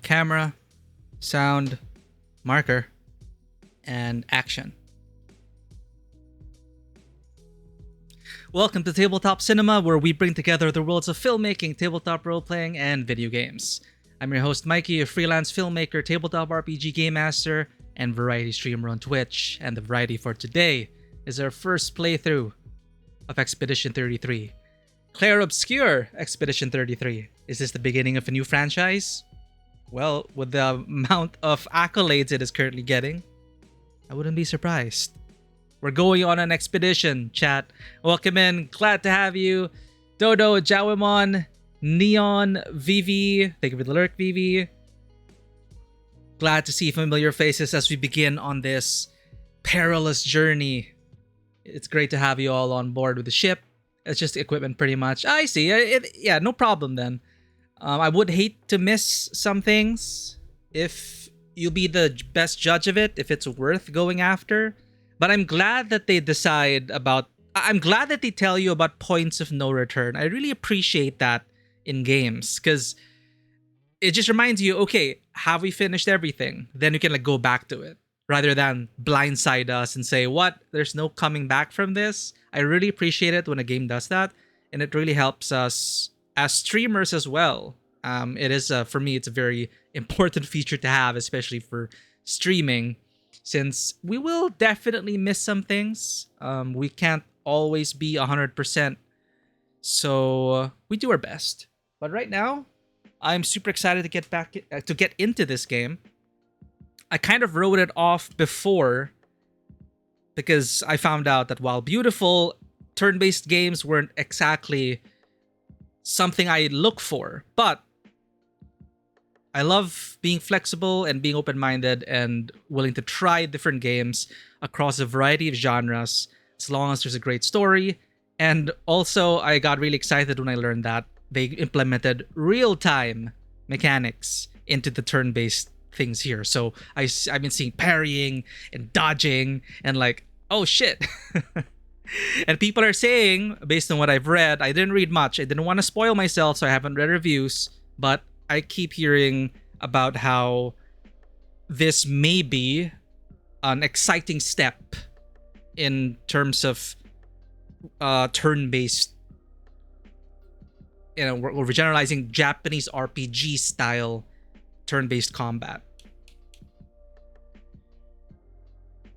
Camera, sound, marker, and action. Welcome to Tabletop Cinema, where we bring together the worlds of filmmaking, tabletop role-playing, and video games. I'm your host Mikey, a freelance filmmaker, tabletop RPG game master, and variety streamer on Twitch. And the variety for today is our first playthrough of Expedition 33. Clair Obscur Expedition 33. Is this the beginning of a new franchise? Well, with the amount of accolades it is currently getting, I wouldn't be surprised. We're going on an expedition, chat. Welcome in. Glad to have you. Dodo, Jawimon, Neon, Vivi. Thank you for the lurk, Vivi. Glad to see familiar faces as we begin on this perilous journey. It's great to have you all on board with the ship. It's just equipment pretty much. I see. Yeah, no problem then. I would hate to miss some things if you'll be the best judge of it, if it's worth going after. But I'm glad that they I'm glad that they tell you about points of no return. I really appreciate that in games, because it just reminds you, okay, have we finished everything? Then you can go back to it, rather than blindside us and say, what? There's no coming back from this? I really appreciate it when a game does that, and it really helps us as streamers as well. It is, for me, it's a very important feature to have, especially for streaming, since we will definitely miss some things. We can't always be 100%, so we do our best. But right now, I'm super excited to get into this game. I kind of wrote it off before because I found out that while beautiful, turn-based games weren't exactly something I look for, but I love being flexible and being open-minded and willing to try different games across a variety of genres as long as there's a great story. And also, I got really excited when I learned that they implemented real-time mechanics into the turn-based things here. So I've been seeing parrying and dodging and oh shit. And people are saying, based on what I've read, I didn't read much. I didn't want to spoil myself, so I haven't read reviews, but I keep hearing about how this may be an exciting step in terms of turn-based, we're generalizing Japanese RPG style turn-based combat.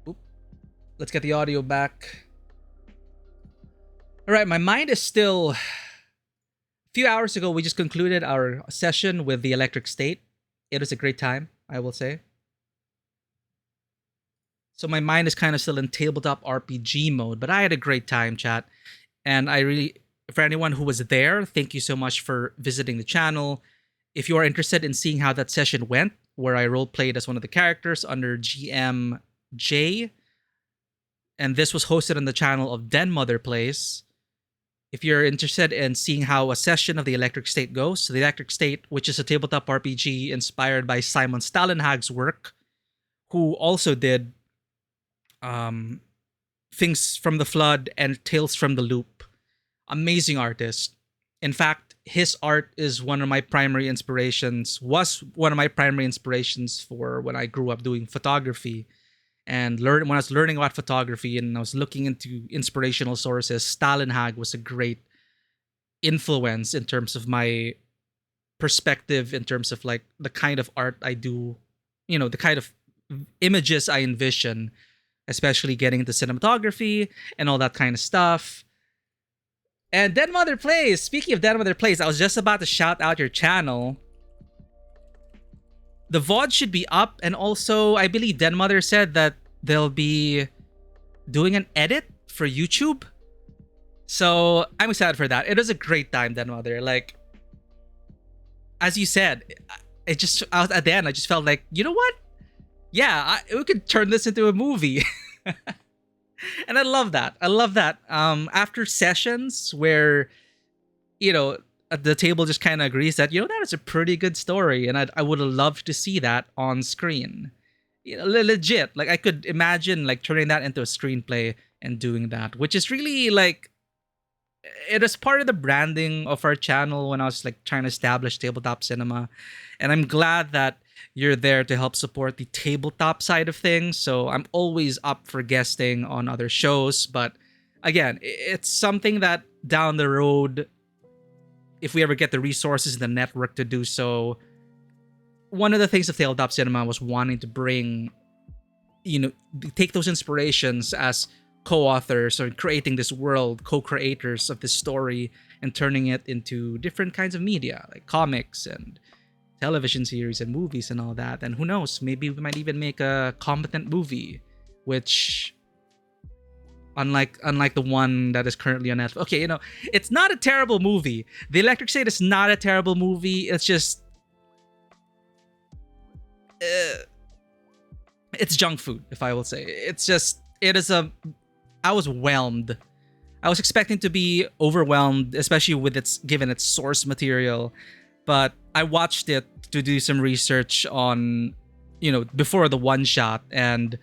Oop. Let's get the audio back. All right, my mind is still... A few hours ago, we just concluded our session with the Electric State. It was a great time, I will say. So my mind is kind of still in tabletop RPG mode, but I had a great time, chat. And for anyone who was there, thank you so much for visiting the channel. If you are interested in seeing how that session went, where I role-played as one of the characters under GMJ, and this was hosted on the channel of Den Mother Plays. If you're interested in seeing how a session of the Electric State goes, so the Electric State, which is a tabletop RPG inspired by Simon Stalenhag's work, who also did Things from the Flood and Tales from the Loop. Amazing artist. In fact, his art is was one of my primary inspirations for when I grew up doing photography. And when I was learning about photography and I was looking into inspirational sources, Stalenhag was a great influence in terms of my perspective, in terms of the kind of art I do, the kind of images I envision, especially getting into cinematography and all that kind of stuff. And Den Mother Plays, speaking of Den Mother Plays, I was just about to shout out your channel. The VOD should be up, and also I believe Den Mother said that they'll be doing an edit for YouTube. So I'm excited for that. It was a great time, Den Mother. As you said, at the end, I just felt like, you know what? Yeah, we could turn this into a movie. And I love that. After sessions where, the table just kind of agrees that, that is a pretty good story. And I would have loved to see that on screen. Legit. I could imagine turning that into a screenplay and doing that, which is really it is part of the branding of our channel when I was like trying to establish Tabletop Cinema. And I'm glad that you're there to help support the tabletop side of things. So I'm always up for guesting on other shows. But again, it's something that down the road, if we ever get the resources and the network to do so, one of the things of Tabletop Cinema was wanting to bring, take those inspirations as co-authors or creating this world, co-creators of this story, and turning it into different kinds of media like comics and television series and movies and all that. And who knows, maybe we might even make a competent movie, which unlike the one that is currently on Netflix. Okay, it's not a terrible movie. The Electric State is not a terrible movie. It's just it's junk food, if I will say. I was whelmed. I was expecting to be overwhelmed, especially with given its source material. But I watched it to do some research on, before the one shot, and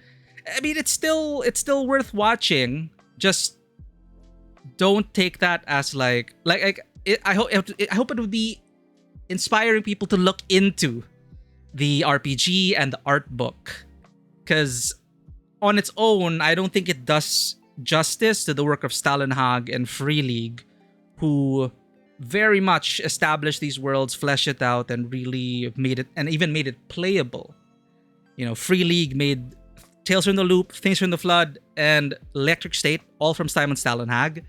I mean it's still worth watching. Just don't take that as I hope it would be inspiring people to look into the RPG and the art book, because on its own, I don't think it does justice to the work of Stalenhag and Free League, who very much established these worlds, fleshed it out, and really made it playable. Free League made Tales from the Loop, Things from the Flood, and Electric State, all from Simon Stalenhag.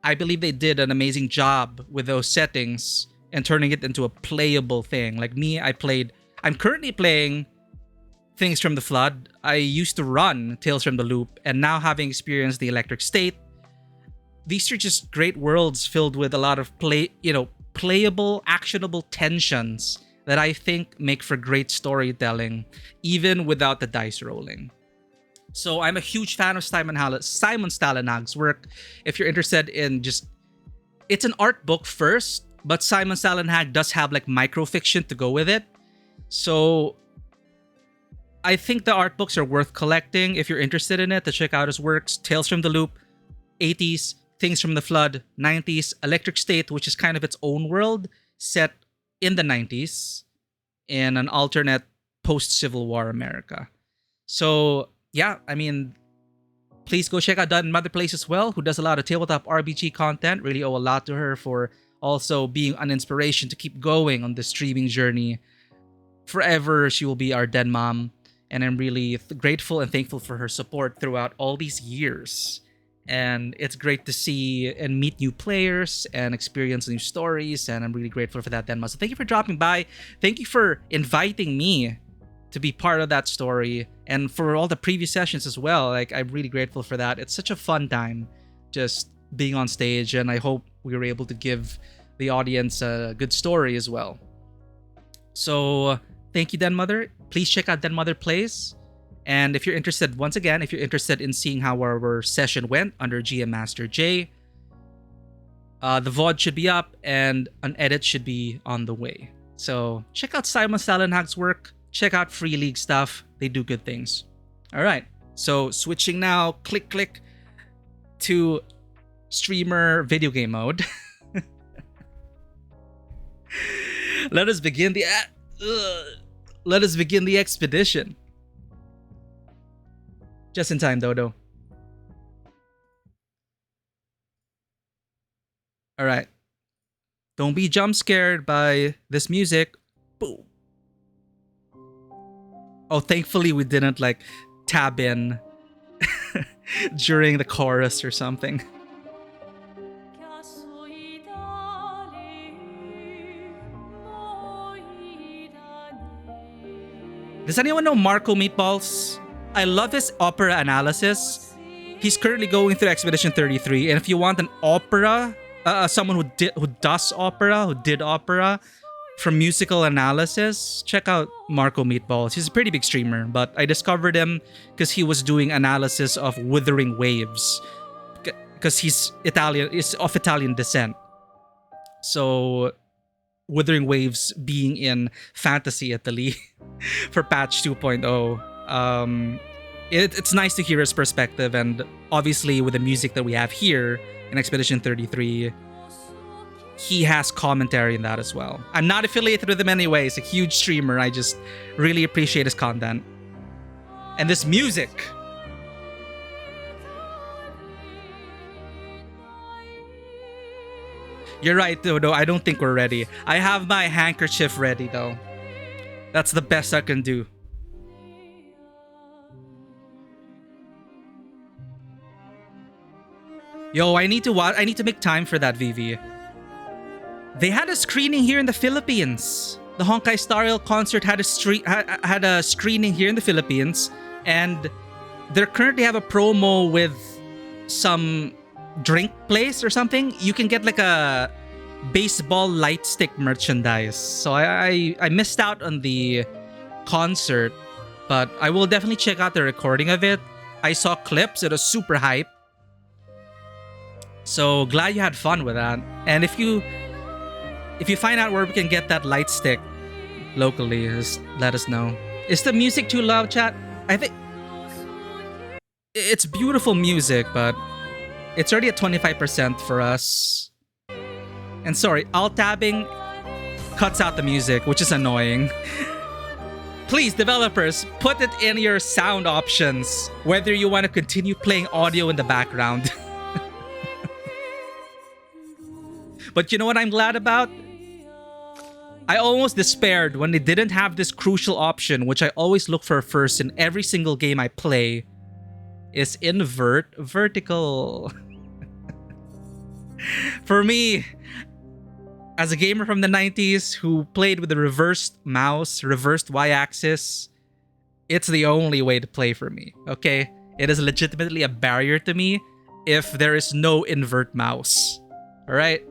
I believe they did an amazing job with those settings and turning it into a playable thing. Like me, I'm currently playing Things from the Flood. I used to run Tales from the Loop, and now having experienced the Electric State, these are just great worlds filled with a lot of playable, actionable tensions that I think make for great storytelling, even without the dice rolling. So I'm a huge fan of Simon Stalenhag's work. If you're interested in it's an art book first, but Simon Stalenhag does have like microfiction to go with it. So I think the art books are worth collecting if you're interested in it, to check out his works. Tales from the Loop, 80s, Things from the Flood, 90s, Electric State, which is kind of its own world, set in the 90s in an alternate post-Civil War America. So yeah, I mean, please go check out Dun Mother Place as well, who does a lot of tabletop RPG content. Really owe a lot to her for also being an inspiration to keep going on the streaming journey. Forever, she will be our den mom, and I'm really grateful and thankful for her support throughout all these years. And it's great to see and meet new players and experience new stories, and I'm really grateful for that, den mom. So thank you for dropping by. Thank you for inviting me to be part of that story, and for all the previous sessions as well. Like, I'm really grateful for that. It's such a fun time just being on stage, and I hope we were able to give the audience a good story as well. So thank you, Den Mother. Please check out Den Mother Plays. And if you're interested, once again, if you're interested in seeing how our session went under GM Master J, the VOD should be up and an edit should be on the way. So check out Simon Stalenhag's work. Check out Free League stuff. They do good things. All right. So switching now, click, to streamer video game mode. Let us begin the expedition. Just in time, Dodo. All right. Don't be jump scared by this music. Boom. Oh, thankfully we didn't like tab in during the chorus or something. Does anyone know Marco Meatballs? I love his opera analysis. He's currently going through Expedition 33, and if you want an opera, someone who did opera from musical analysis, check out Marco Meatballs. He's a pretty big streamer, but I discovered him because he was doing analysis of Wuthering Waves, because he's of Italian descent. So Wuthering Waves being in Fantasy Italy for patch 2.0. it's nice to hear his perspective, and obviously with the music that we have here in Expedition 33, he has commentary in that as well. I'm not affiliated with him anyway. He's a huge streamer. I just really appreciate his content. And this music. You're right, Dodo. I don't think we're ready. I have my handkerchief ready, though. That's the best I can do. Yo, I need to make time for that, Vivi. They had a screening here in the Philippines. The Honkai Star Rail concert had a screening here in the Philippines, and they currently have a promo with some drink place or something. You can get like a baseball light stick merchandise. So I missed out on the concert, but I will definitely check out the recording of it. I saw clips. It was super hype. So glad you had fun with that. And if you find out where we can get that light stick locally, just let us know. Is the music too loud, chat? I think it's beautiful music, but it's already at 25% for us. And sorry, alt tabbing cuts out the music, which is annoying. Please, developers, put it in your sound options, whether you want to continue playing audio in the background. But you know what I'm glad about? I almost despaired when they didn't have this crucial option, which I always look for first in every single game I play, is invert vertical. For me, as a gamer from the 90s who played with the reversed mouse, reversed y-axis, it's the only way to play for me, okay? It is legitimately a barrier to me if there is no invert mouse, all right?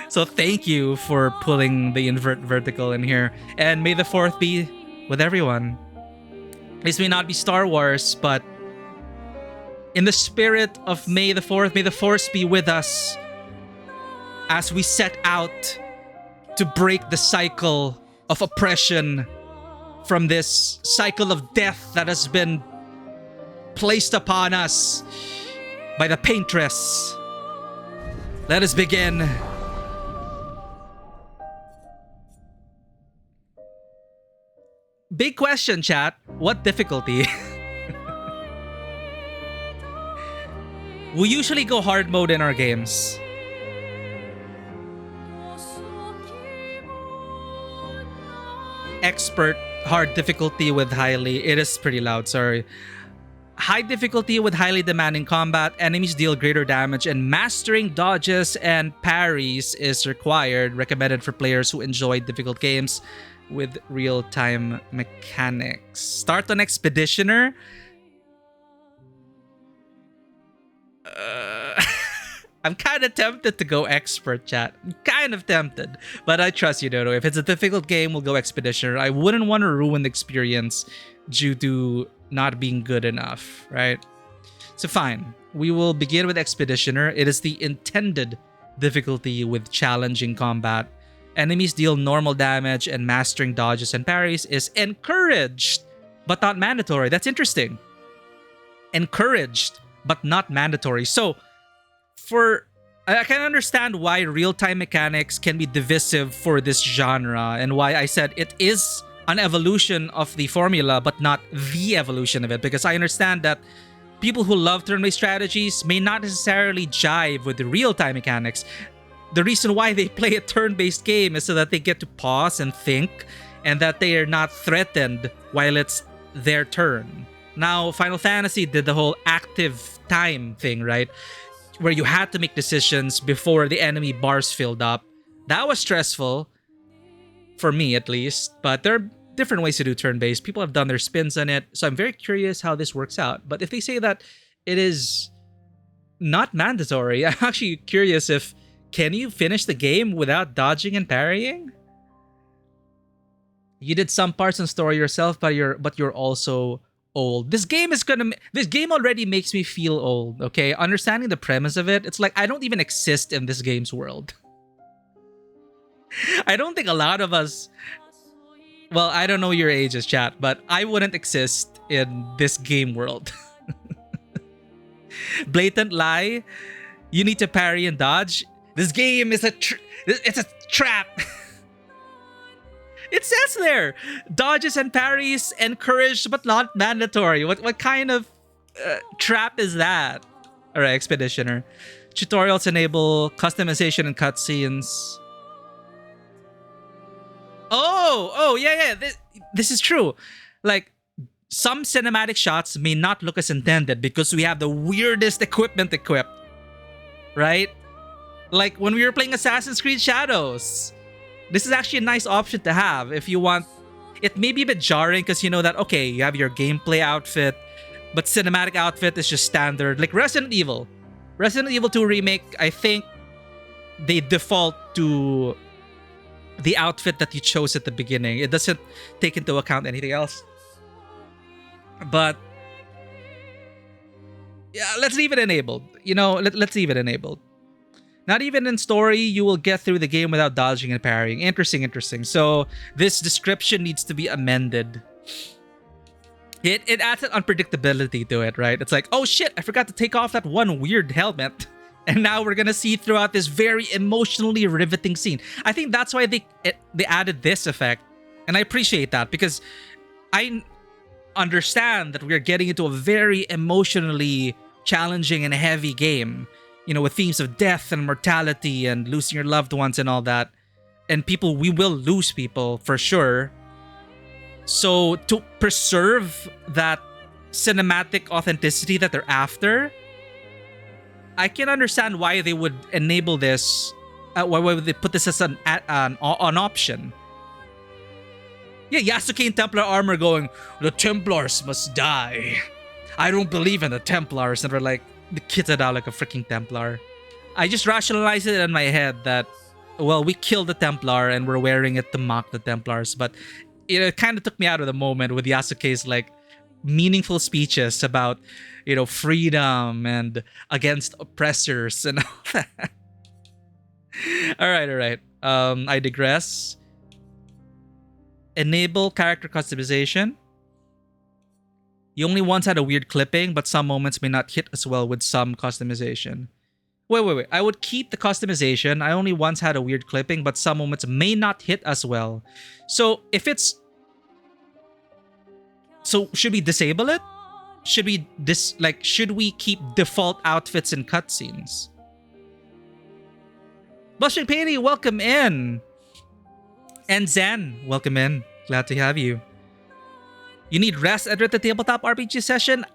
So thank you for pulling the invert vertical in here. And may the 4th be with everyone. This may not be Star Wars, but in the spirit of May the 4th, may the Force be with us as we set out to break the cycle of oppression from this cycle of death that has been placed upon us by the Paintress. Let us begin. Big question, chat. What difficulty? We usually go hard mode in our games. Expert hard difficulty with highly. It is pretty loud, sorry. High difficulty with highly demanding combat. Enemies deal greater damage, and mastering dodges and parries is required. Recommended for players who enjoy difficult games with real-time mechanics. Start on Expeditioner. I'm kind of tempted to go expert, chat. I'm kind of tempted. But I trust you, Dodo. If it's a difficult game, we'll go Expeditioner. I wouldn't want to ruin the experience due to not being good enough, right? So fine. We will begin with Expeditioner. It is the intended difficulty with challenging combat. Enemies deal normal damage, and mastering dodges and parries is encouraged, but not mandatory. That's interesting. Encouraged, but not mandatory. So, I can understand why real-time mechanics can be divisive for this genre, and why I said it is an evolution of the formula, but not the evolution of it, because I understand that people who love turn-based strategies may not necessarily jive with the real-time mechanics. The reason why they play a turn-based game is so that they get to pause and think, and that they are not threatened while it's their turn. Now, Final Fantasy did the whole active time thing, right? Where you had to make decisions before the enemy bars filled up. That was stressful, for me at least, but there are different ways to do turn-based. People have done their spins on it, so I'm very curious how this works out. But if they say that it is not mandatory, I'm actually curious if can you finish the game without dodging and parrying? You did some parts and story yourself, but you're also old. This game already makes me feel old, okay? Understanding the premise of it, it's like I don't even exist in this game's world. I don't think a lot of us Well, I don't know your ages, chat, but I wouldn't exist in this game world. Blatant lie. You need to parry and dodge. This game is it's a trap. It says there, dodges and parries encouraged but not mandatory. What kind of trap is that? All right, Expeditioner. Tutorials enable customization and cutscenes. Oh, yeah. This is true. Like, some cinematic shots may not look as intended because we have the weirdest equipment equipped, right? Like when we were playing Assassin's Creed Shadows. This is actually a nice option to have if you want. It may be a bit jarring because you know that, okay, you have your gameplay outfit, but cinematic outfit is just standard. Like Resident Evil. Resident Evil 2 Remake, I think they default to the outfit that you chose at the beginning. It doesn't take into account anything else. But yeah, let's leave it enabled. You know, let's leave it enabled. Not even in story, you will get through the game without dodging and parrying. Interesting. So this description needs to be amended. It adds an unpredictability to it, right? It's like, oh shit, I forgot to take off that one weird helmet. And now we're gonna see throughout this very emotionally riveting scene. I think that's why they added this effect. And I appreciate that because I understand that we're getting into a very emotionally challenging and heavy game. You know, with themes of death and mortality and losing your loved ones and all that. And we will lose people for sure. So to preserve that cinematic authenticity that they're after, I can understand why they would enable this. Why would they put this as an option? Yeah, Yasuke in Templar armor going, the Templars must die. I don't believe in the Templars. And we're like, kitted out like a freaking Templar. I just rationalized it in my head that, well, we killed the Templar and we're wearing it to mock the Templars. But it kind of took me out of the moment with Yasuke's like meaningful speeches about, you know, freedom and against oppressors and all that. All right. I digress. Enable character customization. You only once had a weird clipping, but some moments may not hit as well with some customization. Wait. I would keep the customization. I only once had a weird clipping, but some moments may not hit as well. So if it's... So should we disable it? Should we keep default outfits in cutscenes? Blushing Patty, welcome in. And Zen, welcome in. Glad to have you. You need rest at the tabletop RPG session?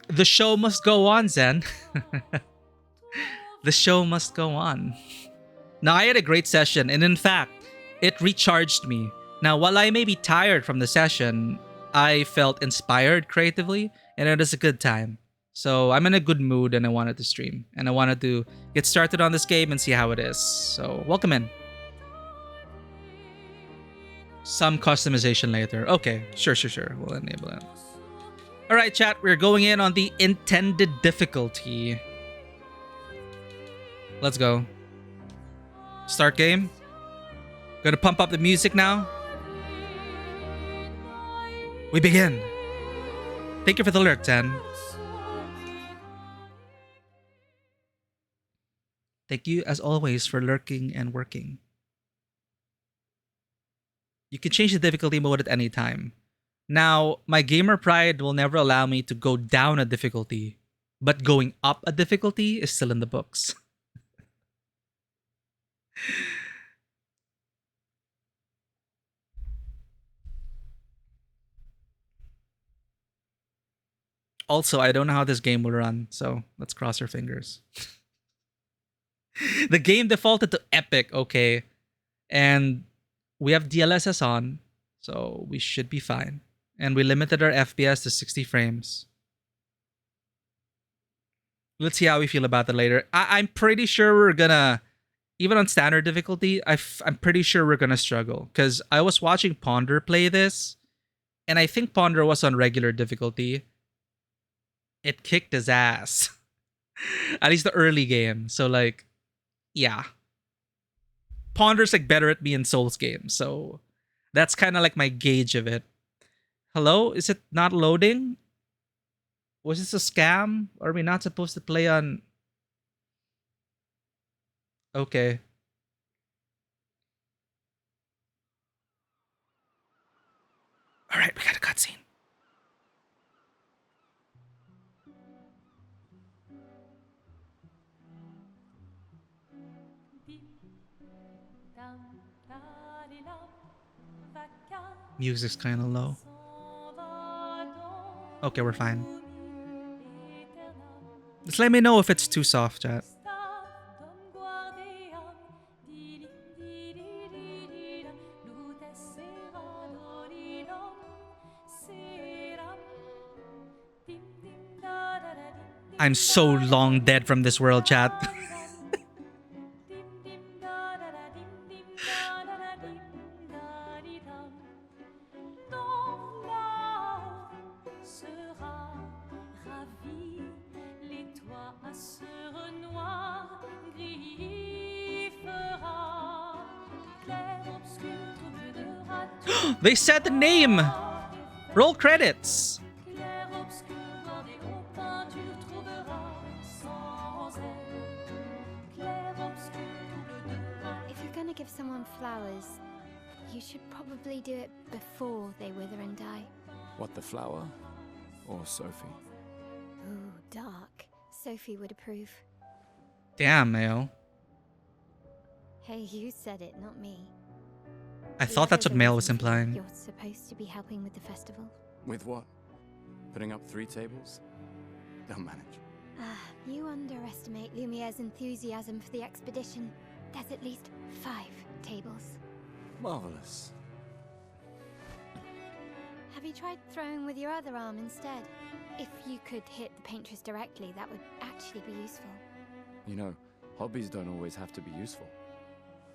The show must go on, Zen. The show must go on. Now, I had a great session, and in fact, it recharged me. Now, while I may be tired from the session, I felt inspired creatively, and it was a good time. So I'm in a good mood, and I wanted to stream. And I wanted to get started on this game and see how it is. So, welcome in. Some customization later. Okay, sure. We'll enable it. All right, chat. We're going in on the intended difficulty. Let's go. Start game. Gonna pump up the music now. We begin. Thank you for the lurk, Ten. Thank you, as always, for lurking and working. You can change the difficulty mode at any time. Now, my gamer pride will never allow me to go down a difficulty, but going up a difficulty is still in the books. Also, I don't know how this game will run, so let's cross our fingers. The game defaulted to epic, okay. And we have DLSS on, so we should be fine. And we limited our FPS to 60 frames. Let's see how we feel about that later. I'm pretty sure we're gonna, even on standard difficulty, I'm pretty sure we're gonna struggle. Because I was watching Ponder play this, and I think Ponder was on regular difficulty. It kicked his ass. At least the early game. So like, yeah. Ponder's like better at me in Souls games, so That's kind of like my gauge of it. Hello? Is it not loading? Was this a scam? Are we not supposed to play on... Okay. Alright, we got a cutscene. Music's kind of low. Okay, we're fine. Just let me know if it's too soft, chat. I'm so long dead from this world, chat. They said the name! Roll credits! If you're gonna give someone flowers, you should probably do it before they wither and die. What, the flower? Or Sophie? Ooh, dark. Sophie would approve. Damn, Mayo. Hey, you said it, not me. I thought that's what Mail was implying. You're supposed to be helping with the festival? With what? Putting up 3 tables? They'll manage. You underestimate Lumiere's enthusiasm for the expedition. There's at least 5 tables. Marvelous. Have you tried throwing with your other arm instead? If you could hit the paintress directly, that would actually be useful. You know, hobbies don't always have to be useful.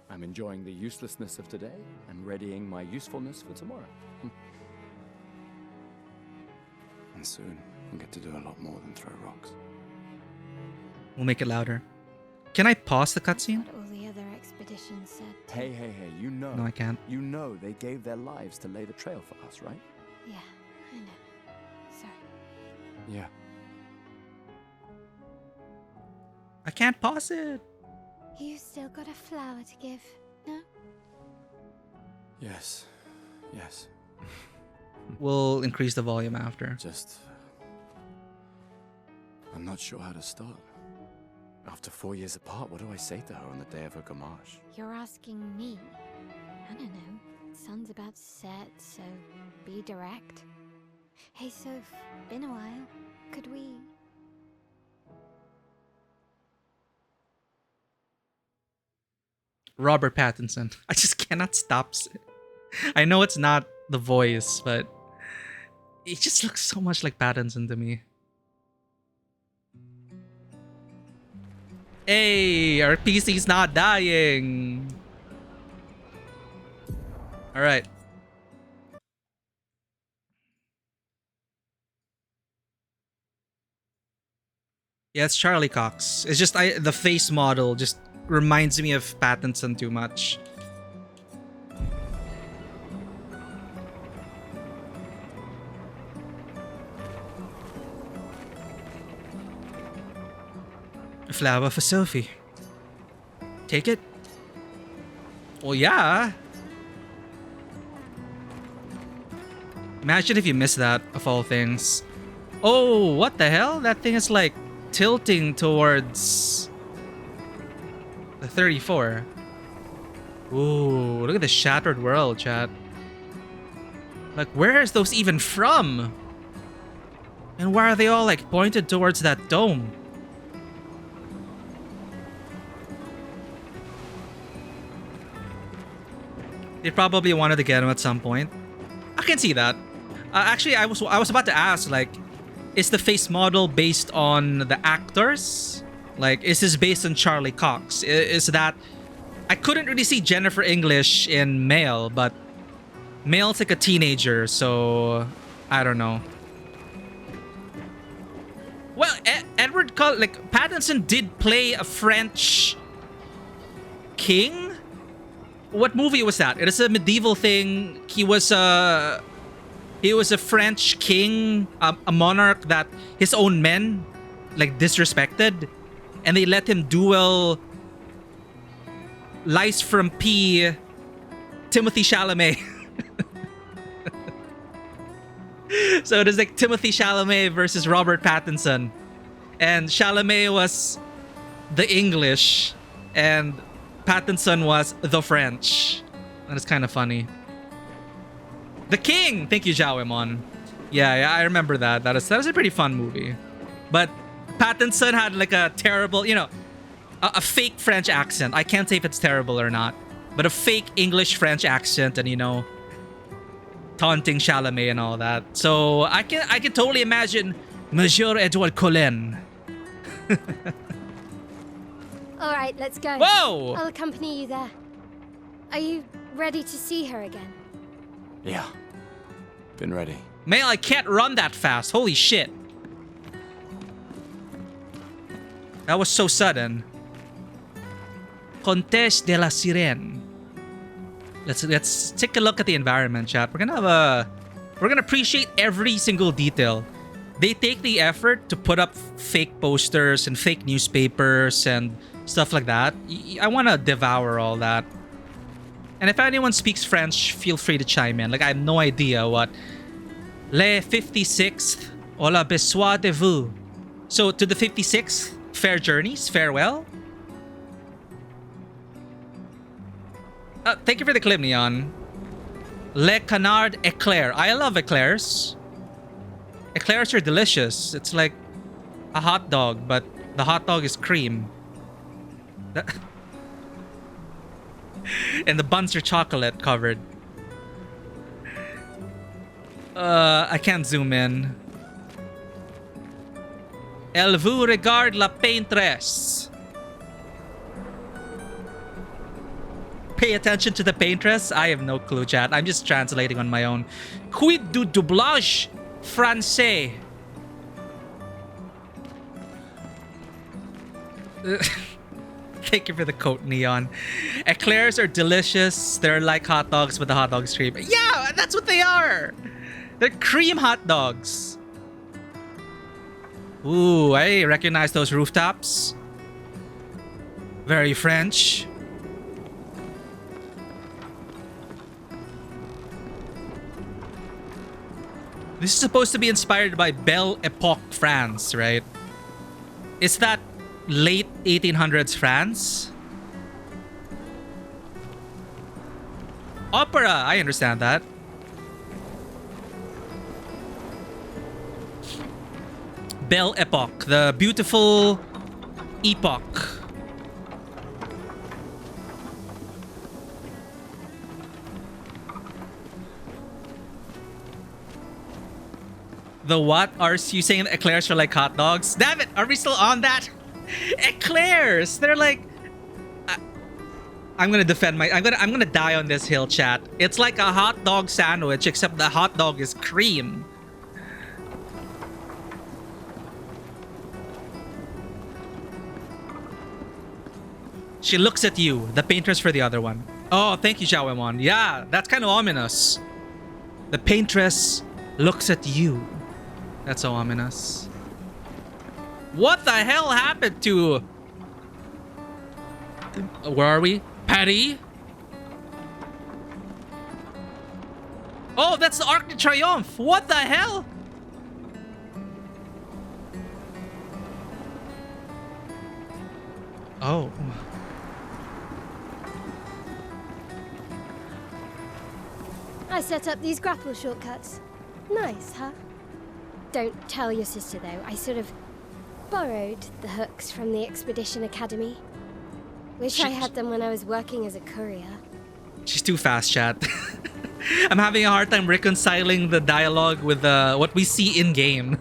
I'm enjoying the uselessness of today and readying my usefulness for tomorrow. And soon, I'll get to do a lot more than throw rocks. We'll make it louder. Can I pause the cutscene? What all the other expeditions said. Hey, you know. No, I can't. You know they gave their lives to lay the trail for us, right? Yeah, I know. Sorry. Yeah. I can't pause it. You still got a flower to give, no? Yes. We'll increase the volume after. I'm not sure how to start. After 4 years apart, what do I say to her on the day of her gamache? You're asking me? I don't know. Sun's about to set, so be direct. Hey, Soph, been a while. Could we... Robert Pattinson. I just cannot stop. I know it's not the voice, but he just looks so much like Pattinson to me. Hey, our PC's not dying. All right. Yeah, it's Charlie Cox. It's just the face model just reminds me of Pattinson too much. A flower for Sophie. Take it? Well, yeah. Imagine if you missed that, of all things. Oh, what the hell? That thing is like tilting towards the 34. Ooh, look at the shattered world, chat. Like, where is those even from? And why are they all like pointed towards that dome? They probably wanted to get him at some point. I can see that. Actually, I was about to ask, like, is the face model based on the actors? Like, is this based on Charlie Cox? Is that... I couldn't really see Jennifer English in Male, but Male's like a teenager, so I don't know. Well, Edward Pattinson did play a French king what movie was that? It is a medieval thing. He was a French king, a monarch that his own men like disrespected, and they let him duel Lies from P. Timothy Chalamet. So it is like Timothy Chalamet versus Robert Pattinson, and Chalamet was the English and Pattinson was the French. And it's kind of funny. The King! Thank you, Jawemon. Yeah, I remember that. That was a pretty fun movie. But Pattinson had like a terrible, a fake French accent. I can't say if it's terrible or not. But a fake English-French accent and, taunting Chalamet and all that. So I can totally imagine Monsieur Edouard Cullen. All right, let's go. Whoa! I'll accompany you there. Are you ready to see her again? Yeah. Been ready. Man, I can't run that fast. Holy shit. That was so sudden. Comtesse de la Sirene. Let's take a look at the environment, chat. We're gonna appreciate every single detail. They take the effort to put up fake posters and fake newspapers and stuff like that. I want to devour all that. And if anyone speaks French, feel free to chime in. Like, I have no idea what Le 56th on a besoin de vous. So to the 56th, fair journeys, farewell. Thank you for the clip, Neon. Le canard éclair. I love eclairs. Eclairs are delicious. It's like a hot dog, but the hot dog is cream. And the buns are chocolate covered. I can't zoom in. Elle vous regarde la paintresse. Pay attention to the paintress? I have no clue, chat. I'm just translating on my own. Quid du doublage français? Thank you for the coat, Neon. Eclairs are delicious. They're like hot dogs with the hot dog cream. Yeah, that's what they are. They're cream hot dogs. Ooh, I recognize those rooftops. Very French. This is supposed to be inspired by Belle Epoque France, right? Is that late 1800s France? Opera, I understand that. Belle Epoque, the beautiful epoch. The what? Are you saying eclairs are like hot dogs? Damn it! Are we still on that? Eclairs! They're like... I'm gonna defend my... I'm gonna die on this hill, chat. It's like a hot dog sandwich, except the hot dog is cream. She looks at you. The paintress for the other one. Oh, thank you, Xiaowemon. Yeah, that's kind of ominous. The paintress looks at you. That's so ominous. What the hell happened to... Where are we? Paris? Oh, that's the Arc de Triomphe. What the hell? Oh. I set up these grapple shortcuts. Nice, huh? Don't tell your sister, though. I sort of borrowed the hooks from the Expedition Academy. Wish I had them when I was working as a courier. She's too fast, chat. I'm having a hard time reconciling the dialogue with what we see in-game.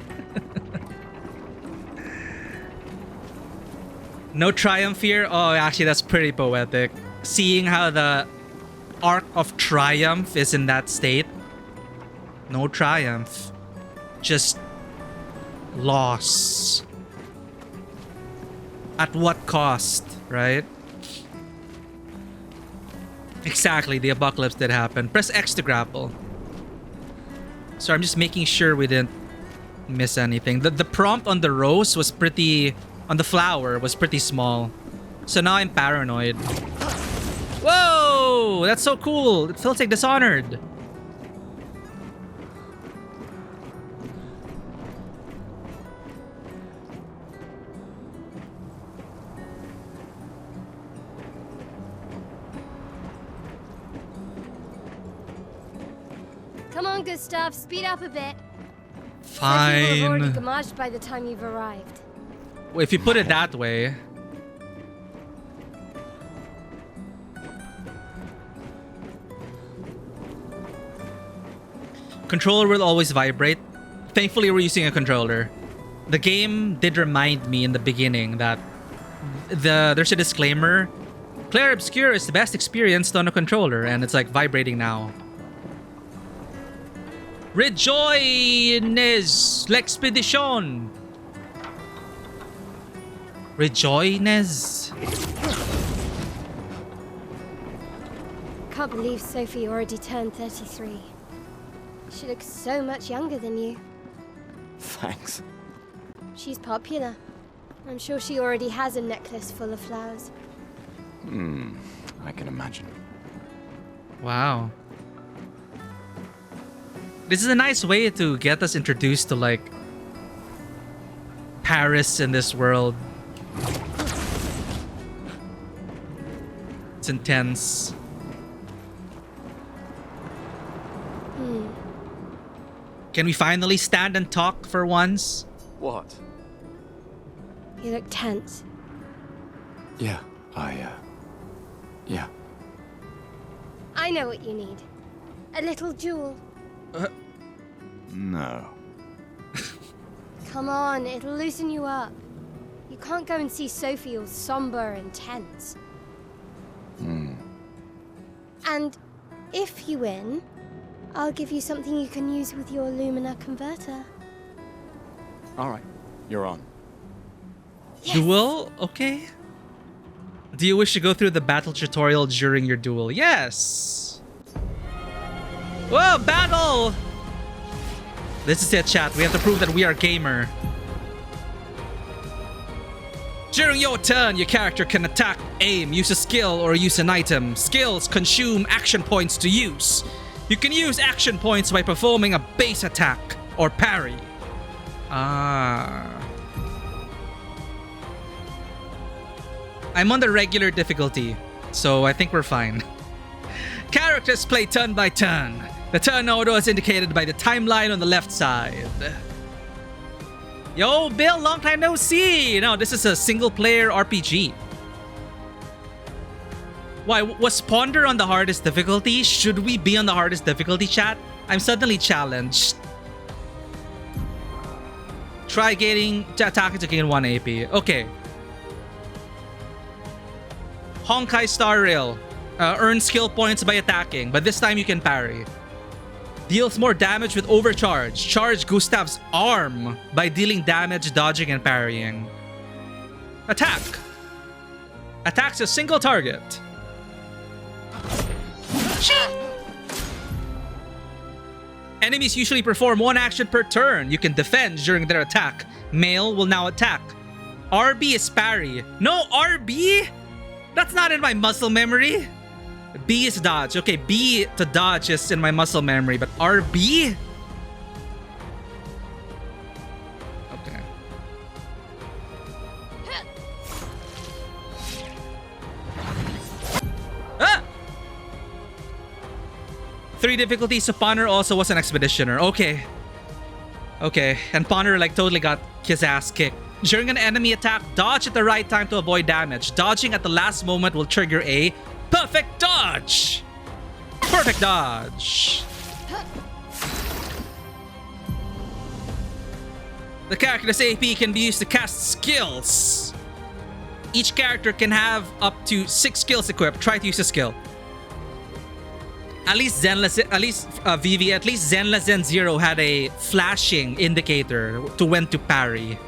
No triumph here? Oh, actually, that's pretty poetic. Seeing how the Arc of Triumph is in that state. No triumph. Just loss. At what cost, right? Exactly, the apocalypse did happen. Press X to grapple. So I'm just making sure we didn't miss anything. The prompt on the rose was pretty... On the flower was pretty small. So now I'm paranoid. Whoa! That's so cool. It feels like Dishonored. Come on, Gustav, speed up a bit. Fine. Sophie will have already gamaged by the time you've arrived. Well, if you put it that way. Controller will always vibrate. Thankfully, we're using a controller. The game did remind me in the beginning that there's a disclaimer. Clair Obscur is the best experienced on a controller, and it's like vibrating now. Rejoines l'expedition. Rejoines. Can't believe Sophie already turned 33. She looks so much younger than you. Thanks. She's popular. I'm sure she already has a necklace full of flowers. I can imagine. Wow. This is a nice way to get us introduced to, like, Paris in this world. It's intense. Can we finally stand and talk for once? What? You look tense. Yeah, yeah. I know what you need. A little jewel. No. Come on, it'll loosen you up. You can't go and see Sophie all somber and tense. And if you win, I'll give you something you can use with your Lumina converter. All right, you're on. Yes. Duel? Okay. Do you wish to go through the battle tutorial during your duel? Yes. Whoa, battle! This is it, chat. We have to prove that we are gamer. During your turn, your character can attack, aim, use a skill, or use an item. Skills consume action points to use. You can use action points by performing a base attack or parry. I'm on the regular difficulty, so I think we're fine. Characters play turn by turn. The turn order is indicated by the timeline on the left side. Yo, Bill, long time no see! No, this is a single-player RPG. Why, was Ponder on the hardest difficulty? Should we be on the hardest difficulty, chat? I'm suddenly challenged. Try getting to attack to gain 1 AP. Okay. Honkai Star Rail. Earn skill points by attacking, but this time you can parry. Deals more damage with overcharge. Charge Gustav's arm by dealing damage, dodging, and parrying. Attack. Attacks a single target. Shing! Enemies usually perform 1 action per turn. You can defend during their attack. Male will now attack. RB is parry. No, RB? That's not in my muscle memory. B is dodge. Okay, B to dodge is in my muscle memory, but RB? Okay. Ah! 3 difficulties, so Ponder also was an expeditioner. Okay. Okay, and Ponder like totally got his ass kicked. During an enemy attack, dodge at the right time to avoid damage. Dodging at the last moment will trigger a perfect dodge! Perfect dodge! The character's AP can be used to cast skills. Each character can have up to 6 skills equipped. Try to use a skill. At least Vivi, at least Zenless Zen Zero had a flashing indicator to when to parry.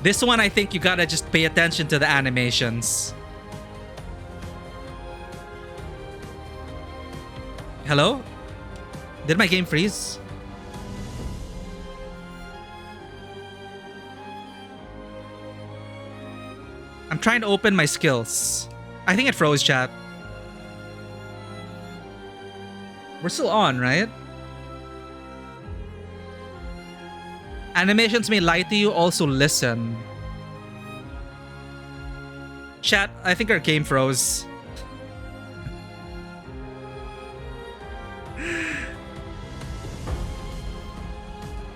This one, I think you gotta just pay attention to the animations. Hello? Did my game freeze? I'm trying to open my skills. I think it froze, chat. We're still on, right? Animations may lie to you, also listen. Chat, I think our game froze.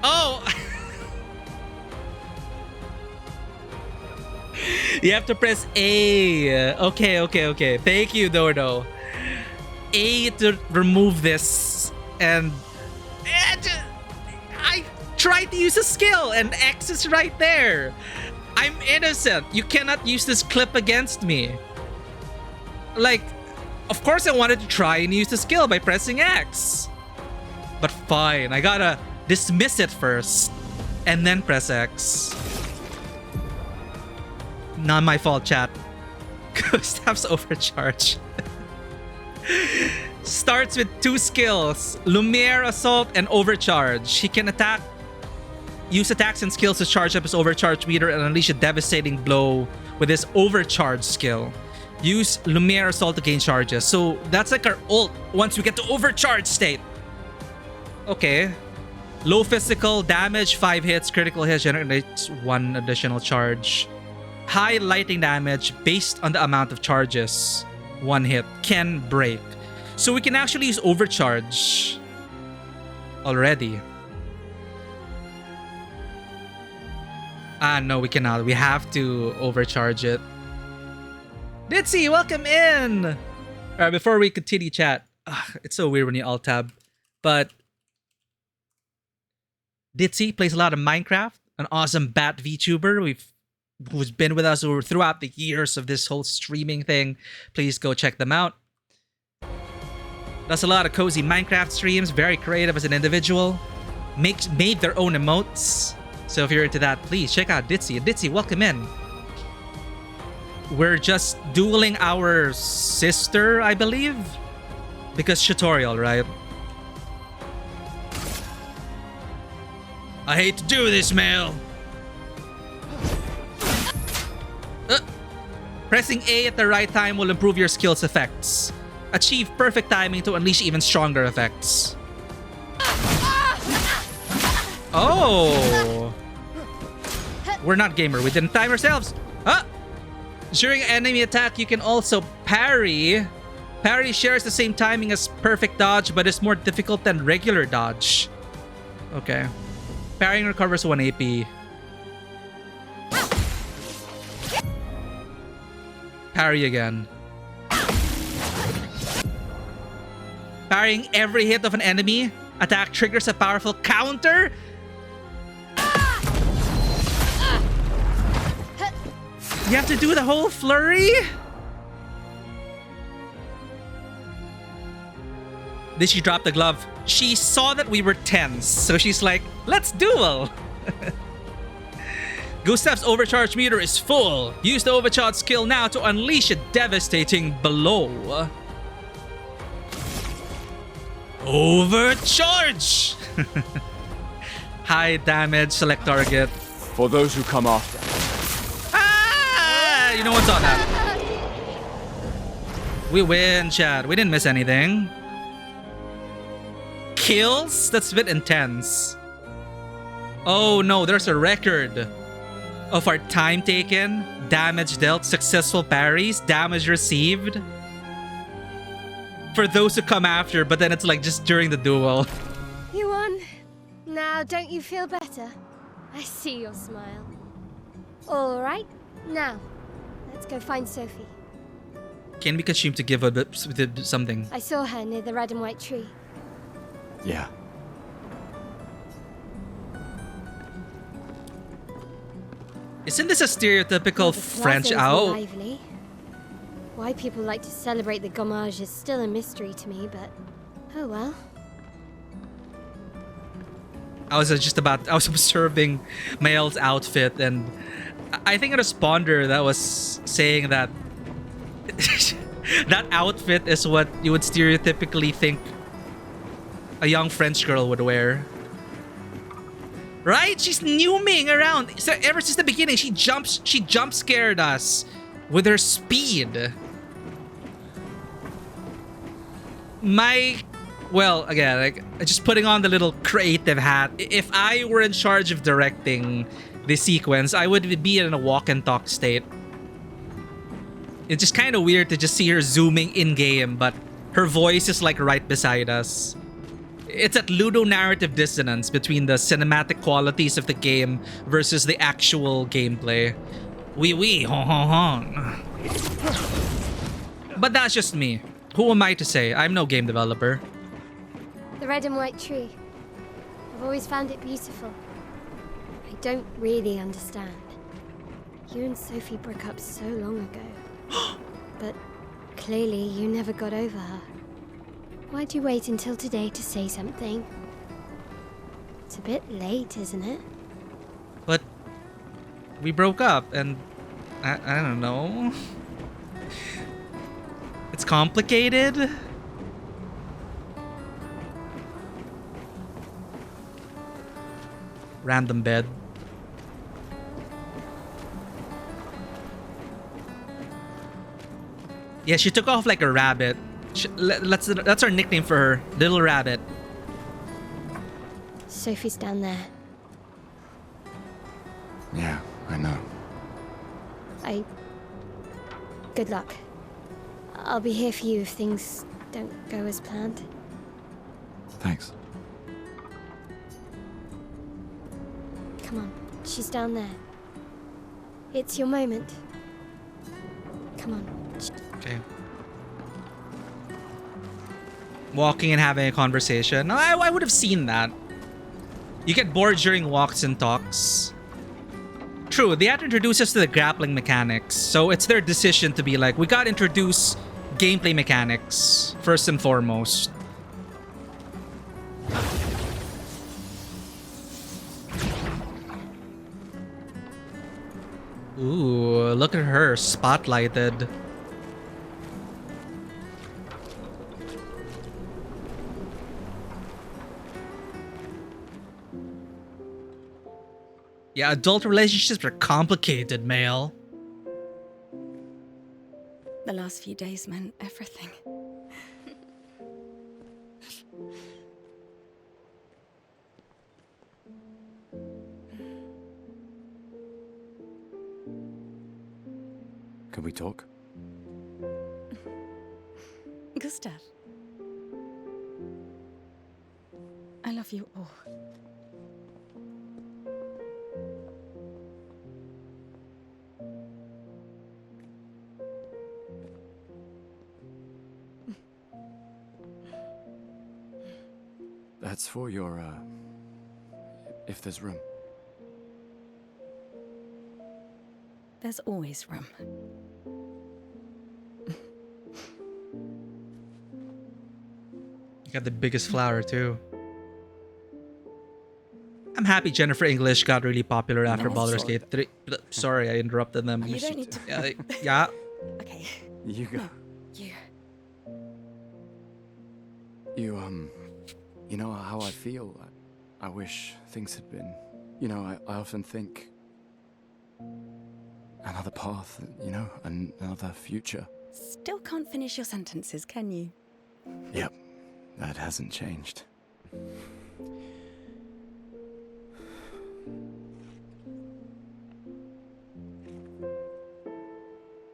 Oh! You have to press A. Okay. Thank you, Dodo. A to remove this. And I tried to use a skill and X is right there. I'm innocent. You cannot use this clip against me. Like, of course I wanted to try and use the skill by pressing X. But fine, I gotta dismiss it first and then press X. Not my fault, chat. Gustav's overcharge. Starts with 2 skills, Lumiere, Assault, and Overcharge. He can use attacks and skills to charge up his overcharge meter and unleash a devastating blow with his overcharge skill. Use Lumiere Assault to gain charges. So that's like our ult once we get to overcharge state. Okay. Low physical damage, 5 hits, critical hits generates 1 additional charge. High lightning damage based on the amount of charges. 1 hit can break. So we can actually use overcharge already. No, we cannot. We have to overcharge it. Ditzy, welcome in! Alright, before we continue chat. It's so weird when you alt-tab. But Ditzy plays a lot of Minecraft. An awesome Bat VTuber who's been with us throughout the years of this whole streaming thing. Please go check them out. Does a lot of cozy Minecraft streams. Very creative as an individual. Made their own emotes. So if you're into that, please check out Ditzy. Ditzy, welcome in. We're just dueling our sister, I believe. Because tutorial, right? I hate to do this, Mel. Pressing A at the right time will improve your skill's effects. Achieve perfect timing to unleash even stronger effects. Oh! We're not gamer. We didn't time ourselves. During enemy attack, you can also parry. Parry shares the same timing as perfect dodge, but is more difficult than regular dodge. Okay. Parrying recovers 1 AP. Parry again. Parrying every hit of an enemy attack triggers a powerful counter. You have to do the whole flurry? Did she drop the glove? She saw that we were tense, so she's like, let's duel. Gustav's overcharge meter is full. Use the overcharge skill now to unleash a devastating blow. Overcharge! High damage, select target. For those who come after. You know what's on that? We win, Chad. We didn't miss anything. Kills? That's a bit intense. Oh no, there's a record of our time taken, damage dealt, successful parries, damage received. For those who come after, but then it's like just during the duel. You won. Now, don't you feel better? I see your smile. All right, now, let's go find Sophie. Can we consume to give her something? I saw her near the red and white tree. Yeah. Isn't this a stereotypical The French plaza's out? lively. Why people like to celebrate the gommage is still a mystery to me, but oh well. I was observing Mael's outfit, and I think a responder that was saying that that outfit is what you would stereotypically think a young French girl would wear. Right? She's newming around. So ever since the beginning, she jump scared us with her speed. Well, again, like just putting on the little creative hat. If I were in charge of directing this sequence, I would be in a walk and talk state. It's just kind of weird to just see her zooming in game, but her voice is like right beside us. It's that ludonarrative dissonance between the cinematic qualities of the game versus the actual gameplay. Oui, hon, hon, hon. But that's just me. Who am I to say? I'm no game developer. The red and white tree. I've always found it beautiful. I don't really understand. You and Sophie broke up so long ago. But clearly you never got over her. Why'd you wait until today to say something? It's a bit late, isn't it? But we broke up and I don't know. It's complicated. Random bed. Yeah, she took off like a rabbit. That's our nickname for her, Little Rabbit. Sophie's down there. Yeah, I know. Good luck. I'll be here for you if things don't go as planned. Thanks. Come on, she's down there. It's your moment. Come on. Okay. Walking and having a conversation. I would have seen that. You get bored during walks and talks. True, they had to introduce us to the grappling mechanics, so it's their decision to be like, we gotta introduce gameplay mechanics first and foremost. Ooh, look at her, spotlighted. Yeah, adult relationships are complicated, Male. The last few days meant everything. Can we talk? Gustav. I love you all. That's for your, if there's room. There's always room. You got the biggest flower, too. I'm happy Jennifer English got really popular after Baldur's Gate 3. Sorry, I interrupted them. You don't need to. Yeah. Okay. You go. No, you. You know how I feel? I wish things had been... You know, I often think... Another path, you know, another future. Still can't finish your sentences, can you? Yep, that hasn't changed.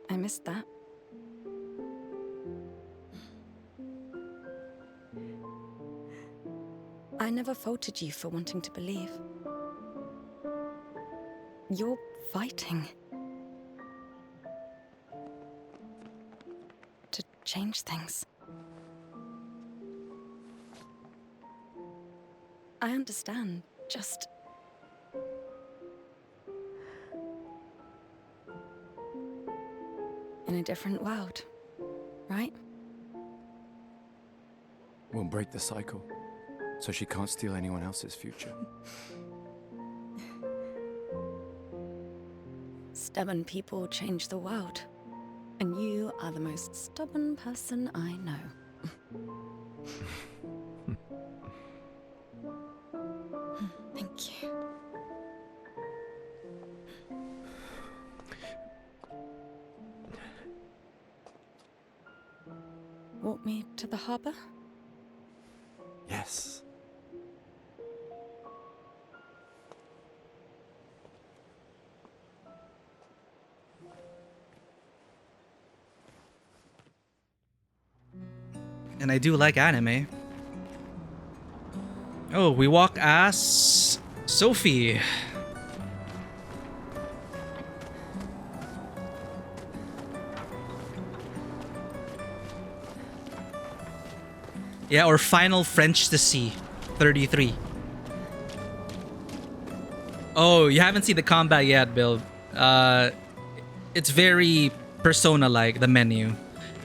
I missed that. I never faulted you for wanting to believe. You're fighting to change things. I understand, just... in a different world, right? We'll break the cycle, so she can't steal anyone else's future. Stubborn people change the world, and you are the most stubborn person I know. to the harbor? Yes. And I do like anime. Oh, we walk as Sophie. Yeah, or Final French to See, 33. Oh, you haven't seen the combat yet, Bill. It's very Persona-like, the menu.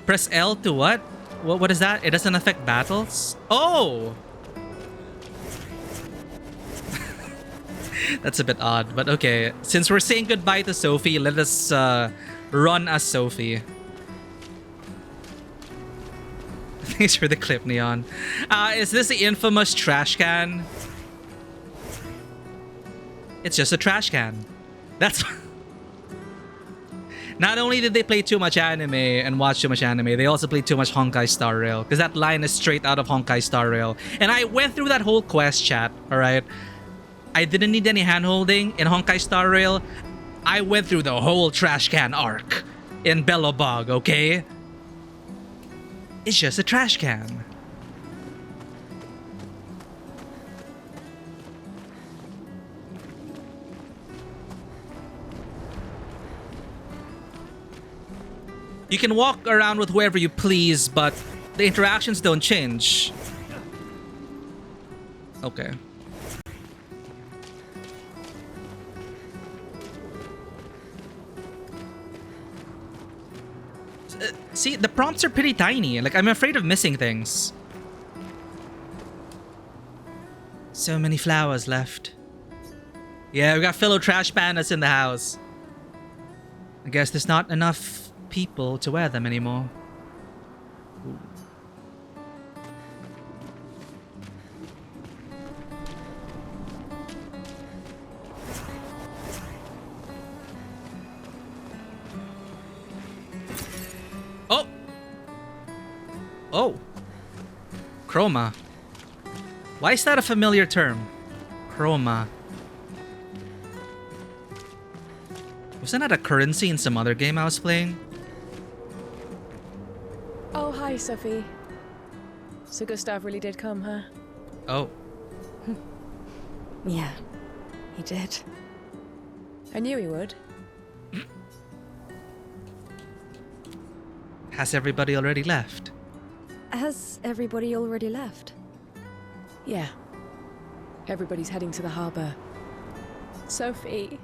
Press L to what? What is that? It doesn't affect battles? Oh! That's a bit odd, but okay. Since we're saying goodbye to Sophie, let us run as Sophie. Thanks for the clip, Neon. Is this the infamous trash can? It's just a trash can. That's... Not only did they play too much anime and watch too much anime, they also played too much Honkai Star Rail. Because that line is straight out of Honkai Star Rail. And I went through that whole quest, chat, alright? I didn't need any handholding in Honkai Star Rail. I went through the whole trash can arc in Bellobog, okay? It's just a trash can. You can walk around with whoever you please, but the interactions don't change. Okay. See, the prompts are pretty tiny. Like, I'm afraid of missing things. So many flowers left. Yeah, we got fellow trash pandas in the house. I guess there's not enough people to wear them anymore. Ooh. Oh! Oh! Chroma. Why is that a familiar term? Chroma. Wasn't that a currency in some other game I was playing? Oh, hi, Sophie. So Gustav really did come, huh? Oh. Yeah, he did. I knew he would. Has everybody already left? Has everybody already left? Yeah. Everybody's heading to the harbor. Sophie.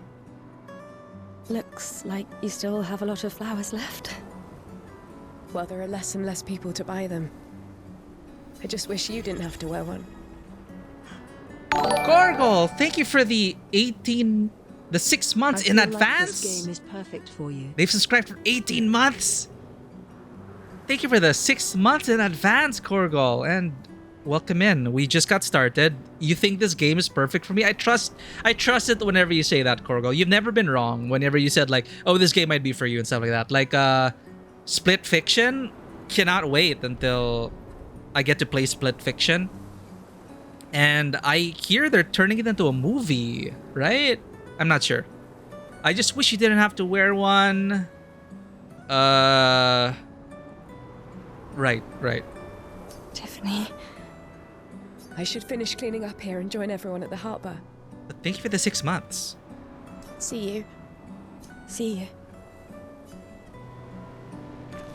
Looks like you still have a lot of flowers left. Well, there are less and less people to buy them. I just wish you didn't have to wear one. Gorgle, thank you for the 6 months in advance. This game is perfect for you. They've subscribed for 18 months. Thank you for the 6 months in advance, Gorgle, and welcome in. We just got started. You think this game is perfect for me? I trust it whenever you say that, Gorgle. You've never been wrong whenever you said like, oh, this game might be for you and stuff like that. Like Split Fiction, cannot wait until I get to play Split Fiction. And I hear they're turning it into a movie, right? I'm not sure. I just wish you didn't have to wear one. Right. Tiffany. I should finish cleaning up here and join everyone at the harbor. But thank you for the 6 months. See you. See you.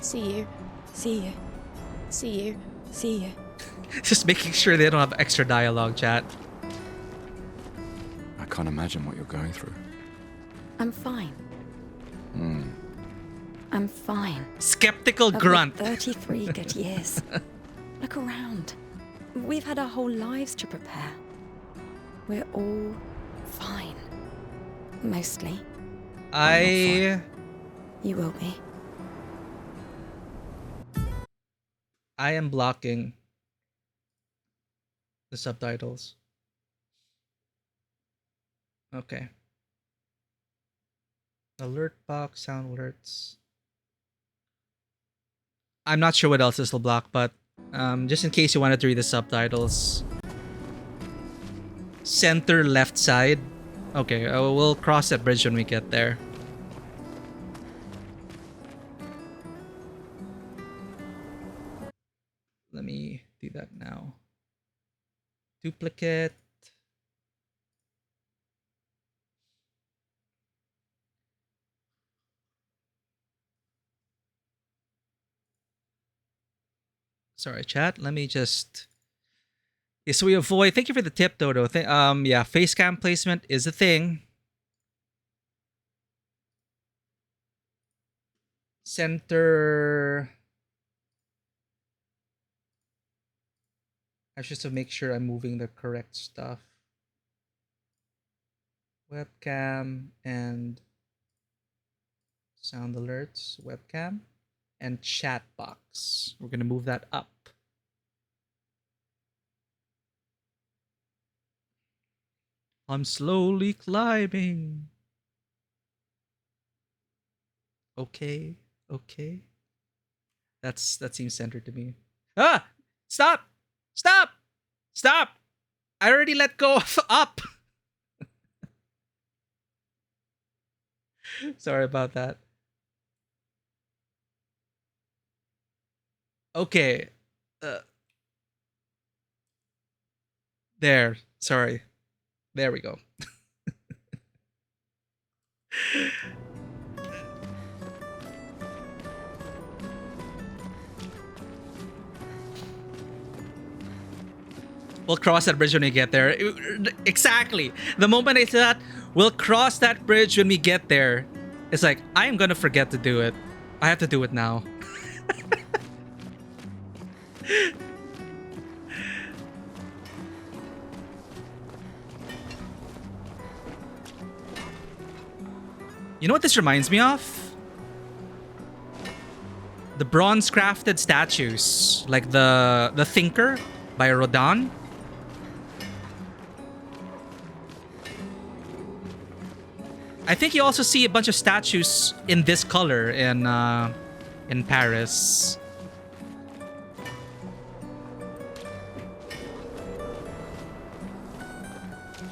See you. See you. See you. See you. Just making sure they don't have extra dialogue, chat. I can't imagine what you're going through. I'm fine. I'm fine. Skeptical I've grunt. lived 33 good years. Look around. We've had our whole lives to prepare. We're all fine. Mostly. I You will be. am blocking the subtitles. Okay. Alert box, sound alerts. I'm not sure what else this will block, but Just in case you wanted to read the subtitles. Center left side. Okay, we'll cross that bridge when we get there. Let me do that now. Duplicate. Sorry, chat. Let me just... Yeah, so we avoid... Thank you for the tip, Dodo. Yeah, face cam placement is a thing. Center... I should just make sure I'm moving the correct stuff. Webcam and sound alerts. Webcam and chat box. We're gonna move that up. I'm slowly climbing. Okay, okay. That seems centered to me. Ah! Stop! Stop! Stop! I already let go of up. Sorry about that. Okay. There. Sorry. There we go. We'll cross that bridge when we get there. Exactly. The moment I said that, we'll cross that bridge when we get there. It's like, I am gonna forget to do it. I have to do it now. You know what this reminds me of? The bronze crafted statues. Like the Thinker by Rodin. I think you also see a bunch of statues in this color in Paris.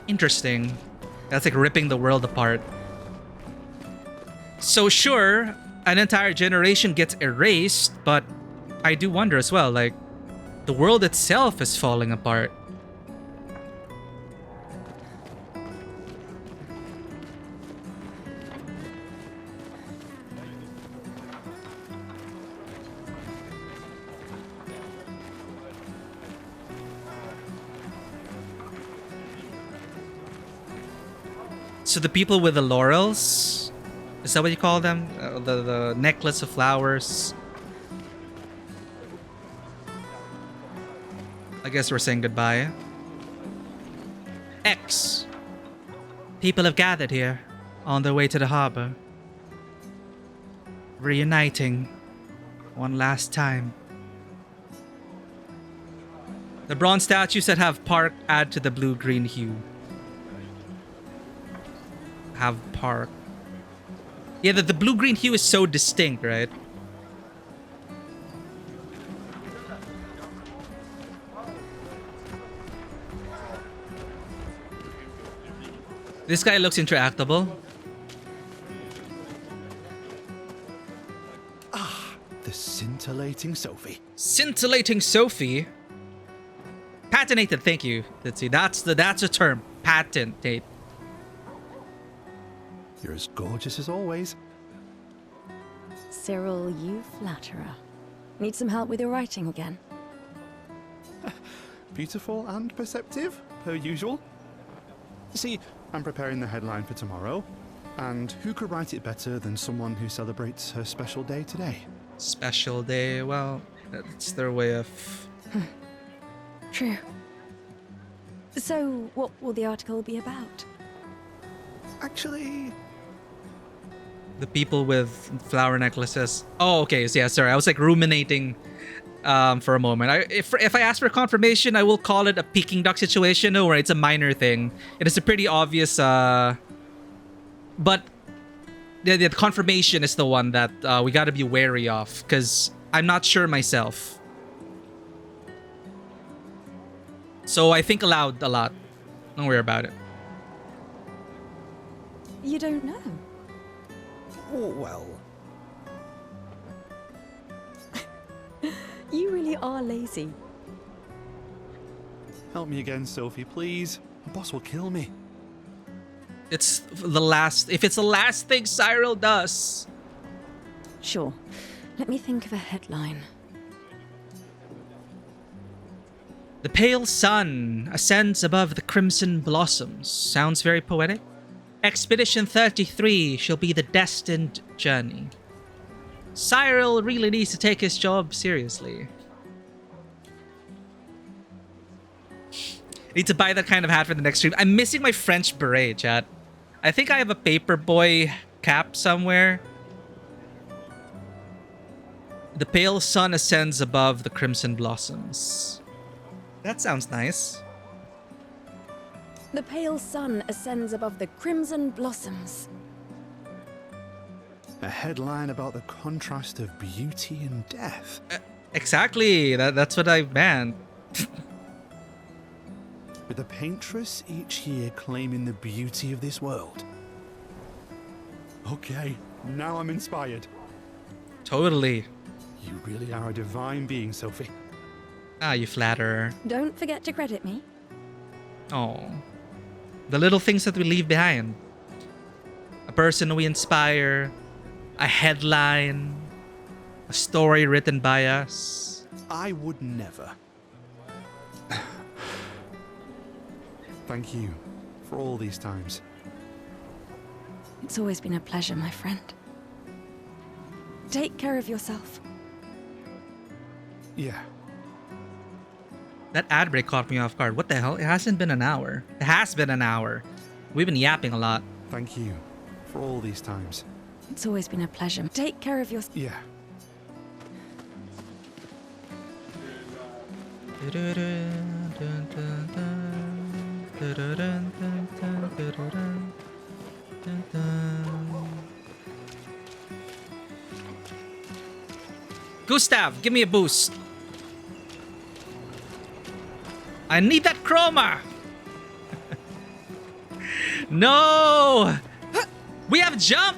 Interesting. That's like ripping the world apart. So sure, an entire generation gets erased, but I do wonder as well, like, the world itself is falling apart. So the people with the laurels, is that what you call them? The necklace of flowers. I guess we're saying goodbye. X. People have gathered here on their way to the harbor. Reuniting one last time. The bronze statues that have park add to the blue-green hue. Have park. Yeah, the blue-green hue is so distinct, right? This guy looks interactable. Ah, the scintillating Sophie. Scintillating Sophie? Patinated, thank you. Let's see, that's a term. Patentate. You're as gorgeous as always. Cyril, you flatterer. Need some help with your writing again? Beautiful and perceptive, per usual. See, I'm preparing the headline for tomorrow, and who could write it better than someone who celebrates her special day today? Special day, well, that's their way of... True. So, what will the article be about? Actually... The people with flower necklaces. Oh, okay. So yeah, sorry. I was like ruminating for a moment. If I ask for confirmation, I will call it a Peking duck situation. No, right? It's a minor thing. It is a pretty obvious... but the confirmation is the one that we got to be wary of, because I'm not sure myself. So I think aloud a lot. Don't worry about it. You don't know? Well, You really are lazy. help me again, Sophie, please. My boss will kill me. It's the last. If it's the last thing Cyril does. Sure. Let me think of a headline. The pale sun ascends above the crimson blossoms. Sounds very poetic. Expedition 33 shall be the destined journey. Cyril really needs to take his job seriously. Need to buy that kind of hat for the next stream. I'm missing my French beret, chat. I think I have a paperboy cap somewhere. The pale sun ascends above the crimson blossoms. That sounds nice. The pale sun ascends above the crimson blossoms. A headline about the contrast of beauty and death. Exactly. That's what I meant. With a paintress each year claiming the beauty of this world. Okay, now I'm inspired. Totally. You really are a divine being, Sophie. Ah, you flatterer. Don't forget to credit me. Oh. The little things that we leave behind. A person we inspire. A headline. A story written by us. I would never. Thank you for all these times. It's always been a pleasure, my friend. Take care of yourself. Yeah. That ad break caught me off guard. What the hell? It hasn't been an hour. It has been an hour. We've been yapping a lot. Thank you for all these times. It's always been a pleasure. Take care of yourself. Yeah. Gustav, give me a boost. I need that chroma. No! We have jump!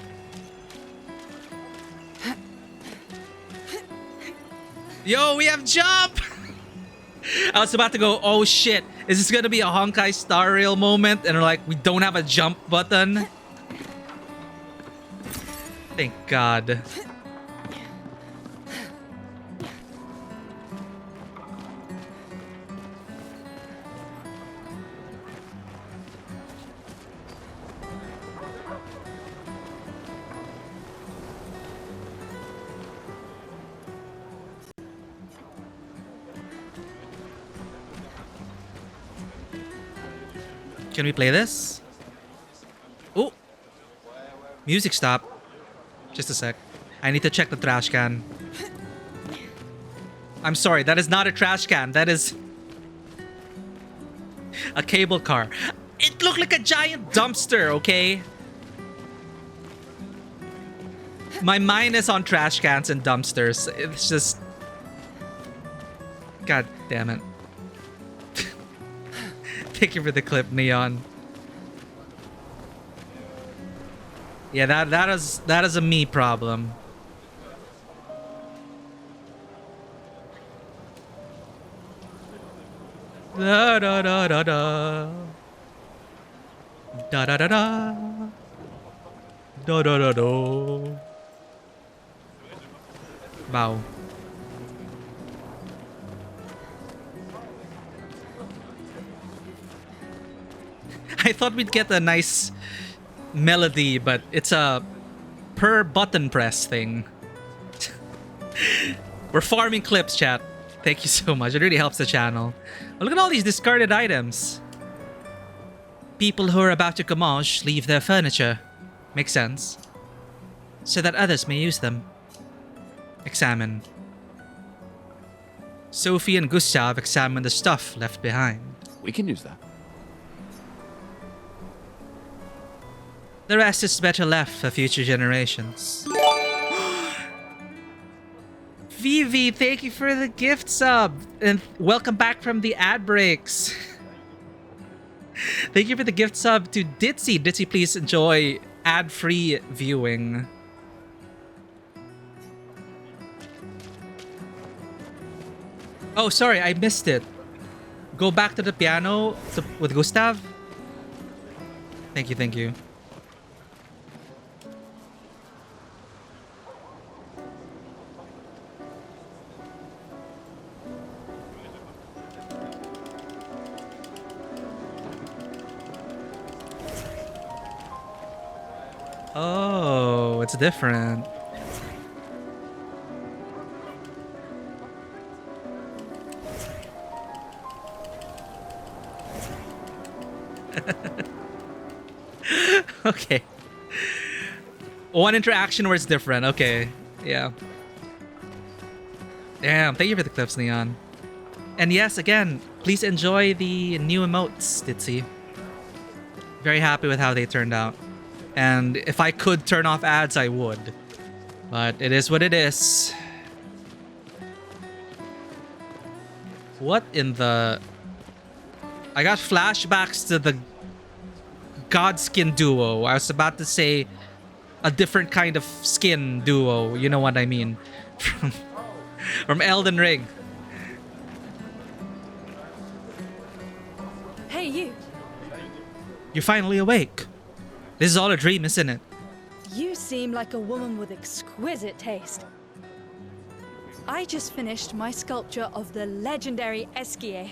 Yo, we have jump! I was about to go, oh shit, is this gonna be a Honkai Star Rail moment? And we're like, we don't have a jump button. Thank God. Can we play this? Oh! Music stop. Just a sec. I need to check the trash can. I'm sorry, that is not a trash can. That is a cable car. It looked like a giant dumpster, okay? My mind is on trash cans and dumpsters. It's just... God damn it. Thank you for the clip, Neon. Yeah, that is a me problem. Da da da da da. Da da da da. Da da da da. Wow. I thought we'd get a nice melody, but it's a per button press thing. We're farming clips, chat. Thank you so much. It really helps the channel. Oh, look at all these discarded items. People who are about to gamage leave their furniture. Makes sense. So that others may use them. Examine. Sophie and Gustav examine the stuff left behind. We can use that. The rest is better left for future generations. Vivi, thank you for the gift sub. And welcome back from the ad breaks. Thank you for the gift sub to Ditzy. Ditzy, please enjoy ad-free viewing. Oh, sorry, I missed it. Go back to the piano with Gustav. Thank you, thank you. Oh, it's different. Okay. One interaction where it's different. Okay. Yeah. Damn, thank you for the clips, Neon. And yes, again, please enjoy the new emotes, Ditzy. Very happy with how they turned out. And if I could turn off ads, I would. But it is what it is. What in the... I got flashbacks to the Godskin duo. I was about to say a different kind of skin duo. You know what I mean. From Elden Ring. Hey, you. You're finally awake. This is all a dream, isn't it? You seem like a woman with exquisite taste. I just finished my sculpture of the legendary Esquier.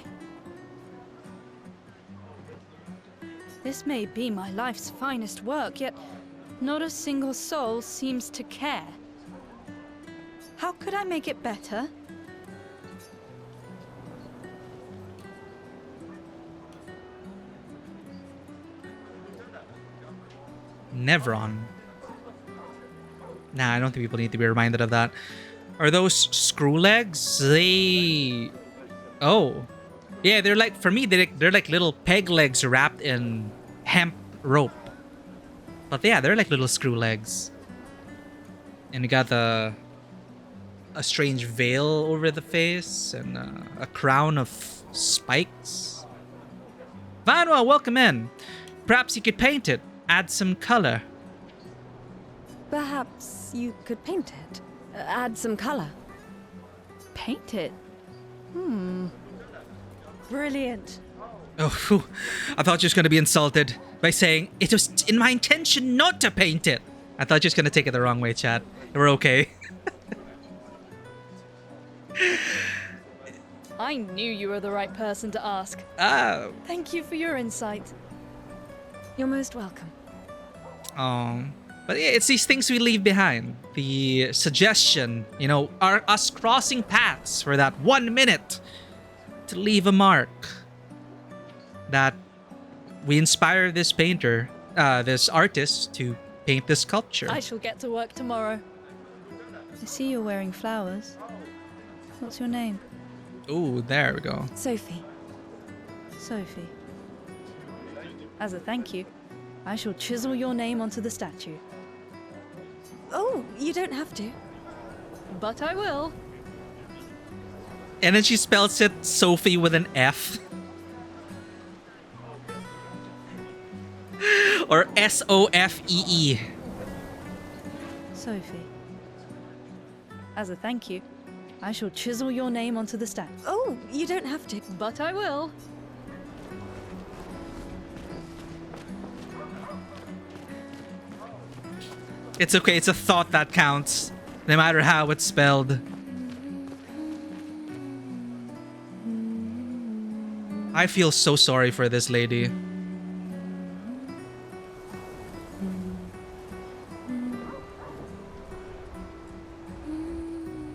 This may be my life's finest work, yet not a single soul seems to care. How could I make it better? Nevron. Nah, I don't think people need to be reminded of that. Are those screw legs? They... Oh. Yeah, they're like, for me, they're like little peg legs wrapped in hemp rope. But yeah, they're like little screw legs. And you got a strange veil over the face and a crown of spikes. Vanwa, welcome in. Perhaps you could paint it. Add some color. Perhaps you could paint it. Add some color. Paint it? Brilliant. Oh, phew. I thought you were going to be insulted by saying it was in my intention not to paint it. I thought you were going to take it the wrong way, chat. We're okay. I knew you were the right person to ask. Thank you for your insight. You're most welcome. Oh, but yeah, it's these things we leave behind. The suggestion, you know, us crossing paths for that 1 minute to leave a mark. That we inspire this painter, this artist, to paint this sculpture. I shall get to work tomorrow. I see you're wearing flowers. What's your name? Ooh, there we go. Sophie. Sophie. As a thank you, I shall chisel your name onto the statue. Oh, you don't have to. But I will. And then she spells it Sophie with an F. Or Sofee. Sophie. As a thank you, I shall chisel your name onto the statue. Oh, you don't have to. But I will. It's okay, it's a thought that counts, no matter how it's spelled. I feel so sorry for this lady.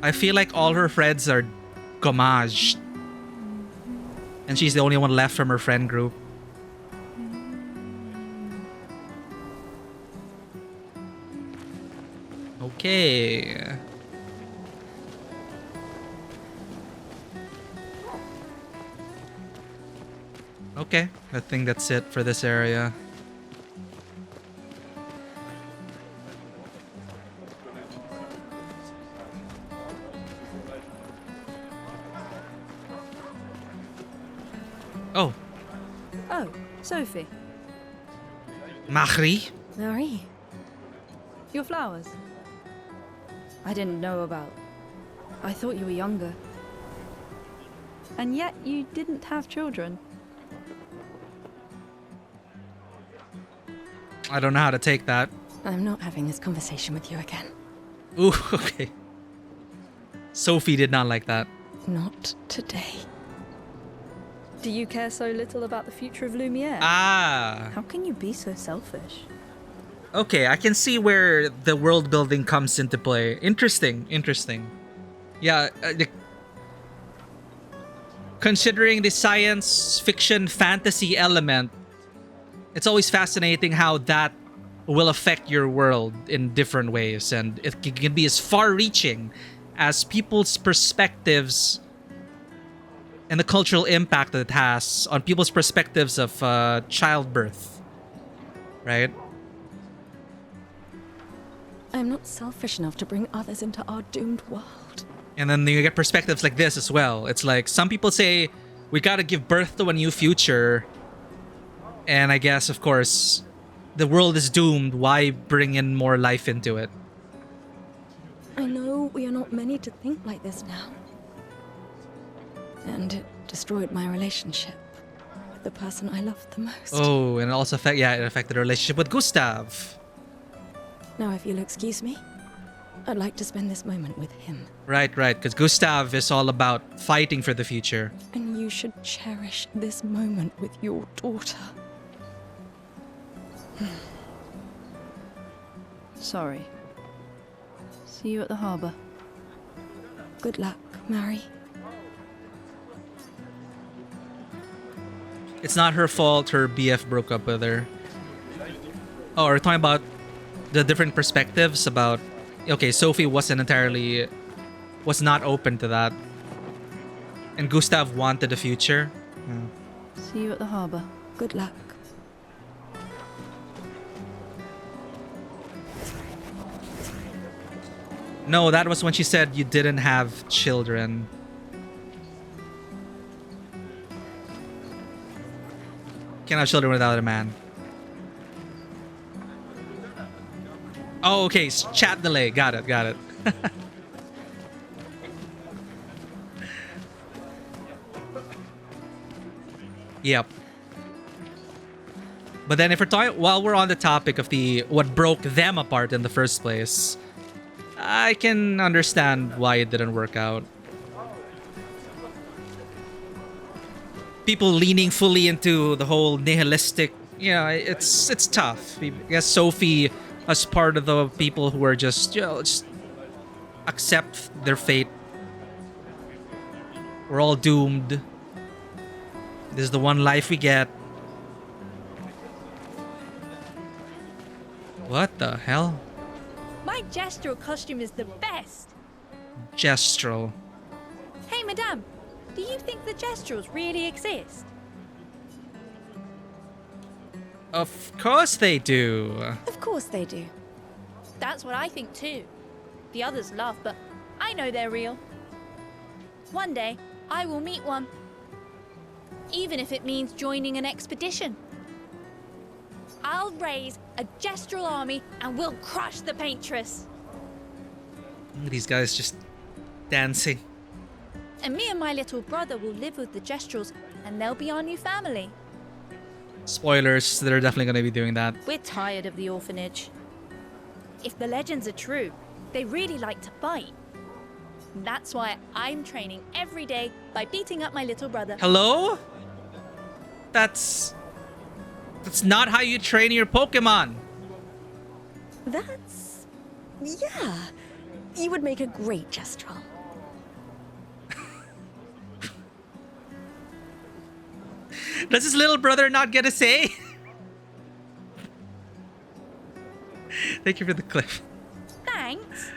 I feel like all her friends are gommaged. And she's the only one left from her friend group. Okay. Okay, I think that's it for this area. Oh, Oh, Sophie. Marie. Marie. Your flowers. I didn't know about. I thought you were younger. And yet you didn't have children. I don't know how to take that. I'm not having this conversation with you again. Ooh, okay. Sophie did not like that. Not today. Do you care so little about the future of Lumiere? Ah. How can you be so selfish? Okay, I can see where the world building comes into play. Interesting, interesting. Yeah, considering the science fiction fantasy element, it's always fascinating how that will affect your world in different ways, and it can be as far-reaching as people's perspectives and the cultural impact that it has on people's perspectives of childbirth, right? I'm not selfish enough to bring others into our doomed world. And then you get perspectives like this as well. It's like some people say we gotta give birth to a new future, and I guess, of course, the world is doomed. Why bring in more life into it? I know we are not many to think like this now. And it destroyed my relationship with the person I loved the most. Oh, and it also it affected the relationship with Gustav. Now, if you'll excuse me, I'd like to spend this moment with him. Right, because Gustav is all about fighting for the future. And you should cherish this moment with your daughter. Sorry. See you at the harbour. Good luck, Mary. It's not her fault her BF broke up with her. Oh, we're talking about the different perspectives about... Okay, Sophie was not open to that. And Gustav wanted the future. Yeah. See you at the harbour. Good luck. No, that was when she said you didn't have children. Can't have children without a man. Oh, okay. Chat delay. Got it. Yep. But then if we're talking, while we're on the topic of what broke them apart in the first place, I can understand why it didn't work out. People leaning fully into the whole nihilistic, it's tough. I guess Sophie, as part of the people who are just accept their fate. We're all doomed. This is the one life we get. What the hell? My gestural costume is the best. Gestural. Hey, madame, do you think the gesturals really exist? Of course they do. Of course they do. That's what I think too. The others laugh, but I know they're real. One day, I will meet one. Even if it means joining an expedition. I'll raise a gestural army and we'll crush the paintress. These guys just dancing. And me and my little brother will live with the gesturals and they'll be our new family. Spoilers, they're definitely going to be doing that. We're tired of the orphanage. If the legends are true, they really like to fight. That's why I'm training every day by beating up my little brother. Hello? That's not how you train your Pokemon. Yeah. You would make a great gestural. Does his little brother not get a say? Thank you for the clip. Thanks.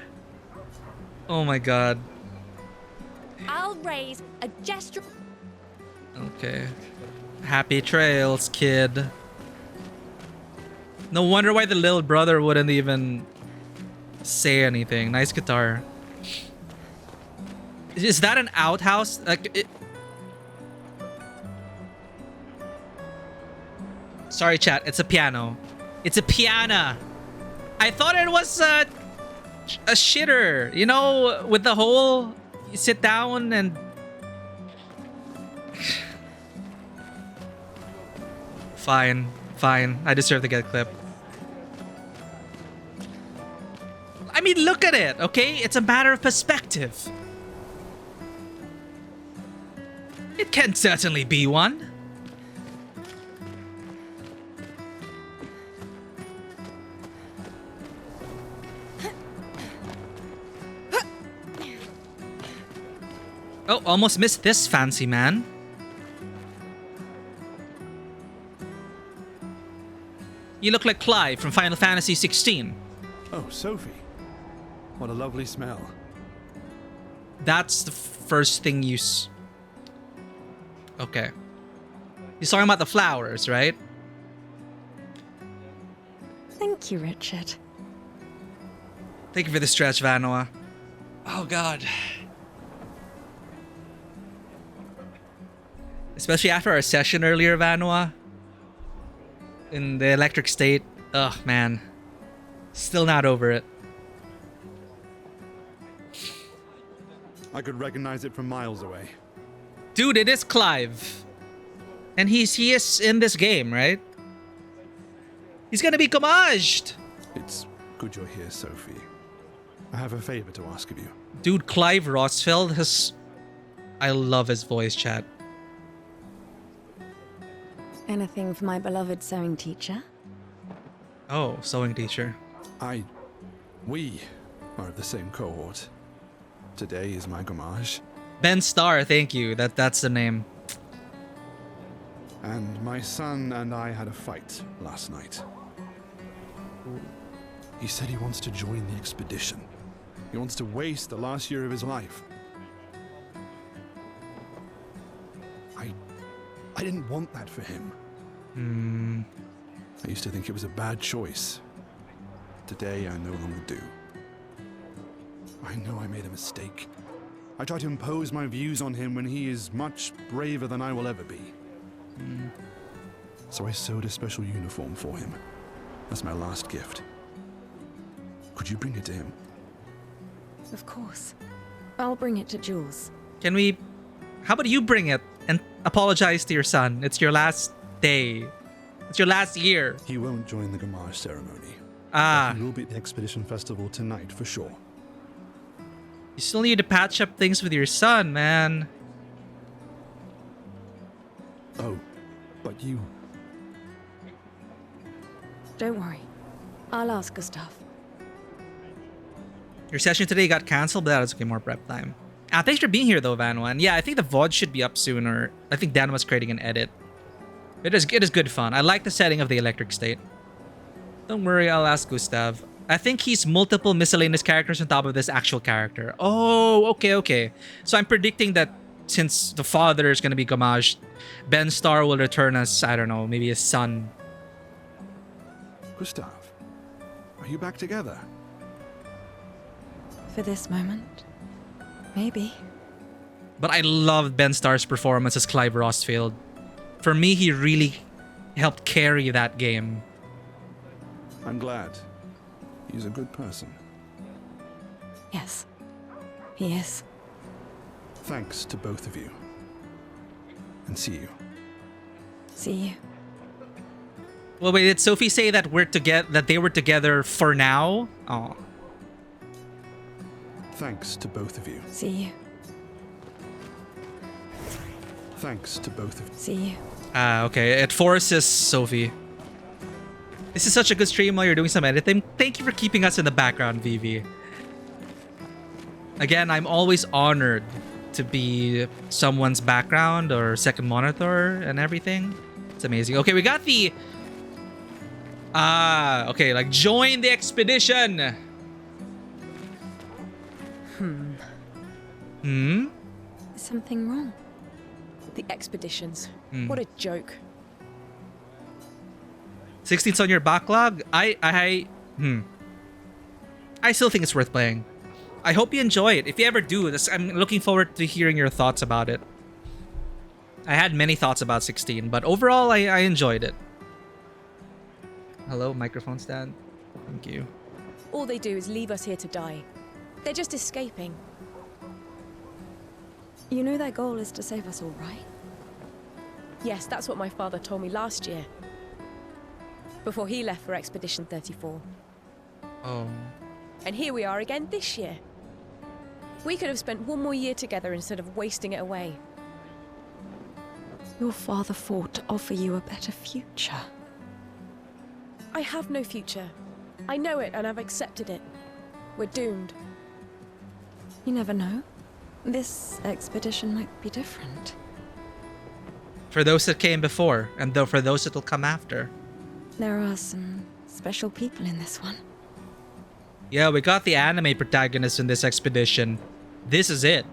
Oh my god. I'll raise a gestural. Okay. Happy trails, kid. No wonder why the little brother wouldn't even say anything. Nice guitar. Is that an outhouse? Like, Sorry, chat. It's a piano. It's a piano. I thought it was a shitter. You know, with the hole, you sit down and... Fine. Fine. I deserve to get clipped. I mean, look at it, okay? It's a matter of perspective. It can certainly be one. Oh, almost missed this, fancy man. You look like Clive from Final Fantasy 16. Oh, Sophie. What a lovely smell. That's the first thing you Okay. He's talking about the flowers, right? Thank you, Richard. Thank you for the stretch, Vanoa. Oh, God. Especially after our session earlier, Vanoa. In the electric state. Ugh, man. Still not over it. I could recognize it from miles away. Dude, it is Clive. And he is in this game, right? He's gonna be gommaged. It's good you're here, Sophie. I have a favor to ask of you. Dude, Clive Rossfeld has... I love his voice, chat. Anything for my beloved sewing teacher? Oh, sewing teacher. We are of the same cohort. Today is my gommage. Ben Starr, thank you. That's the name. And my son and I had a fight last night. He said he wants to join the expedition. He wants to waste the last year of his life. I didn't want that for him. I used to think it was a bad choice. Today, I no longer do. I know I made a mistake. I tried to impose my views on him when he is much braver than I will ever be. So I sewed a special uniform for him. That's my last gift. Could you bring it to him? Of course. I'll bring it to Jules. Can we... How about you bring it and apologize to your son? It's your last day. It's your last year. He won't join the gommage ceremony. Ah. But he will be at the Expedition Festival tonight for sure. You still need to patch up things with your son, man. Oh, but you... Don't worry. I'll ask Gustav. Your session today got cancelled, but that was okay, more prep time. Thanks for being here, though, Vanwan. Yeah, I think the VOD should be up soon, or I think Dan was creating an edit. It is good fun. I like the setting of the electric state. Don't worry, I'll ask Gustav. I think he's multiple miscellaneous characters on top of this actual character. Oh, okay. So I'm predicting that since the father is going to be gommaged, Ben Starr will return as, I don't know, maybe his son. Gustav, are you back together? For this moment? Maybe. But I loved Ben Starr's performance as Clive Rossfield. For me, he really helped carry that game. I'm glad. He's a good person. Yes, he is. Thanks to both of you. And see you. See you. Well, wait, did Sophie say that they were together for now? Oh. Thanks to both of you. See you. Thanks to both of you. See you. Okay. It forces Sophie. This is such a good stream while you're doing some editing. Thank you for keeping us in the background, Vivi. Again, I'm always honored to be someone's background or second monitor and everything. It's amazing. Okay, we got the... okay, like join the expedition. Is something wrong? The expeditions. What a joke. 16's on your backlog. I still think it's worth playing. I hope you enjoy it. If you ever do, I'm looking forward to hearing your thoughts about it. I had many thoughts about 16, but overall, I enjoyed it. Hello, microphone stand. Thank you. All they do is leave us here to die. They're just escaping. You know their goal is to save us all, right? Yes, that's what my father told me last year. Before he left for Expedition 34. Oh. And here we are again this year. We could have spent one more year together instead of wasting it away. Your father fought to offer you a better future. I have no future. I know it and I've accepted it. We're doomed. You never know. This expedition might be different. For those that came before, and though for those that will come after. There are some special people in this one. Yeah, we got the anime protagonist in this expedition. This is it.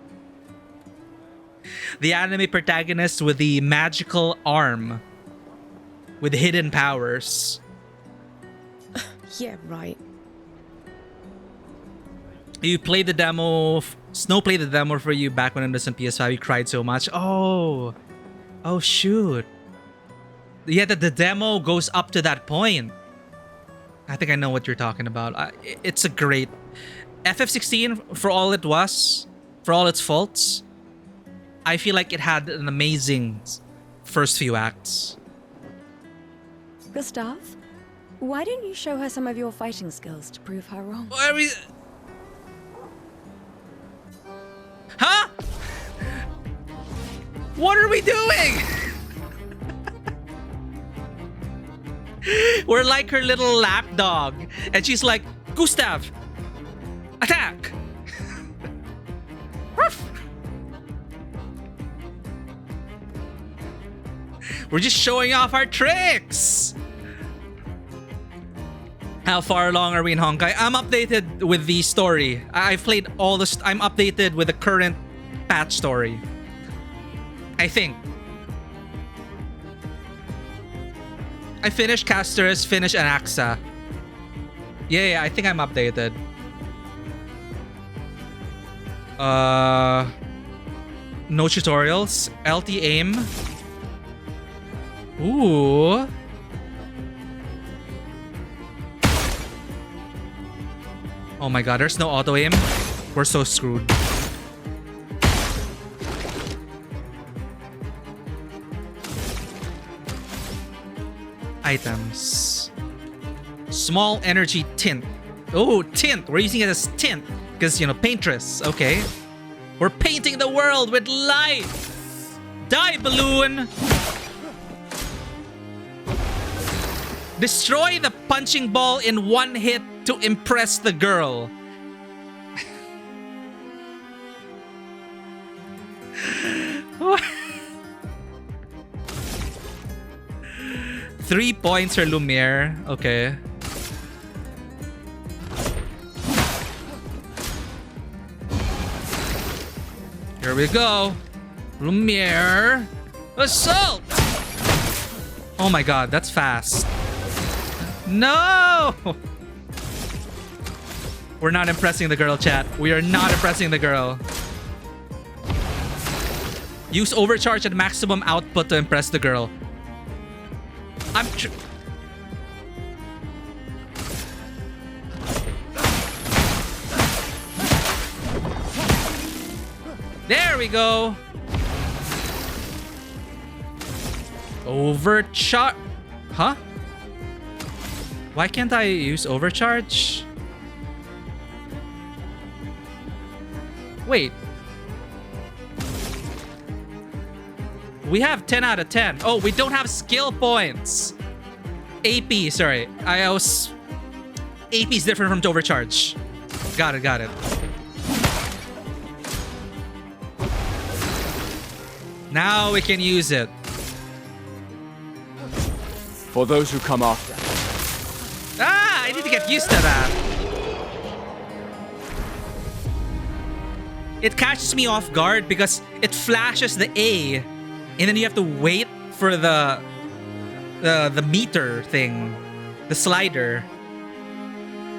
The anime protagonist with the magical arm. With hidden powers. Yeah, right. You played the demo. Snow played the demo for you back when it was on PS5. You cried so much. Oh. Oh, shoot. Yeah, the demo goes up to that point. I think I know what you're talking about. It's a great... FF16, for all it was, for all its faults, I feel like it had an amazing first few acts. Gustav, why don't you show her some of your fighting skills to prove her wrong? Why are we... Huh? What are we doing? We're like her little lapdog. And she's like, Gustav, attack! We're just showing off our tricks! How far along are we in Honkai? I'm updated with the story. I've played all the... I'm updated with the current patch story. I think. I finished Casters, finished Anaxa. Yeah, I think I'm updated. No tutorials. LT aim. Ooh. Oh my god, there's no auto aim. We're so screwed. Items. Small energy tint. Oh, tint. We're using it as tint. Because, you know, paintress. Okay. We're painting the world with life. Die, balloon. Destroy the punching ball in one hit to impress the girl. What? 3 points for Lumiere. Okay. Here we go. Lumiere. Assault! Oh my god, that's fast. No! We're not impressing the girl, chat. We are not impressing the girl. Use overcharge at maximum output to impress the girl. There we go. Overcharge. Huh? Why can't I use overcharge? Wait. We have 10 out of 10. Oh, we don't have skill points. AP, sorry. AP is different from overcharge. Got it. Now we can use it. For those who come after. Ah, I need to get used to that. It catches me off guard because it flashes the A, and then you have to wait for the meter thing, the slider.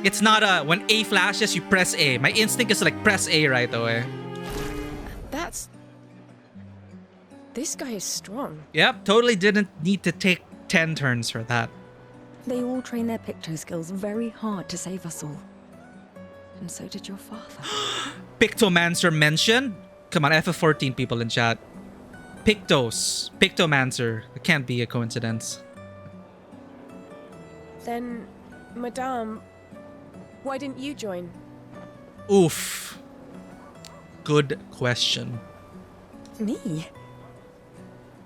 It's not when A flashes, you press A. My instinct is to like press A right away. This guy is strong. Yep, totally didn't need to take 10 turns for that. They all train their picto skills very hard to save us all. And so did your father. Pictomancer mentioned? Come on, FF14 people in chat. Pictomancer. It can't be a coincidence. Then, Madame, why didn't you join? Oof. Good question. Me?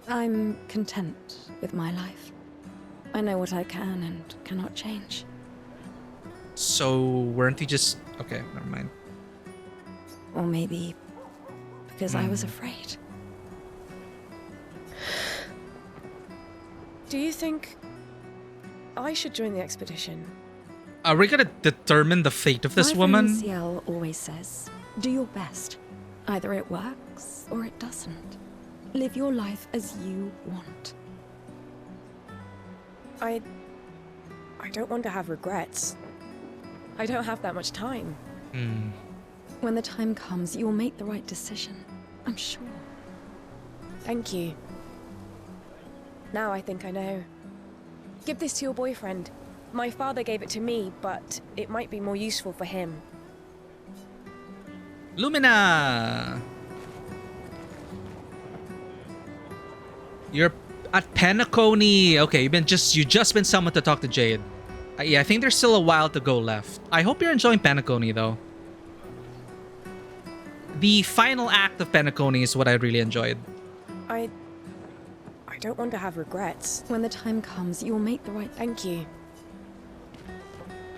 I'm content with my life. I know what I can and cannot change. So, weren't you just... Okay, never mind. Or maybe because I was afraid. Do you think I should join the expedition? Are we gonna determine the fate of this My woman? friend Ciel always says, do your best. Either it works or it doesn't. Live your life as you want. I don't want to have regrets. I don't have that much time. When the time comes, you'll make the right decision. I'm sure. Thank you. Now I think I know. Give this to your boyfriend. My father gave it to me, but it might be more useful for him. Lumina! You're at Penacony. Okay, you just been summoned to talk to Jade. Yeah, I think there's still a while to go left. I hope you're enjoying Penacony though. The final act of Penacony is what I really enjoyed. I don't want to have regrets. When the time comes, you'll make the right... Thank you.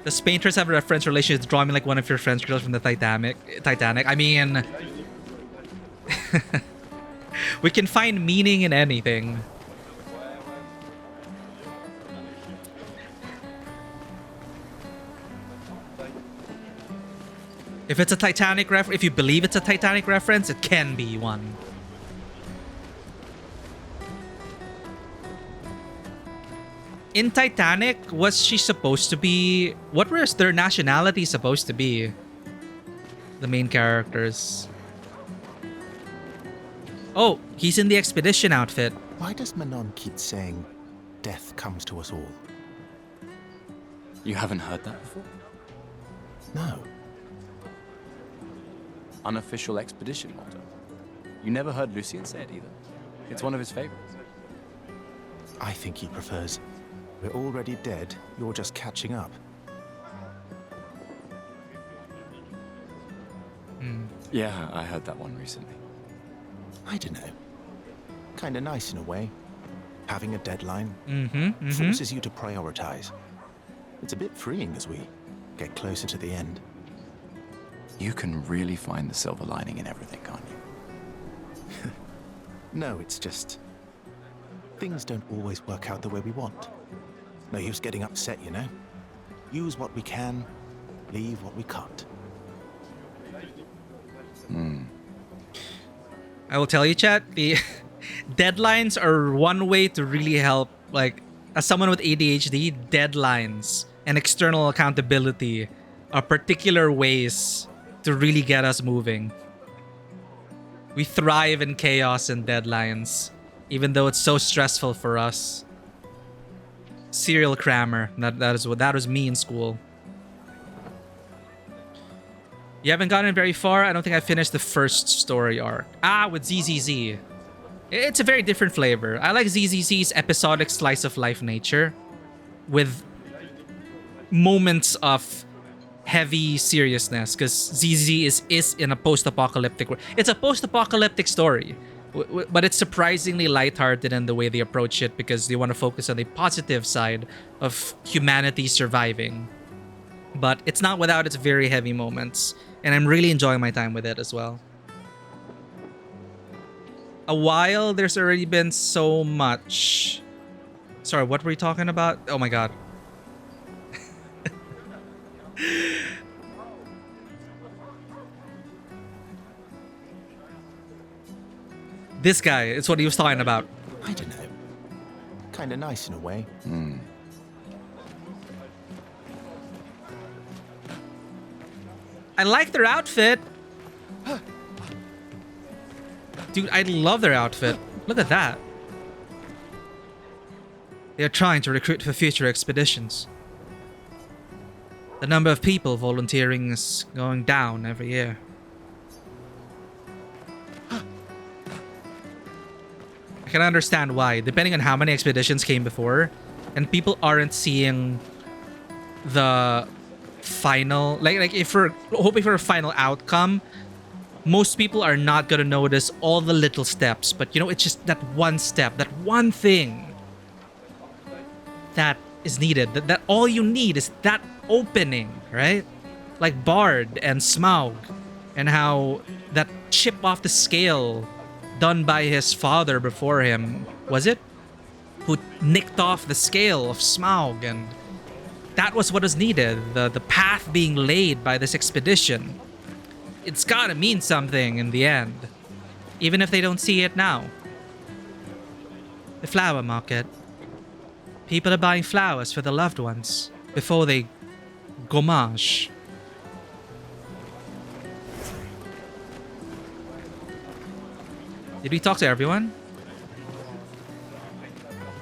Does painters have a reference relationship to draw me like one of your French girls from the Titanic? I mean... we can find meaning in anything. If it's a Titanic if you believe it's a Titanic reference, it can be one. In Titanic, was she supposed to be... What was their nationality supposed to be? The main characters. Oh, he's in the expedition outfit. Why does Manon keep saying, death comes to us all? You haven't heard that before? No. Unofficial expedition motto. You never heard Lucien say it either. It's one of his favorites. I think he prefers, we're already dead, you're just catching up. Yeah, I heard that one recently. I don't know. Kinda nice in a way. Having a deadline Mm-hmm. forces you to prioritize. It's a bit freeing as we get closer to the end. You can really find the silver lining in everything, can't you? No, it's just... things don't always work out the way we want. No use getting upset, you know? Use what we can, leave what we can't. I will tell you, chat, the deadlines are one way to really help. Like, as someone with ADHD, deadlines and external accountability are particular ways to really get us moving. We thrive in chaos and deadlines, even though it's so stressful for us. Serial crammer. That was me in school. You haven't gotten very far? I don't think I finished the first story arc. With ZZZ. It's a very different flavor. I like ZZZ's episodic slice of life nature with moments of heavy seriousness, because ZZ is in a post-apocalyptic world. It's a post-apocalyptic story, but it's surprisingly lighthearted in the way they approach it, because they want to focus on the positive side of humanity surviving. But it's not without its very heavy moments, and I'm really enjoying my time with it as well. A while, there's already been so much. Sorry, what were we talking about? Oh my god. This guy, it's what he was talking about. I don't know. Kinda nice in a way. I like their outfit. Dude, I love their outfit. Look at that. They are trying to recruit for future expeditions. The number of people volunteering is going down every year. I can understand why, depending on how many expeditions came before, and people aren't seeing the final, like if we're hoping for a final outcome, most people are not gonna notice all the little steps, but you know, it's just that one step, that one thing that is needed, that all you need is that opening, right? Like Bard and Smaug, and how that chip off the scale done by his father before him, was it? Who nicked off the scale of Smaug, and that was what was needed, the path being laid by this expedition. It's gotta mean something in the end, even if they don't see it now. The flower market. People are buying flowers for their loved ones before they gommage. Did we talk to everyone?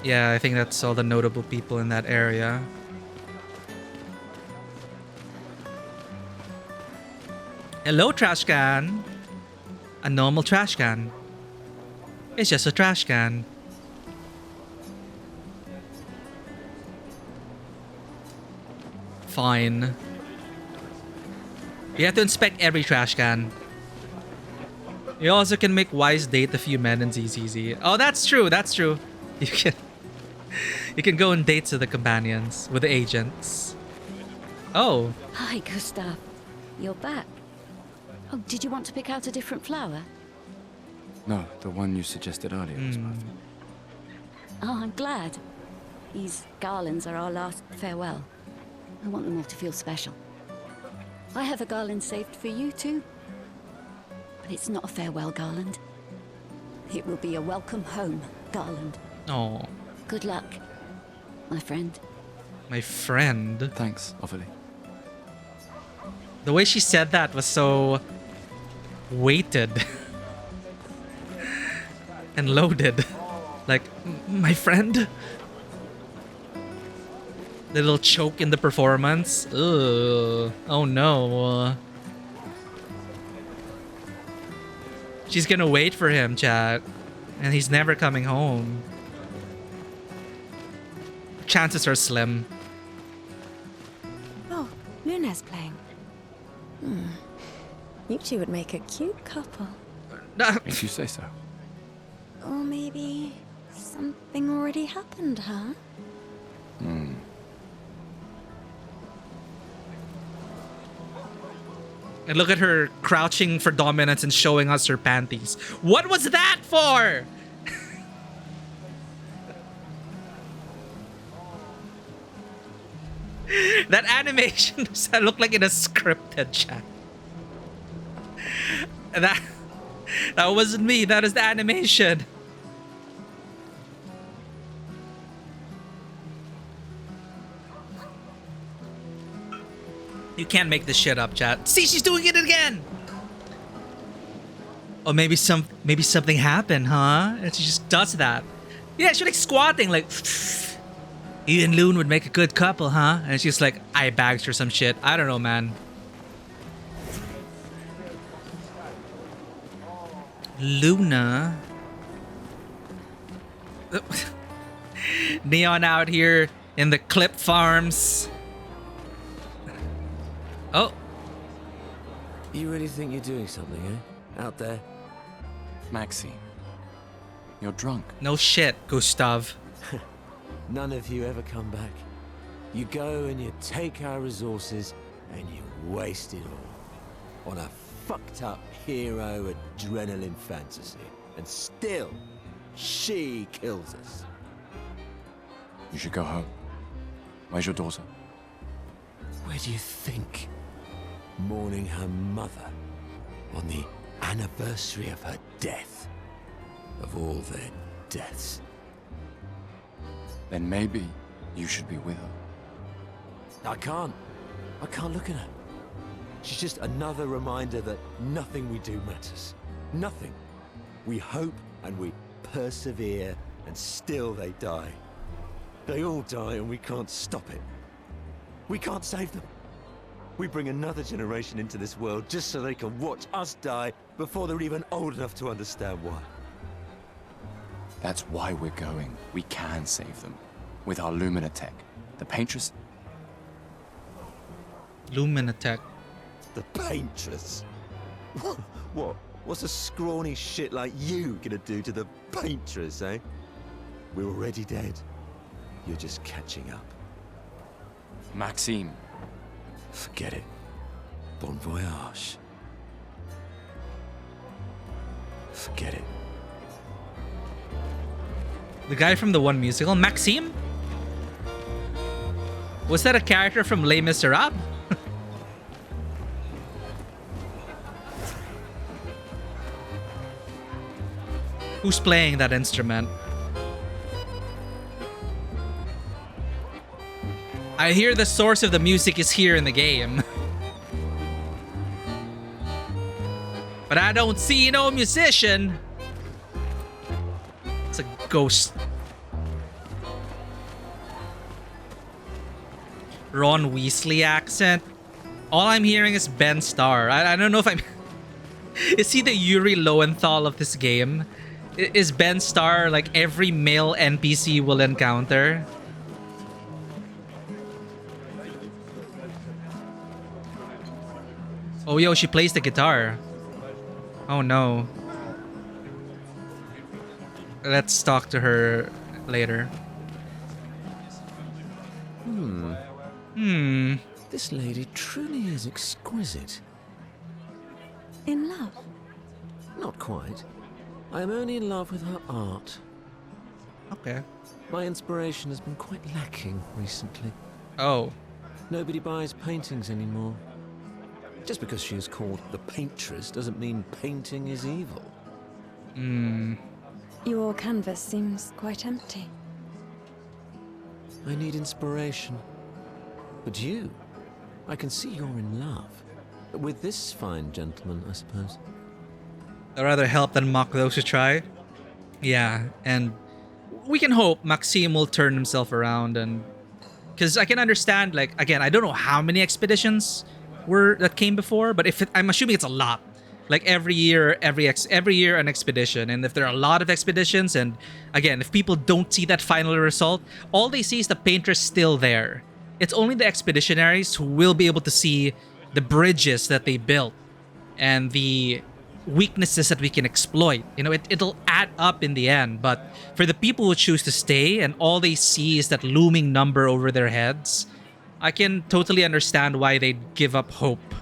Yeah, I think that's all the notable people in that area. Hello, trash can. A normal trash can. It's just a trash can. Fine. You have to inspect every trash can. You also can make wise date a few men in ZZZ. Oh, that's true. That's true. You can go on dates with the companions, with the agents. Oh. Hi, Gustav. You're back. Oh, did you want to pick out a different flower? No, the one you suggested earlier was perfect. Oh, I'm glad. These garlands are our last farewell. I want them all to feel special. I have a garland saved for you too. But it's not a farewell garland. It will be a welcome home garland. Oh. Good luck, my friend. My friend? Thanks, Ophelia. The way she said that was so weighted and loaded. Like, my friend? The little choke in the performance. Ugh. Oh no. She's gonna wait for him, chat. And he's never coming home. Chances are slim. Oh, Luna's playing. You two would make a cute couple. If you say so. Or maybe something already happened, huh? And look at her crouching for dominance and showing us her panties. What was that for? That animation does that look like in a scripted chat. That wasn't me. That is the animation. You can't make this shit up, chat. See, she's doing it again. Or maybe something happened, huh? And she just does that. Yeah, she's like squatting, like. You and Loon would make a good couple, huh? And she's like eye bags or some shit. I don't know, man. Luna. Neon out here in the clip farms. Oh. You really think you're doing something, eh? Out there? Maxine, you're drunk. No shit, Gustav. None of you ever come back. You go and you take our resources and you waste it all on a fucked up hero adrenaline fantasy. And still, she kills us. You should go home. Where's your daughter? Where do you think? Mourning her mother on the anniversary of her death. Of all their deaths. Then maybe you should be with her. I can't look at her. She's just another reminder that nothing we do matters. Nothing. We hope and we persevere, and still they die. They all die and we can't stop it. We can't save them. We bring another generation into this world just so they can watch us die before they're even old enough to understand why. That's why we're going. We can save them. With our Lumina tech. The Paintress... Lumina tech. The Paintress? What? What's a scrawny shit like you gonna do to the Paintress, eh? We're already dead. You're just catching up. Maxime. Forget it. Bon voyage. Forget it. The guy from the one musical, Maxime? Was that a character from Les Miserables? Who's playing that instrument? I hear the source of the music is here in the game. But I don't see no musician. It's a ghost. Ron Weasley accent. All I'm hearing is Ben Starr. I don't know if I'm... Is he the Yuri Lowenthal of this game? Is Ben Starr like every male NPC will encounter? Oh, yo, she plays the guitar. Oh, no. Let's talk to her later. This lady truly is exquisite. In love? Not quite. I am only in love with her art. Okay. My inspiration has been quite lacking recently. Oh. Nobody buys paintings anymore. Just because she is called the Paintress doesn't mean painting is evil. Your canvas seems quite empty. I need inspiration. But you, I can see you're in love. With this fine gentleman, I suppose. I'd rather help than mock those who try. Yeah, and we can hope Maxime will turn himself around, and because I can understand, like, again, I don't know how many expeditions that came before, but I'm assuming it's a lot. Like every year an expedition, and if there are a lot of expeditions, and again, if people don't see that final result, all they see is the Paintress still there. It's only the expeditionaries who will be able to see the bridges that they built and the weaknesses that we can exploit. You know, it'll add up in the end, but for the people who choose to stay and all they see is that looming number over their heads, I can totally understand why they'd give up hope.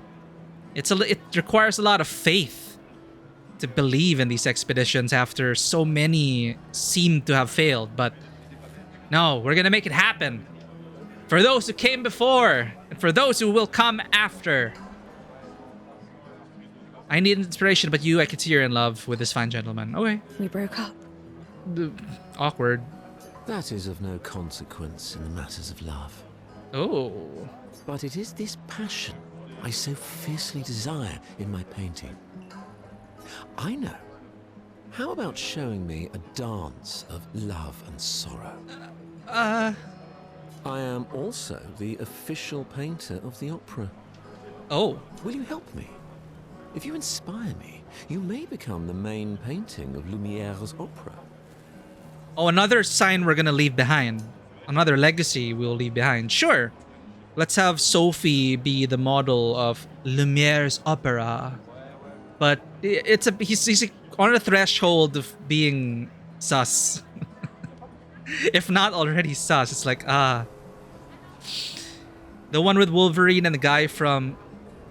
It requires a lot of faith to believe in these expeditions after so many seem to have failed, but no, we're gonna make it happen. For those who came before, and for those who will come after. I need inspiration, but I can see you're in love with this fine gentleman. Okay. We broke up. Awkward. That is of no consequence in the matters of love. Oh. But it is this passion I so fiercely desire in my painting. I know. How about showing me a dance of love and sorrow? I am also the official painter of the opera. Oh. Will you help me? If you inspire me, you may become the main painting of Lumiere's opera. Oh, another sign we're gonna leave behind. Another legacy we'll leave behind. Sure. Let's have Sophie be the model of Lumiere's opera. But he's on the threshold of being sus. If not already sus, it's like, the one with Wolverine and the guy from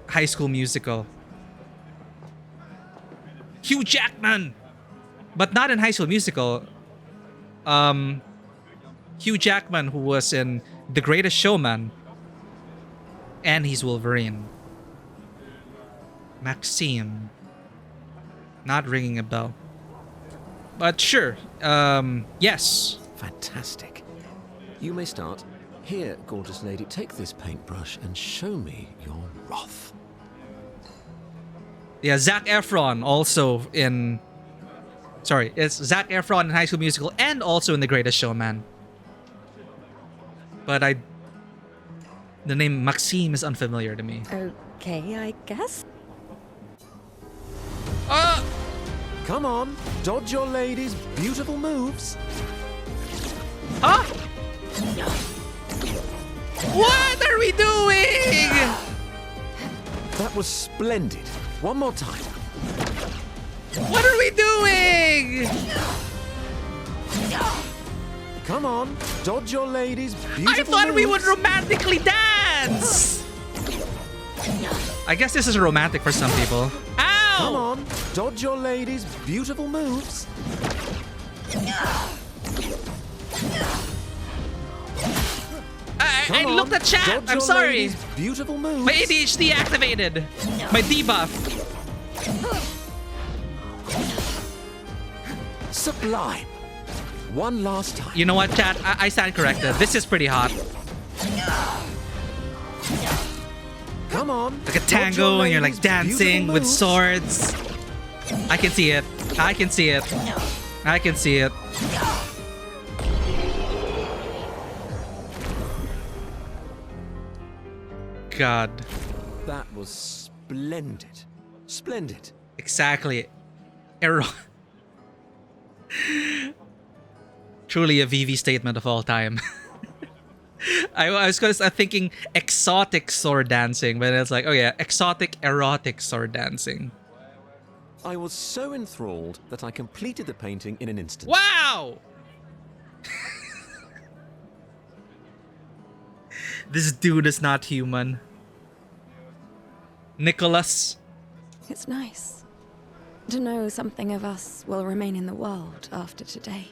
High School Musical. Hugh Jackman! But not in High School Musical. Hugh Jackman, who was in The Greatest Showman. And he's Wolverine. Maxime. Not ringing a bell. But sure. Yes. Fantastic. You may start. Here, gorgeous lady, take this paintbrush and show me your wrath. Yeah, Zac Efron also in... Sorry, it's Zac Efron in High School Musical and also in The Greatest Showman. But the name Maxime is unfamiliar to me. Okay, I guess. Come on, dodge your lady's beautiful moves. Huh? What are we doing? That was splendid. One more time. What are we doing? Come on, dodge your lady's beautiful I thought moves. we would romantically dance. I guess this is romantic for some people. Ow! Come on, dodge your lady's beautiful moves. I looked at chat. Dodge I'm your sorry. lady's beautiful moves. My ADHD activated. My debuff. Sublime. One last time. You know what, chat? I stand corrected. This is pretty hot. Come on. Like a tango, and you're like dancing with swords. I can see it. I can see it. I can see it. God. That was splendid. Splendid. Exactly. Truly a VV statement of all time. I was thinking exotic sword dancing, but it's like, oh yeah, exotic erotic sword dancing. I was so enthralled that I completed the painting in an instant. Wow! This dude is not human. Nicholas. It's nice to know something of us will remain in the world after today.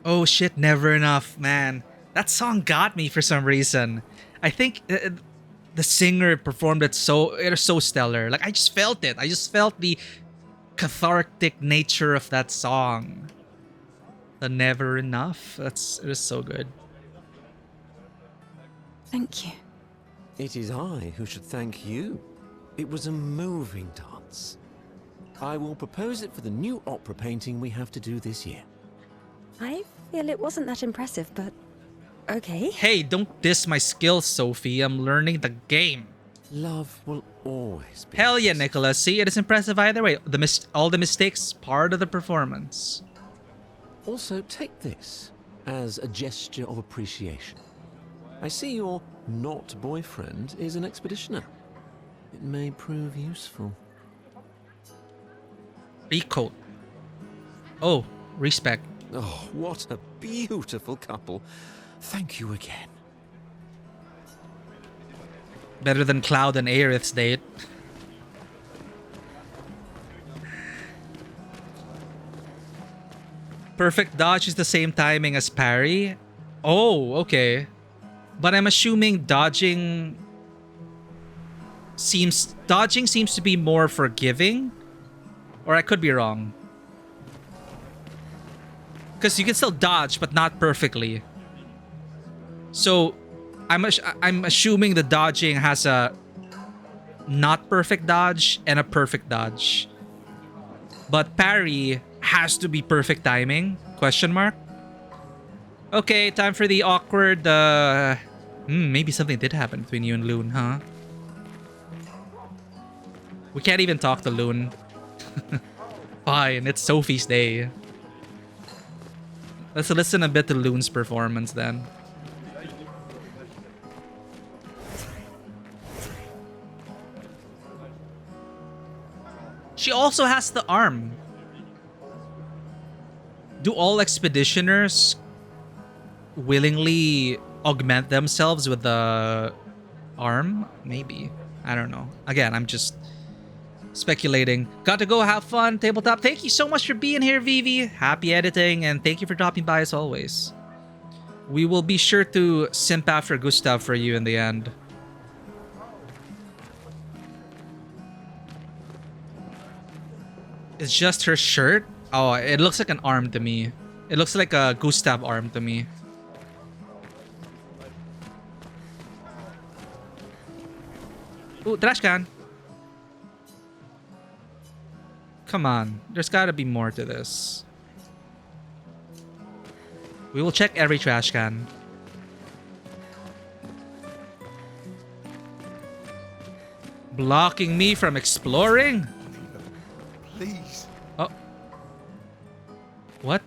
Oh shit, Never Enough, man. That song got me for some reason. I think the singer performed it so stellar. Like I just felt it. I just felt the cathartic nature of that song. The Never Enough. It was so good. Thank you. It is I who should thank you. It was a moving dance. I will propose it for the new opera painting we have to do this year. I feel it wasn't that impressive, but okay. Hey, don't diss my skills, Sophie. I'm learning the game. Love will always be. Hell yeah, Nicholas. See, it is impressive either way. All the mistakes, part of the performance. Also, take this as a gesture of appreciation. I see your not boyfriend is an expeditioner. It may prove useful. Recoat. Oh, respect. Oh, what a beautiful couple. Thank you again. Better than Cloud and Aerith's date. Perfect dodge is the same timing as parry. Oh, okay. But I'm assuming dodging seems to be more forgiving, or I could be wrong. Because you can still dodge, but not perfectly. So, I'm assuming the dodging has a not perfect dodge and a perfect dodge. But parry has to be perfect timing? Question mark? Okay, time for the awkward, maybe something did happen between you and Loon, huh? We can't even talk to Loon. Fine, it's Sophie's day. Let's listen a bit to Loon's performance then. She also has the arm. Do all expeditioners willingly augment themselves with the arm? Maybe. I don't know. Again, I'm just speculating. Got to go have fun, Tabletop. Thank you so much for being here, Vivi. Happy editing, and thank you for dropping by as always. We will be sure to simp after Gustav for you in the end. It's just her shirt? Oh, it looks like an arm to me. It looks like a Gustav arm to me. Ooh, trash can. Come on. There's gotta be more to this. We will check every trash can. Blocking me from exploring? Please. Oh. What?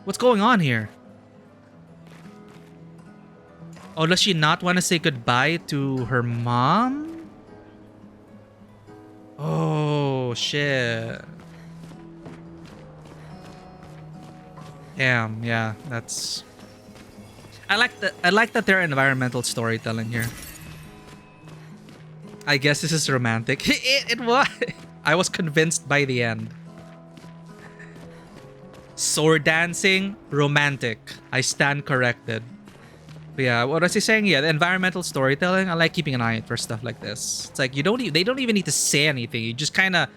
What's going on here? Oh, does she not want to say goodbye to her mom? Oh, shit. Damn, yeah, that's... I like that there are environmental storytelling here. I guess this is romantic. It was. I was convinced by the end. Sword dancing, romantic. I stand corrected. But yeah, what was I saying? Yeah, the environmental storytelling. I like keeping an eye out for stuff like this. It's like they don't even need to say anything. You just kind of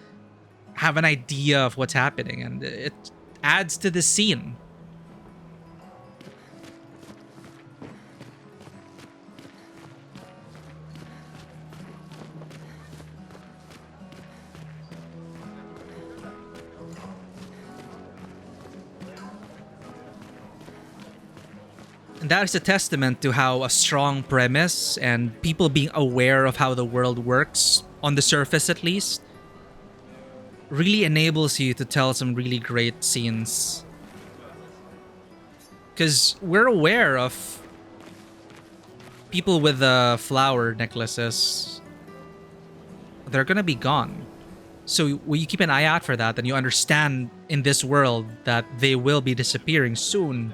have an idea of what's happening, and it adds to the scene. And that is a testament to how a strong premise and people being aware of how the world works, on the surface at least, really enables you to tell some really great scenes. Because we're aware of people with flower necklaces. They're gonna be gone. So when you keep an eye out for that, and you understand in this world that they will be disappearing soon.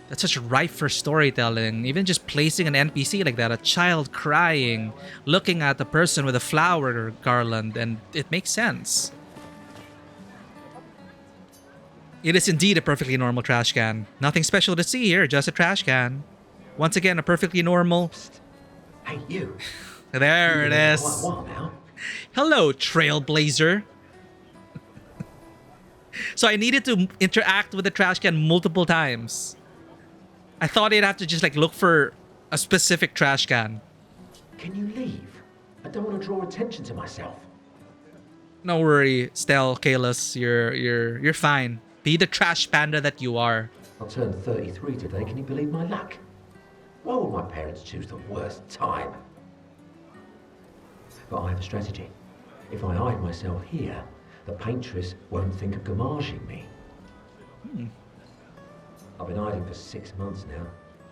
That's such ripe for storytelling. Even just placing an NPC like that, a child crying, looking at the person with a flower garland, and it makes sense. It is indeed a perfectly normal trash can. Nothing special to see here, just a trash can. Once again, a perfectly normal... Hey, you. There it is. Quite a while now. Hello, Trailblazer. So I needed to interact with the trash can multiple times. I thought I'd have to just like look for a specific trash can. Can you leave? I don't want to draw attention to myself. No worry, Stel, Kalis, you're fine. Be the trash panda that you are. I turned 33 today, can you believe my luck? Why would my parents choose the worst time? But I have a strategy. If I hide myself here, the paintress won't think of gommaging me. I've been hiding for 6 months now.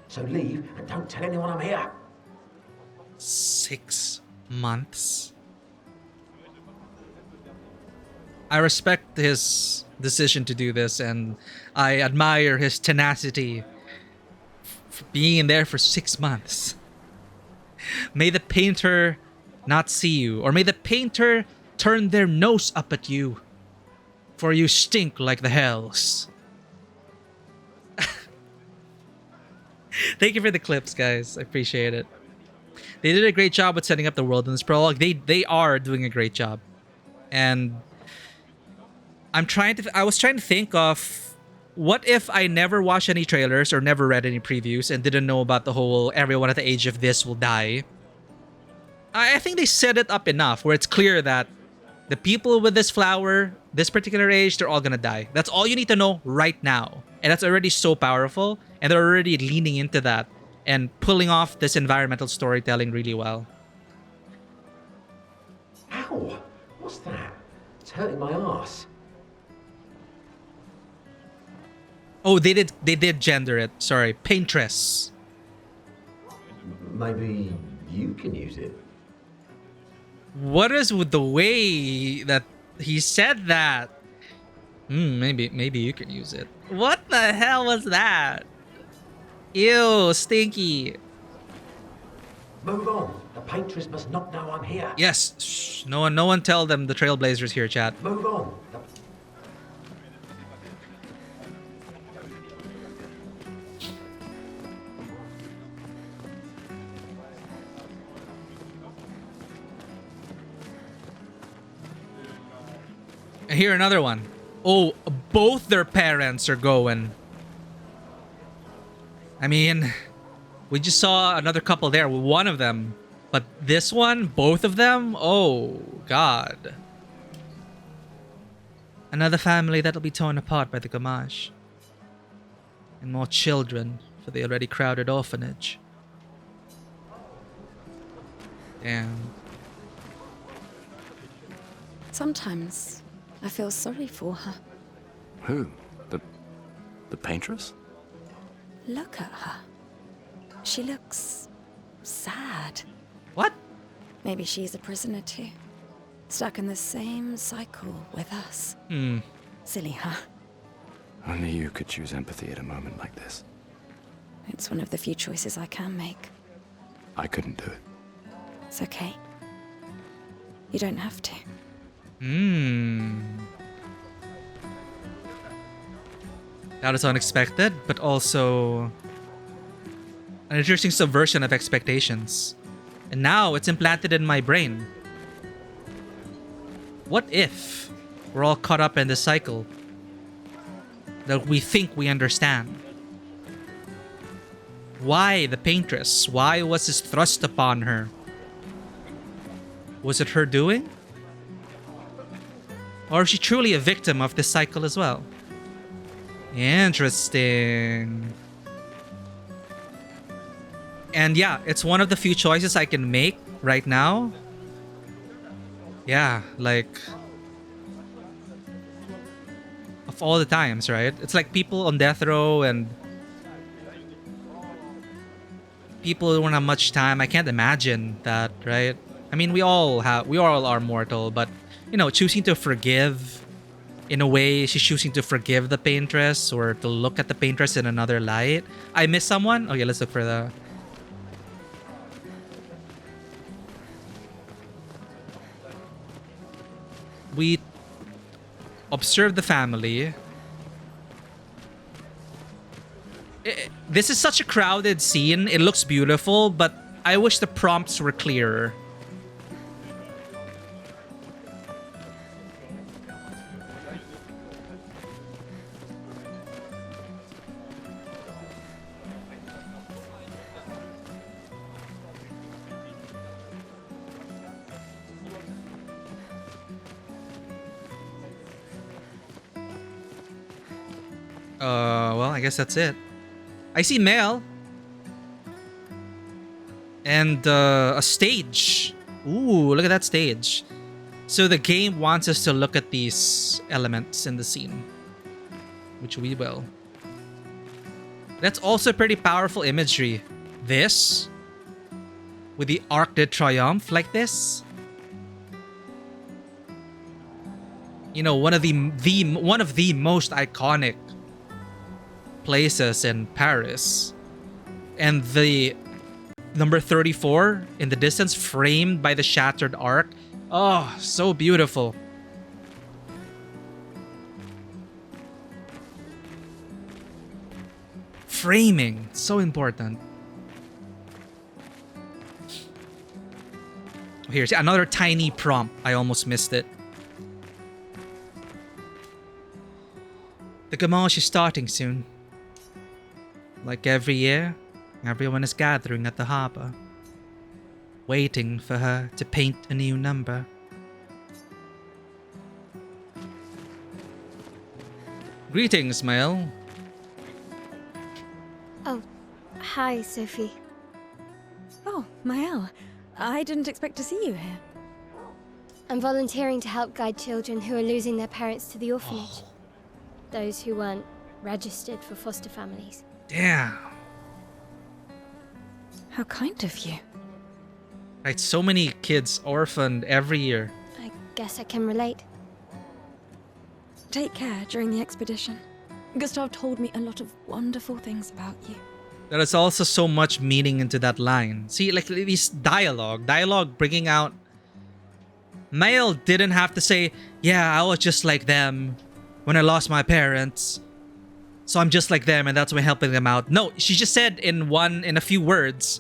So leave and don't tell anyone I'm here. 6 months? I respect his decision to do this, and I admire his tenacity for being in there for 6 months. May the painter not see you, or may the painter turn their nose up at you, for you stink like the hells. Thank you for the clips, guys. I appreciate it. They did a great job with setting up the world in this prologue. They are doing a great job. And I was trying to think of what if I never watched any trailers or never read any previews and didn't know about the whole everyone at the age of this will die. I think they set it up enough where it's clear that the people with this flower, this particular age, they're all gonna die. That's all you need to know right now. And that's already so powerful, and they're already leaning into that and pulling off this environmental storytelling really well. Ow! What's that? It's hurting my arse. Oh, they did gender it. Sorry, paintress. Maybe you can use it. What is with the way that he said that? Maybe you can use it. What the hell was that? Ew, stinky. Move on. The paintress must not know I'm here. Yes. Shh. No one tell them the Trailblazers here, chat. Move on. And here another one. Oh, both their parents are going. I mean, we just saw another couple there with one of them. But this one, both of them? Oh, God. Another family that'll be torn apart by the gommage. And more children for the already crowded orphanage. Damn. Sometimes I feel sorry for her. Who? The paintress? Look at her. She looks sad. What? Maybe she's a prisoner too. Stuck in the same cycle with us. Silly, huh? Only you could choose empathy at a moment like this. It's one of the few choices I can make. I couldn't do it. It's okay. You don't have to. That is unexpected, but also an interesting subversion of expectations. And now it's implanted in my brain. What if we're all caught up in this cycle that we think we understand? Why the paintress? Why was this thrust upon her? Was it her doing? Or is she truly a victim of this cycle as well? Interesting. And yeah, it's one of the few choices I can make right now. Yeah, like... of all the times, right? It's like people on death row and... people who don't have much time. I can't imagine that, right? I mean, we all are mortal, but, you know, choosing to forgive... in a way, she's choosing to forgive the paintress or to look at the paintress in another light. I miss someone? Okay, let's look for the... We observe the family. This is such a crowded scene. It looks beautiful, but I wish the prompts were clearer. Well, I guess that's it. I see mail. And a stage. Ooh, look at that stage. So the game wants us to look at these elements in the scene. Which we will. That's also pretty powerful imagery. This. With the Arc de Triomphe like this. You know, one of the most iconic places in Paris, and the number 34 in the distance framed by the shattered arc. Oh, so beautiful. Framing, so important. Here's another tiny prompt. I almost missed it. The Gamage is starting soon. Like every year, everyone is gathering at the harbor, waiting for her to paint a new number. Greetings, Mael. Oh, hi, Sophie. Oh, Mael. I didn't expect to see you here. I'm volunteering to help guide children who are losing their parents to the orphanage. Those who weren't registered for foster families. Damn. How kind of you. Right, so many kids orphaned every year. I guess I can relate. Take care during the expedition. Gustav told me a lot of wonderful things about you. There is also so much meaning into that line. See, like these dialogue bringing out... Mael didn't have to say, yeah, I was just like them when I lost my parents. So I'm just like them and that's why I'm helping them out. No, she just said in a few words,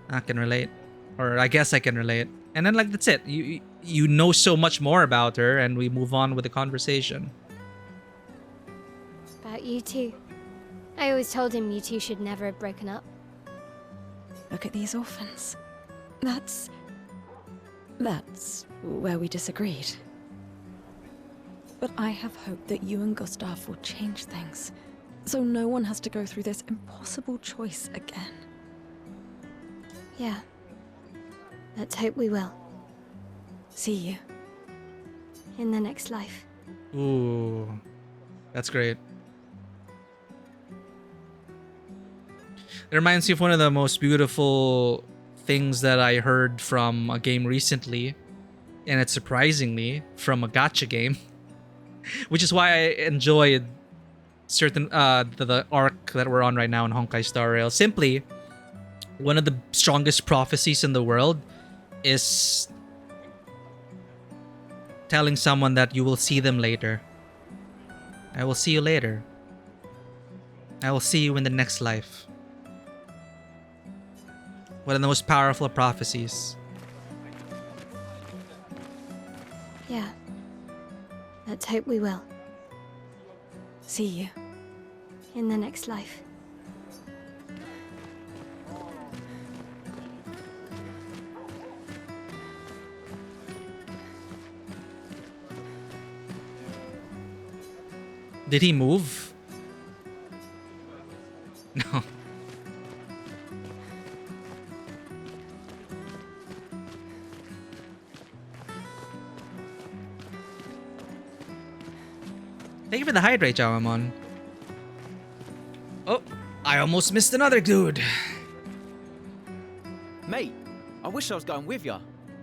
I can relate. Or I guess I can relate. And then like, that's it. You know so much more about her and we move on with the conversation. About you two. I always told him you two should never have broken up. Look at these orphans. That's where we disagreed. But I have hope that you and Gustav will change things. so no one has to go through this impossible choice again. Yeah. Let's hope we will. See you. In the next life. Ooh, that's great. It reminds me of one of the most beautiful things that I heard from a game recently, and it's surprisingly from a gacha game, which is why I enjoyed certain the arc that we're on right now in Honkai Star Rail. Simply, one of the strongest prophecies in the world is telling someone that you will see them later. I will see you later. I will see you in the next life. One of the most powerful prophecies. Yeah. Let's hope we will. See you. In the next life. Did he move? No. Thank you for the hydrate, Jawamon. Oh, I almost missed another dude. Mate, I wish I was going with ya.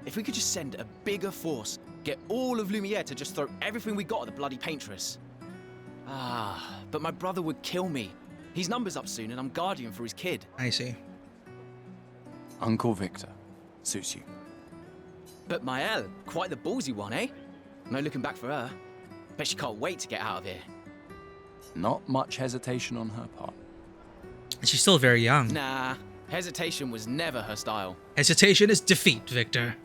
If we could just send a bigger force, get all of Lumiere to just throw everything we got at the bloody paintress. Ah, but my brother would kill me. His number's up soon and I'm guardian for his kid. I see. Uncle Victor. Suits you. But Mael, quite the ballsy one, eh? No looking back for her. Bet she can't wait to get out of here. Not much hesitation on her part. She's still very young. Nah, hesitation was never her style. Hesitation is defeat, Victor.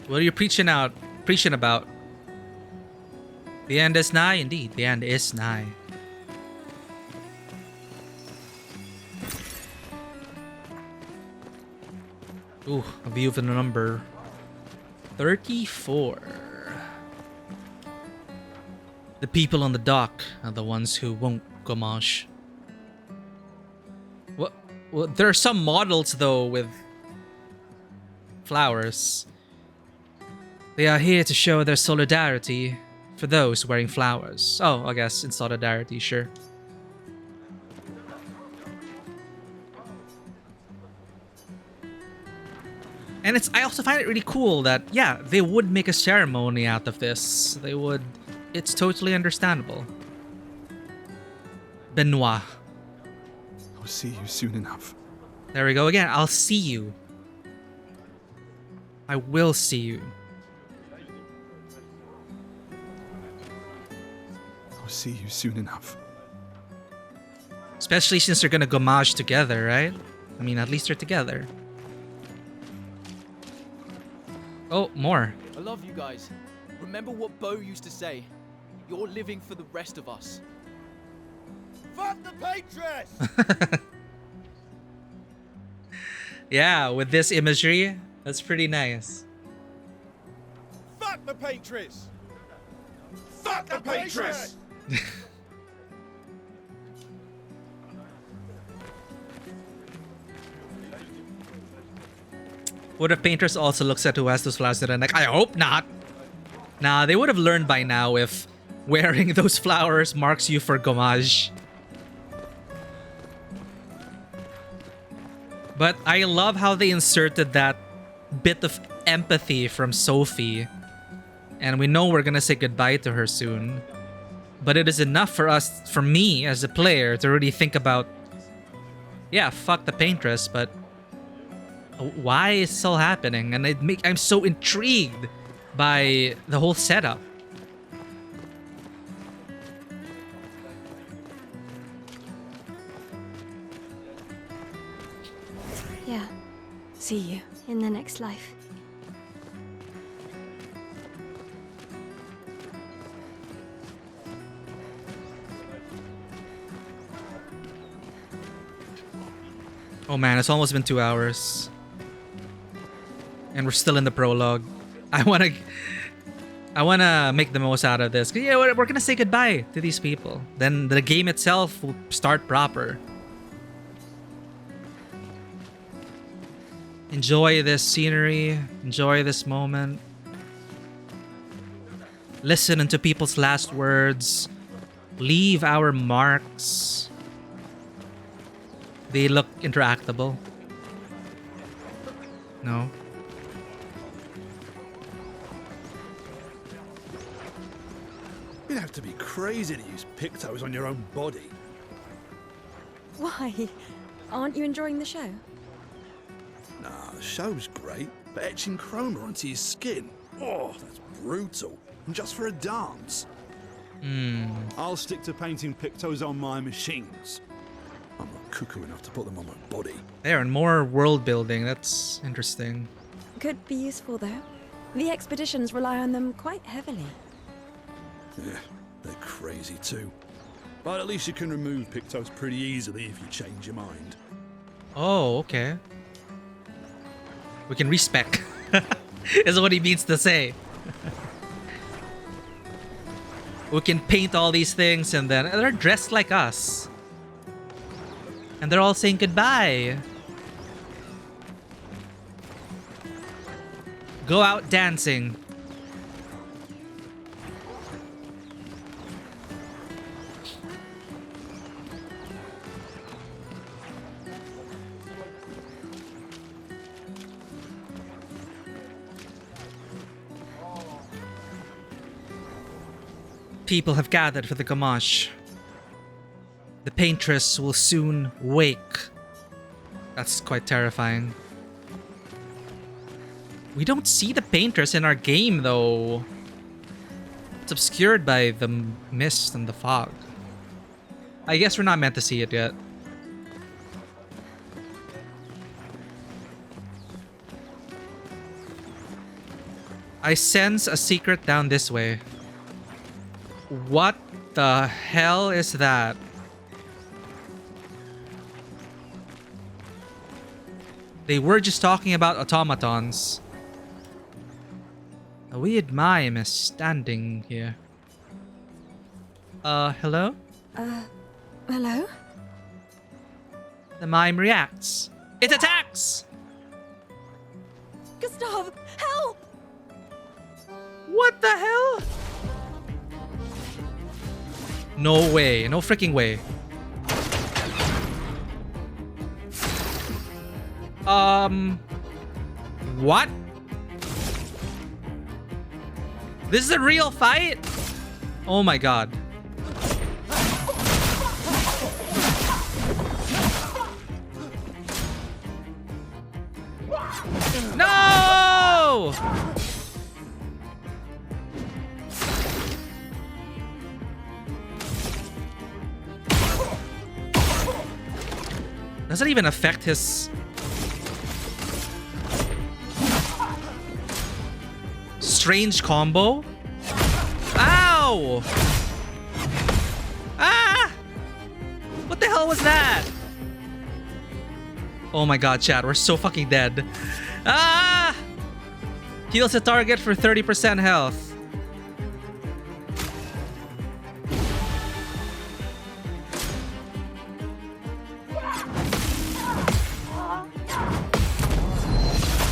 What are you preaching about? The end is nigh, indeed. The end is nigh. Ooh, a view of the number 34. The people on the dock are the ones who won't gomage. Well, there are some models though with flowers. They are here to show their solidarity for those wearing flowers. Oh, I guess in solidarity, sure. And I also find it really cool that, yeah, they would make a ceremony out of this. They would. It's totally understandable. Benoit. I'll see you soon enough. There we go again. I'll see you. I will see you. I'll see you soon enough. Especially since they're gonna gomage together, right? I mean, at least they're together. Oh, more. I love you guys. Remember what Bo used to say. You're living for the rest of us. Fuck the Patriots! Yeah, with this imagery, that's pretty nice. Fuck the Patriots! Fuck the Patriots! What if painters also looks at who has those flowers and like, I hope not. Nah, they would have learned by now if wearing those flowers marks you for gomage. But I love how they inserted that bit of empathy from Sophie. And we know we're gonna say goodbye to her soon. But it is enough for me as a player to really think about, yeah, fuck the paintress, but why is this all happening? And I'm so intrigued by the whole setup. Yeah. See you. In the next life. Oh man, it's almost been 2 hours. And we're still in the prologue. I want to... I want to make the most out of this. Yeah, we're going to say goodbye to these people. Then the game itself will start proper. Enjoy this scenery. Enjoy this moment. Listen into people's last words. Leave our marks. They look interactable. No. You'd have to be crazy to use pictos on your own body. Why? Aren't you enjoying the show? Nah, the show's great, but etching chroma onto your skin, oh, that's brutal. And just for a dance. I'll stick to painting pictos on my machines. I'm not cuckoo enough to put them on my body. There, and more world building. That's interesting. Could be useful, though. The expeditions rely on them quite heavily. Yeah, they're crazy too. But at least you can remove pictos pretty easily if you change your mind. Oh, okay. We can respec. Is what he means to say. We can paint all these things and then they're dressed like us. And they're all saying goodbye. Go out dancing. People have gathered for the gamache. The paintress will soon wake. That's quite terrifying. We don't see the paintress in our game, though. It's obscured by the mist and the fog. I guess we're not meant to see it yet. I sense a secret down this way. What the hell is that? They were just talking about automatons. A weird mime is standing here. Hello? Hello? The mime reacts. It attacks! Gustav, help! What the hell? No way. No freaking way. What? This is a real fight? Oh my god. No! Does that even affect his... strange combo? Ow! Ah! What the hell was that? Oh my god, chat, we're so fucking dead. Ah! Heals the target for 30% health.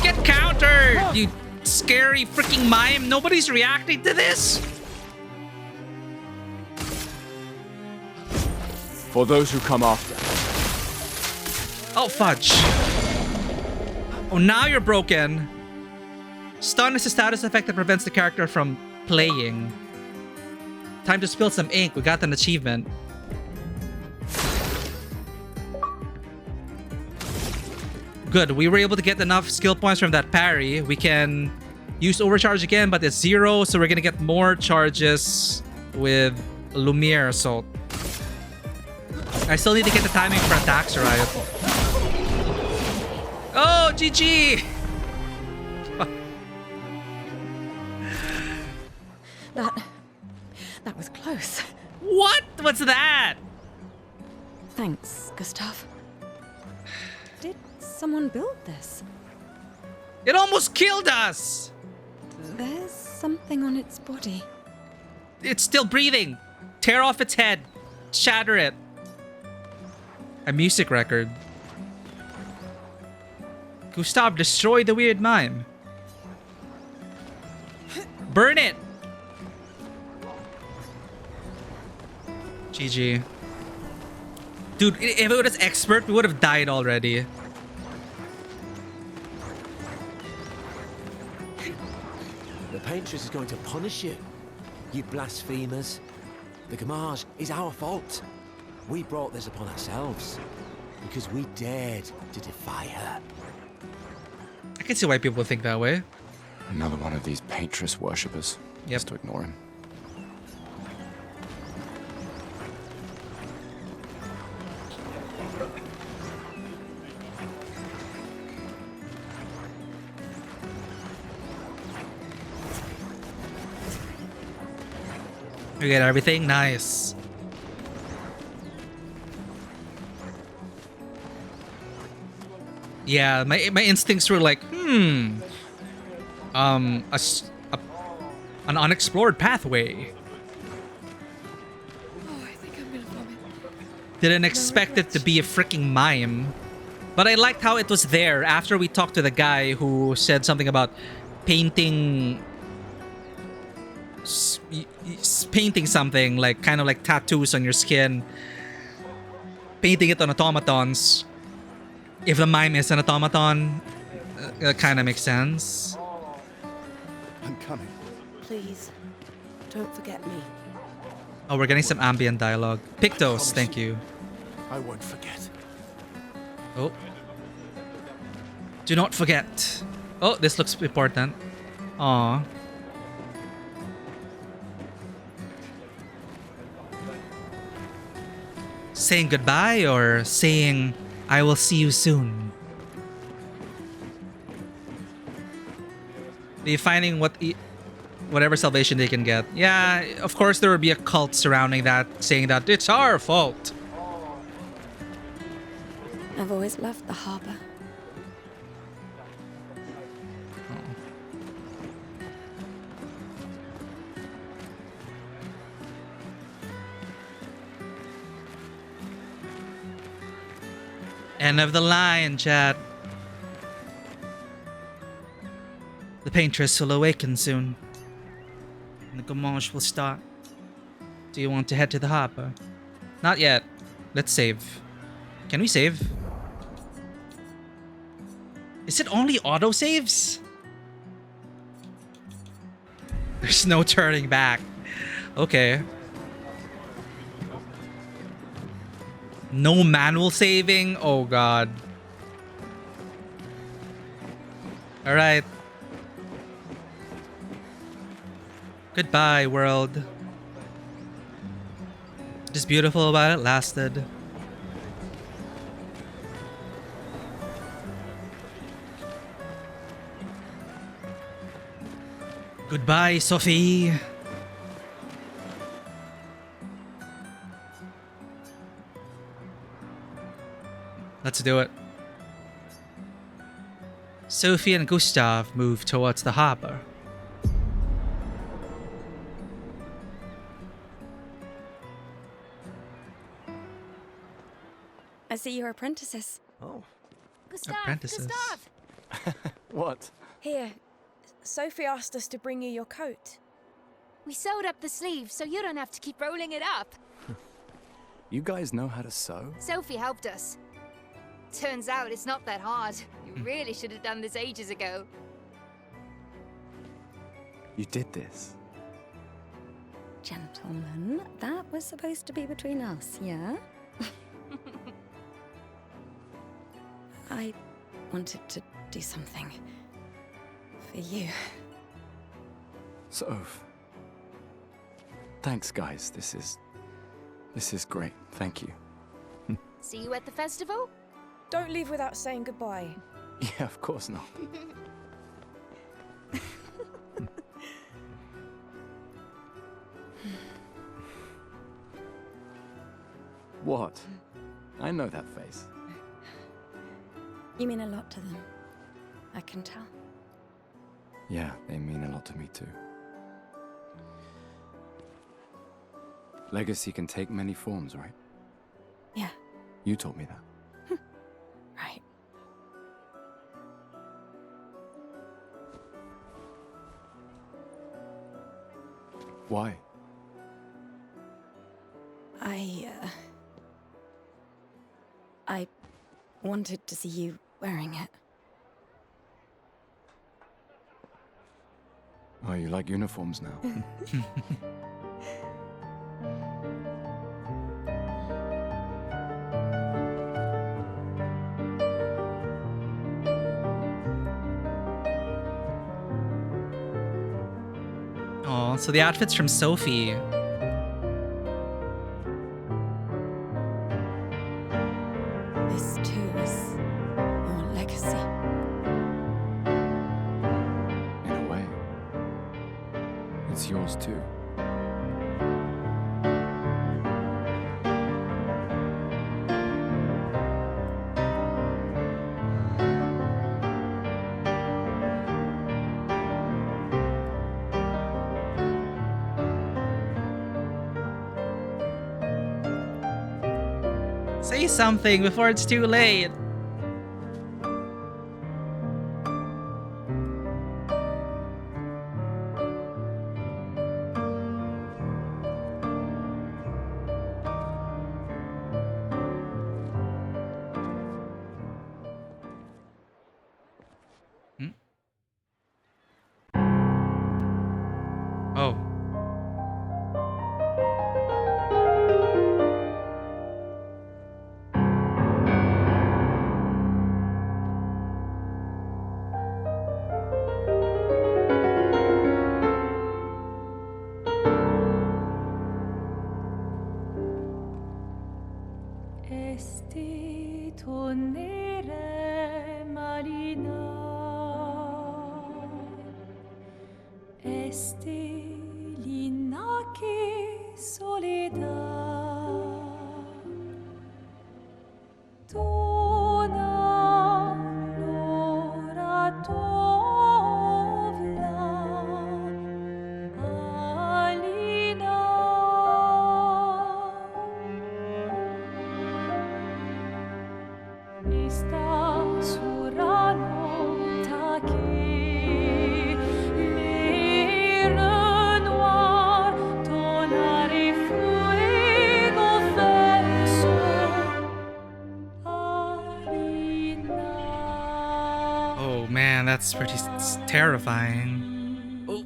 Get countered, you scary freaking mime. Nobody's reacting to this. For those who come after. Oh, fudge. Oh, now you're broken. Stun is a status effect that prevents the character from playing. Time to spill some ink. We got an achievement. Good. We were able to get enough skill points from that parry. We can use overcharge again, but it's 0, so we're gonna get more charges with Lumiere Assault. I still need to get the timing for attacks right. Oh, GG! That was close. What? What's that? Thanks, Gustav. Did someone build this? It almost killed us! There's something on its body. It's still breathing. Tear off its head. Shatter it. A music record. Gustav, destroy the weird mime. Burn it. GG. Dude, if it was expert, we would have died already. The Paintress is going to punish you. You blasphemers. The Gamage is our fault. We brought this upon ourselves. Because we dared to defy her. I can see why people think that way. Another one of these Paintress worshippers. Yep. Just to ignore him. You get everything? Nice. Yeah, my instincts were like, an unexplored pathway. Oh, I think I'm gonna vomit. Didn't expect it to be a freaking mime. But I liked how it was there after we talked to the guy who said something about painting something, like kind of like tattoos on your skin. Painting it on automatons. If the mime is an automaton, it kind of makes sense. I'm coming. Please, don't forget me. Oh, we're getting some ambient dialogue. Pictos, thank you. I won't forget. Oh. Do not forget. Oh, this looks important. Aww. Saying goodbye or saying I will see you soon? They're finding whatever salvation they can get. Yeah, of course there will be a cult surrounding that, saying that it's our fault. I've always loved the harbor. End of the line, chat. The Paintress will awaken soon. And the Gamage will start. Do you want to head to the harbor? Not yet. Let's save. Can we save? Is it only autosaves? There's no turning back. Okay. No manual saving? Oh god. Alright. Goodbye, world. What is beautiful about it lasted. Goodbye, Sophie. Let's do it. Sophie and Gustav move towards the harbor. I see you're apprentices. Oh. Gustav! Apprentices. Gustav! What? Here, Sophie asked us to bring you your coat. We sewed up the sleeve so you don't have to keep rolling it up. You guys know how to sew? Sophie helped us. Turns out it's not that hard. You really should have done this ages ago. You did this? Gentlemen, that was supposed to be between us, yeah? I wanted to do something for you. Soph. Thanks, guys. This is great. Thank you. See you at the festival? Don't leave without saying goodbye. Yeah, of course not. What? I know that face. You mean a lot to them. I can tell. Yeah, they mean a lot to me too. Legacy can take many forms, right? Yeah, You told me that. right. Why? I wanted to see you wearing it. Oh, you like uniforms now? Oh, so the outfit's from Sophie. This too is your legacy. In a way. It's yours too. Say something before it's too late. Oh. Esti tornere marina, esti l'inaki soledad, tona l'ora tovla, alina. Esta surano taki le renoir tonare fuego verso alina. Oh man, that's pretty terrifying. Oh.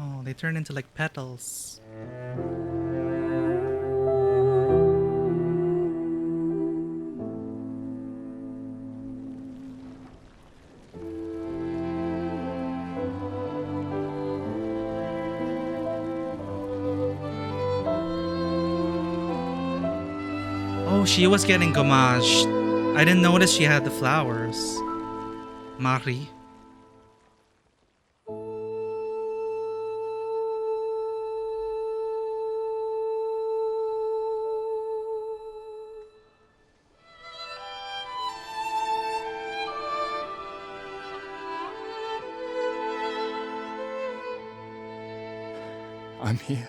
Oh, they turn into like petals. Oh, she was getting gommaged. I didn't notice she had the flowers. Marie. I'm here.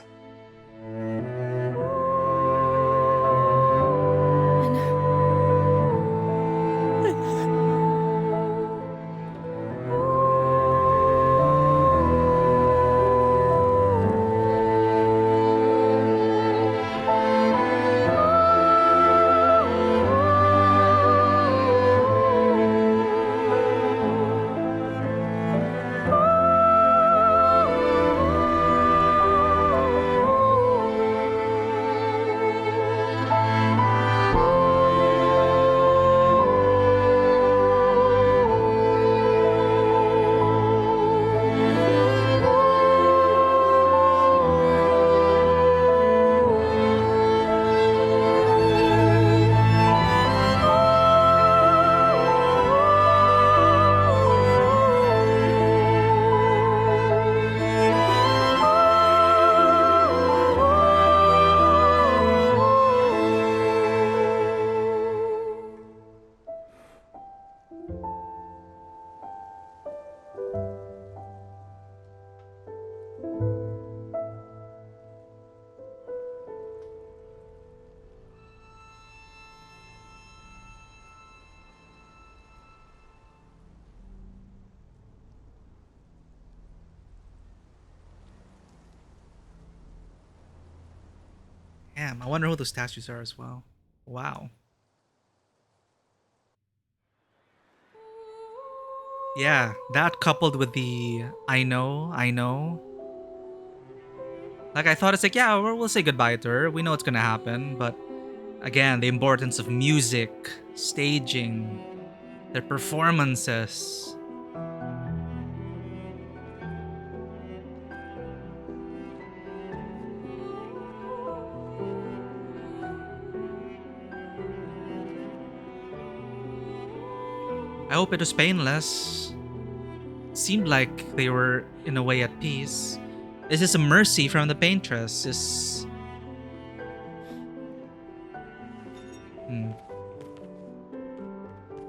Damn, I wonder who those statues are as well. Wow. Yeah, that coupled with the I know. Like, I thought it's like, yeah, we'll say goodbye to her. We know it's gonna happen. But again, the importance of music, staging, their performances. I hope it was painless. Seemed like they were, in a way, at peace. This is a mercy from the paintress.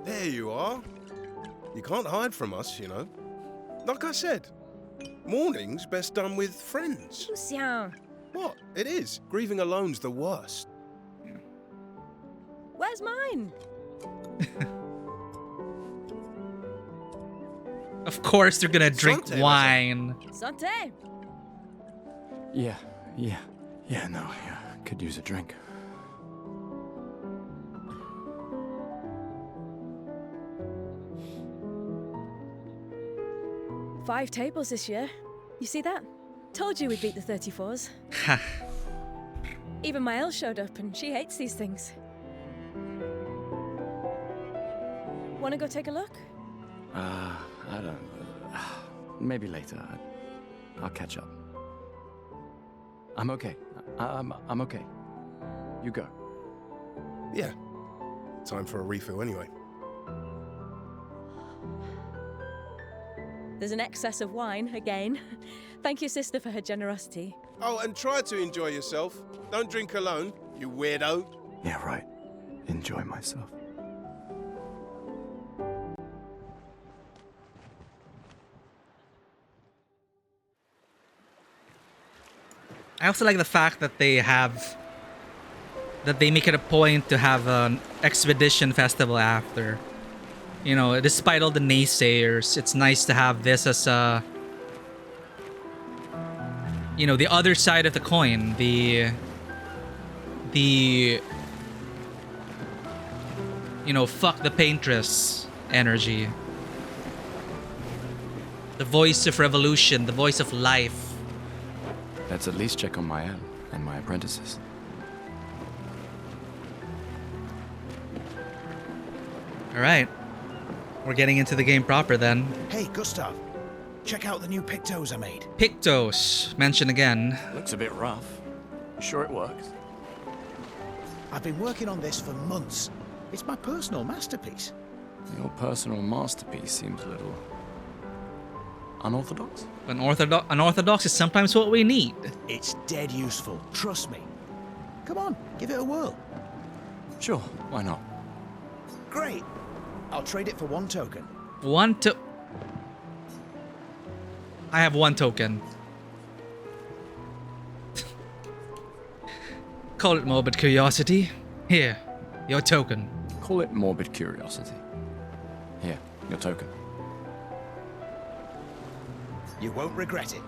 There you are. You can't hide from us, you know. Like I said, mourning's best done with friends. Lucien, What? It is. Grieving alone's the worst. where's mine? Of course they're gonna drink Santé, wine. Santé. Yeah, could use a drink. Five tables this year. You see that? Told you we'd beat the 34s. Even my Elle showed up and she hates these things. Wanna go take a look? I don't... maybe later. I'll catch up. I'm okay. I'm okay. You go. Yeah. Time for a refill anyway. There's an excess of wine, again. Thank your sister for her generosity. Oh, and try to enjoy yourself. Don't drink alone, you weirdo. Yeah, right. Enjoy myself. I also like the fact that they make it a point to have an expedition festival after. You know, despite all the naysayers, it's nice to have this as a, you know, the other side of the coin, the you know, fuck the paintress energy. The voice of revolution, the voice of life. Let's at least check on my Elle and my apprentices. All right. We're getting into the game proper then. Hey, Gustav. Check out the new pictos I made. Pictos, mentioned again. Looks a bit rough. You sure it works? I've been working on this for months. It's my personal masterpiece. Your personal masterpiece seems a little... unorthodox? Unorthodox is sometimes what we need. It's dead useful, trust me. Come on, give it a whirl. Sure, why not? Great. I'll trade it for one token. I have one token. Call it morbid curiosity. Here, your token. Call it morbid curiosity. Here, your token. You won't regret it.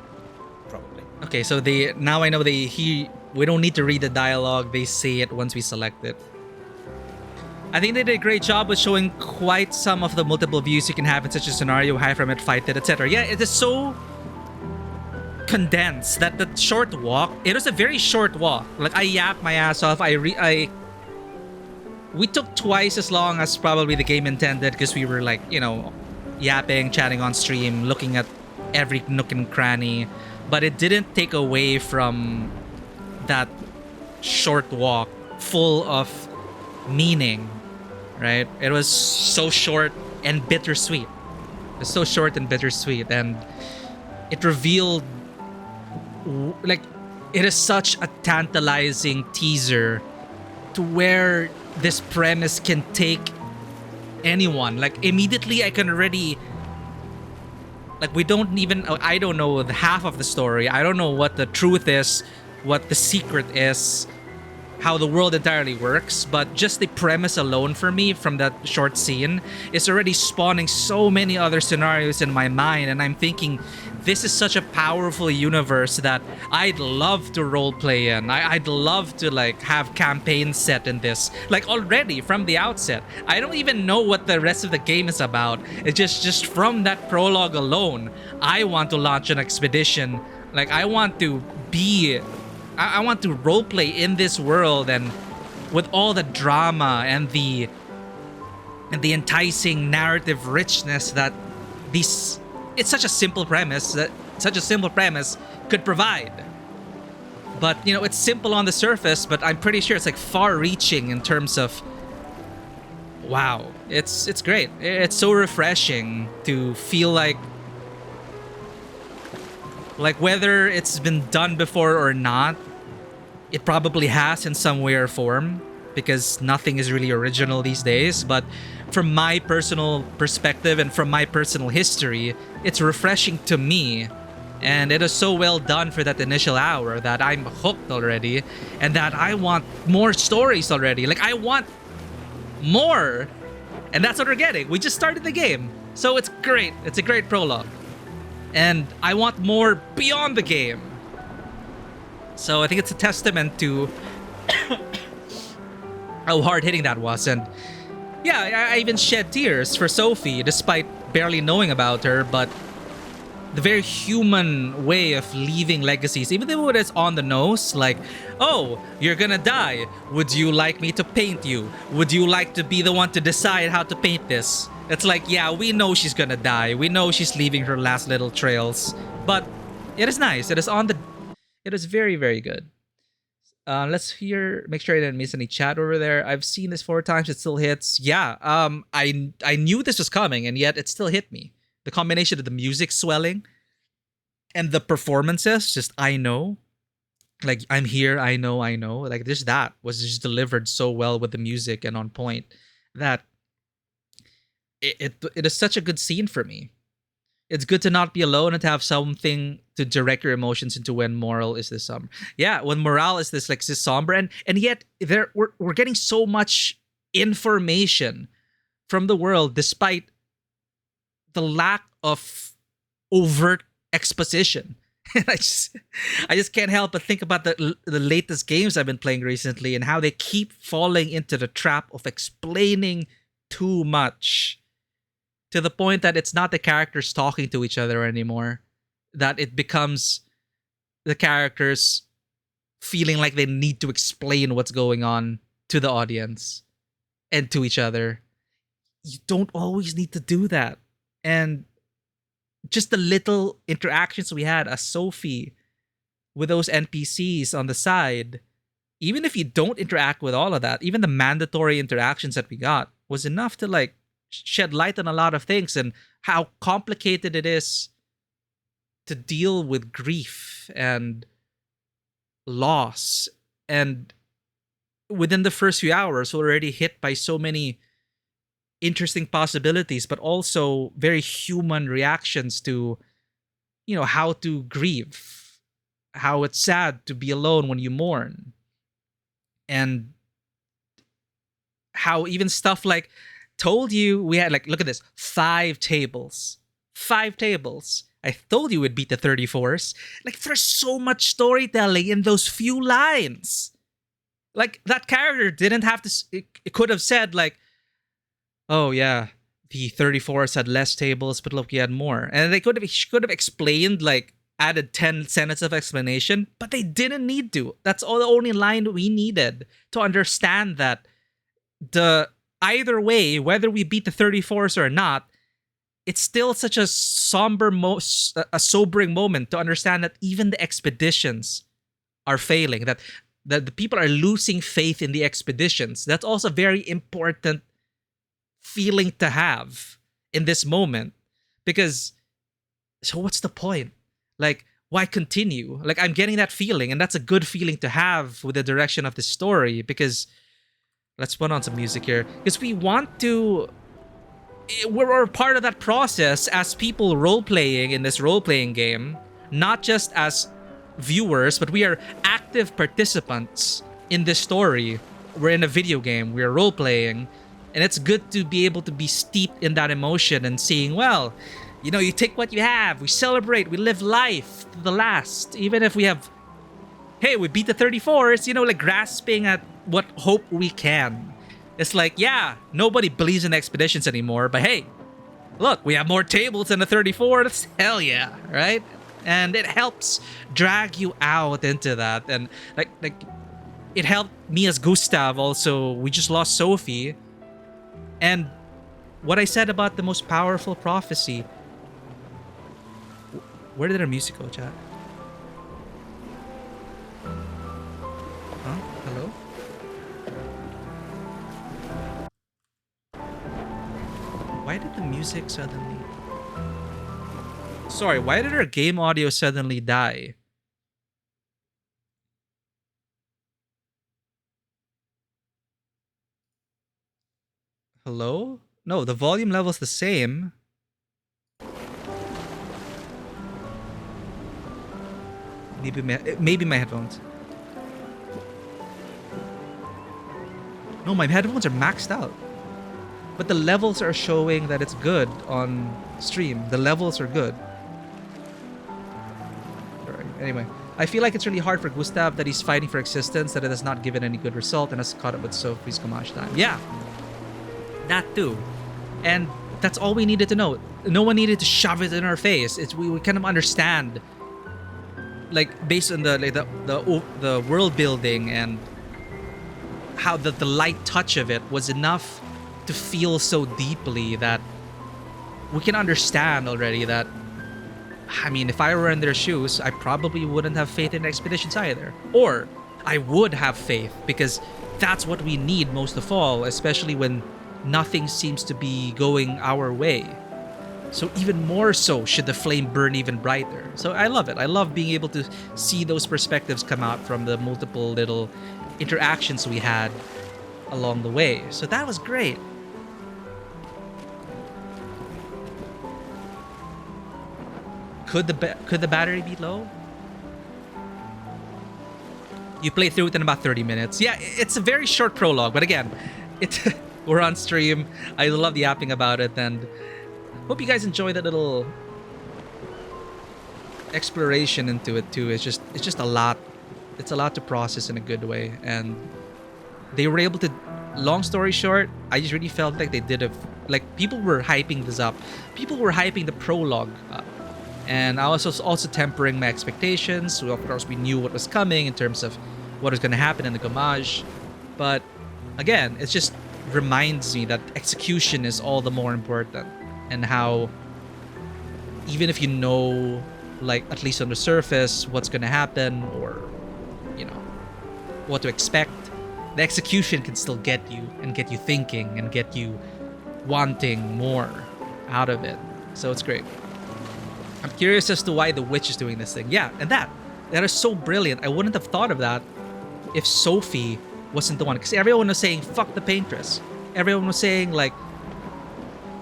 Probably. Okay, so now I know we don't need to read the dialogue. They say it once we select it. I think they did a great job with showing quite some of the multiple views you can have in such a scenario, hide from it, fight it, etc. Yeah, it is so condensed that the short walk, it was a very short walk. Like, I yapped my ass off. We took twice as long as probably the game intended because we were like, you know, yapping, chatting on stream, looking at every nook and cranny. But it didn't take away from that short walk full of meaning, right? It was so short and bittersweet. It's so short and bittersweet, and it revealed, like, it is such a tantalizing teaser to where this premise can take anyone. Like, immediately I can already, like, I don't know the half of the story. I don't know what the truth is, what the secret is, how the world entirely works, but just the premise alone for me from that short scene is already spawning so many other scenarios in my mind, and I'm thinking, this is such a powerful universe that I'd love to roleplay in. I'd love to like have campaigns set in this, like already from the outset. I don't even know what the rest of the game is about. It's just from that prologue alone, I want to launch an expedition. Like I want to roleplay in this world, and with all the drama and the enticing narrative richness that it's such a simple premise could provide. But you know, it's simple on the surface, but I'm pretty sure it's like far-reaching in terms of wow, it's great. It's so refreshing to feel like whether it's been done before or not, it probably has in some way or form, because nothing is really original these days. But from my personal perspective and from my personal history, it's refreshing to me. And it is so well done for that initial hour that I'm hooked already, and that I want more stories already. Like, I want more. And that's what we're getting. We just started the game. So it's great. It's a great prologue. And I want more beyond the game. So I think it's a testament to how hard-hitting that was. And yeah, I even shed tears for Sophie, despite barely knowing about her. But the very human way of leaving legacies, even though it is on the nose, like, oh, you're gonna die. Would you like me to paint you? Would you like to be the one to decide how to paint this? It's like, yeah, we know she's gonna die. We know she's leaving her last little trails. But it is nice. It is very, very good. Let's make sure I didn't miss any chat over there. I've seen this 4 times. It still hits. Yeah, I knew this was coming, and yet it still hit me. The combination of the music swelling and the performances, just I know. Like, I'm here, I know. Like, that was just delivered so well with the music and on point that it is such a good scene for me. It's good to not be alone and to have something to direct your emotions into when morale is this somber. Yeah, when morale is this somber, and yet we're getting so much information from the world despite the lack of overt exposition. And I just can't help but think about the latest games I've been playing recently and how they keep falling into the trap of explaining too much, to the point that it's not the characters talking to each other anymore, that it becomes the characters feeling like they need to explain what's going on to the audience and to each other. You don't always need to do that. And just the little interactions we had as Sophie with those NPCs on the side, even if you don't interact with all of that, even the mandatory interactions that we got was enough to like shed light on a lot of things and how complicated it is to deal with grief and loss. And within the first few hours, we're already hit by so many interesting possibilities, but also very human reactions to, you know, how to grieve, how it's sad to be alone when you mourn, and how even stuff like told you we had, like, look at this, 5 tables. I told you we'd beat the 34s. Like, there's so much storytelling in those few lines. Like, that character didn't have to, it could have said like, oh yeah, the 34s had less tables, but look, he had more. And she could have explained, like, added 10 sentences of explanation, but they didn't need to. That's the only line we needed to understand that either way, whether we beat the 34s or not, it's still such a sobering moment to understand that even the expeditions are failing, that the people are losing faith in the expeditions. That's also very important feeling to have in this moment, because so what's the point? Like, why continue? Like, I'm getting that feeling, and that's a good feeling to have with the direction of the story, because let's put on some music here, because we're part of that process as people role-playing in this role-playing game, not just as viewers, but we are active participants in this story. We're in a video game, we're role-playing. And it's good to be able to be steeped in that emotion and seeing, well, You know, you take what you have. We celebrate. We live life to the last. Even if we have... Hey, we beat the 34s. You know, like grasping at what hope we can. It's like, yeah, nobody believes in expeditions anymore. But hey, look, we have more tables than the 34. That's hell yeah, right? And it helps drag you out into that. And like it helped me as Gustav also. We just lost Sophie. And what I said about the most powerful prophecy. Where did our music go, chat? Huh? Hello? Why did the music suddenly... Sorry, why did our game audio suddenly die? Hello? No, the volume level's the same. Maybe my headphones. No, my headphones are maxed out. But the levels are showing that it's good on stream. The levels are good. Right. Anyway, I feel like it's really hard for Gustav that he's fighting for existence, that it has not given any good result, and has caught up with Sophie's Gamache time. Yeah, that too. And that's all we needed to know. No one needed to shove it in our face. It's we kind of understand, like based on the world building and how the light touch of it was enough to feel so deeply that we can understand already that, I mean, if I were in their shoes, I probably wouldn't have faith in expeditions either. Or I would have faith, because that's what we need most of all, especially when nothing seems to be going our way. So even more so should the flame burn even brighter. So I love it. I love being able to see those perspectives come out from the multiple little interactions we had along the way. So that was great. Could the battery be low? You play through it in about 30 minutes. Yeah, it's a very short prologue, but again, we're on stream. I love the yapping about it, and hope you guys enjoy that little exploration into it too. It's just a lot. It's a lot to process in a good way, and they were able to. Long story short, I just really felt like they did like people were hyping this up. People were hyping the prologue up. And I was also tempering my expectations. So of course, we knew what was coming in terms of what was going to happen in the Gamache. But again, it just reminds me that execution is all the more important. And how even if you know, like, at least on the surface, what's going to happen or, you know, what to expect, the execution can still get you and get you thinking and get you wanting more out of it. So it's great. I'm curious as to why the witch is doing this thing. Yeah, and that is so brilliant. I wouldn't have thought of that if Sophie wasn't the one. Because everyone was saying, fuck the paintress. Everyone was saying, like,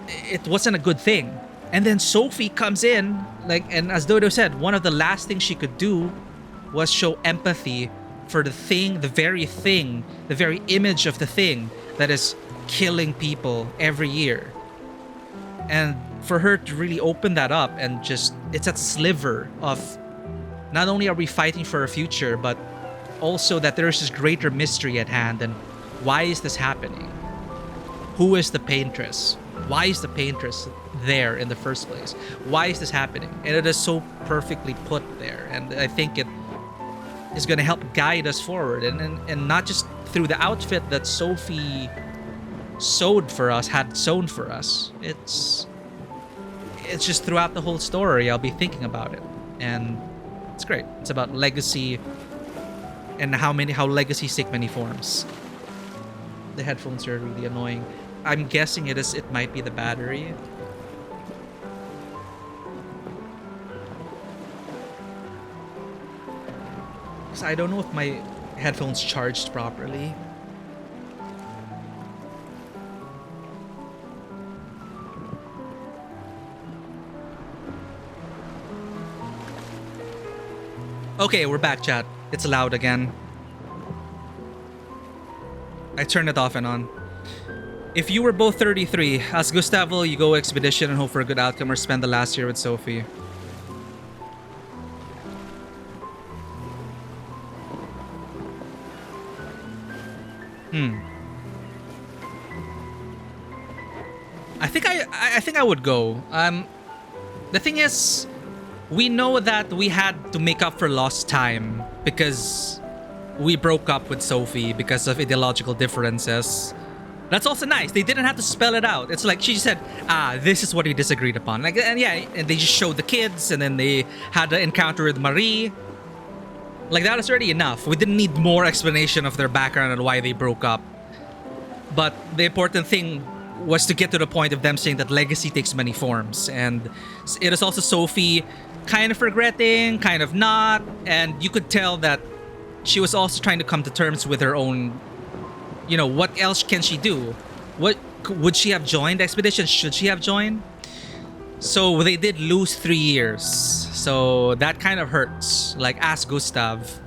it wasn't a good thing. And then Sophie comes in, like, and as Dodo said, one of the last things she could do was show empathy for the thing, the very image of the thing that is killing people every year. And for her to really open that up and just, it's that sliver of not only are we fighting for a future, but also that there's this greater mystery at hand. And why is this happening? Who is the paintress? Why is the paintress there in the first place? Why is this happening? And it is so perfectly put there. And I think it is going to help guide us forward. And not just through the outfit that Sophie had sewn for us. It's just throughout the whole story, I'll be thinking about it. And it's great. It's about legacy and how legacies take many forms. The headphones are really annoying. I'm guessing it might be the battery. Because I don't know if my headphones charged properly. Okay, we're back, chat. It's loud again. I turned it off and on. If you were both 33, as Gustavo, you go expedition and hope for a good outcome or spend the last year with Sophie. I think I would go. The thing is, we know that we had to make up for lost time because we broke up with Sophie because of ideological differences. That's also nice. They didn't have to spell it out. It's like she just said, this is what we disagreed upon. Like, and yeah, and they just showed the kids, and then they had the encounter with Marie. Like, that is already enough. We didn't need more explanation of their background and why they broke up. But the important thing was to get to the point of them saying that legacy takes many forms. And it is also Sophie kind of regretting, kind of not. And you could tell that she was also trying to come to terms with her own, you know, what else can she do? What would she have joined the expedition? Should she have joined? So they did lose 3 years. So that kind of hurts. Like, ask Gustav.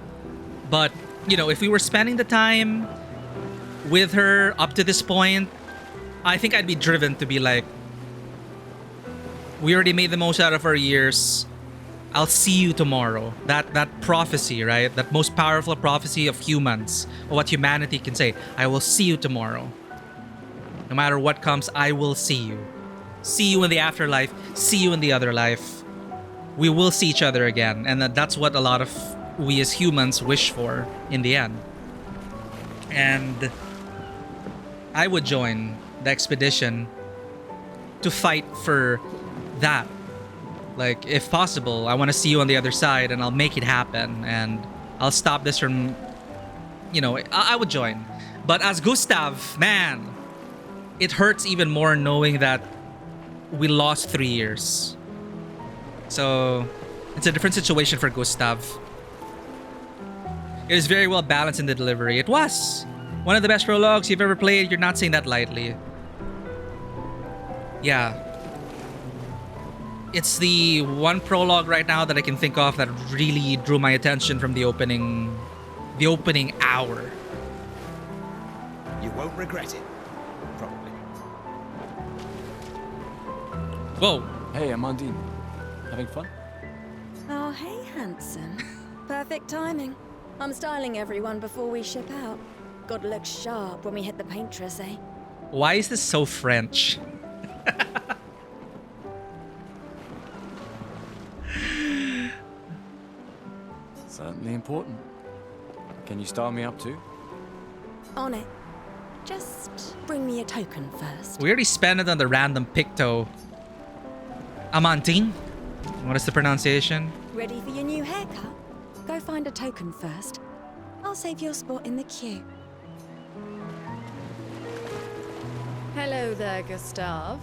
But, you know, if we were spending the time with her up to this point, I think I'd be driven to be like, we already made the most out of our years. I'll see you tomorrow. That prophecy, right? That most powerful prophecy of humans, or what humanity can say. I will see you tomorrow. No matter what comes, I will see you. See you in the afterlife. See you in the other life. We will see each other again. And that's what a lot of we as humans wish for in the end. And I would join the expedition to fight for that. Like, if possible, I want to see you on the other side and I'll make it happen and I'll stop this from, you know, I would join. But as Gustav, man, it hurts even more knowing that we lost 3 years. So it's a different situation for Gustav. It is very well balanced in the delivery. It was one of the best prologues you've ever played. You're not saying that lightly. Yeah. It's the one prologue right now that I can think of that really drew my attention from the opening hour. You won't regret it. Probably. Whoa. Hey, Amandine. Having fun? Oh, hey, handsome. Perfect timing. I'm styling everyone before we ship out. Gotta look sharp when we hit the paintress, eh? Why is this so French? Certainly important. Can you style me up too? On it. Just bring me a token first. We already spent it on the random picto. Amandine? What is the pronunciation? Ready for your new haircut? Go find a token first. I'll save your spot in the queue. Hello there, Gustave.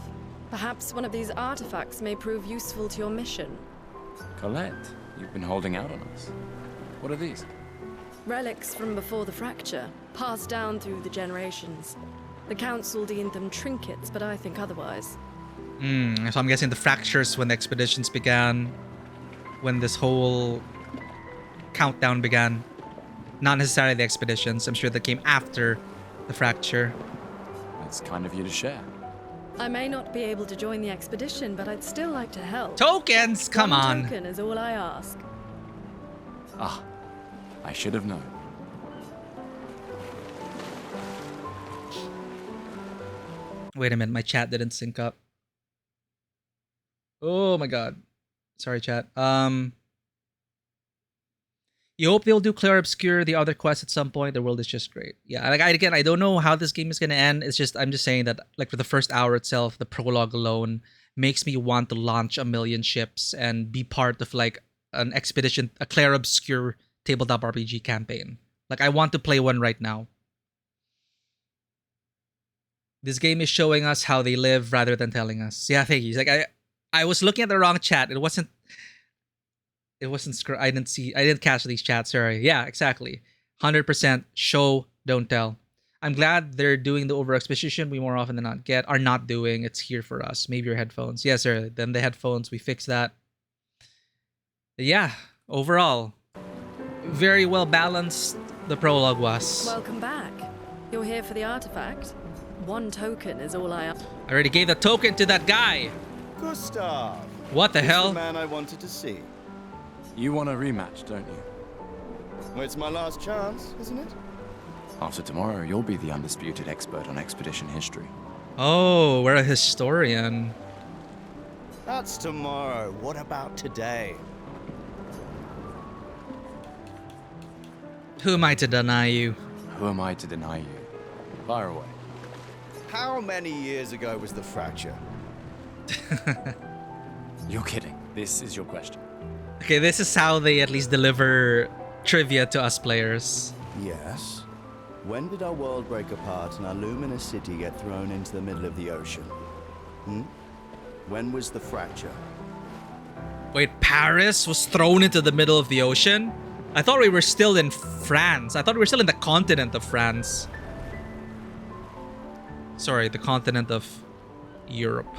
Perhaps one of these artifacts may prove useful to your mission. Colette, you've been holding out on us. What are these? Relics from before the fracture, passed down through the generations. The council deemed them trinkets, but I think otherwise. So I'm guessing the fractures when the expeditions began, when this whole countdown began. Not necessarily the expeditions. I'm sure that came after the fracture. It's kind of you to share. I may not be able to join the expedition, but I'd still like to help. Tokens, come on. One token is all I ask. Ah, I should have known. Wait a minute, my chat didn't sync up. Oh my god. Sorry, chat. You hope they'll do Clair, Obscur, the other quests at some point. The world is just great. Yeah, like I don't know how this game is gonna end. It's just I'm just saying that like for the first hour itself, the prologue alone makes me want to launch a million ships and be part of like an expedition, a Clair Obscur tabletop RPG campaign. Like I want to play one right now. This game is showing us how they live rather than telling us. Yeah, thank you. Like I was looking at the wrong chat. It wasn't I didn't catch these chats, sorry. Yeah, exactly. 100% show, don't tell. I'm glad they're doing the over exposition we more often than not are not doing. It's here for us. Maybe your headphones. Yes, sir. Then the headphones, we fixed that. Yeah, overall, very well balanced the prologue was. Welcome back. You're here for the artifact? one token is all I... I already gave the token to that guy. Gustav. What the hell? The man I wanted to see. You want a rematch, don't you? Well, it's my last chance, isn't it? After tomorrow, you'll be the undisputed expert on expedition history. Oh, we're a historian. That's tomorrow. What about today? Who am I to deny you? Who am I to deny you? Fire away. How many years ago was the fracture? You're kidding. This is your question. Okay, this is how they at least deliver trivia to us players. Yes. When did our world break apart and our luminous city get thrown into the middle of the ocean? When was the fracture? Wait, Paris was thrown into the middle of the ocean? I thought we were still in France. I thought we were still in the continent of France. Sorry, the continent of Europe.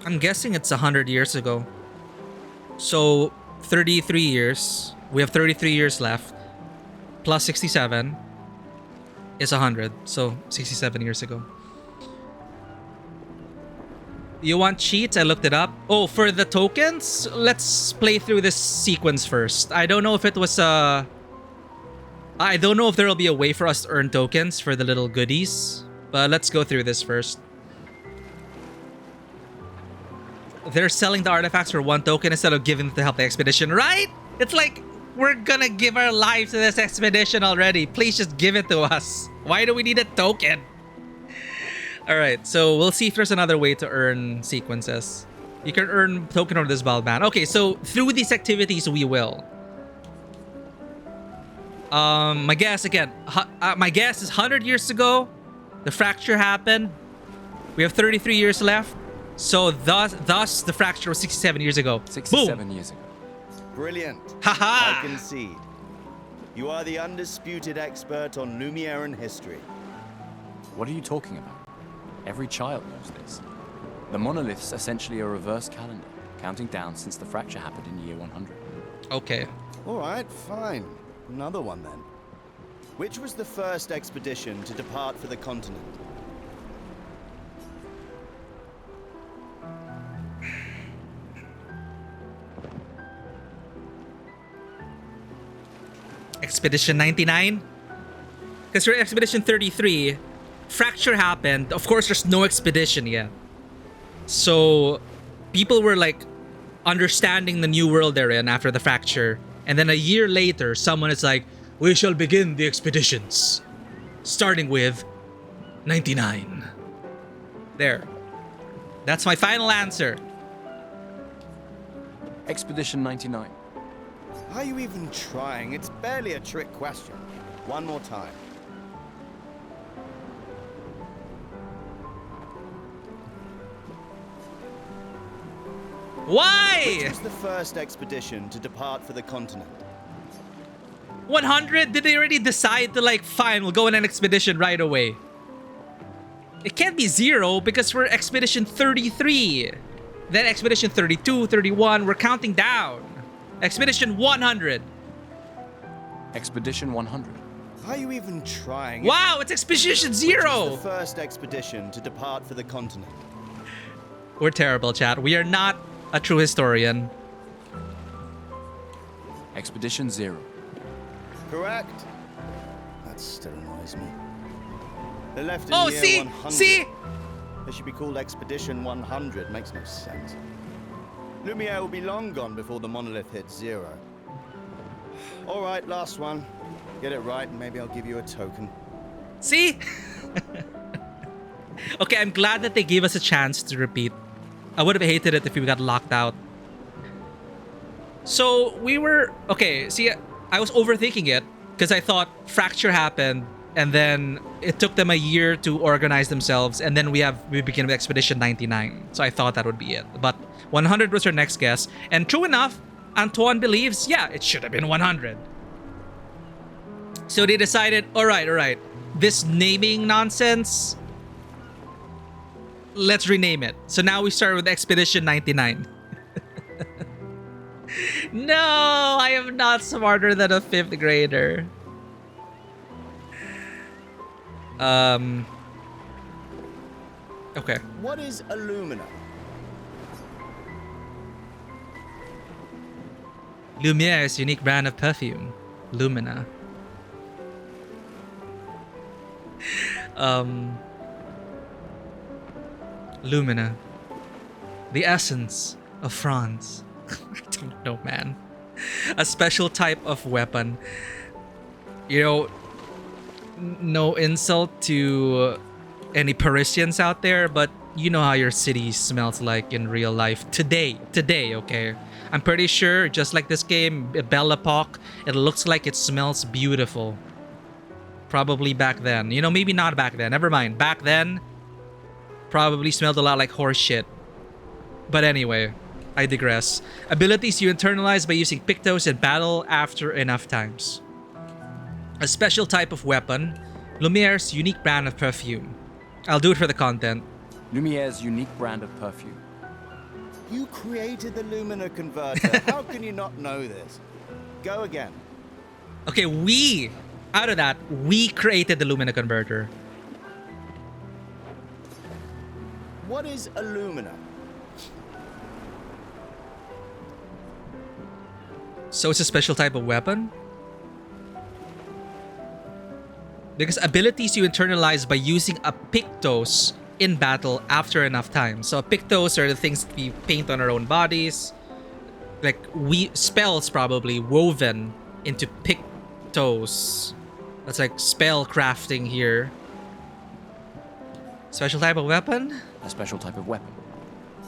I'm guessing it's 100 years ago. So 33 years. We have 33 years left. Plus 67 is 100. So 67 years ago. You want cheats? I looked it up. Oh, for the tokens? Let's play through this sequence first. I don't know if it was I don't know if there will be a way for us to earn tokens for the little goodies. But let's go through this first. They're selling the artifacts for 1 token instead of giving to help the expedition, right? It's like, we're gonna give our lives to this expedition already. Please just give it to us. Why do we need a token? Alright, so we'll see if there's another way to earn sequences. You can earn token on this wild man. Okay, so through these activities, we will. My guess again. My guess is 100 years ago, the fracture happened. We have 33 years left. So thus the fracture was 67 years ago. 67 years ago. Brilliant. Haha! I concede. You are the undisputed expert on Lumiere history. What are you talking about? Every child knows this. The monolith's essentially a reverse calendar, counting down since the fracture happened in year 100. Okay. All right, fine. Another one then. Which was the first expedition to depart for the continent? Expedition 99? Because you're Expedition 33, fracture happened. Of course, there's no expedition yet. So people were like understanding the new world they're in after the fracture. And then a year later, someone is like, we shall begin the expeditions. Starting with 99. There. That's my final answer. Expedition 99. Are you even trying? It's barely a trick question. One more time. Why? Which was the first expedition to depart for the continent? 100? Did they already decide to like, fine, we'll go on an expedition right away? It can't be 0 because we're Expedition 33. Then Expedition 32, 31, we're counting down. Expedition 100. Expedition 100. Are you even trying? Wow, it's Expedition 0! Which was the first expedition to depart for the continent? We're terrible, chat. We are not a true historian. Expedition 0. Correct. That still annoys me. They left in Oh, year see? 100. See? They should be called Expedition 100. Makes no sense. Lumiere will be long gone before the monolith hits 0. All right, last one. Get it right and maybe I'll give you a token. See? Okay, I'm glad that they gave us a chance to repeat. I would have hated it if we got locked out. So we were... Okay, see, I was overthinking it because I thought fracture happened and then it took them a year to organize themselves and then we begin with Expedition 99. So I thought that would be it. But 100 was our next guess. And true enough, Antoine believes, yeah, it should have been 100. So they decided, all right, this naming nonsense, let's rename it. So now we start with Expedition 99. No, I am not smarter than a 5th grader. Okay. What is alumina? Lumiere's unique brand of perfume, Lumina. Lumina. The essence of France. I don't know, man. A special type of weapon. You know, no insult to any Parisians out there, but you know how your city smells like in real life today, okay? I'm pretty sure, just like this game, Belle Epoque, it looks like it smells beautiful. Probably back then. You know, maybe not back then. Never mind. Back then, probably smelled a lot like horse shit. But anyway, I digress. Abilities you internalize by using Pictos in battle after enough times. A special type of weapon. Lumiere's unique brand of perfume. I'll do it for the content. Lumiere's unique brand of perfume. You created the Lumina converter. How can you not know this? Go again. Okay, out of that, we created the Lumina converter. What is alumina? So it's a special type of weapon? Because abilities you internalize by using a Pictos in battle after enough time. So Pictos are the things that we paint on our own bodies. Like spells probably woven into Pictos. That's like spell crafting here. Special type of weapon? A special type of weapon.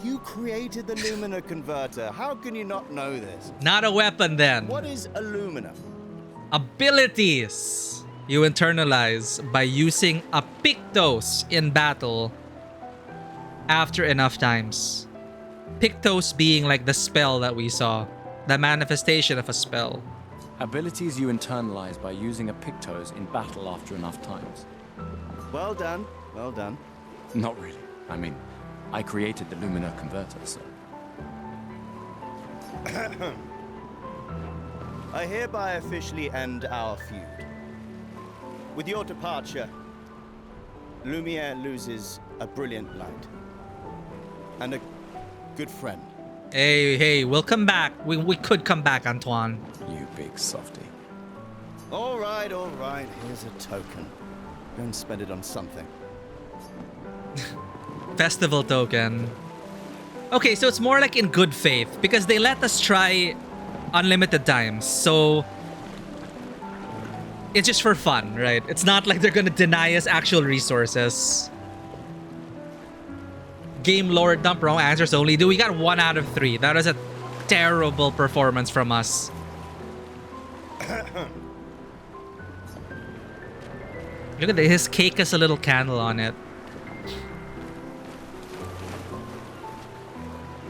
You created the Lumina converter. How can you not know this? Not a weapon then. What is alumina? Abilities you internalize by using a Pictos in battle after enough times. Pictos being like the spell that we saw. The manifestation of a spell. Abilities you internalize by using a Pictos in battle after enough times. Well done. Well done. Not really. I mean, I created the Lumina converter, so... I hereby officially end our feud. With your departure, Lumiere loses a brilliant light. And a good friend. Hey, we'll come back. We could come back, Antoine. You big softy. All right. Here's a token. Go and spend it on something. Festival token. Okay, so it's more like in good faith because they let us try unlimited times. So it's just for fun, right? It's not like they're gonna deny us actual resources. Game lore dump wrong answers only. Dude, we got 1 out of 3. That is a terrible performance from us. Look at this. His cake has a little candle on it.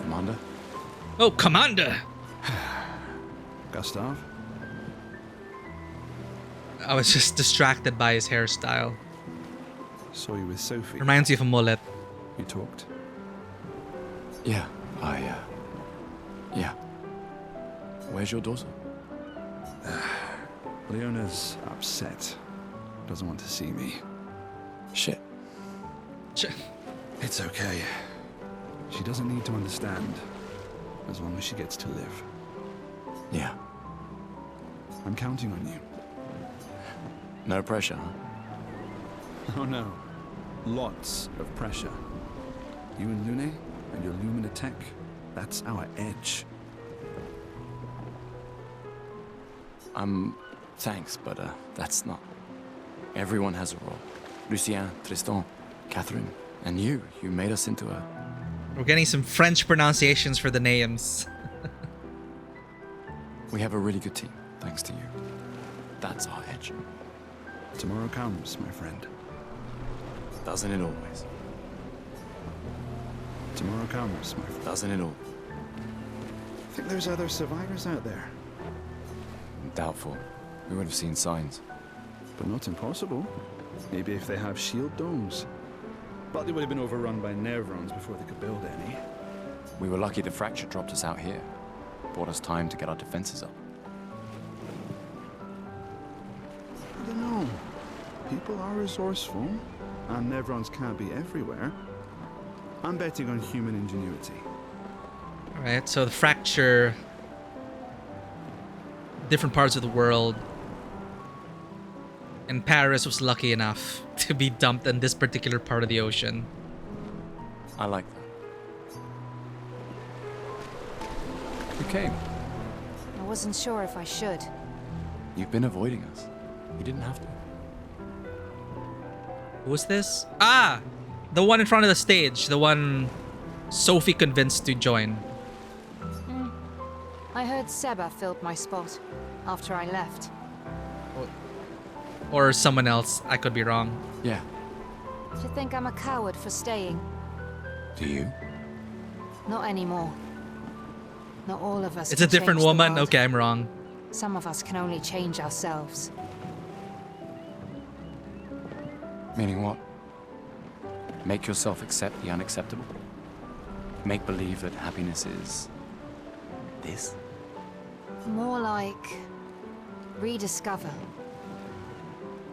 Commander? Oh, Commander! Gustav? I was just distracted by his hairstyle. Saw you with Sophie. Reminds you of a mullet. You talked? Yeah, yeah. Where's your daughter? Leona's upset. Doesn't want to see me. Shit. It's okay. She doesn't need to understand. As long as she gets to live. Yeah. I'm counting on you. No pressure, huh? Oh no. Lots of pressure. You and Lune and your Lumina tech, that's our edge. Thanks, but that's not. Everyone has a role. Lucien, Tristan, Catherine, and you made us into a... We're getting some French pronunciations for the names. We have a really good team, thanks to you. That's our edge. Tomorrow comes, my friend. Doesn't it always? Tomorrow comes, my friend. Doesn't it all? Think there's other survivors out there? Doubtful. We would have seen signs. But not impossible. Maybe if they have shield domes. But they would have been overrun by Nevrons before they could build any. We were lucky the fracture dropped us out here. Bought us time to get our defenses up. I don't know. People are resourceful, and Nevrons can't be everywhere. I'm betting on human ingenuity. Alright, so the fracture, different parts of the world, and Paris was lucky enough to be dumped in this particular part of the ocean. I like that. You came. I wasn't sure if I should. You've been avoiding us. You didn't have to. Who was this? Ah! The one in front of the stage. The one Sophie convinced to join. I heard Seba filled my spot after I left. Or someone else. I could be wrong. Yeah. Do you think I'm a coward for staying? Do you? Not anymore. Not all of us. It's a can different change the woman? world. Okay, I'm wrong. Some of us can only change ourselves. Meaning what? Make yourself accept the unacceptable? Make believe that happiness is... this? More like... rediscover.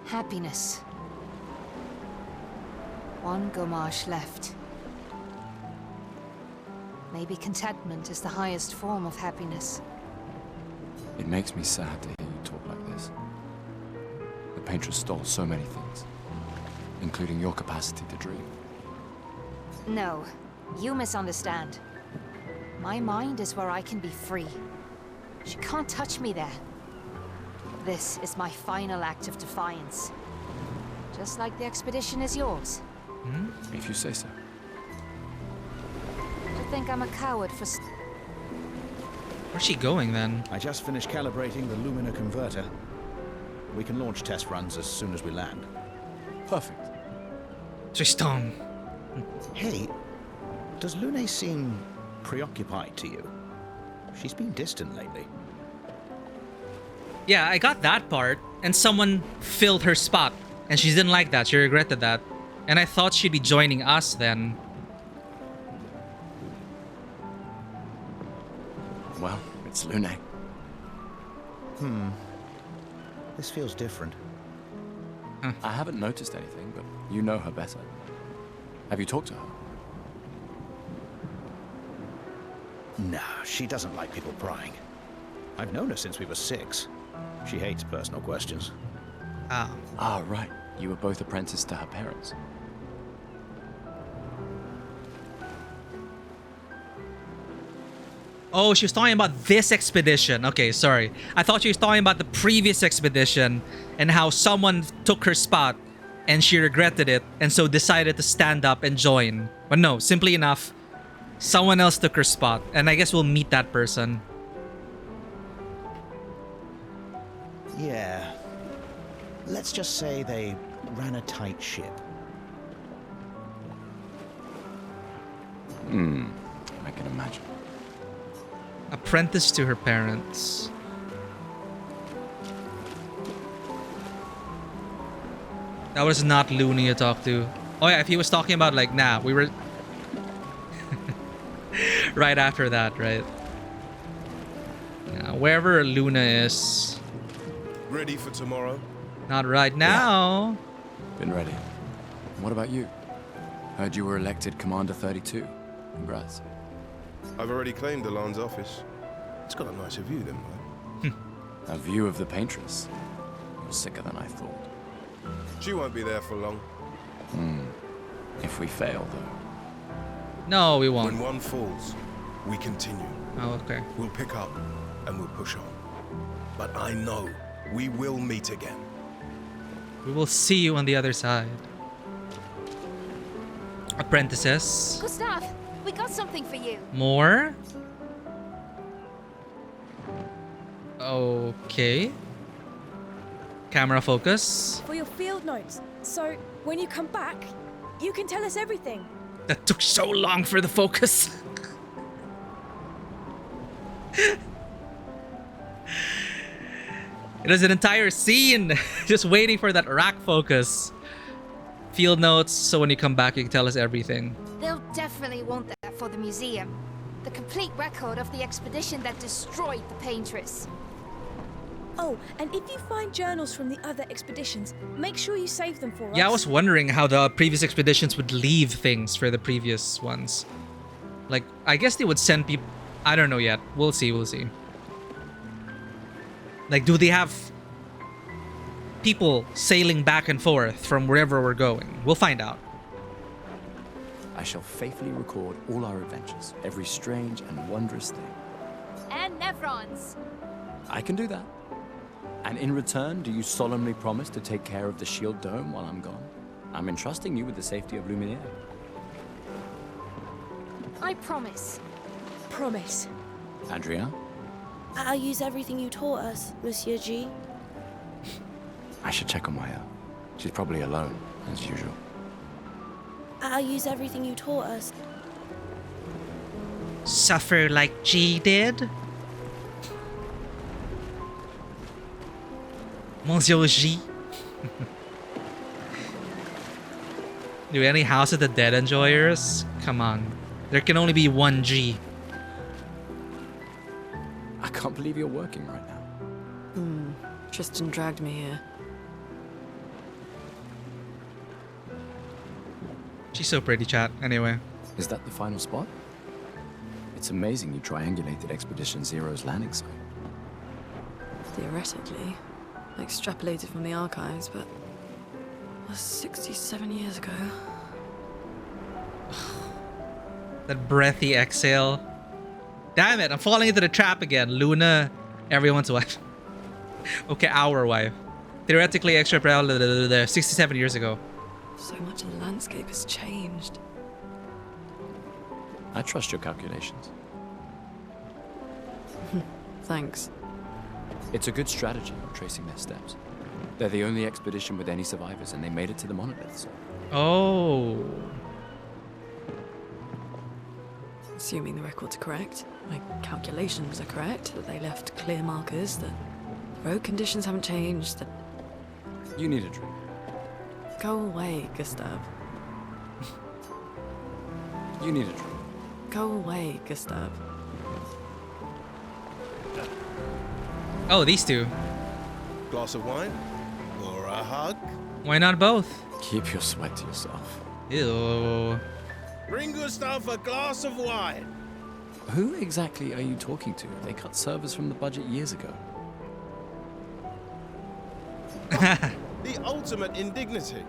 Happiness. One Gomash left. Maybe contentment is the highest form of happiness. It makes me sad to hear you talk like this. The Paintress stole so many things, including your capacity to dream. No, you misunderstand. My mind is where I can be free. She can't touch me there. This is my final act of defiance. Just like the expedition is yours. If you say so. Do you think I'm a coward for... Where's she going then? I just finished calibrating the Lumina converter. We can launch test runs as soon as we land. Perfect. Tristan. Hey, does Lune seem preoccupied to you? She's been distant lately. Yeah, I got that part. And someone filled her spot. And she didn't like that. She regretted that. And I thought she'd be joining us then. Well, it's Lune. This feels different. I haven't noticed anything, but you know her better. Have you talked to her? Nah, she doesn't like people prying. I've known her since we were 6. She hates personal questions. Ah, right. You were both apprenticed to her parents. Oh, she was talking about this expedition. Okay, sorry. I thought she was talking about the previous expedition and how someone took her spot and she regretted it and so decided to stand up and join. But no, simply enough, someone else took her spot and I guess we'll meet that person. Yeah. Let's just say they ran a tight ship. I can imagine. Apprentice to her parents. That was not Looney you talked to. Oh yeah, if he was talking about like, nah, we were... right after that, right? Yeah, wherever Luna is. Ready for tomorrow? Not right now. Been ready. What about you? Heard you were elected Commander 32. Congrats. I've already claimed Alan's office. It's got a nicer view than mine. A view of the Paintress. You're sicker than I thought. She won't be there for long. If we fail, though. No, we won't. When one falls, we continue. Oh, okay. We'll pick up and we'll push on. But I know we will meet again. We will see you on the other side. Apprentices. Gustav, we got something for you. More? Okay. Camera focus. For your field notes. So, when you come back, you can tell us everything. That took so long for the focus. It was an entire scene just waiting for that rack focus. Field notes, so when you come back, you can tell us everything. They'll definitely want that for the museum. The complete record of the expedition that destroyed the Paintress. Oh, and if you find journals from the other expeditions, make sure you save them for us. Yeah, I was wondering how the previous expeditions would leave things for the previous ones. Like, I guess they would send people... I don't know yet. We'll see, we'll see. Like, do they have people sailing back and forth from wherever we're going? We'll find out. I shall faithfully record all our adventures, every strange and wondrous thing. And Nevrons. I can do that. And in return, do you solemnly promise to take care of the shield dome while I'm gone? I'm entrusting you with the safety of Luminaire. I promise. Promise. Adrien? I'll use everything you taught us, Monsieur G. I should check on Maya. She's probably alone, as usual. I'll use everything you taught us. Suffer like G did? Monsieur G. Do any House of the Dead enjoyers? Come on. There can only be one G. I can't believe you're working right now. Tristan dragged me here. She's so pretty, chat. Anyway. Is that the final spot? It's amazing you triangulated Expedition Zero's landing site. Theoretically. Extrapolated from the archives, but... was 67 years ago. That breathy exhale. Damn it, I'm falling into the trap again. Luna, everyone's wife. Okay, our wife. Theoretically, extrapolated 67 years ago. So much of the landscape has changed. I trust your calculations. Thanks. It's a good strategy, tracing their steps. They're the only expedition with any survivors, and they made it to the monoliths. Oh. Assuming the records are correct, my calculations are correct, that they left clear markers, that the road conditions haven't changed, that... You need a drink. Go away, Gustav. You need a drink. Go away, Gustav. Oh, these two. Glass of wine? Or a hug? Why not both? Keep your sweat to yourself. Ew. Bring Gustav a glass of wine. Who exactly are you talking to? They cut servers from the budget years ago. The ultimate indignity.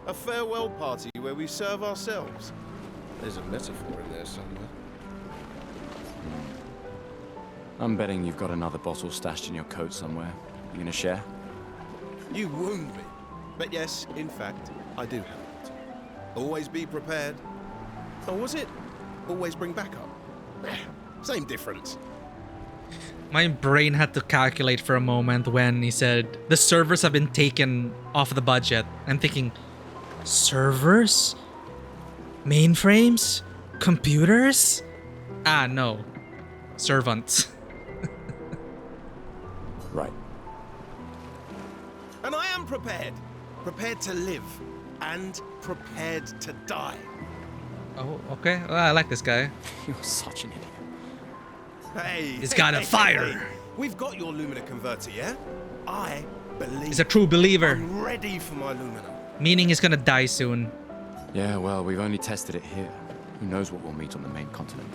A farewell party where we serve ourselves. There's a metaphor in there somewhere. I'm betting you've got another bottle stashed in your coat somewhere. You gonna share? You wound me. But yes, in fact, I do have it. Always be prepared. Or was it always bring backup? Same difference. My brain had to calculate for a moment when he said the servers have been taken off the budget. I'm thinking, servers? Mainframes? Computers? Ah, no. Servants. Right. And I am prepared. Prepared to live. And prepared to die. Oh, okay. Well, I like this guy. You're such an idiot. Hey. He's got a fire. Hey. We've got your Lumina converter, yeah? I believe. He's a true believer. I'm ready for my Lumina. Meaning he's gonna die soon. Yeah, well, we've only tested it here. Who knows what we'll meet on the main continent?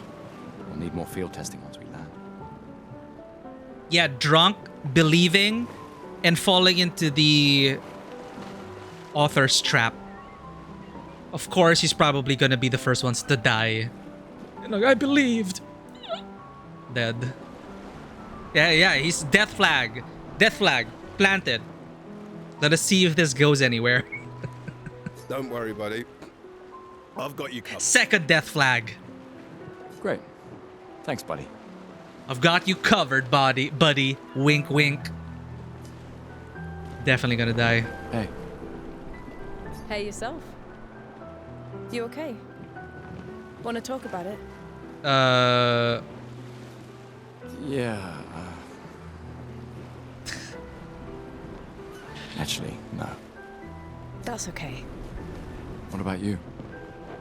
We'll need more field testing once we land. Yeah, drunk, believing, and falling into the author's trap. Of course, he's probably gonna be the first ones to die. And like, I believed. Dead. Yeah, he's death flag. Death flag. Planted. Let us see if this goes anywhere. Don't worry, buddy. I've got you covered. Second death flag. Great. Thanks, buddy. I've got you covered, buddy. Wink, wink. Definitely gonna die. Hey. Hey, yourself. You okay? Want to talk about it? Yeah. Actually, no. That's okay. What about you?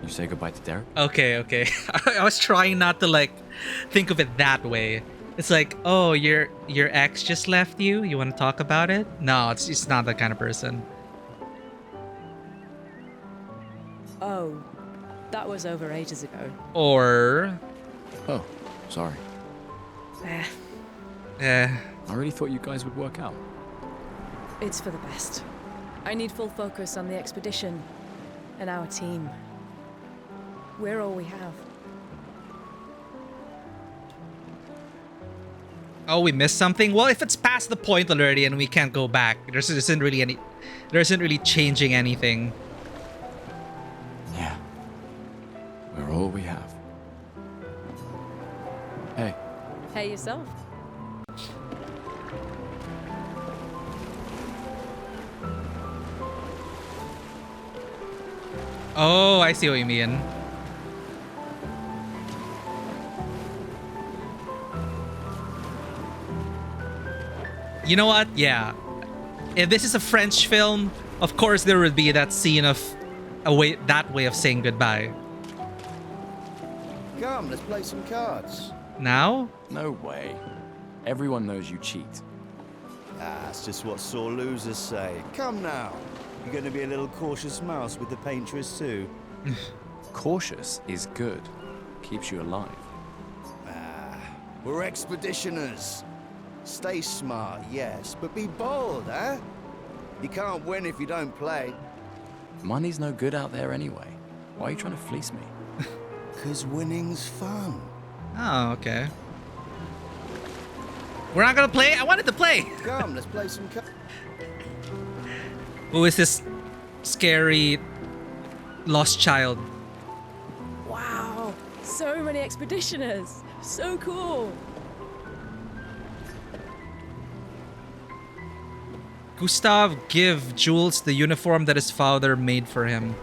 You say goodbye to Derek? Okay. I was trying not to like think of it that way. It's like, oh, your ex just left you. You want to talk about it? No, it's not that kind of person. Oh, that was over ages ago. Or, oh, sorry. I really thought you guys would work out. It's for the best. I need full focus on the expedition and our team. We're all we have. oh, we missed something. Well, if it's past the point already and we can't go back, there isn't really changing anything. Yeah. We're all we have. Hey. Hey yourself. Oh, I see what you mean. You know what? Yeah. If this is a French film, of course there would be that scene of that way of saying goodbye. Come, let's play some cards. Now? No way. Everyone knows you cheat. That's just what sore losers say. Come now. You're going to be a little cautious mouse with the paintress too. Cautious is good. Keeps you alive. We're expeditioners. Stay smart, yes, but be bold, huh? You can't win if you don't play. Money's no good out there anyway. Why are you trying to fleece me? 'Cause winning's fun. Oh, okay. We're not gonna play? I wanted to play! Come, let's play some cards. Who is this scary lost child? Wow, so many expeditioners. So cool. Gustav give Jules the uniform that his father made for him.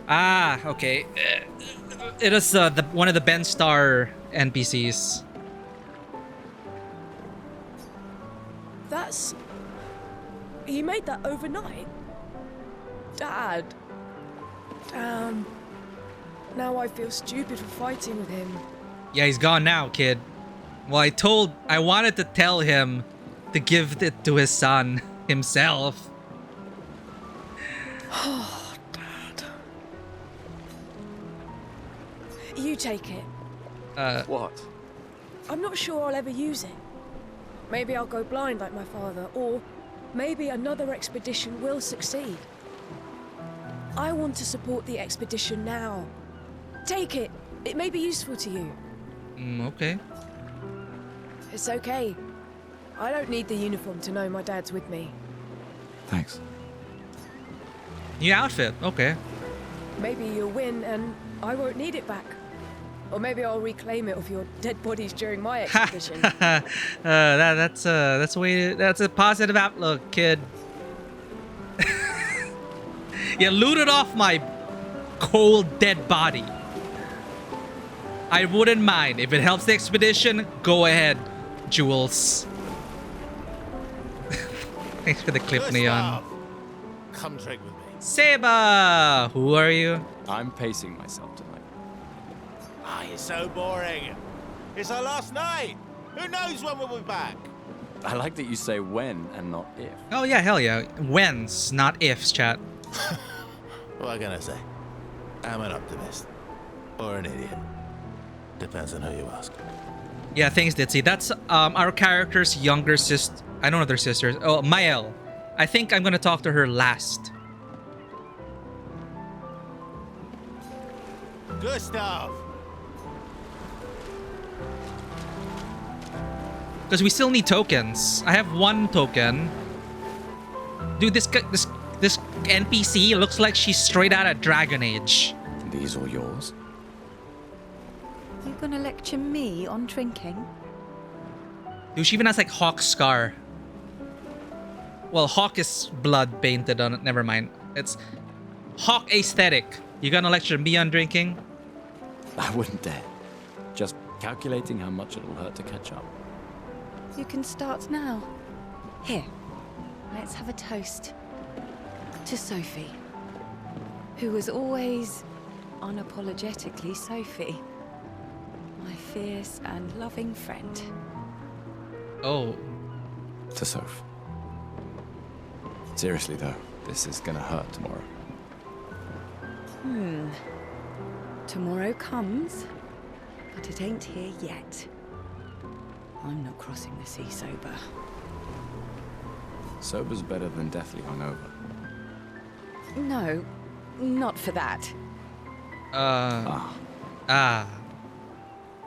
Ah, okay. It is one of the Ben Starr NPCs. That's... He made that overnight? Dad. Damn. Now I feel stupid for fighting with him. Yeah, he's gone now, kid. Well, I wanted to tell him to give it to his son himself. Oh, Dad. You take it. What? I'm not sure I'll ever use it. Maybe I'll go blind like my father, or maybe another expedition will succeed. I want to support the expedition now. Take it. It may be useful to you. Okay. It's okay. I don't need the uniform to know my dad's with me. Thanks. New outfit. Okay. Maybe you'll win and I won't need it back. Or maybe I'll reclaim it of your dead bodies during my expedition. That's a positive outlook, kid. You looted off my cold dead body. I wouldn't mind. If it helps the expedition, go ahead, Jules. Thanks for the clip, Neon. Come drink with me. Seba! Who are you? I'm pacing myself tonight. Ah, you're so boring. It's our last night. Who knows when we'll be back? I like that you say when and not if. Oh yeah, hell yeah. When's, not ifs, chat. What can I say? I'm an optimist. Or an idiot. Depends on who you ask. Yeah, thanks, Ditzy. That's our character's younger sister. I don't know their sisters. Oh, Mael. I think I'm gonna talk to her last. Gustav! Because we still need tokens. I have one token. Dude, this NPC looks like she's straight out of Dragon Age. These all yours? You gonna lecture me on drinking? Dude, she even has like Hawk scar. Well, Hawk is blood painted on it. Never mind. It's Hawk aesthetic. You gonna lecture me on drinking? I wouldn't dare. Just calculating how much it'll hurt to catch up. You can start now. Here, let's have a toast. To Sophie, who was always unapologetically Sophie. My fierce and loving friend. Oh. To Soph. Seriously though, this is gonna hurt tomorrow. Tomorrow comes, but it ain't here yet. I'm not crossing the sea sober. Sober's better than deathly hungover. No, not for that.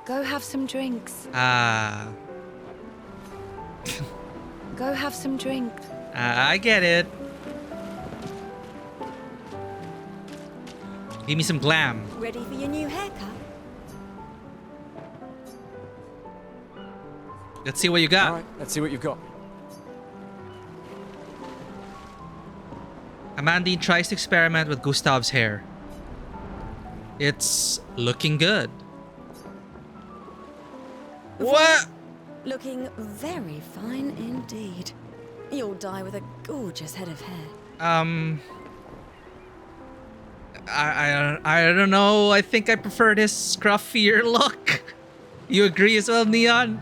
Go have some drinks. Go have some drinks. I get it. Give me some glam. Ready for your new haircut? Let's see what you got. All right, let's see what you've got. Amandine tries to experiment with Gustav's hair. It's looking good. What? Looking very fine indeed. You'll die with a gorgeous head of hair. I don't know. I think I prefer this scruffier look. You agree as well, Neon?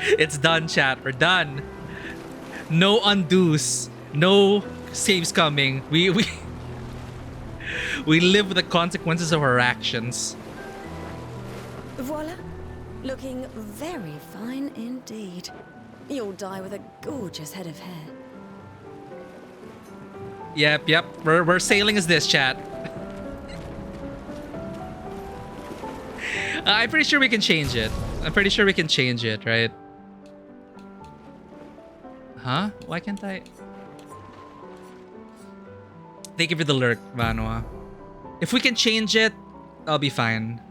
It's done, chat. We're done. No undos. No saves coming. We live with the consequences of our actions. Voila. Looking very fine indeed. You'll die with a gorgeous head of hair. Yep. We're sailing as this, chat. I'm pretty sure we can change it. Right? Huh? Why can't I? Thank you for the lurk, Vanua. If we can change it, I'll be fine.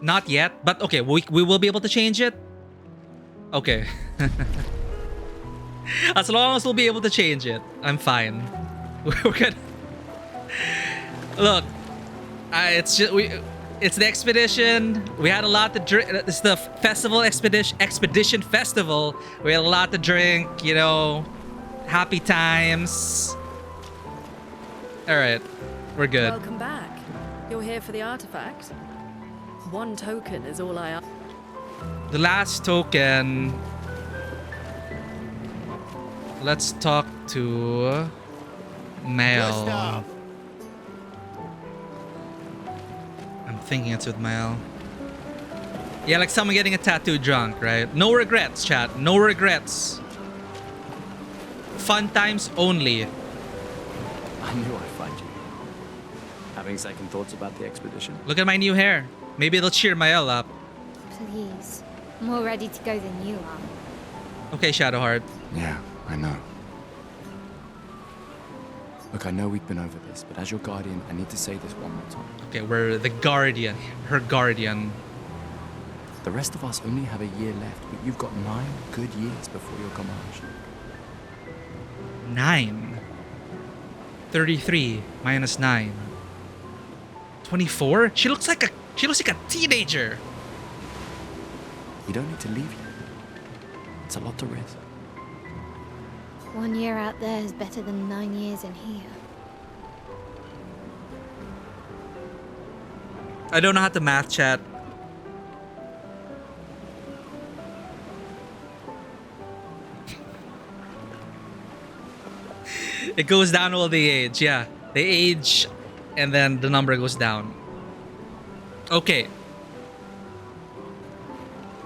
Not yet, but okay, we will be able to change it. Okay. As long as we'll be able to change it, I'm fine. We're good. Look, it's just it's the expedition. We had a lot to drink. It's the festival expedition festival. We had a lot to drink. You know, happy times. All right, we're good. Welcome back. You're here for the artifact. One token is all I ask. The last token. Let's talk to Mel. I'm thinking it's with Mel. Yeah, like someone getting a tattoo drunk, right? No regrets, chat. No regrets. Fun times only. I knew I'd find you. Having second thoughts about the expedition? Look at my new hair. Maybe it'll cheer Mael up. Please. More ready to go than you are. Okay, Shadowheart. Yeah, I know. Look, I know we've been over this, but as your guardian, I need to say this one more time. Okay, we're the guardian. Her guardian. The rest of us only have a year left, but you've got 9 good years before your Gamage. 9. 33 minus 9. 24? She looks like a teenager. You don't need to leave yet. It's a lot to risk. 1 year out there is better than 9 years in here. I don't know how to math, chat. It goes down while they age, yeah. They age and then the number goes down. Okay.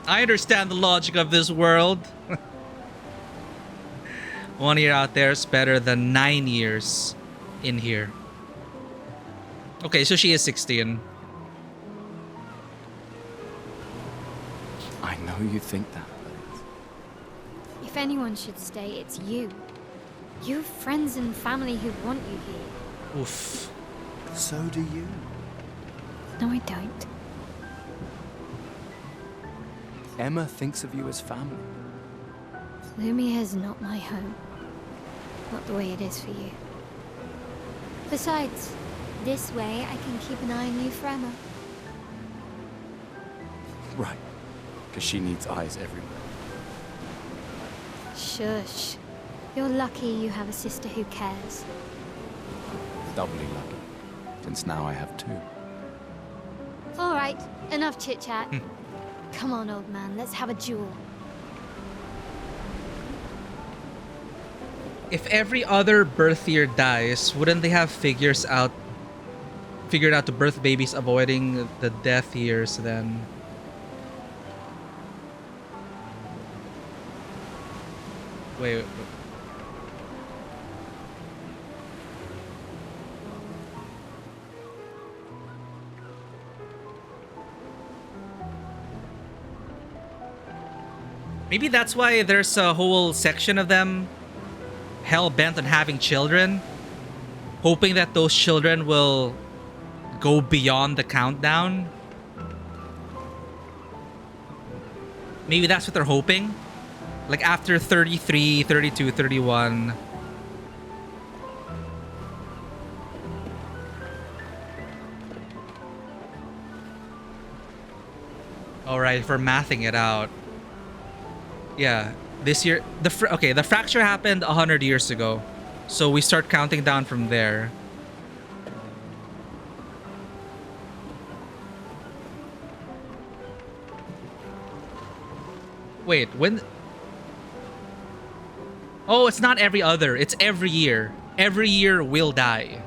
I understand the logic of this world. 1 year out there is better than 9 years in here. Okay, so she is 16. I know you think that, but If anyone should stay, it's you. You have friends and family who want you here. Oof. So do you. No, I don't. Emma thinks of you as family. Lumière's not my home. Not the way it is for you. Besides, This way, I can keep an eye on you forever. Right. Because she needs eyes everywhere. Shush. You're lucky you have a sister who cares. Doubly lucky. Since now I have two. All right, enough chit-chat. Come on, old man, let's have a duel. If every other birth year dies, wouldn't they have figured out to birth babies avoiding the death years then? Wait. Maybe that's why there's a whole section of them hell-bent on having children, hoping that those children will go beyond the countdown. Maybe that's what they're hoping. Like after 33, 32, 31. Alright, if we're mathing it out. Yeah, this year, the fracture happened 100 years ago. So we start counting down from there. Wait, when? Oh, it's not every other. It's every year. Every year will die.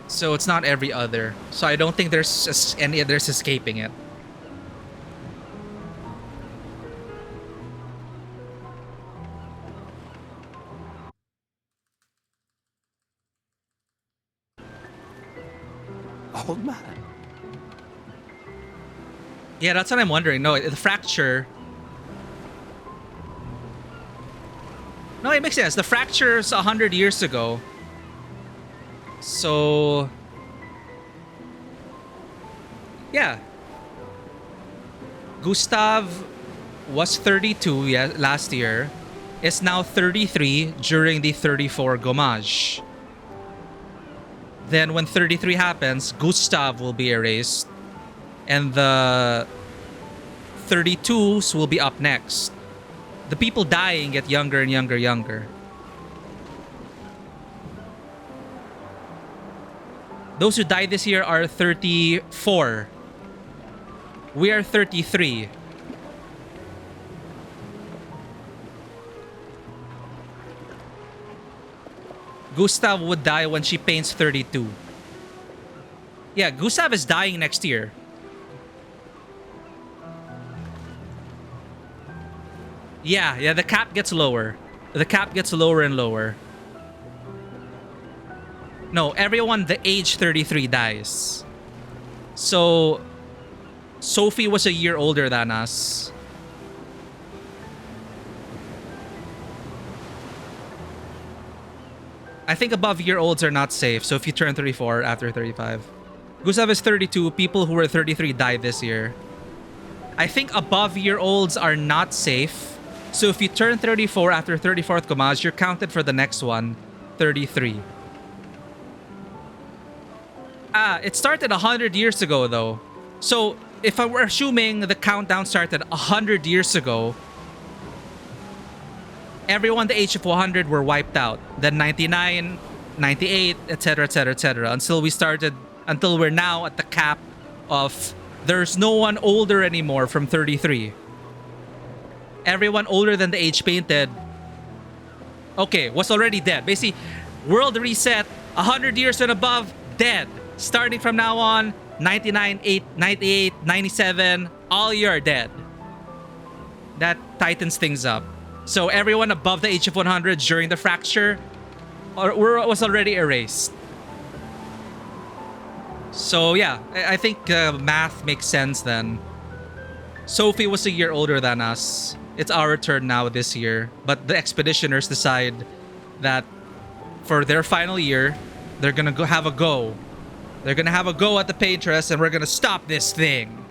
So it's not every other. So I don't think there's any others escaping it. Old man. Yeah, that's what I'm wondering. No, the fracture. No, it makes sense. The fracture's 100 years ago. So... yeah. Gustav was 32 last year. Is now 33 during the 34 Gommage. Then when 33 happens, Gustav will be erased. And the 32s will be up next. The people dying get younger and younger. Those who died this year are 34. We are 33. Gustav would die when she paints 32. Yeah, Gustav is dying next year. Yeah, the cap gets lower. The cap gets lower and lower. No, everyone the age 33 dies. So, Sophie was a year older than us. I think above year olds are not safe. So if you turn 34 after 35. Gustav is 32. People who were 33 died this year. I think above year olds are not safe. So if you turn 34 after 34th Gommage, you're counted for the next one. 33. It started 100 years ago though. So if I were assuming the countdown started 100 years ago, everyone the age of 100 were wiped out. Then 99, 98, etc, etc, etc. Until we're now at the cap of there's no one older anymore from 33. Everyone older than the age painted, okay, was already dead. Basically, world reset, 100 years and above, dead. Starting from now on, 99, 98, 97, all you are dead. That tightens things up. So everyone above the age of 100 during the fracture was already erased. So yeah, I think math makes sense then. Sophie was a year older than us. It's our turn now this year. But the expeditioners decide that for their final year, they're gonna have a go. They're gonna have a go at the Paintress and we're gonna stop this thing.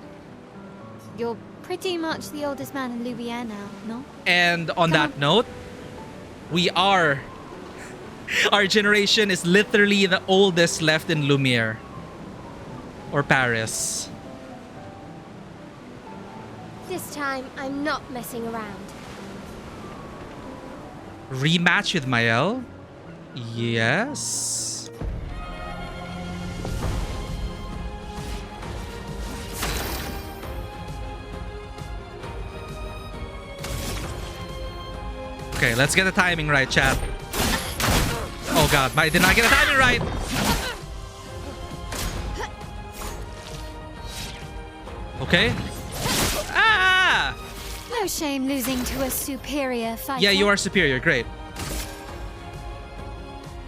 You're pretty much the oldest man in Louvier now, no? And on that note, we are Our generation is literally the oldest left in Lumiere. Or Paris. This time, I'm not messing around. Rematch with Mael? Yes. Okay, let's get the timing right, chat. Oh god, I did not get the timing right. Okay. Ah! No shame losing to a superior fighter. Yeah, you are superior. Great.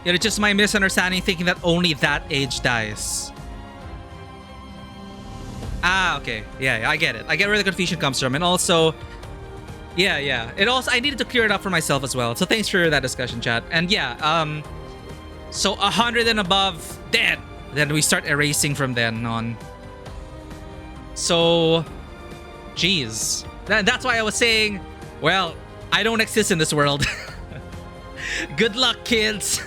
Yeah, it's just my misunderstanding thinking that only that age dies. Ah, okay. Yeah, I get it. I get where the confusion comes from. And also, yeah. It also, I needed to clear it up for myself as well. So thanks for that discussion, chat. And yeah, so 100 and above, dead. Then we start erasing from then on. So, geez. That's why I was saying, well, I don't exist in this world. Good luck, kids.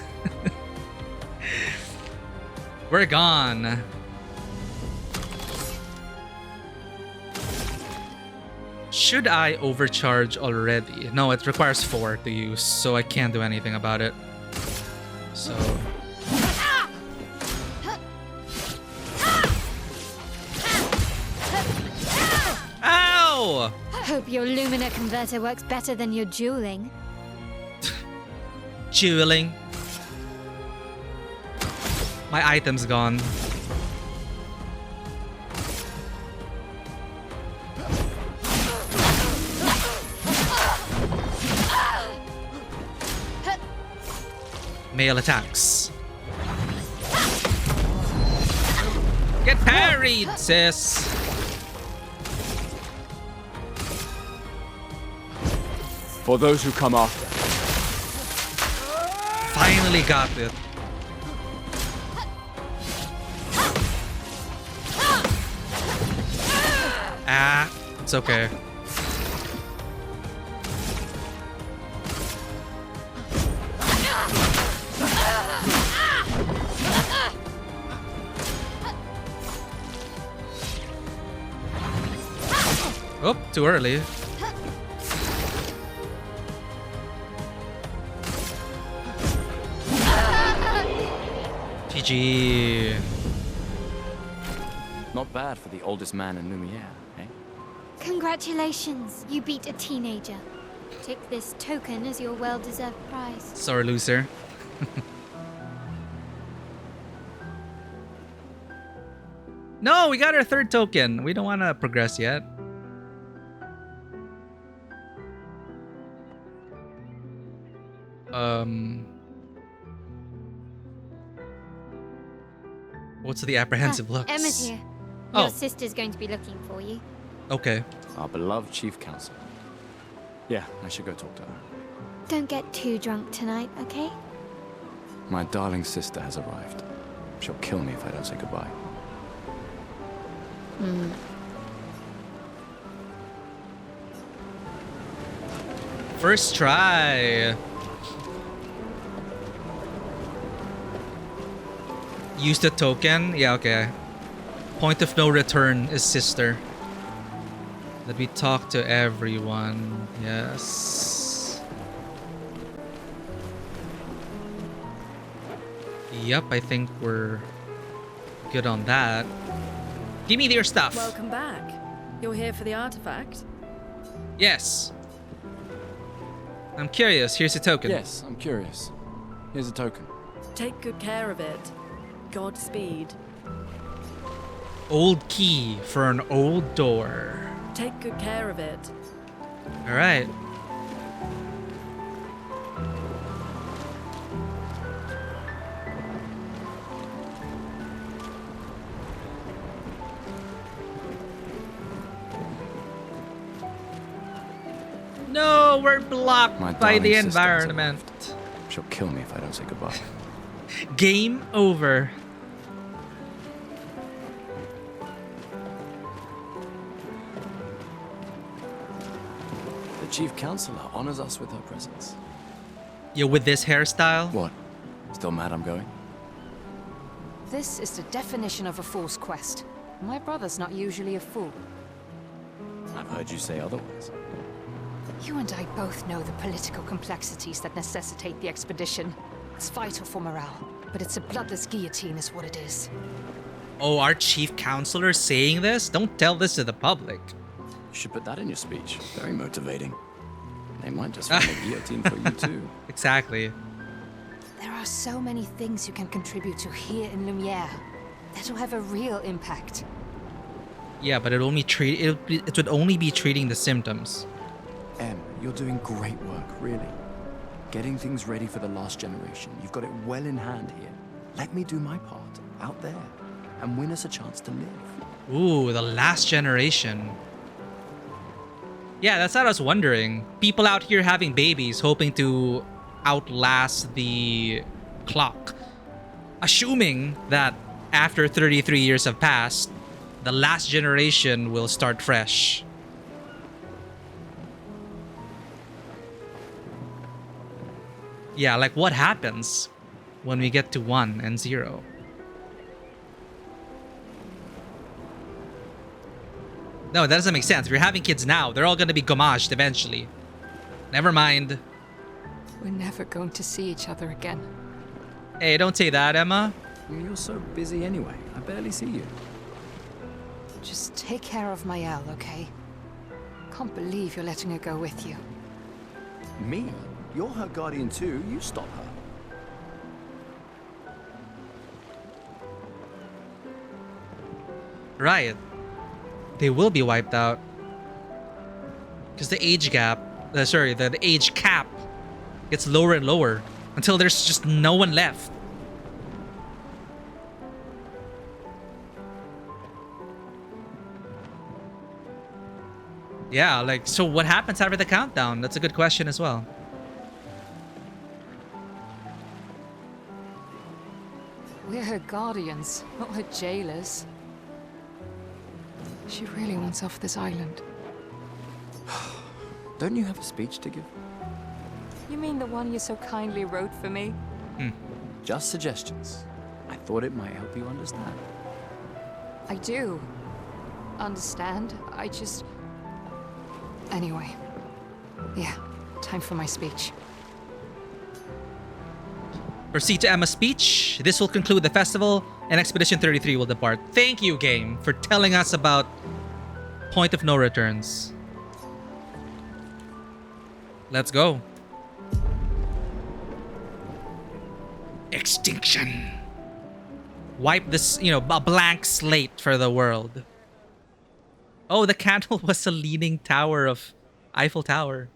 We're gone. Should I overcharge already? No, it requires 4 to use, so I can't do anything about it. So... Ow! Hope your Lumina converter works better than your dueling. Dueling. My item's gone. Male attacks. Get parried, sis. For those who come after. Finally got it. Ah, it's okay. Oh, too early. GG. Not bad for the oldest man in Lumiere, eh? Congratulations, you beat a teenager. Take this token as your well-deserved prize. Sore loser. No, we got our 3rd token. We don't want to progress yet. What's the apprehensive looks? Emma's here. Oh. Your sister's going to be looking for you. Okay. Our beloved chief counselor. Yeah, I should go talk to her. Don't get too drunk tonight, okay? My darling sister has arrived. She'll kill me if I don't say goodbye. First try. Use the token? Yeah, okay. Point of no return is sister. That we talk to everyone. Yes. Yep, I think we're good on that. Give me your stuff. Welcome back. You're here for the artifact? Yes. I'm curious. Here's a token. Yes, I'm curious. Here's a token. Take good care of it. Godspeed. Old key for an old door. Take good care of it. All right. No, we're blocked by the darling sister has environment. arrived. She'll kill me if I don't say goodbye. Game over. The chief counselor honors us with her presence. Yo, with this hairstyle? What? Still mad I'm going? This is the definition of a fool's quest. My brother's not usually a fool. I've heard you say otherwise. You and I both know the political complexities that necessitate the expedition. It's vital for morale, but it's a bloodless guillotine is what it is. Oh, our chief counselor saying this? Don't tell this to the public. You should put that in your speech. Very motivating. They might just find a guillotine for you too. Exactly. There are so many things you can contribute to here in Lumiere that'll have a real impact. Yeah, but it would only be treating the symptoms. Em, you're doing great work, really. Getting things ready for the last generation. You've got it well in hand here. Let me do my part out there and win us a chance to live. Ooh, the last generation. Yeah, that's what I was wondering. People out here having babies, hoping to outlast the clock. Assuming that after 33 years have passed, the last generation will start fresh. Yeah, like what happens when we get to 1 and 0? No, that doesn't make sense. If you're having kids now, they're all going to be gommaged eventually. Never mind. We're never going to see each other again. Hey, don't say that, Emma. You're so busy anyway. I barely see you. Just take care of Mayel, okay? Can't believe you're letting her go with you. Me? You're her guardian too. You stop her. Right. They will be wiped out. Because the age gap, the age cap gets lower and lower until there's just no one left. Yeah, like, so what happens after the countdown? That's a good question as well. We're her guardians, not her jailers. She really wants off this island. Don't you have a speech to give? You mean the one you so kindly wrote for me? Just suggestions. I thought it might help you understand. I do. Understand? I just... Anyway. Yeah, time for my speech. Proceed to Emma's speech. This will conclude the festival, and Expedition 33 will depart. Thank you, game, for telling us about Point of No Returns. Let's go. Extinction. Wipe this, a blank slate for the world. Oh, the candle was a leaning tower of Eiffel Tower.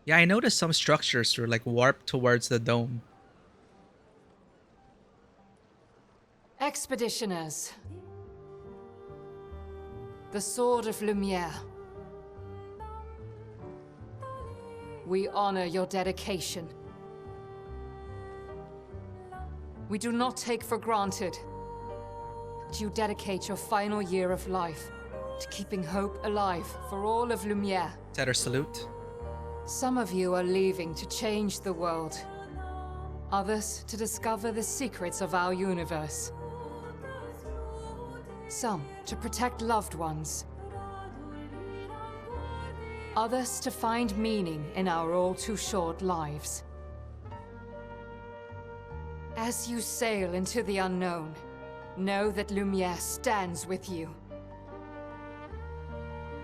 Yeah, I noticed some structures were like warped towards the dome. Expeditioners. The Sword of Lumiere. We honor your dedication. We do not take for granted that you dedicate your final year of life to keeping hope alive for all of Lumiere. Is that our salute? Some of you are leaving to change the world. Others to discover the secrets of our universe. Some to protect loved ones. Others to find meaning in our all too short lives. As you sail into the unknown, know that Lumiere stands with you.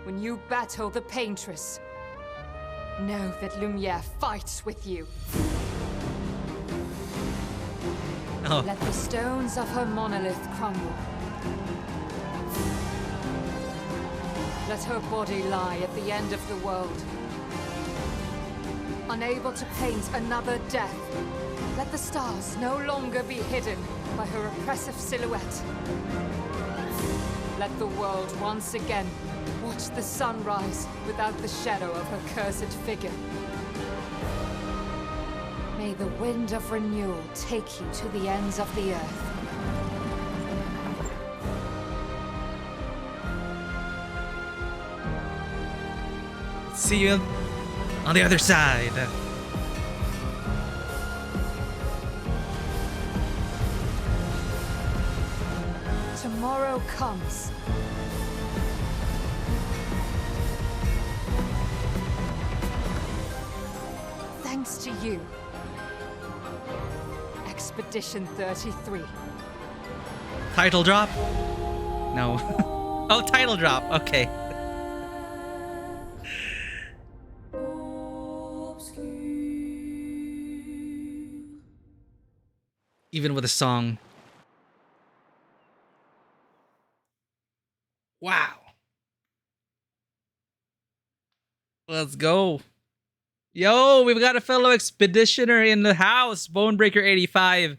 When you battle the Paintress, know that Lumiere fights with you. Oh. Let the stones of her monolith crumble. Let her body lie at the end of the world. Unable to paint another death, let the stars no longer be hidden by her oppressive silhouette. Let the world once again watch the sun rise without the shadow of her cursed figure. May the wind of renewal take you to the ends of the earth. See you On the other side. Tomorrow comes. Thanks to you. Expedition 33. Title drop? No. Oh, title drop. Okay. Even with a song. Wow. Let's go. Yo, we've got a fellow expeditioner in the house, Bonebreaker 85.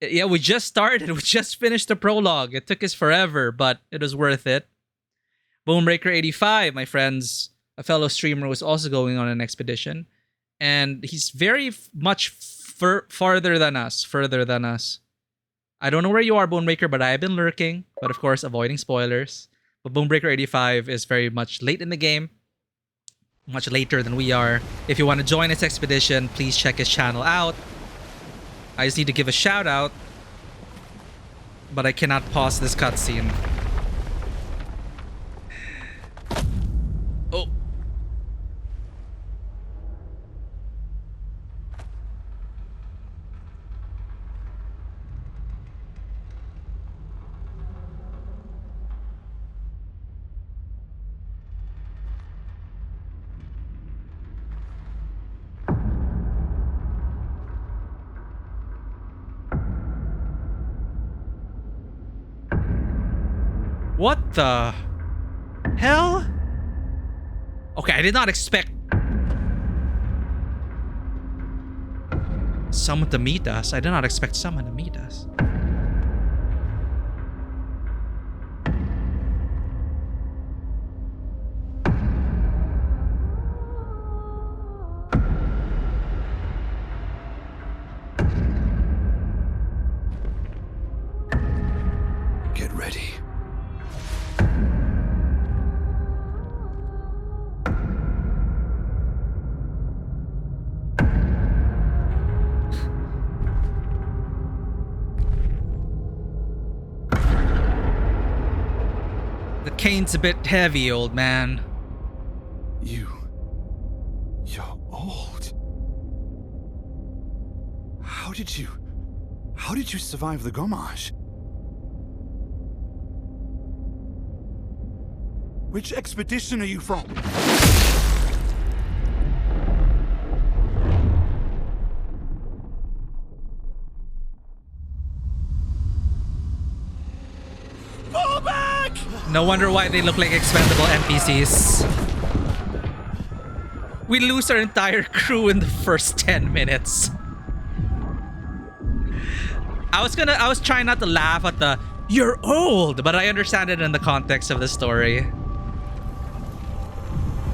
Yeah, we just started. We just finished the prologue. It took us forever, but it was worth it. Bonebreaker 85, my friends, a fellow streamer, was also going on an expedition. And he's very much farther than us. I don't know where you are, Bonebreaker, but I've been lurking. But of course, avoiding spoilers. But Bonebreaker 85 is very much late in the game. Much later than we are. If you want to join his expedition, please check his channel out. I just need to give a shout out, but I cannot pause this cutscene. Oh. What the hell? Okay, I did not expect someone to meet us. I did not expect someone to meet us. Get ready. The cane's a bit heavy, old man. You're old. How did you survive the Gommage? Which expedition are you from? Fall back! No wonder why they look like expendable NPCs. We lose our entire crew in the first 10 minutes. I was trying not to laugh at the "you're old," but I understand it in the context of the story.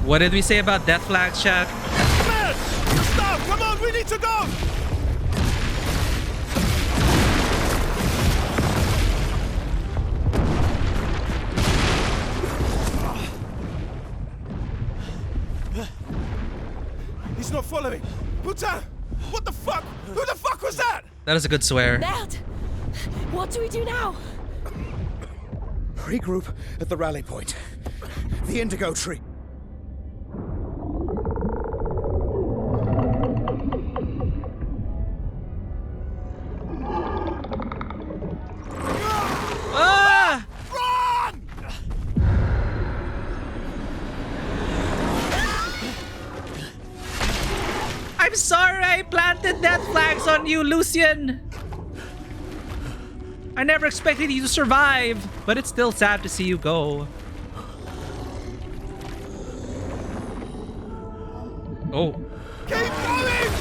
What did we say about death flags, chat? Man! Stop! Come on, we need to go! He's not following. Putain! What the fuck? Who the fuck was that? That is a good swear. Merde! What do we do now? Regroup at the rally point. The indigo tree. Ah! Run! I'm sorry I planted death flags on you, Lucian. I never expected you to survive, but it's still sad to see you go. Oh. Keep going!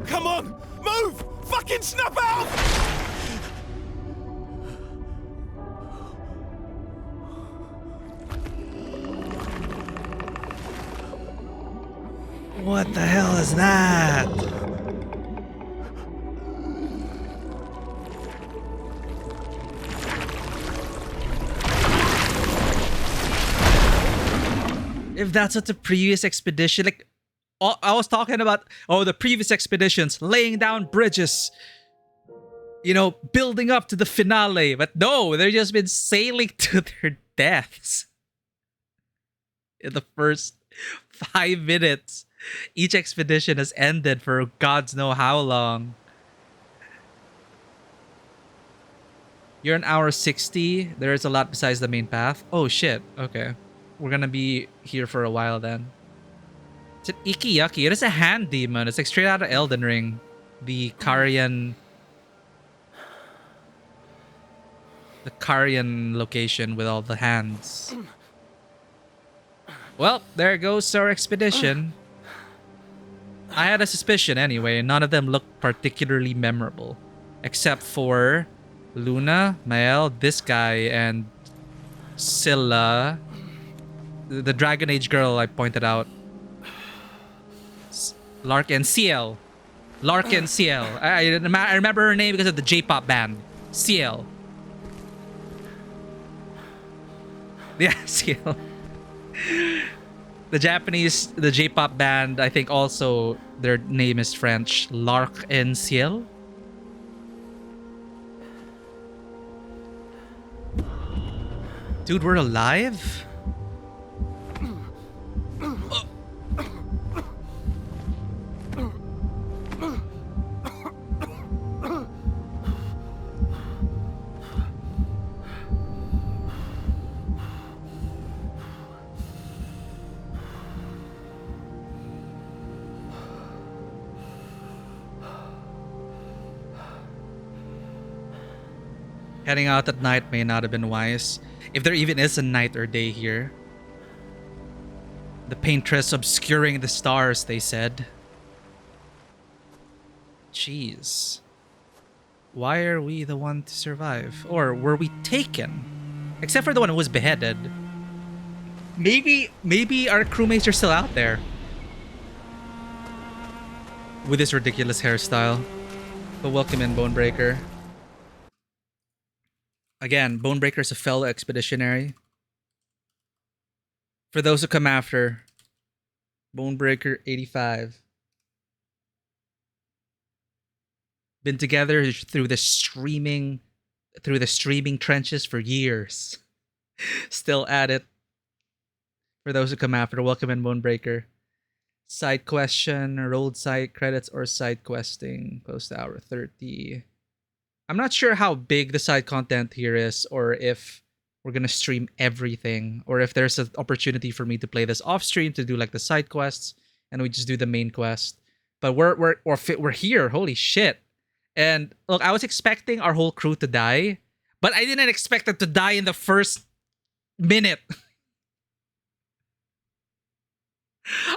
Come on! Move! Fucking snap out! What the hell is that? if that's what the previous expedition, like, I was talking about, the previous expeditions, laying down bridges, you know, building up to the finale. But no, they've just been sailing to their deaths in the first 5 minutes. Each expedition has ended for gods know how long. You're an hour 60. There is a lot besides the main path. Oh shit. Okay. We're gonna be here for a while then. It's an Ikiyaki. It is a hand demon. It's like straight out of Elden Ring. The Karian location with all the hands. Well, there goes our expedition. I had a suspicion anyway. None of them looked particularly memorable. Except for Luna, Mael, this guy, and Scylla. The Dragon Age girl I pointed out. Lark and Ciel. Lark and Ciel. I remember her name because of the J-pop band. Ciel. Yeah, Ciel. The J-pop band, I think also their name is French. Lark and Ciel. Dude, we're alive? Heading out at night may not have been wise. If there even is a night or day here. The paintress obscuring the stars, they said. Jeez. Why are we the one to survive? Or were we taken? Except for the one who was beheaded. Maybe our crewmates are still out there. With this ridiculous hairstyle. But welcome in, Bonebreaker. Again, Bonebreaker is a fellow expeditionary. For those who come after, Bonebreaker 85. Been together through the streaming trenches for years. Still at it. For those who come after, welcome in, Bonebreaker. Side question, rolled side credits, or side questing. Close to hour 30. I'm not sure how big the side content here is, or if we're gonna stream everything, or if there's an opportunity for me to play this off stream to do like the side quests, and we just do the main quest. But we're here. Holy shit! And look, I was expecting our whole crew to die, but I didn't expect them to die in the first minute.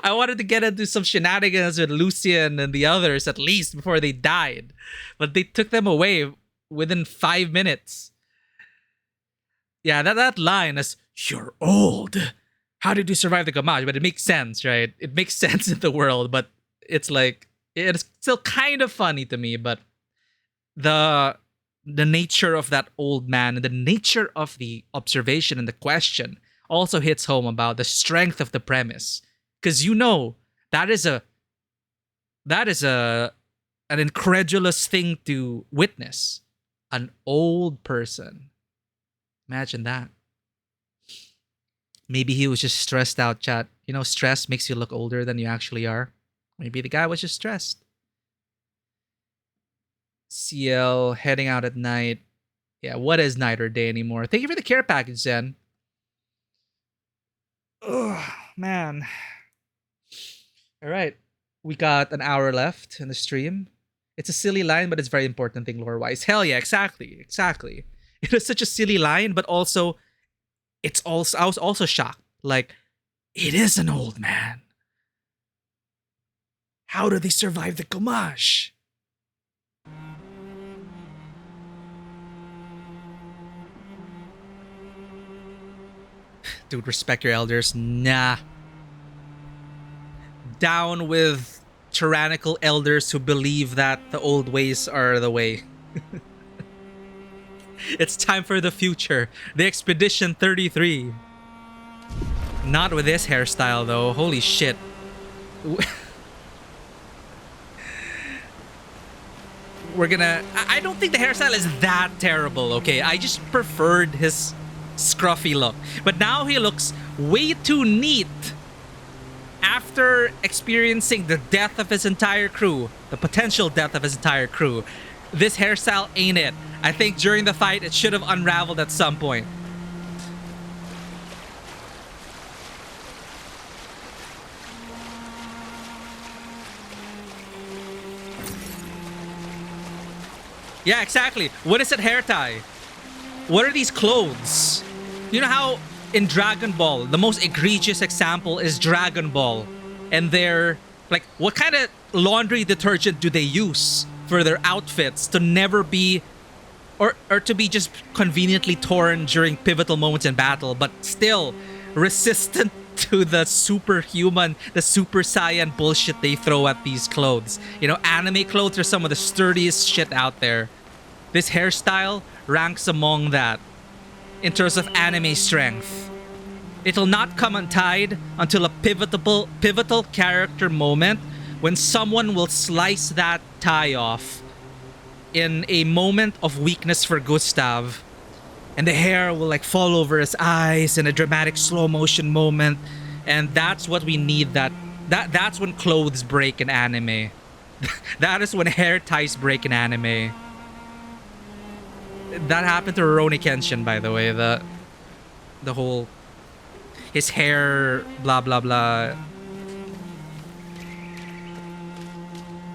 I wanted to get into some shenanigans with Lucian and the others at least before they died, but they took them away within 5 minutes. Yeah, that line is, "You're old. How did you survive the Gamage?" But it makes sense, right? It makes sense in the world, but it's like, it's still kind of funny to me, but the nature of that old man and the nature of the observation and the question also hits home about the strength of the premise. Because you know, that is an incredulous thing to witness. An old person. Imagine that. Maybe he was just stressed out, chat. You know, stress makes you look older than you actually are. Maybe the guy was just stressed. CL heading out at night. Yeah, what is night or day anymore? Thank you for the care package, Zen. Oh, man. All right. We got an hour left in the stream. It's a silly line, but it's very important thing lore-wise. Hell yeah, exactly. Exactly. It was such a silly line, but also, I was also shocked. Like, it is an old man. How do they survive the Gamage? Dude, respect your elders. Nah. Down with tyrannical elders who believe that the old ways are the way. It's time for the future. The Expedition 33. Not with this hairstyle, though. Holy shit. We're gonna... I don't think the hairstyle is that terrible, okay? I just preferred his scruffy look. But now he looks way too neat after experiencing the death of his entire crew. The potential death of his entire crew. This hairstyle ain't it. I think during the fight, it should have unraveled at some point. Yeah, exactly. What is that hair tie? What are these clothes? You know how in Dragon Ball, the most egregious example is Dragon Ball. And they're like, what kind of laundry detergent do they use for their outfits to never be, or to be just conveniently torn during pivotal moments in battle, but still resistant to the superhuman, the Super Saiyan bullshit they throw at these clothes. You know, anime clothes are some of the sturdiest shit out there. This hairstyle ranks among that in terms of anime strength. It'll not come untied until a pivotal character moment when someone will slice that tie off in a moment of weakness for Gustav. And the hair will like fall over his eyes in a dramatic slow motion moment. And that's what we need. That's when clothes break in anime. That is when hair ties break in anime. That happened to Rurouni Kenshin, by the way. The whole... his hair, blah, blah, blah.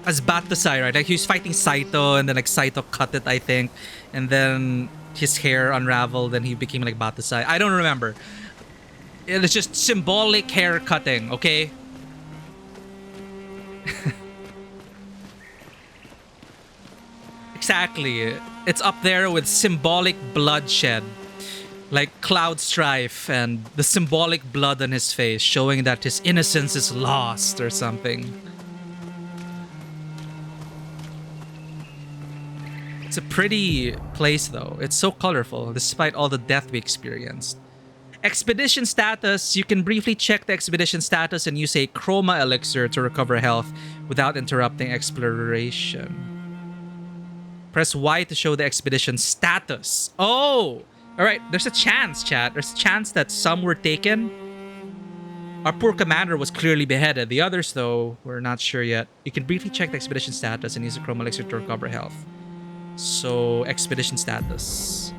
As Batusai, right? Like, he was fighting Saito, and then, like, Saito cut it, I think. And then his hair unraveled, and he became, like, Batusai. I don't remember. It is just symbolic hair cutting, okay? Exactly. It's up there with symbolic bloodshed. Like Cloud Strife and the symbolic blood on his face, showing that his innocence is lost or something. It's a pretty place though. It's so colorful despite all the death we experienced. Expedition status. You can briefly check the expedition status and use a chroma elixir to recover health without interrupting exploration. Press Y to show the expedition status. Oh! Alright, there's a chance, chat. There's a chance that some were taken. Our poor commander was clearly beheaded. The others, though, we're not sure yet. You can briefly check the expedition status and use a chroma elixir to recover health. So, expedition status.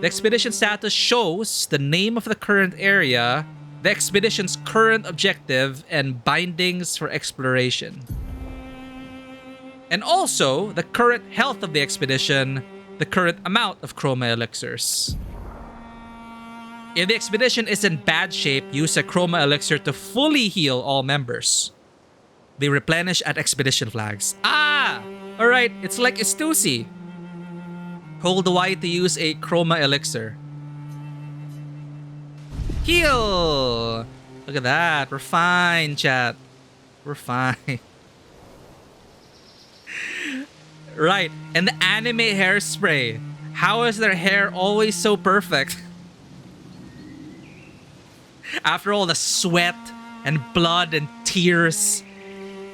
The expedition status shows the name of the current area, the expedition's current objective, and bindings for exploration. And also, the current health of the expedition, the current amount of chroma elixirs. If the expedition is in bad shape, use a chroma elixir to fully heal all members. They replenish at expedition flags. Ah! Alright, it's like Istusi. Hold Y to use a chroma elixir. Heal! Look at that. We're fine, chat. We're fine. Right, and the anime hairspray. How is their hair always so perfect? After all the sweat and blood and tears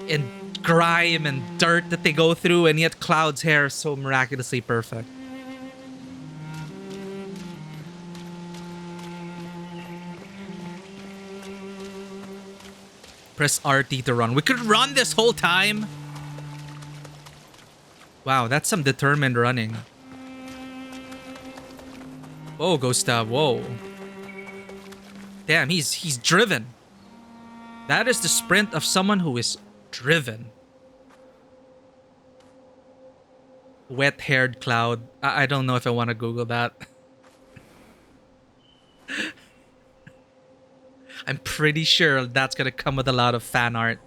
and grime and dirt that they go through, and yet Cloud's hair is so miraculously perfect. Press RT to run. We could run this whole time. Wow, that's some determined running. Whoa, Gustav, whoa. Damn, he's driven. That is the sprint of someone who is driven. Wet-haired Cloud. I don't know if I want to Google that. I'm pretty sure that's gonna come with a lot of fan art.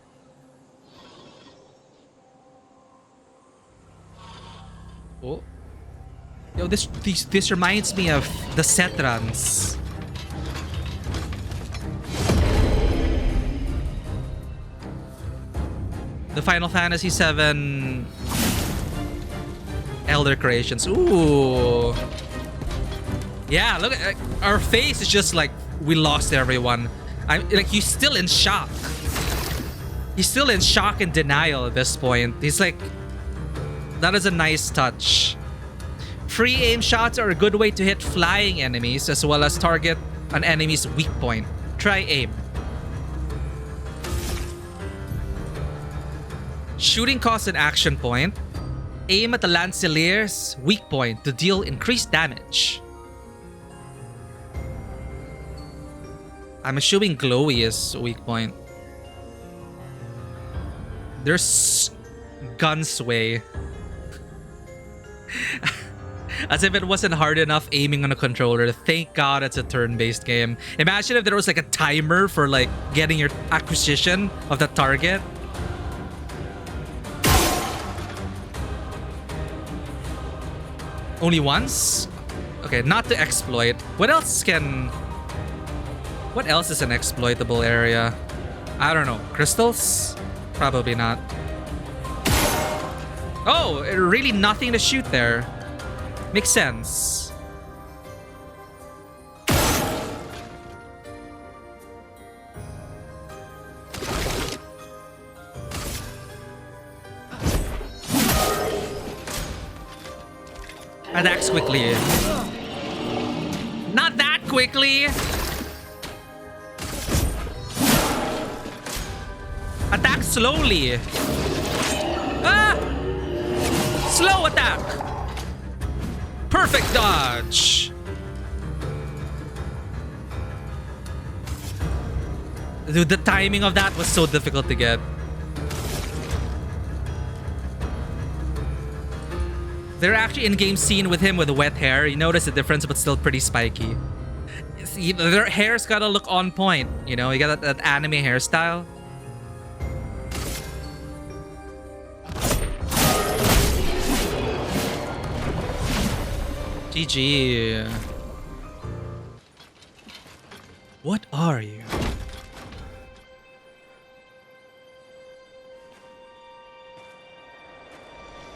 Oh. Yo, this reminds me of the Cetrans. The Final Fantasy VII Elder Creations. Ooh. Yeah, look at our face is just like we lost everyone. I'm like, he's still in shock. He's still in shock and denial at this point. He's like, that is a nice touch. Free aim shots are a good way to hit flying enemies as well as target an enemy's weak point. Try aim. Shooting costs an action point. Aim at the Lancelier's weak point to deal increased damage. I'm assuming glowy is weak point. There's gun sway. As if it wasn't hard enough aiming on a controller. Thank God it's a turn-based game. Imagine if there was like a timer for like getting your acquisition of the target. Only once? Okay, not to exploit. What else is an exploitable area? I don't know. Crystals? Probably not. Oh, really nothing to shoot there. Makes sense. Attacks quickly. Not that quickly. Attack slowly. Ah! Slow attack. Perfect dodge. Dude, the timing of that was so difficult to get. They're actually in-game scene with him with wet hair. You notice the difference, but still pretty spiky. See, their hair's gotta look on point. You know, you got that anime hairstyle. GG. What are you?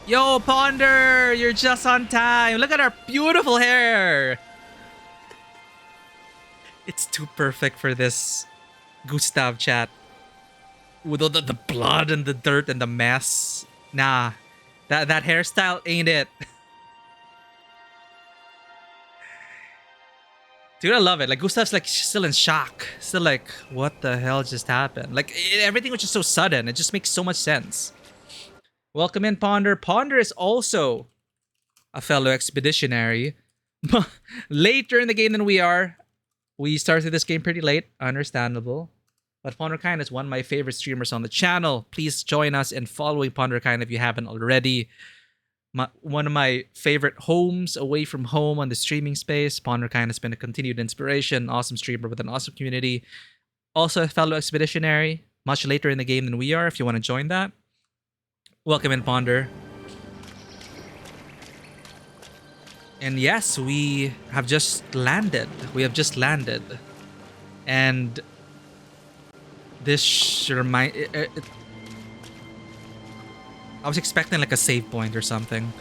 Yo, Ponder! You're just on time. Look at our beautiful hair. It's too perfect for this Gustav chat. With all the blood and the dirt and the mess. Nah. That hairstyle ain't it. Dude, I love it. Like, Gustav's like still in shock. Still like, what the hell just happened? Like, everything was just so sudden. It just makes so much sense. Welcome in, Ponder. Ponder is also a fellow expeditionary. Later in the game than we are. We started this game pretty late. Understandable. But Ponderkind is one of my favorite streamers on the channel. Please join us in following Ponderkind if you haven't already. One of my favorite homes away from home on the streaming space. Ponderkind has been a continued inspiration. Awesome streamer with an awesome community. Also a fellow expeditionary. Much later in the game than we are if you want to join that. Welcome in, Ponder. And yes, we have just landed. And this remind... I was expecting like a save point or something.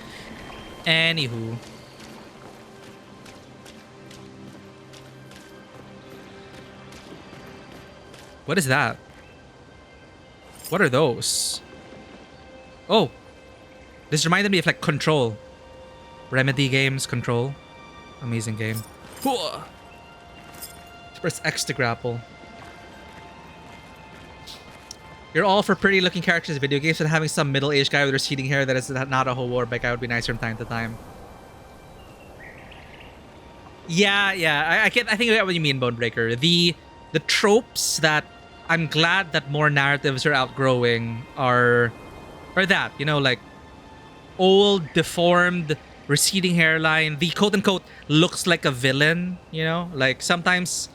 Anywho. What is that? What are those? Oh. This reminded me of like Control. Remedy games, Control. Amazing game. Press X to grapple. You're all for pretty looking characters in video games, and having some middle-aged guy with receding hair that is not a whole warbike guy would be nice from time to time. Yeah. I think I get what you mean, Bonebreaker. The tropes that I'm glad that more narratives are outgrowing are that, you know, like old, deformed, receding hairline. The quote-unquote looks like a villain, you know? Like sometimes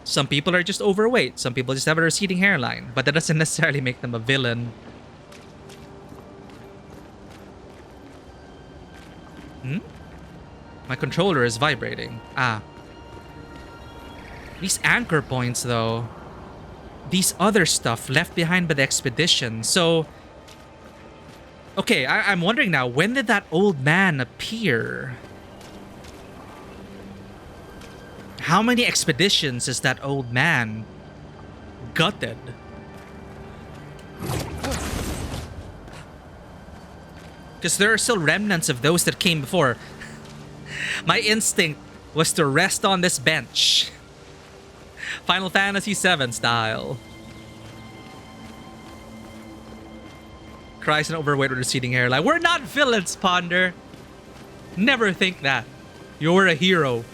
some people are just overweight. Some people just have a receding hairline. But that doesn't necessarily make them a villain. My controller is vibrating. These anchor points, though. These other stuff left behind by the expedition. So... okay, I'm wondering now, when did that old man appear? How many expeditions is that old man gutted? Because there are still remnants of those that came before. My instinct was to rest on this bench. Final Fantasy VII style. Cries and overweight with receding hairline. We're not villains, Ponder. Never think that. You're a hero.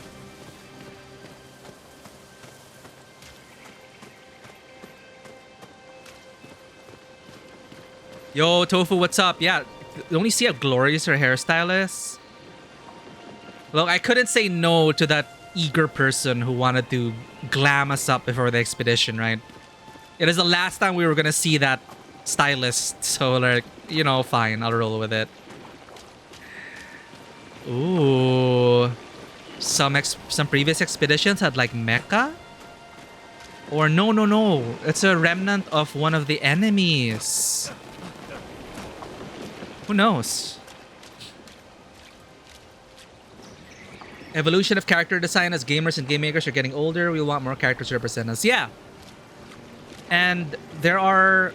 Yo, Tofu, what's up? Yeah, don't you see how glorious her hairstyle is? Look, I couldn't say no to that eager person who wanted to glam us up before the expedition, right? It is the last time we were gonna see that stylist, so like, you know, fine, I'll roll with it. Ooh. Some previous expeditions had like mecha? Or no. It's a remnant of one of the enemies. Who knows? Evolution of character design. As gamers and game makers are getting older, we want more characters to represent us. Yeah. And there are,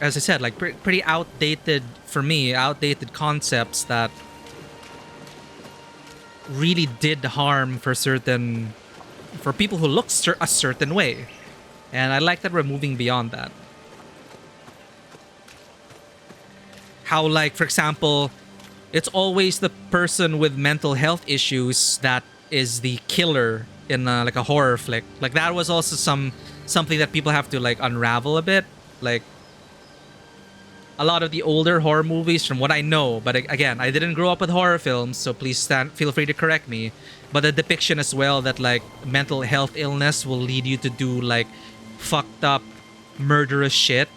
as I said, like pretty outdated, for me, outdated concepts that really did harm for people who look a certain way. And I like that we're moving beyond that. How, like, for example, it's always the person with mental health issues that is the killer in like a horror flick. Like, that was also something that people have to like unravel a bit. Like, a lot of the older horror movies, from what I know, but again, I didn't grow up with horror films, so please feel free to correct me. But the depiction as well that like mental health illness will lead you to do like fucked up, murderous shit.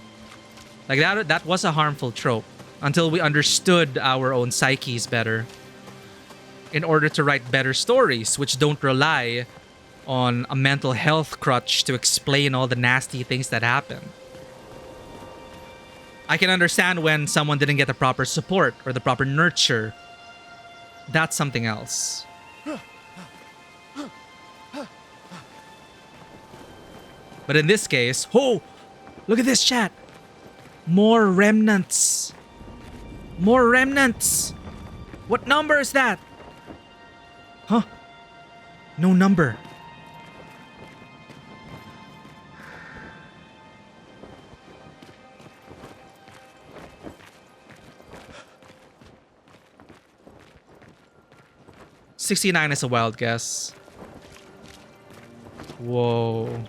Like that was a harmful trope until we understood our own psyches better in order to write better stories, which don't rely on a mental health crutch to explain all the nasty things that happen. I can understand when someone didn't get the proper support or the proper nurture. That's something else. But in this case, oh, look at this, chat. More remnants. More remnants. What number is that? Huh? No number. $69 is a wild guess. Whoa.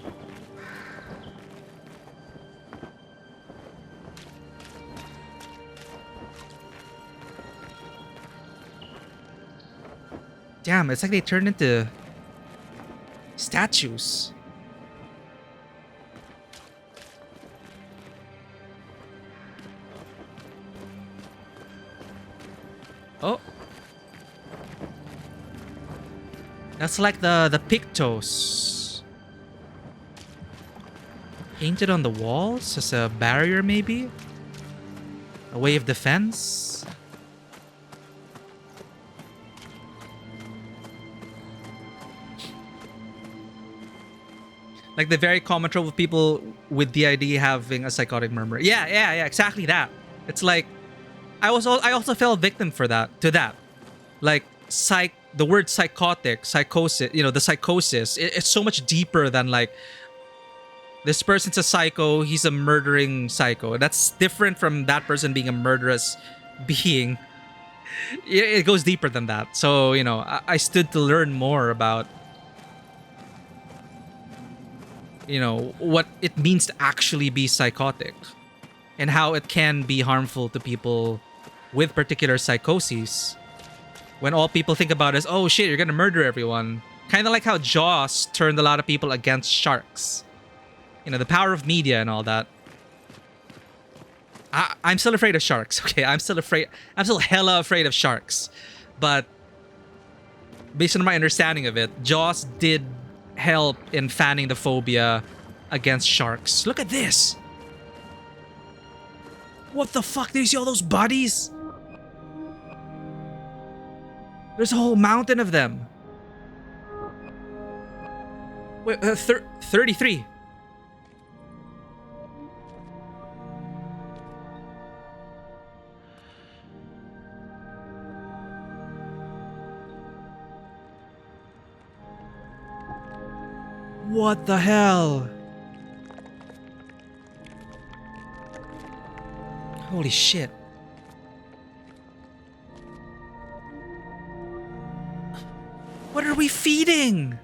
Damn, it's like they turned into statues. Oh. That's like the Pictos. Painted on the walls as a barrier, maybe? A way of defense? Like the very common trope of people with DID having a psychotic murmur. Yeah, exactly that. It's like I also fell victim to that. Like the word psychotic, psychosis, you know, the psychosis, it's so much deeper than like this person's a psycho, he's a murdering psycho. That's different from that person being a murderous being. It goes deeper than that. So, you know, I stood to learn more about, you know, what it means to actually be psychotic and how it can be harmful to people with particular psychoses when all people think about is, oh shit, you're gonna murder everyone. Kind of like how Jaws turned a lot of people against sharks. You know, the power of media and all that. I'm still afraid of sharks, okay? I'm still hella afraid of sharks. But based on my understanding of it, Jaws did help in fanning the phobia against sharks. Look at this. What the fuck? Did you see all those bodies? There's a whole mountain of them. Wait, 33. What the hell? Holy shit. What are we feeding?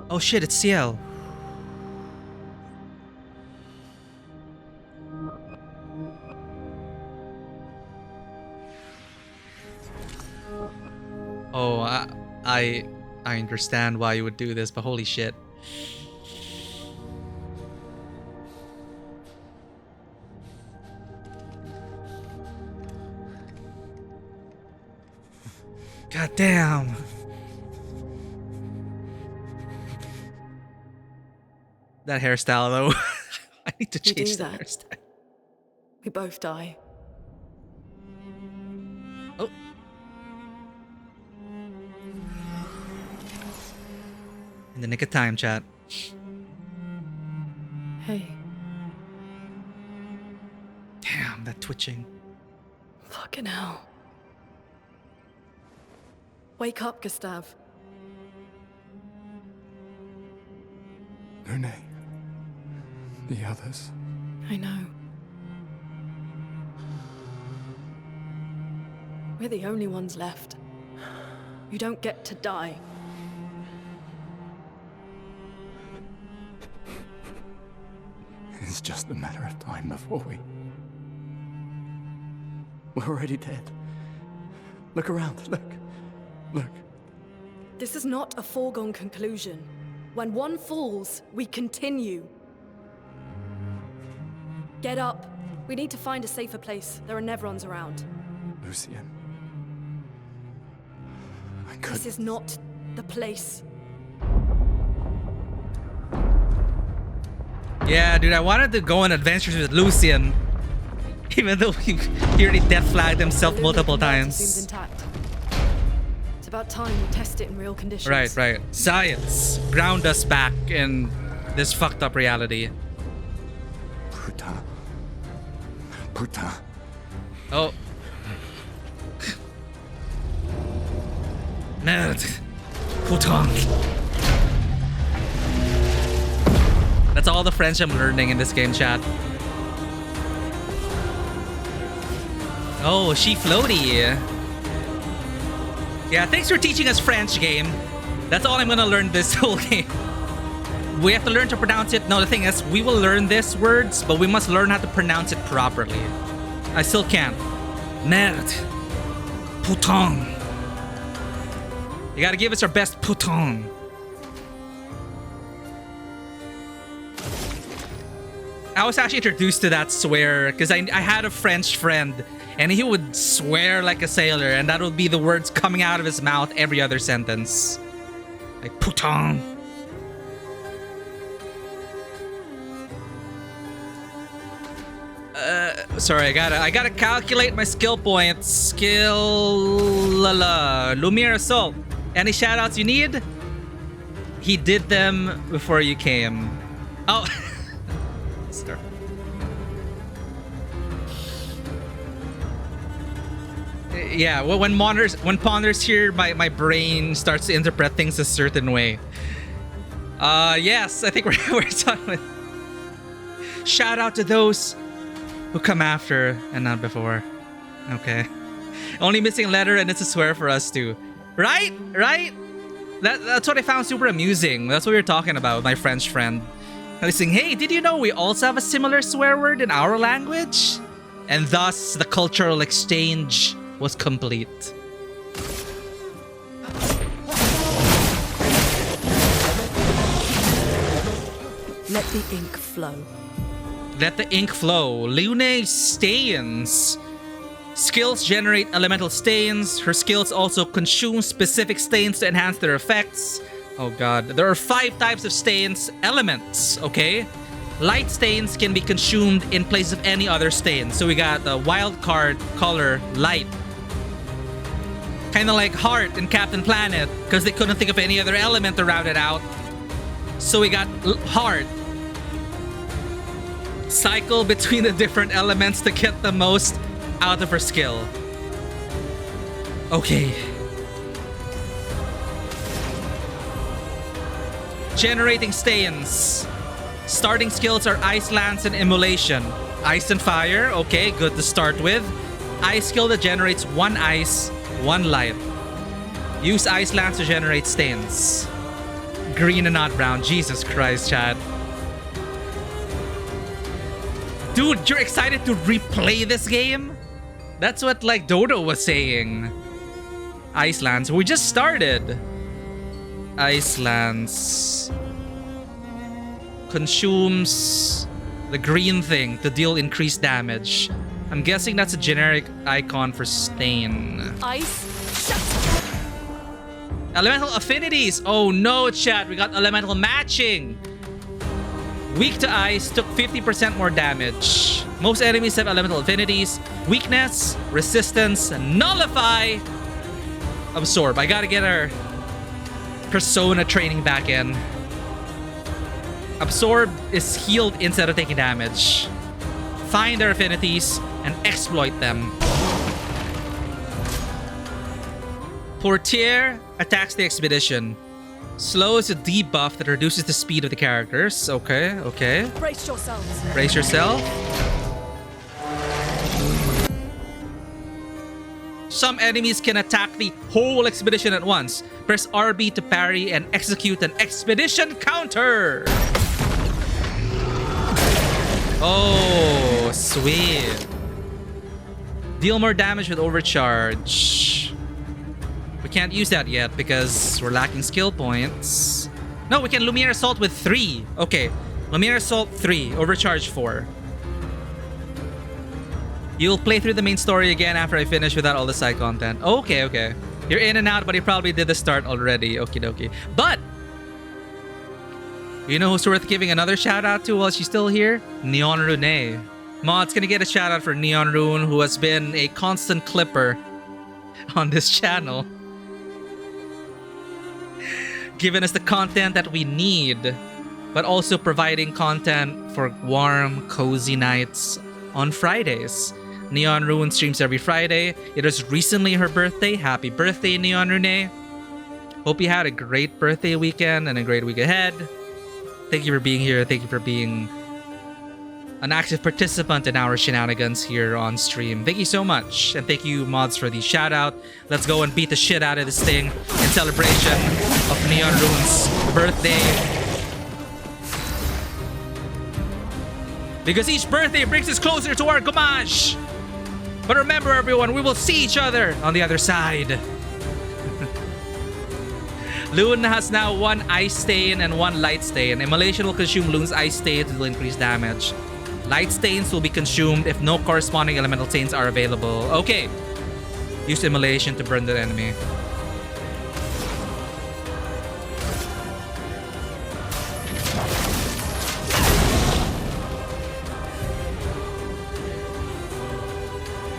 Oh shit, it's Ciel. Oh, I understand why you would do this, but holy shit. God damn. That hairstyle though. I need to change that hairstyle. We both die. Oh. In the nick of time, chat. Hey. Damn, that twitching. Fucking hell. Wake up, Gustave. Lune. The others. I know. We're the only ones left. You don't get to die. It's just a matter of time before we're already dead. Look around, look. Look. This is not a foregone conclusion. When one falls, we continue. Get up. We need to find a safer place. There are Nevrons around. Lucien. This is not the place. Yeah, dude, I wanted to go on adventures with Lucien. Even though he already death flagged himself multiple times. Seems intact. It's about time we test it in real conditions. Right. Science. Ground us back in this fucked up reality. Putain. Oh. Merde. Putain. That's all the French I'm learning in this game, chat. Oh, she floaty. Yeah, thanks for teaching us French, game. That's all I'm gonna learn this whole game. We have to learn to pronounce it. No, the thing is, we will learn these words, but we must learn how to pronounce it properly. I still can't. Merde. Putain. You gotta give us our best putain. I was actually introduced to that swear because I had a French friend and he would swear like a sailor, and that would be the words coming out of his mouth every other sentence. Like putain. Sorry, I gotta calculate my skill points. Lumiere Assault. Any shoutouts you need? He did them before you came. Oh. Yeah, well, when Ponders here, my brain starts to interpret things a certain way. Yes, I think we're done with. Shout out to those who come after and not before. Okay. Only missing letter and it's a swear for us too. Right? That's what I found super amusing. That's what we were talking about with my French friend. I was saying, hey, did you know we also have a similar swear word in our language? And thus the cultural exchange was complete. Let the ink flow. Let the ink flow. Lune stains. Skills generate elemental stains. Her skills also consume specific stains to enhance their effects. Oh god. There are 5 types of stains. Elements, okay? Light stains can be consumed in place of any other stain. So we got the wild card color light. Kind of like Heart in Captain Planet, because they couldn't think of any other element to route it out. So we got Heart. Cycle between the different elements to get the most out of her skill. Okay. Generating stains. Starting skills are Ice Lance and Immolation. Ice and Fire, okay, good to start with. Ice skill that generates 1 ice, 1 light. Use Ice Lance to generate stains. Green and not brown. Jesus Christ, Chad. Dude, you're excited to replay this game? That's what, like, Dodo was saying. Ice Lance. We just started. Ice Lance consumes the green thing to deal increased damage. I'm guessing that's a generic icon for stain. Ice. Elemental affinities. Oh no, chat. We got elemental matching. Weak to ice, took 50% more damage. Most enemies have elemental affinities. Weakness, resistance, nullify, absorb. I gotta get our persona training back in. Absorb is healed instead of taking damage. Find their affinities and exploit them. Portier attacks the expedition. Slow is a debuff that reduces the speed of the characters. Okay, okay. Brace yourselves. Brace yourself. Some enemies can attack the whole expedition at once. Press RB to parry and execute an expedition counter. Oh, sweet. Deal more damage with overcharge. We can't use that yet because we're lacking skill points. No, we can Lumiere Assault with 3. Okay, Lumiere Assault 3, overcharge 4. You'll play through the main story again after I finish without all the side content. Okay, okay. You're in and out, but you probably did the start already. Okie dokie. But you know who's worth giving another shout out to while she's still here? Neon Rune. Mod's gonna get a shout out for Neon Rune, who has been a constant clipper on this channel, giving us the content that we need, but also providing content for warm, cozy nights on Fridays. Neon Rune streams every Friday. It was recently her birthday. Happy birthday, Neon Rune. Hope you had a great birthday weekend and a great week ahead. Thank you for being here. Thank you for being an active participant in our shenanigans here on stream. Thank you so much. And thank you, mods, for the shout out. Let's go and beat the shit out of this thing in celebration of Neon Rune's birthday. Because each birthday brings us closer to our Gomage. But remember, everyone, we will see each other on the other side. Loon has now 1 ice stain and 1 light stain. Immolation will consume Loon's ice stains to increase damage. Light stains will be consumed if no corresponding elemental stains are available. Okay. Use immolation to burn the enemy.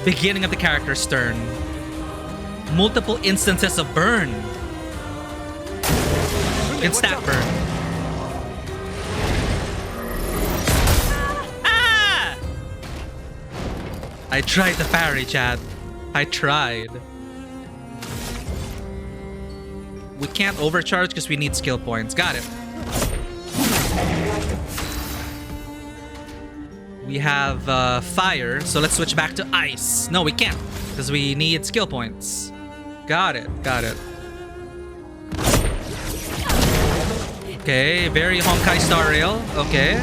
Beginning of the character's turn. Multiple instances of burn. You can stack burn. Ah! I tried the parry, Chad. I tried. We can't overcharge because we need skill points. Got it. We have fire, so let's switch back to ice. No, we can't, because we need skill points. Got it, got it. Okay, very Honkai Star Rail. Okay.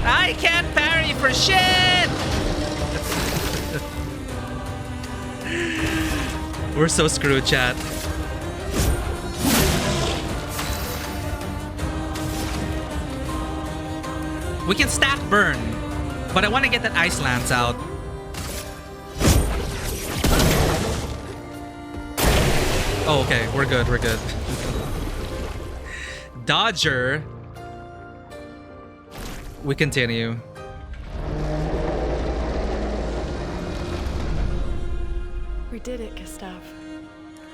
I can't parry for shit! We're so screwed, chat. We can stack burn, but I want to get that Ice Lance out. Oh, okay, we're good, we're good. Dodger. We continue. did it, Gustav.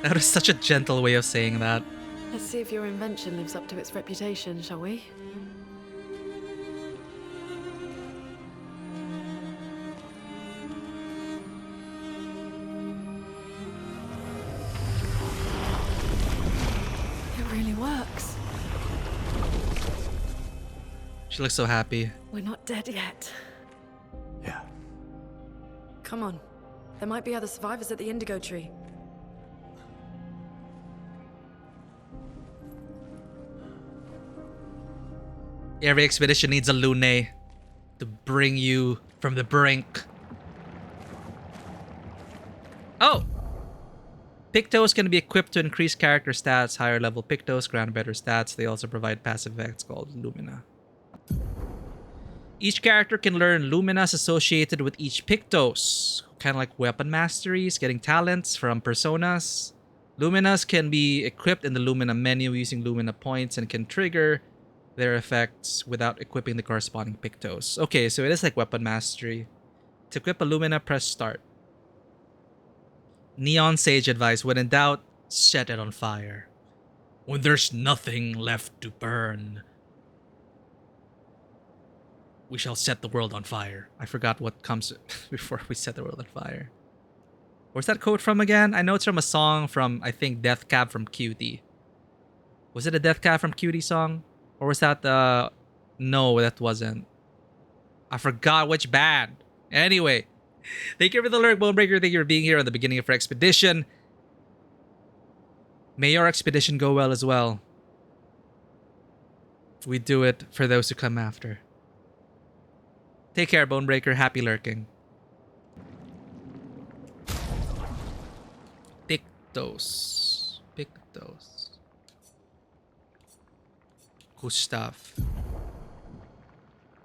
That was such a gentle way of saying that. Let's see if your invention lives up to its reputation, shall we? It really works. She looks so happy. We're not dead yet. Yeah. Come on. There might be other survivors at the Indigo Tree. Every expedition needs a Lune to bring you from the brink. Oh! Pictos can be equipped to increase character stats. Higher level Pictos grant better stats. They also provide passive effects called Lumina. Each character can learn Luminas associated with each Pictos. Kind of like weapon masteries, getting talents from personas. Luminas can be equipped in the Lumina menu using Lumina points and can trigger their effects without equipping the corresponding Pictos. Okay, so it is like weapon mastery. To equip a Lumina, press start. Neon Sage advice, when in doubt, set it on fire. When there's nothing left to burn, we shall set the world on fire. I forgot what comes before we set the world on fire. Where's that quote from again? I know it's from a song from, I think, Death Cab from Cutie. Was it a Death Cab from Cutie song? Or was that no, that wasn't. I forgot which band. Anyway, thank you for the alert, Bonebreaker. Thank you for being here at the beginning of our expedition. May your expedition go well as well. We do it for those who come after. Take care, Bonebreaker. Happy lurking. Pictos. Gustav.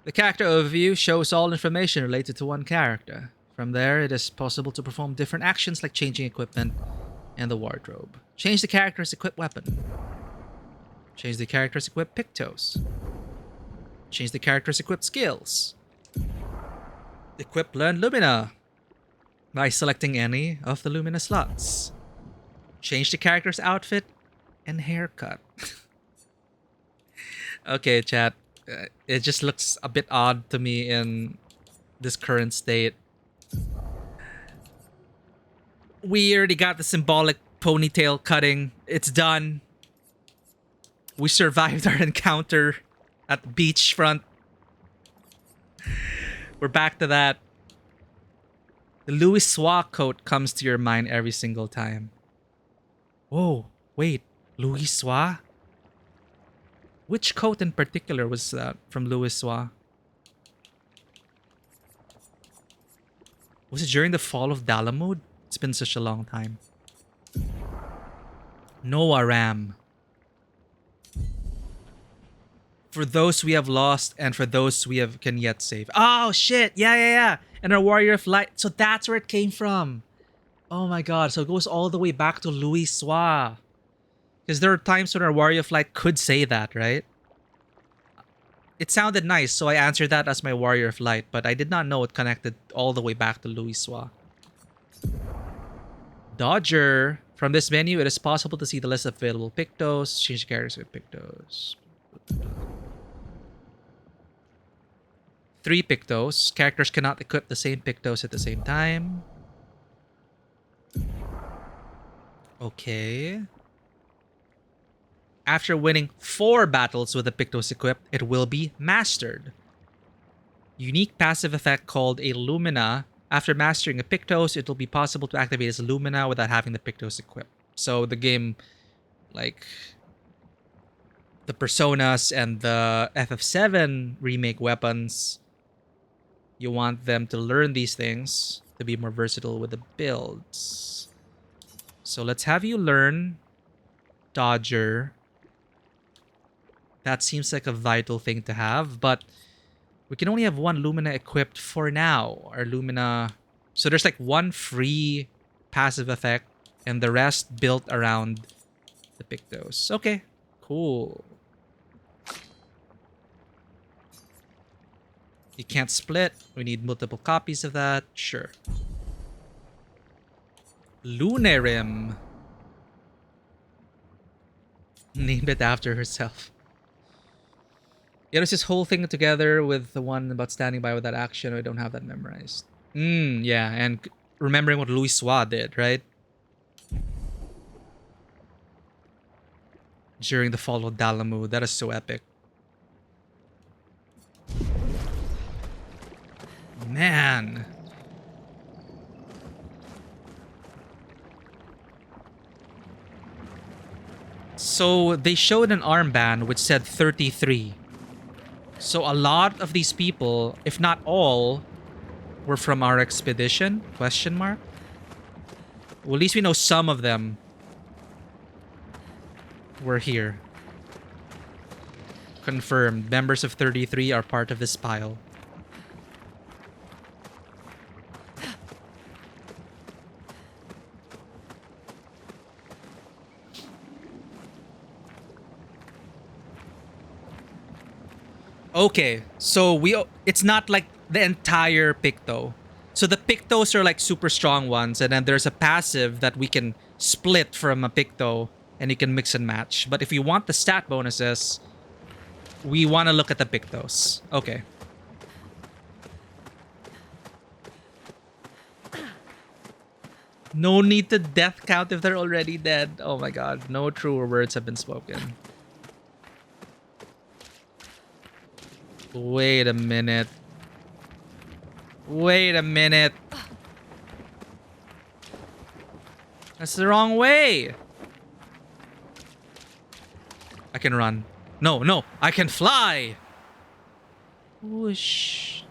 The character overview shows all information related to one character. From there, it is possible to perform different actions like changing equipment and the wardrobe. Change the character's equipped weapon. Change the character's equipped Pictos. Change the character's equipped skills. Equip Learn Lumina by selecting any of the Lumina slots. Change the character's outfit and haircut. Okay, chat. It just looks a bit odd to me in this current state. We already got the symbolic ponytail cutting. It's done. We survived our encounter at the beachfront. We're back to that. The Louis Swa coat comes to your mind every single time. Whoa, wait. Louis Swa? Which coat in particular was that from Louis Swa? Was it during the fall of Dalamud? It's been such a long time. Noah Ram. For those we have lost and for those we can yet save. Oh shit! Yeah. And our Warrior of Light. So that's where it came from. Oh my god. So it goes all the way back to Louis Swa. Because there are times when our Warrior of Light could say that, right? It sounded nice, so I answered that as my Warrior of Light, but I did not know it connected all the way back to Louis Swa. Dodger. From this menu, it is possible to see the list of available Pictos. Change characters with Pictos. 3 Pictos. Characters cannot equip the same Pictos at the same time. Okay. After winning 4 battles with the Pictos equipped, it will be mastered. Unique passive effect called a Lumina. After mastering a Pictos, it will be possible to activate as Lumina without having the Pictos equipped. So the game, like the Personas and the FF7 remake weapons, you want them to learn these things to be more versatile with the builds. So let's have you learn Dodger. That seems like a vital thing to have, but we can only have 1 Lumina equipped for now. Our Lumina... So there's like 1 free passive effect and the rest built around the Pictos. Okay, cool. You can't split. We need multiple copies of that. Sure. Lunarim. Named it after herself. Yeah, there's this whole thing together with the one about standing by without action. I don't have that memorized. Yeah, and remembering what Louis Sois did, right? During the fall of Dalamu. That is so epic. Man. So they showed an armband which said 33. So a lot of these people, if not all, were from our expedition? Question mark? Well, at least we know some of them were here. Confirmed. Members of 33 are part of this pile. Okay, so it's not like the entire Picto. So the Pictos are like super strong ones, and then there's a passive that we can split from a Picto, and you can mix and match. But if you want the stat bonuses, we want to look at the Pictos. Okay. No need to death count if they're already dead. Oh my god, no truer words have been spoken. Wait a minute. Wait a minute. That's the wrong way. I can run. No, no, I can fly. Whoosh.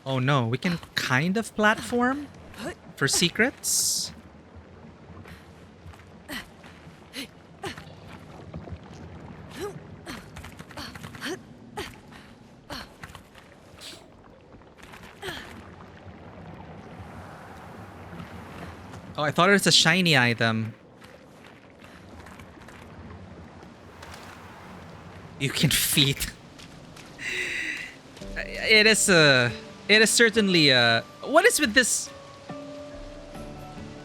Oh no, we can kind of platform for secrets. Oh, I thought it was a shiny item. You can feed. It is certainly what is with this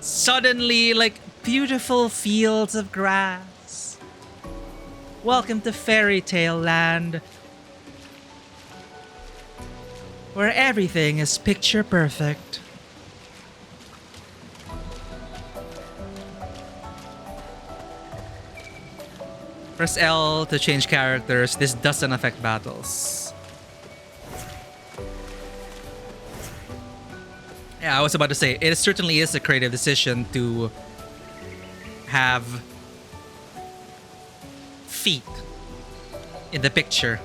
suddenly like beautiful fields of grass? Welcome to fairy tale land, where everything is picture perfect. Press L to change characters. This doesn't affect battles. Yeah, I was about to say, it certainly is a creative decision to have feet in the picture.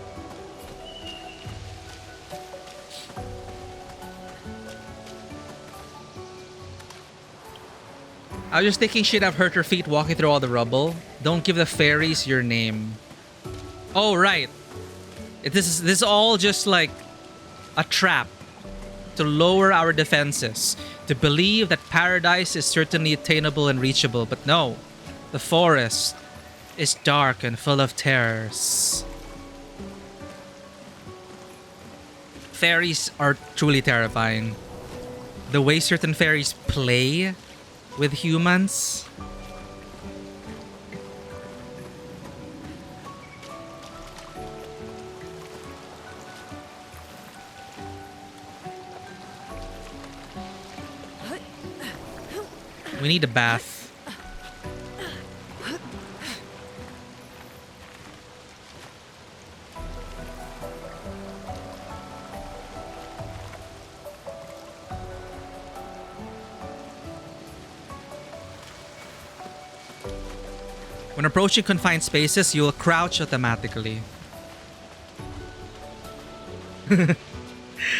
I was just thinking she'd have hurt her feet walking through all the rubble. Don't give the fairies your name. Oh, right. This is all just like a trap to lower our defenses, to believe that paradise is certainly attainable and reachable. But no, the forest is dark and full of terrors. Fairies are truly terrifying. The way certain fairies play with humans. We need a bath. When approaching confined spaces, you'll crouch automatically.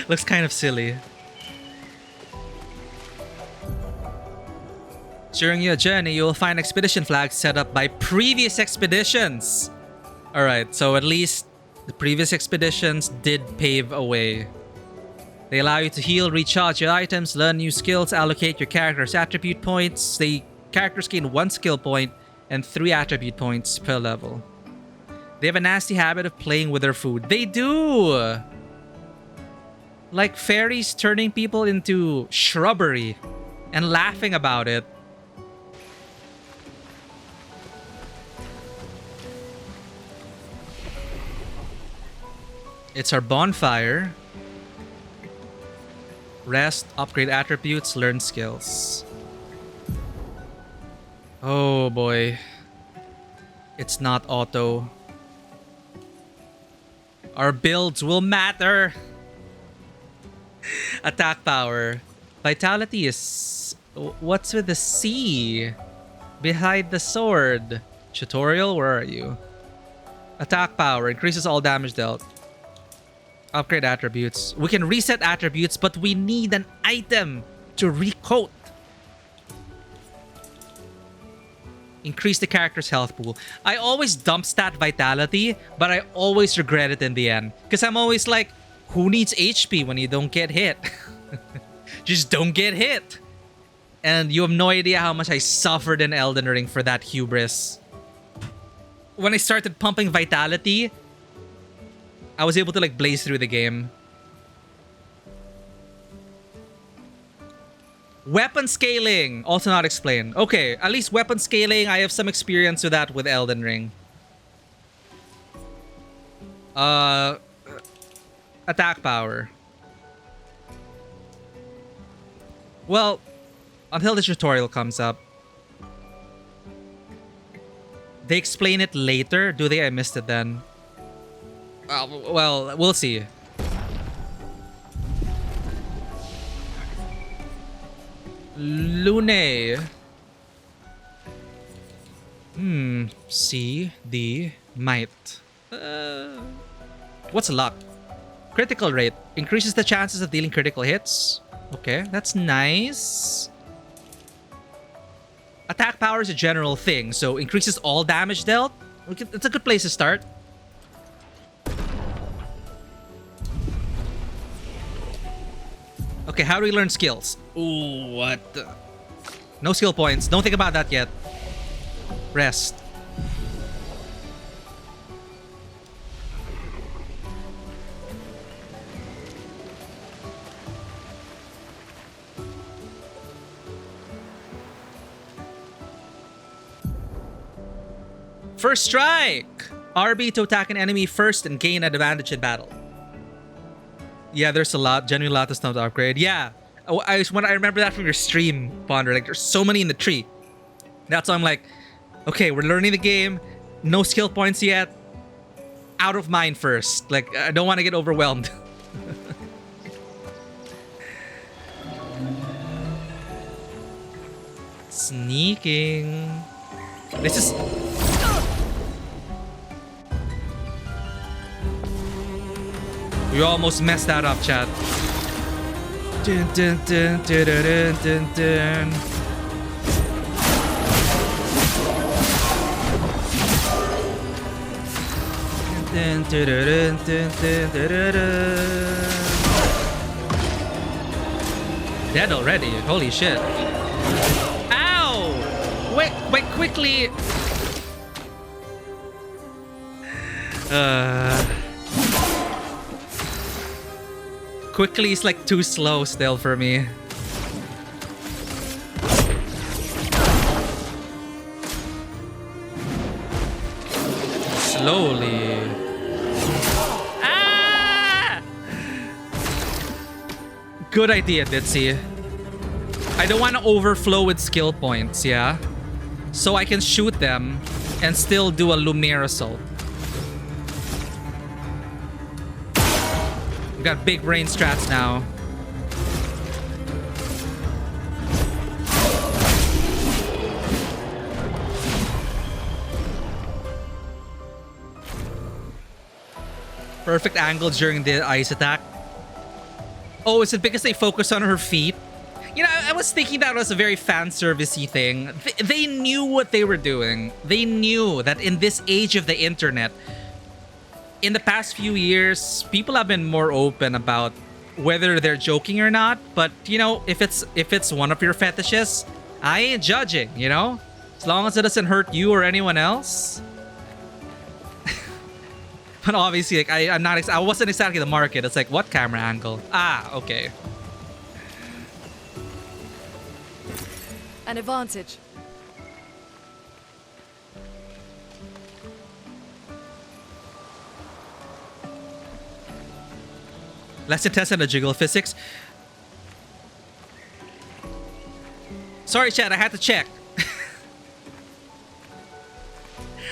Looks kind of silly. During your journey, you will find expedition flags set up by previous expeditions. Alright, so at least the previous expeditions did pave a way. They allow you to heal, recharge your items, learn new skills, allocate your character's attribute points. Characters gain 1 skill point and 3 attribute points per level. They have a nasty habit of playing with their food. They do! Like fairies turning people into shrubbery and laughing about it. It's our bonfire. Rest, upgrade attributes, learn skills. Oh boy. It's not auto. Our builds will matter. Attack power. Vitality is... What's with the C? Behind the sword. Tutorial, where are you? Attack power. Increases all damage dealt. Upgrade attributes. We can reset attributes, but we need an item to recoat. Increase the character's health pool. I always dump stat vitality, but I always regret it in the end. Because I'm always like, who needs HP when you don't get hit? Just don't get hit. And you have no idea how much I suffered in Elden Ring for that hubris. When I started pumping vitality, I was able to like blaze through the game. Weapon scaling, also not explained. Okay, at least weapon scaling, I have some experience with that with Elden Ring. Attack power. Well, until the tutorial comes up. They explain it later, do they? I missed it then. Well, we'll see. Lune. C, D, might. What's luck? Critical rate. Increases the chances of dealing critical hits. Okay, that's nice. Attack power is a general thing, so increases all damage dealt. It's a good place to start. Okay, how do we learn skills? Ooh, what? No skill points. Don't think about that yet. Rest. First strike! RB to attack an enemy first and gain an advantage in battle. Yeah, there's a lot. Genuinely a lot of stuff to upgrade. Yeah. I remember that from your stream, Ponder. Like, there's so many in the tree. That's why I'm like, okay, we're learning the game. No skill points yet. Out of mind first. Like, I don't want to get overwhelmed. Sneaking. This is... We almost messed that up, chat. Dun, dun, dun, dun, dun, dun, dun. Dun, dun, dun, dun, dun, dun, dun, dun. Dead already. Holy shit. Ow! Wait, quickly. Quickly is like too slow still for me. Slowly. Ah! Good idea, Ditzy. I don't want to overflow with skill points, yeah? So I can shoot them and still do a Lumiere assault. We got big brain strats now. Perfect angle during the ice attack. Oh, is it because they focus on her feet? You know, I was thinking that was a very fan servicey thing. They knew what they were doing. They knew that in this age of the internet, in the past few years, people have been more open about whether they're joking or not. But, you know, if it's one of your fetishes, I ain't judging, you know? As long as it doesn't hurt you or anyone else. But obviously, like, I wasn't exactly the market. It's like, what camera angle? Ah, okay. An advantage. Lesson test on the jiggle physics. Sorry, chat, I had to check.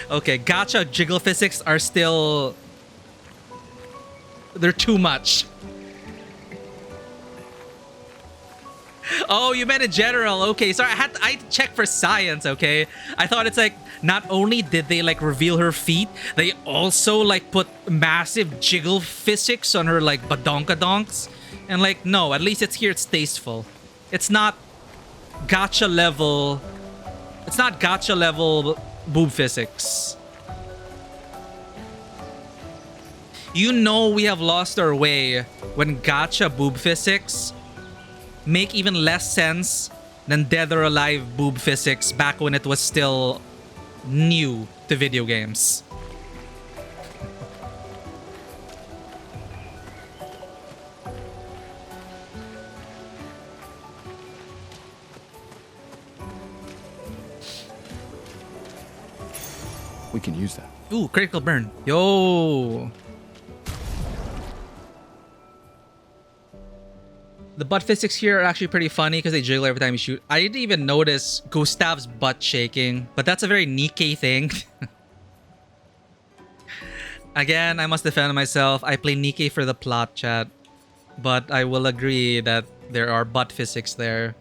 Okay, gacha jiggle physics are still... They're too much. Oh, you meant in general. Okay, sorry, I had to check for science, okay? I thought it's like, not only did they like reveal her feet, they also like put massive jiggle physics on her like badonkadonks. And like, no, at least it's here, it's tasteful. It's not gacha level... It's not gacha level boob physics. You know we have lost our way when gacha boob physics make even less sense than Dead or Alive boob physics back when it was still new to video games. We can use that. Ooh, critical burn. Yo. The butt physics here are actually pretty funny because they jiggle every time you shoot. I didn't even notice Gustav's butt shaking, but that's a very Nikkei thing. Again, I must defend myself. I play Nikkei for the plot, chat. But I will agree that there are butt physics there.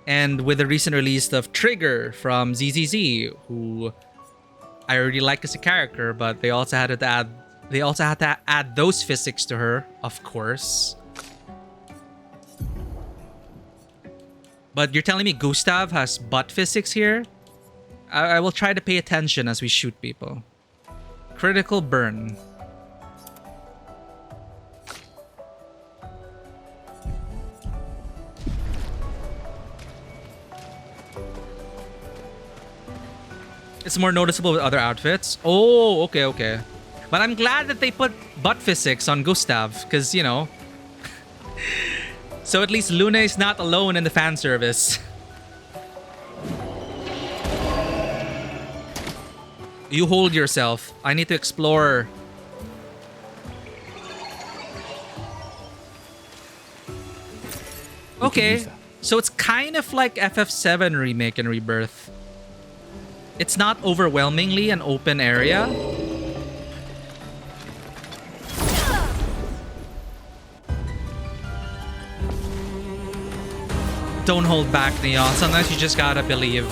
And with the recent release of Trigger from ZZZ, who I already like as a character, but they also had to add those physics to her, of course. But you're telling me Gustav has butt physics here? I will try to pay attention as we shoot people. Critical burn. It's more noticeable with other outfits. Oh, okay, okay. But I'm glad that they put butt physics on Gustav, because, you know. So at least Luna is not alone in the fan service. You hold yourself. I need to explore. Okay, so it's kind of like FF7 Remake and Rebirth. It's not overwhelmingly an open area. Don't hold back, Neon. Sometimes you just gotta believe.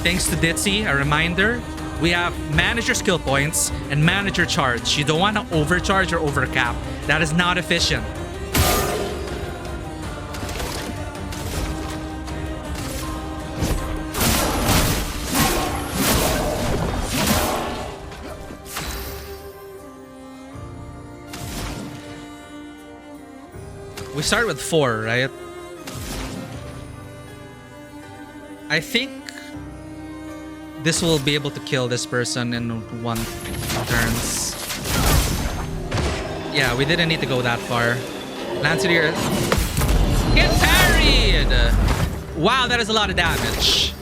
Thanks to Ditzy, a reminder, we have manager skill points and manager charge. You don't want to overcharge or overcap. That is not efficient. We start with 4, right? I think this will be able to kill this person in 1 turns. Yeah, we didn't need to go that far. Lancetier. Get parried! Wow, that is a lot of damage.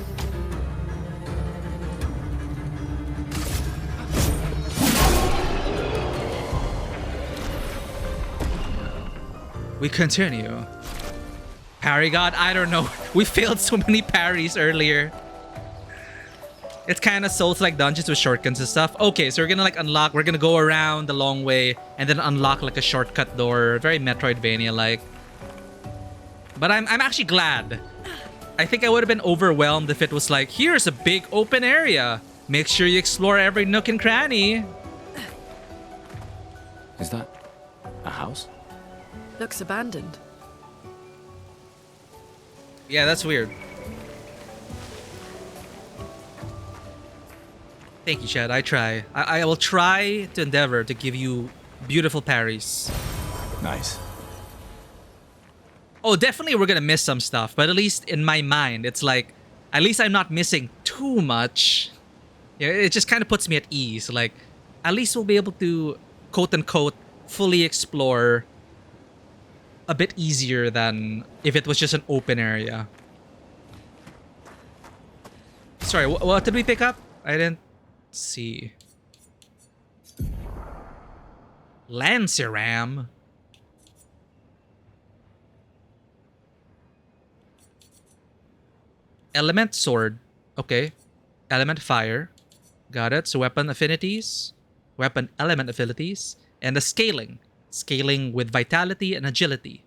We continue. Parry god? I don't know. We failed so many parries earlier. It's kind of Souls-like dungeons with shortcuts and stuff. Okay, so we're gonna like unlock. We're gonna go around the long way and then unlock like a shortcut door. Very Metroidvania-like. But I'm actually glad. I think I would have been overwhelmed if it was like, here's a big open area. Make sure you explore every nook and cranny. Is that a house? Looks abandoned. Yeah, that's weird. Thank you, Chad. I try. I will try to endeavor to give you beautiful parries. Nice. Oh, definitely we're gonna miss some stuff, but at least in my mind, it's like, at least I'm not missing too much. Yeah, it just kind of puts me at ease. Like, at least we'll be able to, quote unquote, fully explore a bit easier than if it was just an open area. Sorry, what did we pick up? I didn't see. Lanceram. Element sword. Okay. Element fire. Got it. So weapon affinities. Weapon element affinities. And the scaling. Scaling with vitality and agility.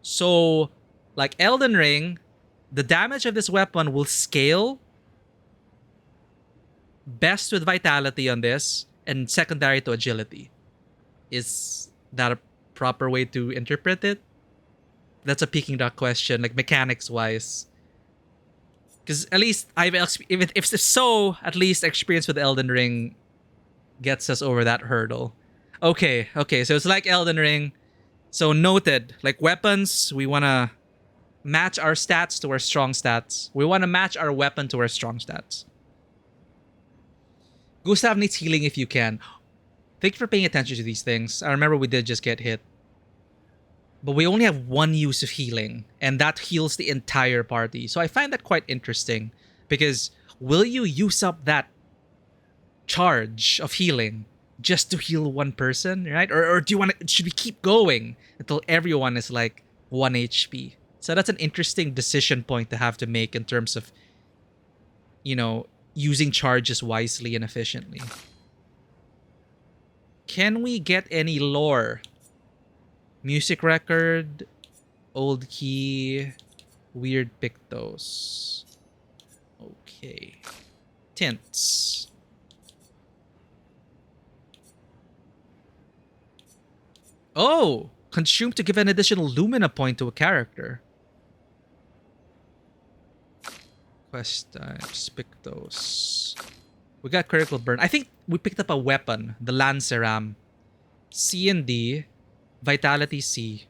So, like Elden Ring, the damage of this weapon will scale best with vitality on this and secondary to agility. Is that a proper way to interpret it? That's a Peking duck question, like mechanics wise. Because at least if so, at least experience with Elden Ring gets us over that hurdle. Okay, so it's like Elden Ring. So noted, like weapons, we want to match our stats to our strong stats. We want to match our weapon to our strong stats. Gustav needs healing if you can. Thank you for paying attention to these things. I remember we did just get hit. But we only have one use of healing, and that heals the entire party. So I find that quite interesting, because will you use up that charge of healing just to heal one person, right? Or do you want to, should we keep going until everyone is like 1 HP? So that's an interesting decision point to have to make in terms of, you know, using charges wisely and efficiently. Can we get any lore? Music record, old key, weird pictos. Okay. Tints. Oh! Consume to give an additional Lumina point to a character. Quest types, pictos. We got critical burn. I think we picked up a weapon, the Lanceram. C and D. Vitality C.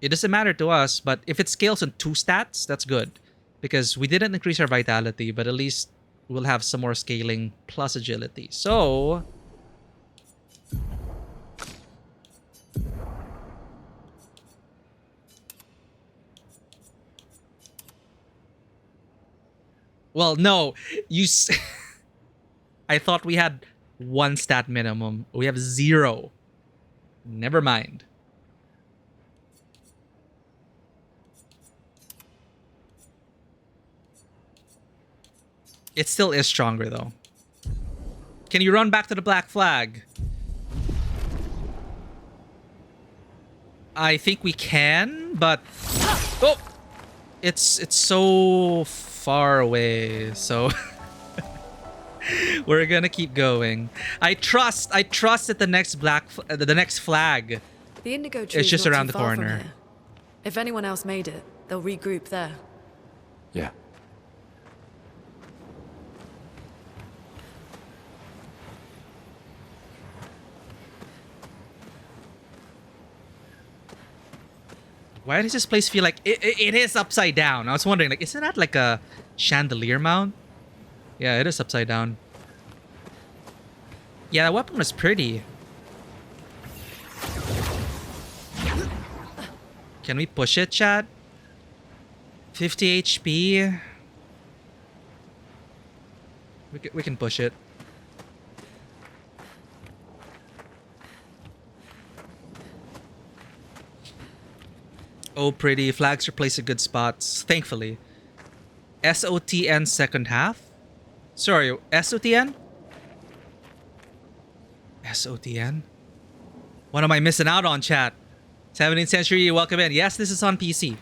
It doesn't matter to us, but if it scales on 2 stats, that's good. Because we didn't increase our vitality, but at least we'll have some more scaling plus agility. So... well, no. I thought we had 1 stat minimum. We have 0. Never mind. It still is stronger, though. Can you run back to the black flag? I think we can, but... oh! It's so far away, so... we're gonna keep going. I trust that the next flag The indigo tree is just not around too the far from corner. here. If anyone else made it, they'll regroup there. Yeah. Why does this place feel like it is upside down? I was wondering, like, isn't that like a chandelier mount? Yeah, it is upside down. Yeah, that weapon was pretty. Can we push it, chat? 50 HP. We can push it. Oh, pretty. Flags replace at good spots. Thankfully. SOTN second half? Sorry, SOTN? SOTN? What am I missing out on, chat? 17th century, welcome in. Yes, this is on PC.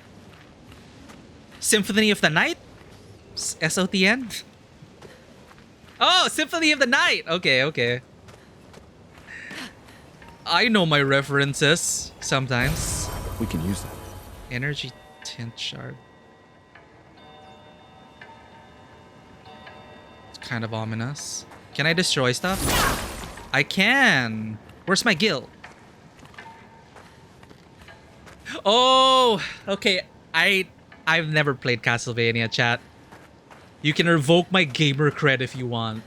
Symphony of the Night? SOTN? Oh, Symphony of the Night! Okay. I know my references sometimes. We can use that. Energy tint shard. It's kind of ominous. Can I destroy stuff? I can. Where's my guild? Oh, okay. I've never played Castlevania, chat. You can revoke my gamer cred if you want.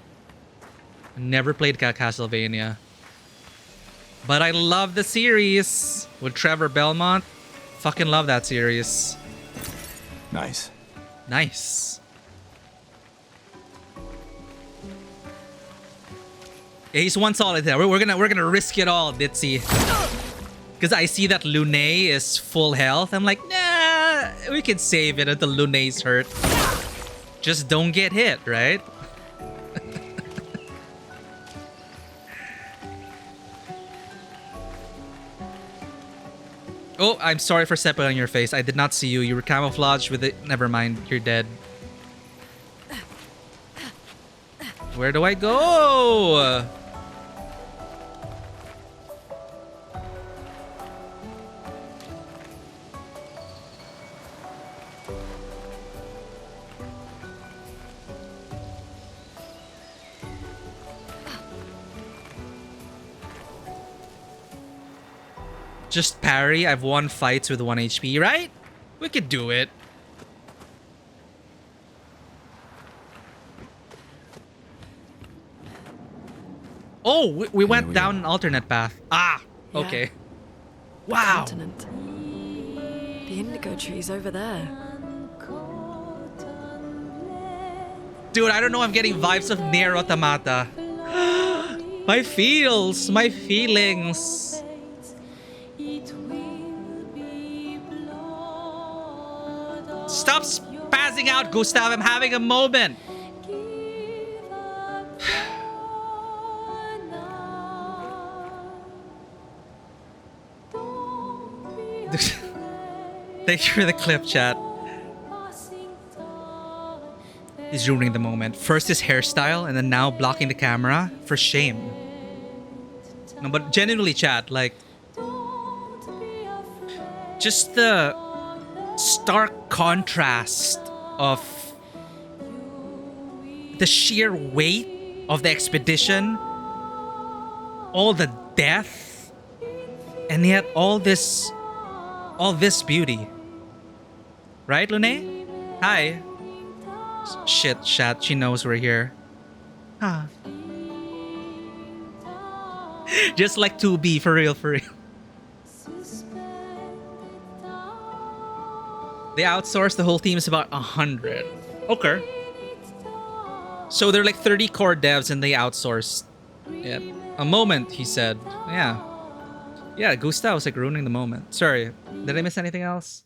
Never played Castlevania. But I love the series with Trevor Belmont. Fucking love that series. Nice. Nice. Yeah, he's one solid there. We're gonna risk it all, Bitsy. Because I see that Lune is full health. I'm like, nah, we can save it until Lune's hurt. Just don't get hit, right? Oh, I'm sorry for stepping on your face. I did not see you. You were camouflaged with it. Never mind. You're dead. Where do I go? Just parry. I've won fights with 1 HP, right? We could do it. Oh, we went down an alternate path. Ah, okay. Yeah. Wow. Continent. The indigo tree's over there. Dude, I don't know. I'm getting vibes of Nier Automata. My feels, my feelings. Stop spazzing out, Gustav. I'm having a moment. Thank you for the clip, chat. He's ruining the moment. First his hairstyle, and then now blocking the camera. For shame. No, but genuinely, chat, like... just the stark contrast of the sheer weight of the expedition, all the death, and yet all this beauty. Right, Lune? Hi. Shit, chat, she knows we're here. Huh. Just like 2B, for real, for real. They outsourced, the whole team is about 100. Okay. So they're like 30 core devs and they outsourced it. A moment, he said. Yeah. Yeah, Gustav was like ruining the moment. Sorry, did I miss anything else?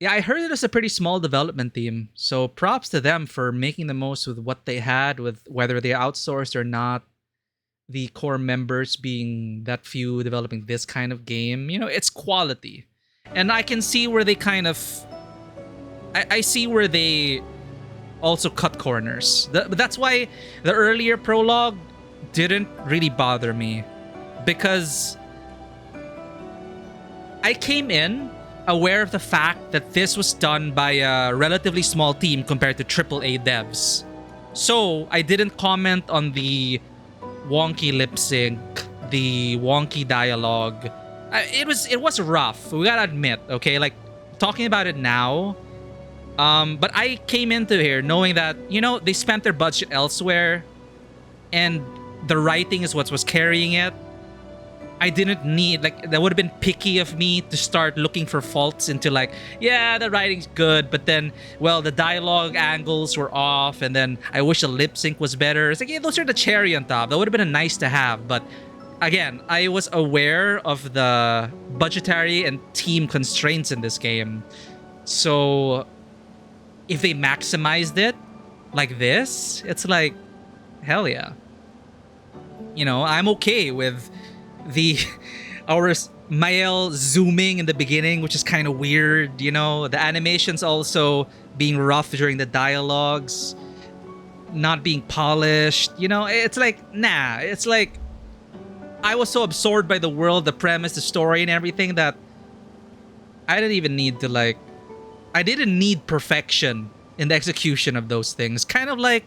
Yeah, I heard it was a pretty small development team. So props to them for making the most with what they had, with whether they outsourced or not. The core members being that few developing this kind of game. You know, it's quality. And I can see where they kind of... I see where they also cut corners. But that's why the earlier prologue didn't really bother me. Because I came in aware of the fact that this was done by a relatively small team compared to AAA devs. So I didn't comment on the wonky lip sync, the wonky dialogue. It was rough, we gotta admit, okay? Like, talking about it now, but I came into here knowing that, you know, they spent their budget elsewhere, and the writing is what was carrying it. I didn't need, like, that would have been picky of me to start looking for faults into like, yeah, the writing's good, but then, well, the dialogue angles were off, and then I wish the lip sync was better. It's like, yeah, those are the cherry on top. That would have been a nice to have, but again, I was aware of the budgetary and team constraints in this game. So if they maximized it like this, it's like, hell yeah. You know, I'm okay with our Mael zooming in the beginning, which is kind of weird, you know. The animations also being rough during the dialogues, not being polished, you know. It's like, nah, it's like I was so absorbed by the world, the premise, the story, and everything that I didn't even need to, like, I didn't need perfection in the execution of those things. Kind of like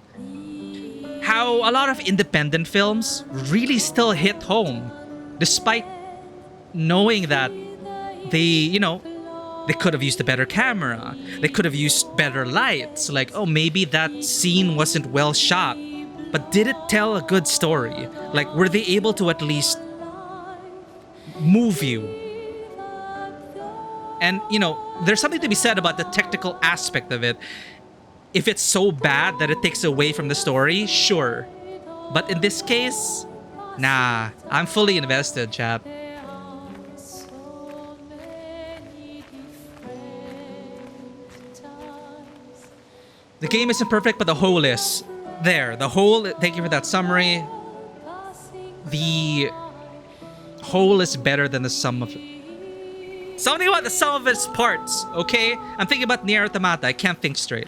how a lot of independent films really still hit home, despite knowing that they, you know, They could have used a better camera. They could have used better lights. Like, oh, maybe that scene wasn't well shot. But did it tell a good story? Like, were they able to at least move you? And, you know, there's something to be said about the technical aspect of it. If it's so bad that it takes away from the story, sure. But in this case, nah, I'm fully invested, chap. The game isn't perfect, but the whole is. There, the whole, thank you for that summary. The whole is better than the sum of... Something about the sum of its parts, okay? I'm thinking about Nier Automata, I can't think straight.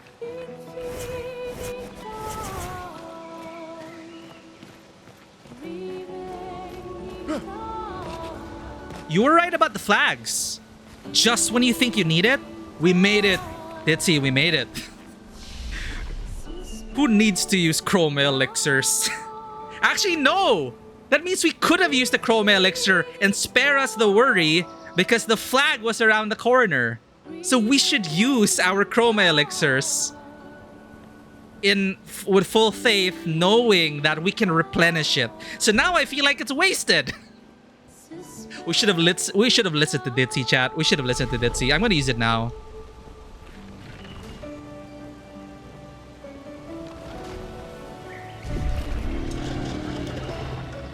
You were right about the flags. Just when you think you need it, we made it. Ditzy, we made it. Who needs to use chroma elixirs? Actually, no! That means we could have used the chroma elixir and spare us the worry because the flag was around the corner. So we should use our chroma elixirs with full faith, knowing that we can replenish it. So now I feel like it's wasted. We should have listened to Ditzy, chat. We should have listened to Ditzy. I'm gonna use it now.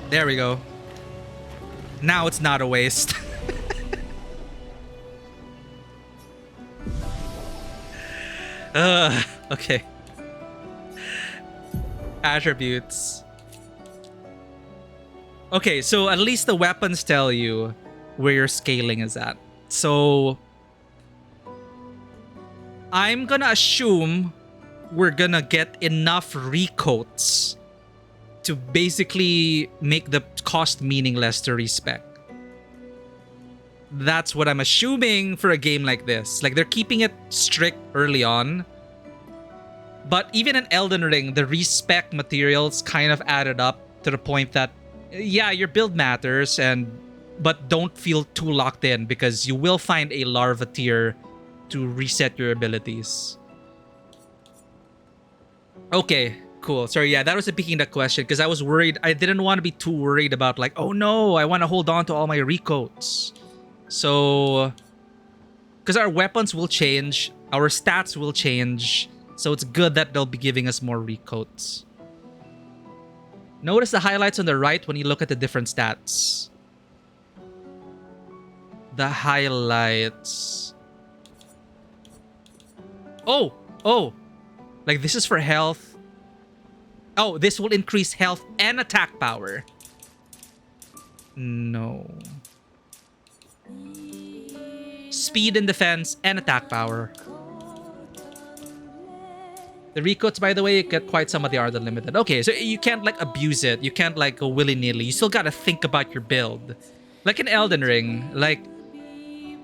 There we go. Now it's not a waste. Okay. Attributes. Okay, so at least the weapons tell you where your scaling is at. So I'm gonna assume we're gonna get enough recoats to basically make the cost meaningless to respec. That's what I'm assuming for a game like this. Like, they're keeping it strict early on. But even in Elden Ring, the respec materials kind of added up to the point that, yeah, your build matters, but don't feel too locked in because you will find a larva tier to reset your abilities. Okay. Cool. Sorry, yeah, that was a picking that question because I was worried. I didn't want to be too worried about like, oh no, I want to hold on to all my recoats. So, because our weapons will change, our stats will change. So it's good that they'll be giving us more recoats. Notice the highlights on the right when you look at the different stats. The highlights. Oh, like this is for health. Oh, this will increase health and attack power. No. Speed and defense and attack power. The recoats, by the way, you get quite some of the are unlimited. Okay, so you can't like abuse it. You can't like go willy-nilly. You still gotta think about your build. Like in Elden Ring, like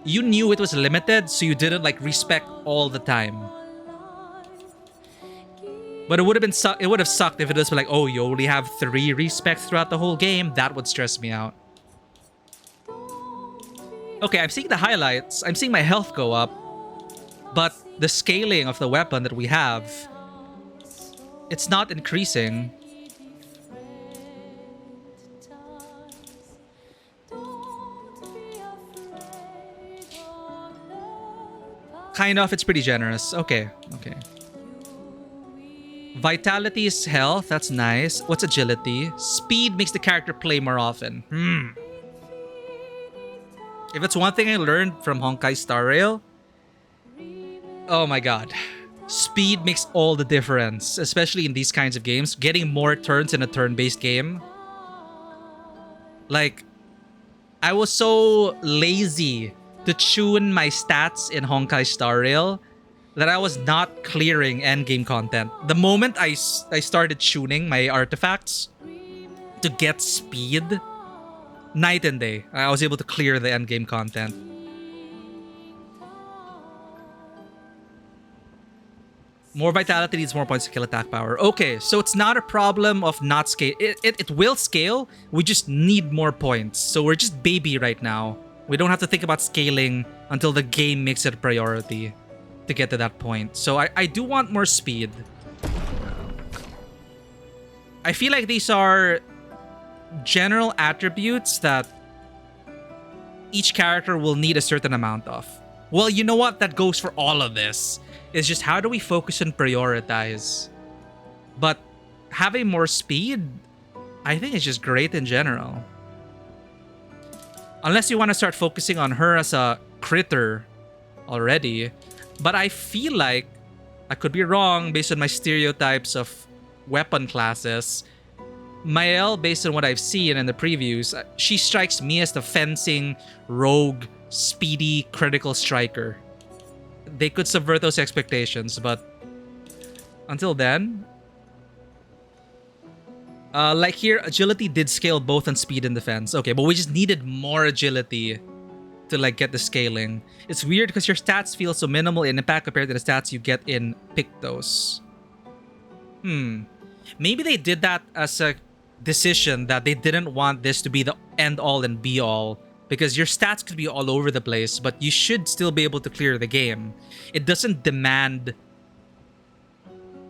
you knew it was limited, so you didn't like respec all the time. But it would have sucked if it was like, oh, you only have 3 respecs throughout the whole game. That would stress me out. Okay, I'm seeing the highlights. I'm seeing my health go up. But the scaling of the weapon that we have, it's not increasing. Kind of, it's pretty generous. Okay. Vitality is health, that's nice. What's agility? Speed makes the character play more often. If it's one thing I learned from Honkai Star Rail, oh my god. Speed makes all the difference, especially in these kinds of games. Getting more turns in a turn-based game. Like, I was so lazy to tune my stats in Honkai Star Rail that I was not clearing endgame content. The moment I started tuning my artifacts to get speed, night and day, I was able to clear the endgame content. More vitality needs more points to kill attack power. Okay, so it's not a problem of not scale. It will scale. We just need more points. So we're just baby right now. We don't have to think about scaling until the game makes it a priority to get to that point. So I do want more speed. I feel like these are general attributes that each character will need a certain amount of. Well, you know what? That goes for all of this. It's just how do we focus and prioritize? But having more speed, I think it's just great in general. Unless you want to start focusing on her as a critter already. But I feel like, I could be wrong based on my stereotypes of weapon classes, Mael, based on what I've seen in the previews, she strikes me as the fencing, rogue, speedy, critical striker. They could subvert those expectations, but until then... like here, agility did scale both on speed and defense. Okay, but we just needed more agility to like get the scaling. It's weird because your stats feel so minimal in impact compared to the stats you get in Pictos. Maybe they did that as a decision that they didn't want this to be the end-all and be-all, because your stats could be all over the place, but you should still be able to clear the game. It doesn't demand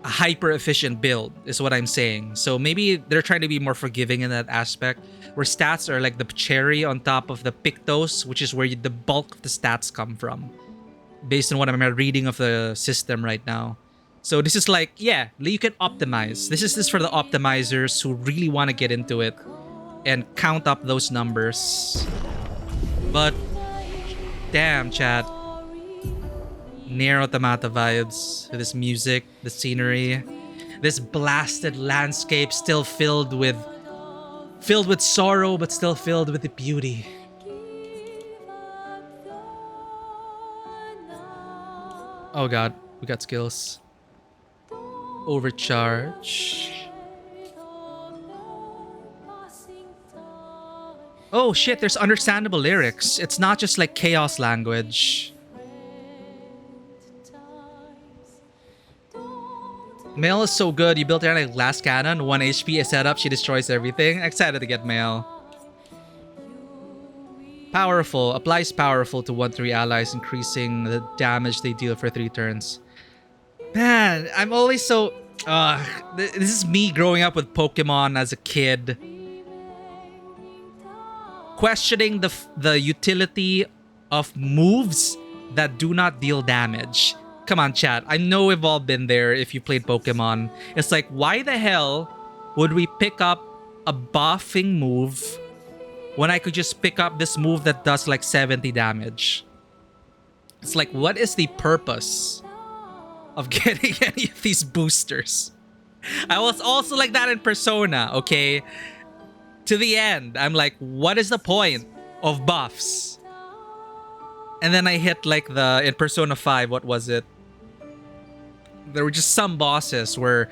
a hyper-efficient build, is what I'm saying. So maybe they're trying to be more forgiving in that aspect, where stats are like the cherry on top of the Pictos, which is where the bulk of the stats come from, based on what I'm reading of the system right now. So this is like, yeah, you can optimize. This is for the optimizers who really want to get into it and count up those numbers. But damn, chat. Nier Automata vibes. This music, the scenery, this blasted landscape still filled with sorrow, but still filled with the beauty. Oh god, we got skills. Overcharge. Oh shit, there's understandable lyrics. It's not just like chaos language. Mail is so good. You built her like glass cannon, 1 HP, a setup, she destroys everything. Excited to get Mail. Powerful. Applies powerful to 1/3 allies, increasing the damage they deal for 3 turns. Man, I'm always so... this is me growing up with Pokemon as a kid. Questioning the utility of moves that do not deal damage. Come on, chat. I know we've all been there if you played Pokemon. It's like, why the hell would we pick up a buffing move when I could just pick up this move that does like 70 damage? It's like, what is the purpose of getting any of these boosters? I was also like that in Persona, okay? To the end, I'm like, what is the point of buffs? And then I hit like in Persona 5, what was it? There were just some bosses where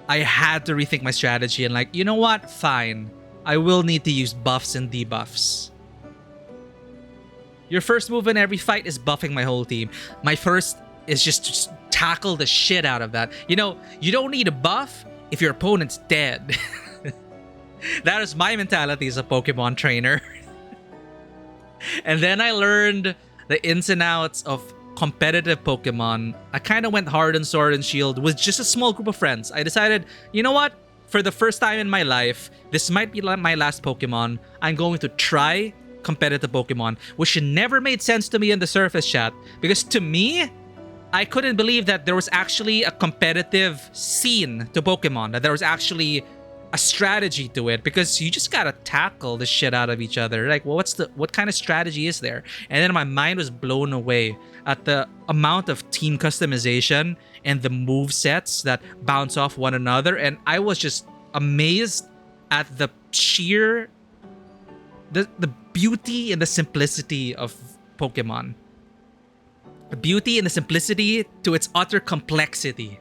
I had to rethink my strategy and like, you know what? Fine. I will need to use buffs and debuffs. Your first move in every fight is buffing my whole team. My first is just to tackle the shit out of that. You know, you don't need a buff if your opponent's dead. That is my mentality as a Pokemon trainer. And then I learned the ins and outs of competitive Pokemon. I kind of went hard on Sword and Shield with just a small group of friends. I decided, you know what? For the first time in my life, this might be my last Pokemon. I'm going to try competitive Pokemon, which never made sense to me in the surface chat. Because to me, I couldn't believe that there was actually a competitive scene to Pokemon. That there was actually a strategy to it, because you just gotta tackle the shit out of each other. Like, well, what kind of strategy is there? And then my mind was blown away at the amount of team customization and the move sets that bounce off one another. And I was just amazed at the sheer the beauty and the simplicity of Pokemon. The beauty and the simplicity to its utter complexity.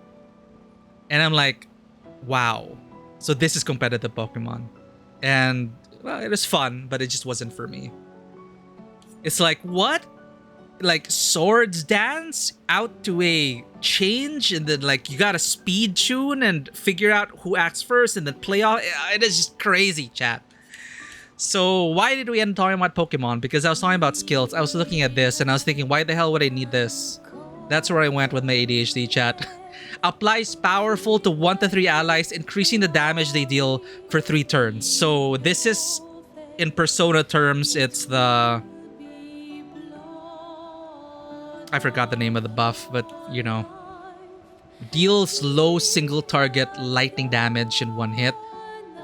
And I'm like, wow. So this is competitive Pokemon. And, well, it was fun, but it just wasn't for me. It's like, what? Like, Swords Dance out to a change, and then, like, you gotta speed tune and figure out who acts first and then play off. It is just crazy, chat. So why did we end up talking about Pokemon? Because I was talking about skills. I was looking at this and I was thinking, why the hell would I need this? That's where I went with my ADHD chat. Applies powerful to 1 to 3 allies, increasing the damage they deal for 3 turns. So this is, in Persona terms, it's the... I forgot the name of the buff, but you know. Deals low single target lightning damage in 1 hit.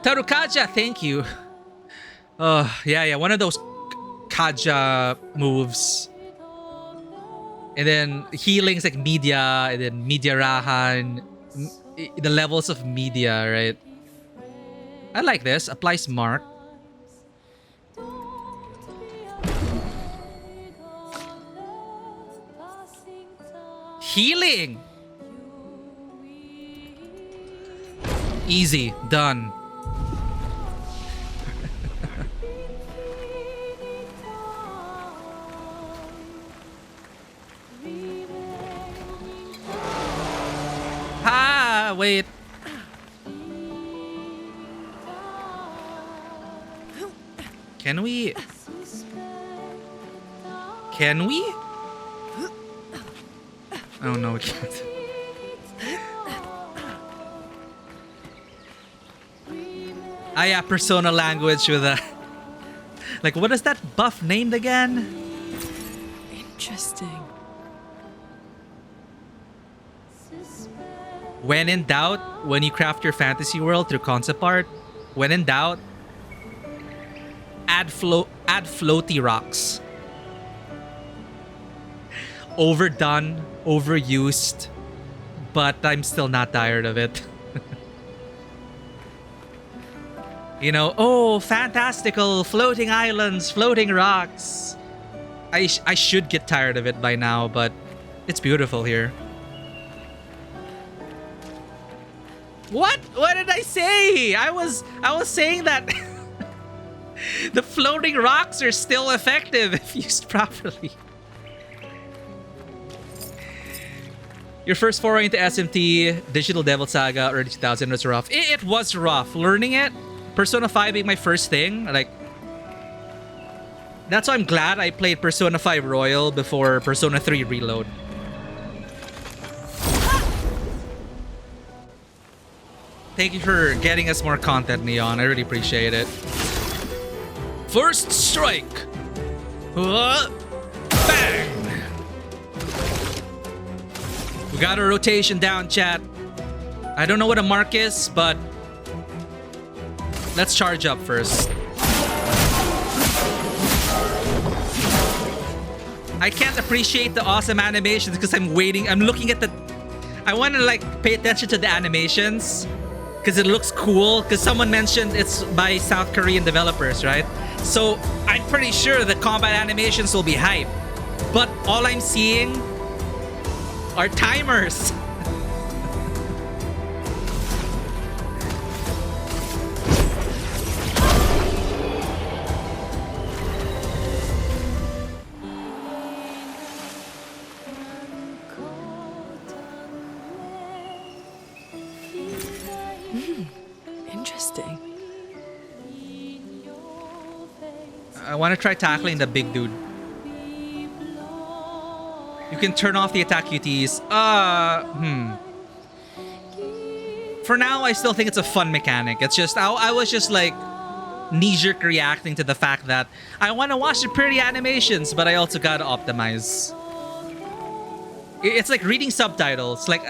Tarukaja, thank you. Yeah, one of those Kaja moves. And then healing's like media, and then media rahan, the levels of media, right? I like this. Applies mark. Healing. Easy, done. Ah, wait. Can we? Can we? Oh no, we can't. Ah yeah, Persona language with a... Like, what is that buff named again? Interesting. When in doubt, when you craft your fantasy world through concept art, when in doubt, add floaty rocks. Overdone, overused, but I'm still not tired of it. You know, oh, fantastical, floating islands, floating rocks. I should get tired of it by now, but it's beautiful here. What? What did I say? I was saying that the floating rocks are still effective if used properly. Your first foray into SMT, Digital Devil Saga, early 2000 was rough. It was rough. Learning it, Persona 5 being my first thing, like... That's why I'm glad I played Persona 5 Royal before Persona 3 Reload. Thank you for getting us more content, Neon. I really appreciate it. First strike! Bang! We got a rotation down, chat. I don't know what a mark is, but let's charge up first. I can't appreciate the awesome animations because I'm waiting. I'm looking at the... I want to like pay attention to the animations because it looks cool. Because someone mentioned it's by South Korean developers, right? So I'm pretty sure the combat animations will be hype. But all I'm seeing are timers. Interesting. I want to try tackling the big dude. You can turn off the attack QTs. For now, I still think it's a fun mechanic. It's just, I was just like knee-jerk reacting to the fact that I want to watch the pretty animations, but I also gotta optimize. It's like reading subtitles. Like,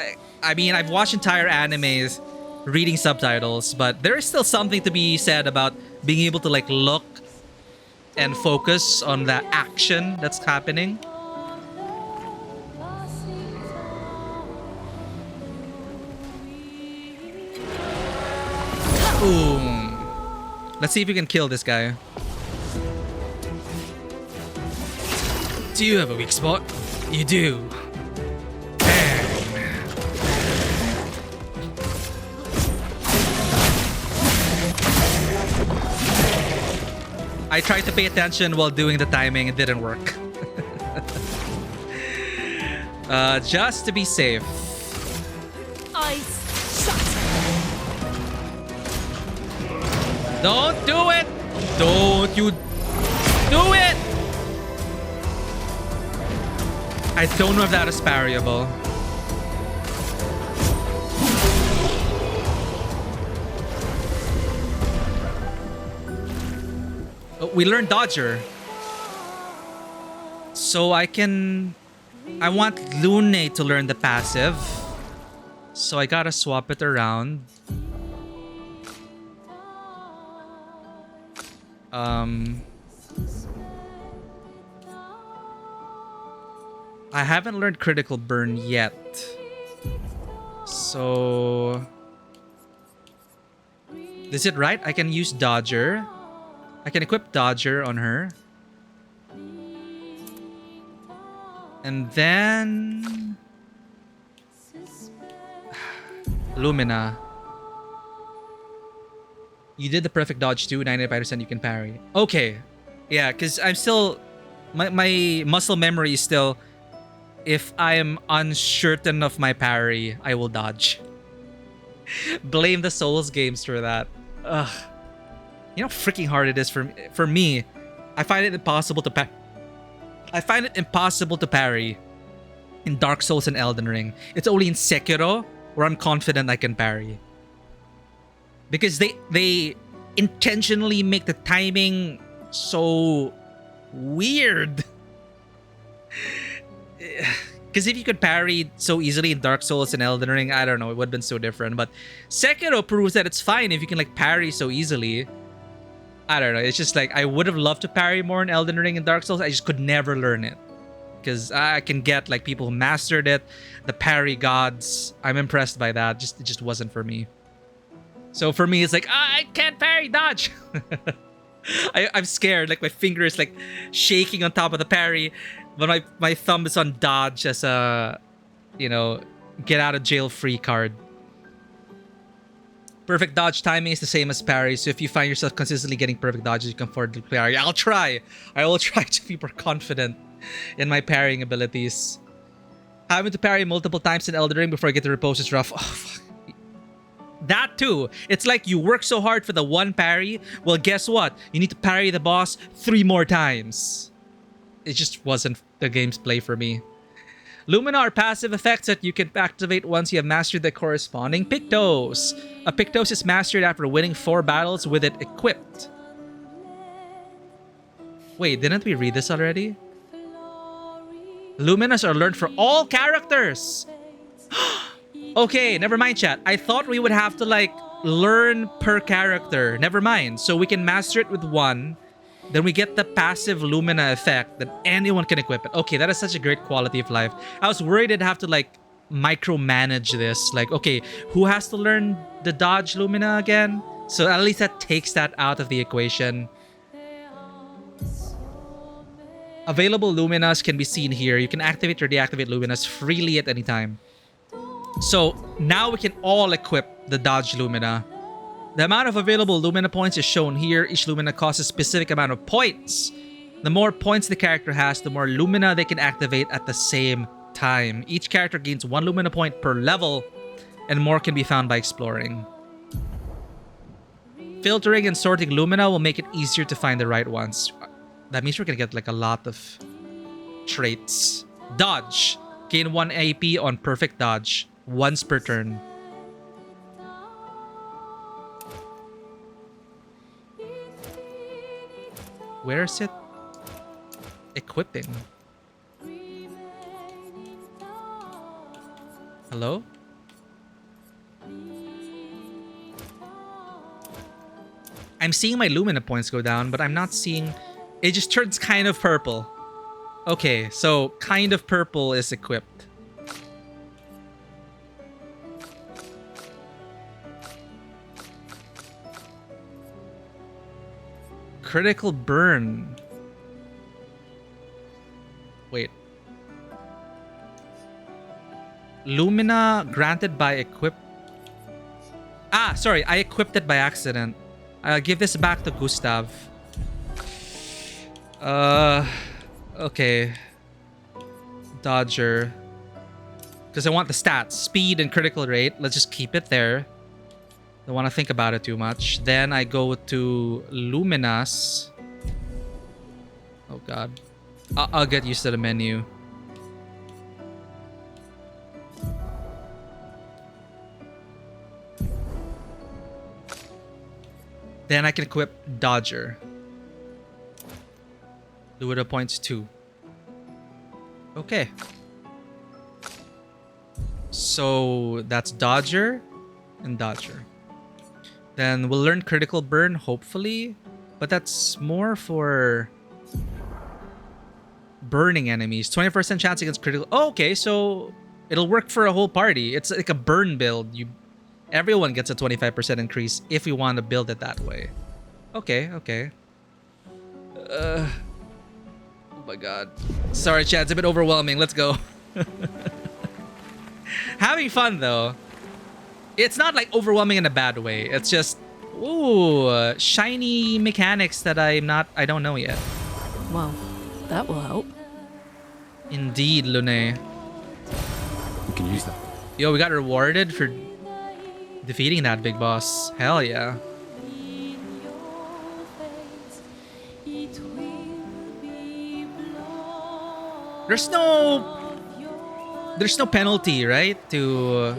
I mean, I've watched entire animes reading subtitles, but there is still something to be said about being able to like look and focus on the action that's happening. Ooh. Let's see if we can kill this guy. Do you have a weak spot? You do. I tried to pay attention while doing the timing. It didn't work. Just to be safe. Ice shut. Don't do it! Don't you do it! I don't know if that is parryable. Oh, we learned Dodger. So I want Lune to learn the passive. So I gotta swap it around. I haven't learned critical burn yet. So is it right? I can use Dodger. I can equip Dodger on her. And then Lumina. You did the perfect dodge too. 95% you can parry. Okay. Yeah, because I'm still... My muscle memory is still... If I am uncertain of my parry, I will dodge. Blame the Souls games for that. Ugh. You know how freaking hard it is for me. I find it impossible to parry in Dark Souls and Elden Ring. It's only in Sekiro where I'm confident I can parry. Because they intentionally make the timing so weird. Because if you could parry so easily in Dark Souls and Elden Ring, I don't know, it would have been so different. But Sekiro proves that it's fine if you can like parry so easily. I don't know, it's just like I would have loved to parry more in Elden Ring and Dark Souls. I just could never learn it. Because I can get like people who mastered it, the parry gods. I'm impressed by that. It just wasn't for me. So for me, it's like, I can't parry, dodge. I'm scared. Like my finger is like shaking on top of the parry, but my thumb is on dodge as a, you know, get out of jail free card. Perfect dodge timing is the same as parry, so if you find yourself consistently getting perfect dodges, you can afford to parry. I'll try. I will try to be more confident in my parrying abilities. Having to parry multiple times in Elden Ring before I get to repose is rough. Oh, fuck. That too. It's like you work so hard for the one parry. Well, guess what? You need to parry the boss 3 more times. It just wasn't the game's play for me. Lumina are passive effects that you can activate once you have mastered the corresponding Pictos. A Pictos is mastered after winning 4 battles with it equipped. Wait, didn't we read this already? Luminas are learned for all characters. Okay, never mind, chat. I thought we would have to like learn per character. Never mind. So we can master it with 1. Then we get the passive Lumina effect that anyone can equip it. Okay, that is such a great quality of life. I was worried I'd have to like micromanage this. Like, okay, who has to learn the dodge Lumina again? So at least that takes that out of the equation. Available Luminas can be seen here. You can activate or deactivate Luminas freely at any time. So now we can all equip the dodge Lumina. The amount of available Lumina points is shown here. Each Lumina costs a specific amount of points. The more points the character has, the more Lumina they can activate at the same time. Each character gains 1 Lumina point per level, and more can be found by exploring. Filtering and sorting Lumina will make it easier to find the right ones. That means we're gonna get like a lot of traits. Dodge. Gain 1 AP on perfect dodge. Once per turn. Where is it? Equipping. Hello? I'm seeing my Lumina points go down, but I'm not seeing... It just turns kind of purple. Okay, so kind of purple is equipped. Critical burn. Wait. Lumina granted by equip. Ah, sorry, I equipped it by accident. I'll give this back to Gustav. Okay. Dodger. Because I want the stats. Speed and critical rate. Let's just keep it there. Don't want to think about it too much. Then I go to Luminous. Oh god. I'll get used to the menu. Then I can equip Dodger. Luida points 2. Okay. So that's Dodger and Dodger. Then we'll learn Critical Burn, hopefully. But that's more for burning enemies. 20% chance against critical. Oh, okay, so it'll work for a whole party. It's like a burn build. Everyone gets a 25% increase if we want to build it that way. Okay, okay. Oh my god. Sorry, chat. It's a bit overwhelming. Let's go. Having fun, though. It's not like overwhelming in a bad way. It's just, ooh, shiny mechanics that I don't know yet. Well, that will help. Indeed, Lune. We can use that. Yo, we got rewarded for defeating that big boss. Hell yeah. There's no penalty, right, to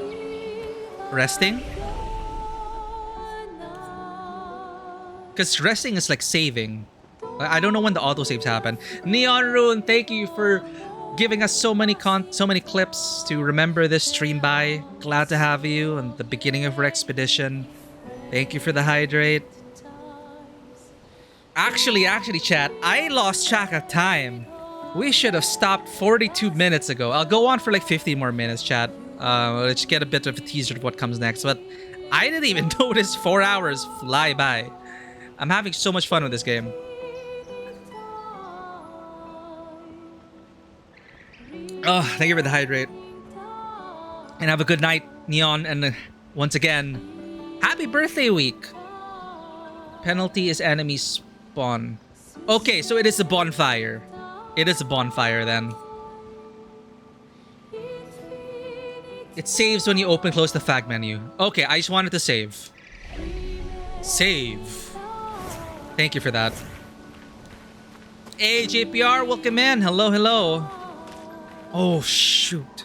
resting? Because resting is like saving. I don't know when the autosaves happen. Neon Rune, thank you for giving us so many clips to remember this stream by. Glad to have you on the beginning of our expedition. Thank you for the hydrate. Actually, chat, I lost track of time. We should have stopped 42 minutes ago. I'll go on for like 50 more minutes, chat. Let's get a bit of a teaser of what comes next. But I didn't even notice 4 hours fly by. I'm having so much fun with this game. Oh, thank you for the hydrate. And have a good night, Neon. And once again, happy birthday week. Penalty is enemy spawn. Okay, so it is a bonfire. It is a bonfire then. It saves when you open close the fag menu. Okay, I just wanted to save. Save. Thank you for that. Hey, JPR, welcome in. Hello, hello. Oh, shoot.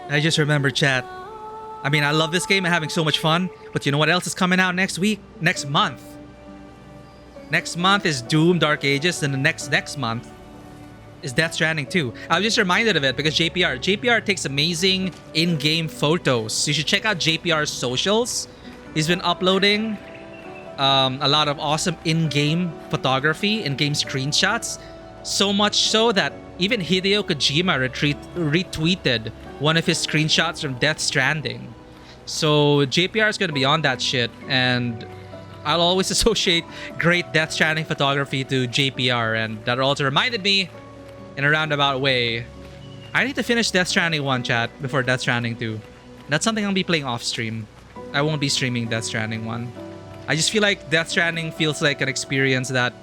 I just remembered, chat. I mean, I love this game and having so much fun. But you know what else is coming out next week? Next month. Next month is Doom Dark Ages, and the next month is Death Stranding 2. I was just reminded of it because JPR takes amazing in-game photos. So you should check out JPR's socials. He's been uploading a lot of awesome in-game photography, in-game screenshots. So much so that even Hideo Kojima retweeted one of his screenshots from Death Stranding. So JPR is going to be on that shit, and I'll always associate great Death Stranding photography to JPR, and that also reminded me in a roundabout way. I need to finish Death Stranding 1, chat, before Death Stranding 2. That's something I'll be playing off stream. I won't be streaming Death Stranding 1. I just feel like Death Stranding feels like an experience that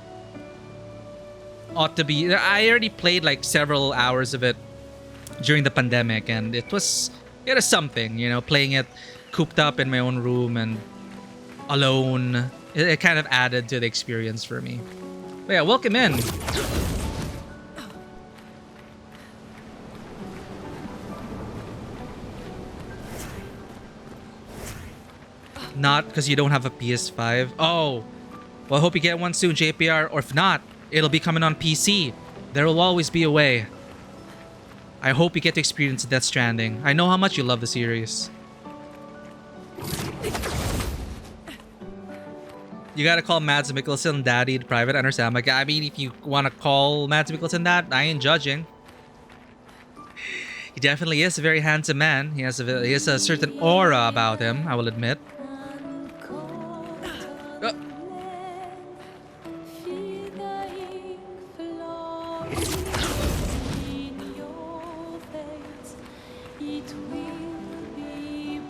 ought to be... I already played like several hours of it during the pandemic, and it was something, you know, playing it cooped up in my own room and alone. It kind of added to the experience for me. But yeah, welcome in. Not because you don't have a PS5. Oh, well, I hope you get one soon, JPR. Or if not, it'll be coming on PC. There will always be a way. I hope you get to experience Death Stranding. I know how much you love the series. You gotta call Mads Mikkelsen daddy to private. Understand? Like, I mean, if you want to call Mads Mikkelsen that, I ain't judging. He definitely is a very handsome man. He has a certain aura about him, I will admit.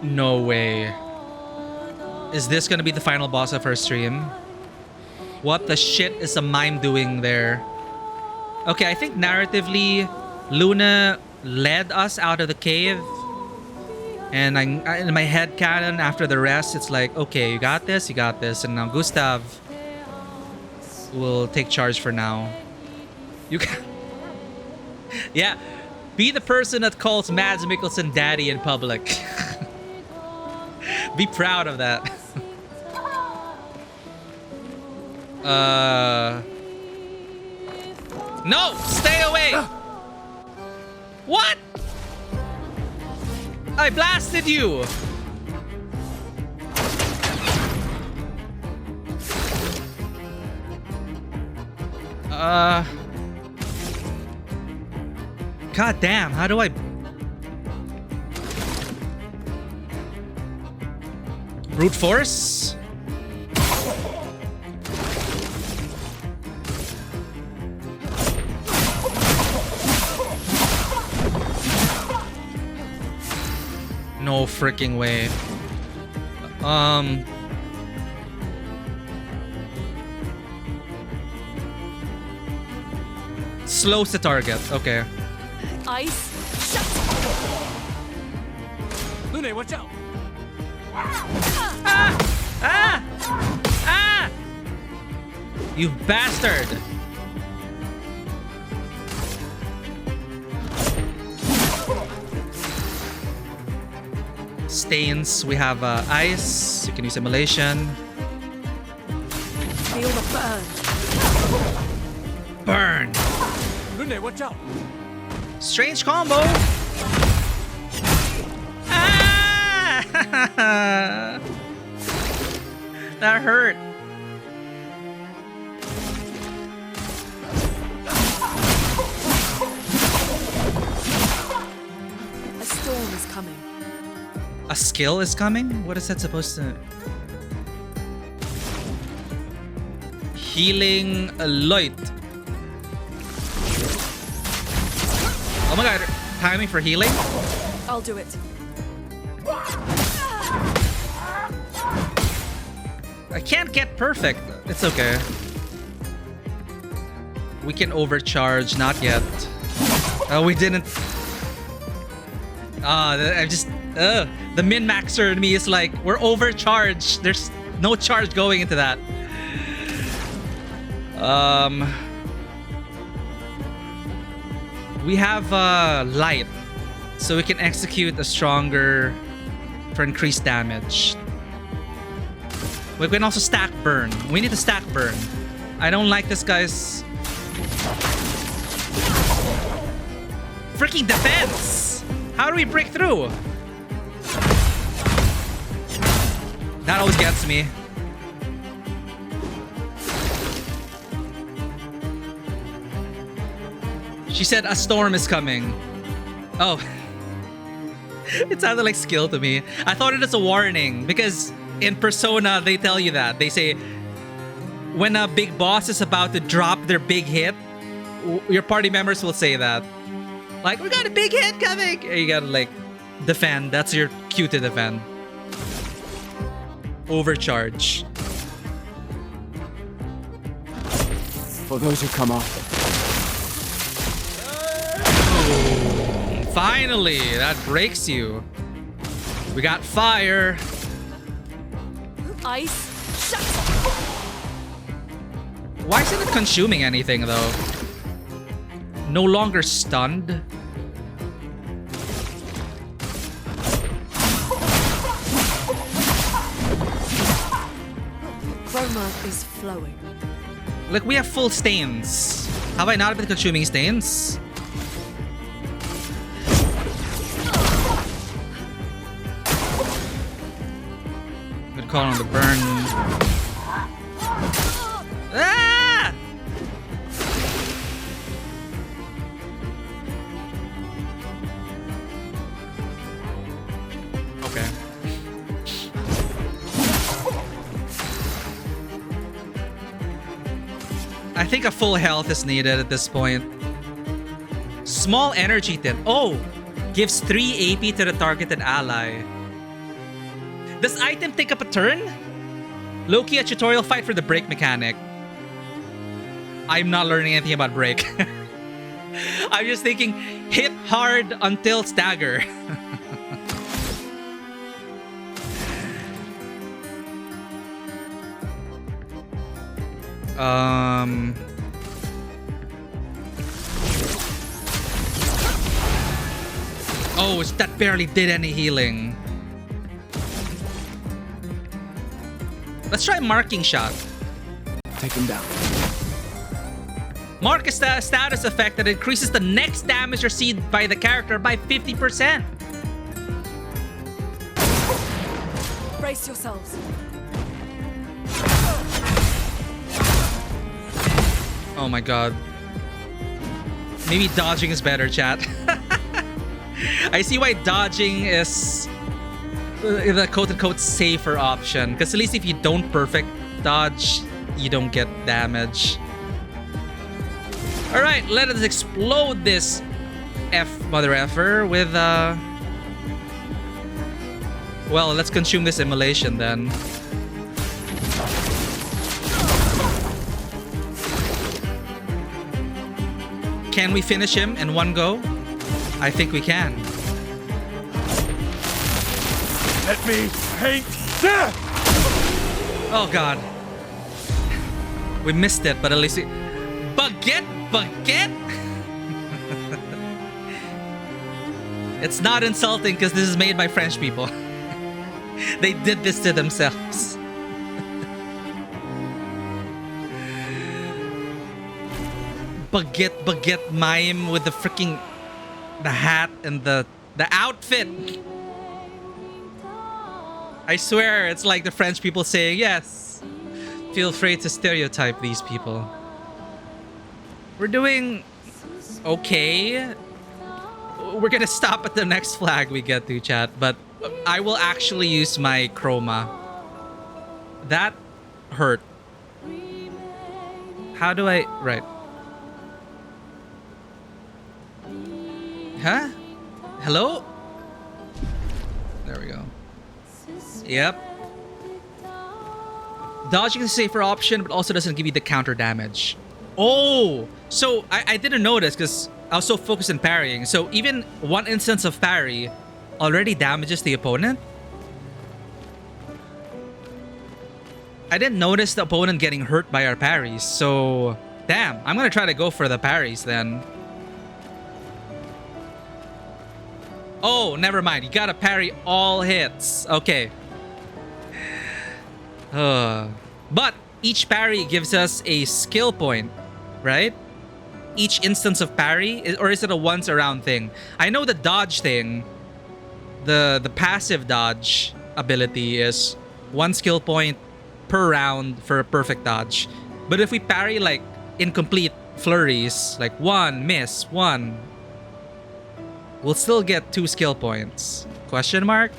No way. Is this gonna be the final boss of our stream? What the shit is a mime doing there? Okay, I think narratively, Luna led us out of the cave. And in my head canon, after the rest, it's like, okay, you got this, and now Gustav will take charge for now. You can, yeah, be the person that calls Mads Mikkelsen daddy in public. Be proud of that. No, stay away. What? I blasted you! God damn, how do I... Brute force? No freaking way. Slows the target. Okay. Ice. Shut. Lune, watch out. You bastard. Stains. We have ice. You can use immolation. Feel the burn. Burn. Lune, watch out. Strange combo. That hurt. A storm is coming. A skill is coming? What is that supposed to... Healing Light. Oh my god, timing for healing? I'll do it. I can't get perfect. It's okay. We can overcharge, not yet. Oh, we didn't. I just... the min-maxer in me is like, we're overcharged. There's no charge going into that. We have light, so we can execute a stronger for increased damage. We can also stack burn. We need to stack burn. I don't like this guy's freaking defense. How do we break through? That always gets me. She said a storm is coming. Oh. It sounded like skill to me. I thought it was a warning because in Persona, they tell you that. They say when a big boss is about to drop their big hit, your party members will say that. Like, we got a big hit coming! You gotta, like, defend. That's your cue to defend. Overcharge. For those who come after. Finally! That breaks you. We got fire. Ice. Shut. Why isn't it consuming anything, though? No longer stunned. Chroma is flowing. Look, we have full stains. Have I not been consuming stains? Good call on the burn. Ah! Okay. I think a full health is needed at this point. Small energy tip. Oh! Gives 3 AP to the targeted ally. Does item take up a turn? Low-key a tutorial fight for the break mechanic. I'm not learning anything about break. I'm just thinking hit hard until stagger. Oh, that barely did any healing. Let's try marking shot. Take him down. Mark is a status effect that increases the next damage received by the character by 50%. Brace yourselves. Oh my god. Maybe dodging is better, chat. I see why dodging is the quote-unquote safer option. Because at least if you don't perfect dodge, you don't get damage. Alright, let us explode this mother effer with well, let's consume this immolation then. Can we finish him in one go? I think we can. Let me paint death! Oh god. We missed it, but at least Baguette! It's not insulting because this is made by French people. They did this to themselves. Baguette mime with the freaking the hat and the outfit. I swear it's like the French people saying, yes, feel free to stereotype these people. We're doing okay. We're gonna stop at the next flag we get to, chat, but I will actually use my chroma. That hurt. How do I... Right. Huh? Hello? There we go. Yep. Dodging is a safer option, but also doesn't give you the counter damage. Oh! So, I didn't notice because I was so focused on parrying. So, even one instance of parry already damages the opponent? I didn't notice the opponent getting hurt by our parries, so... Damn, I'm gonna try to go for the parries then. Oh, never mind. You gotta parry all hits. Okay. But each parry gives us a skill point, right? Each instance of parry, or is it a once around thing? I know the dodge thing, the passive dodge ability is 1 skill point per round for a perfect dodge. But if we parry like incomplete flurries, like 1 miss, 1, we'll still get 2 skill points. Question mark?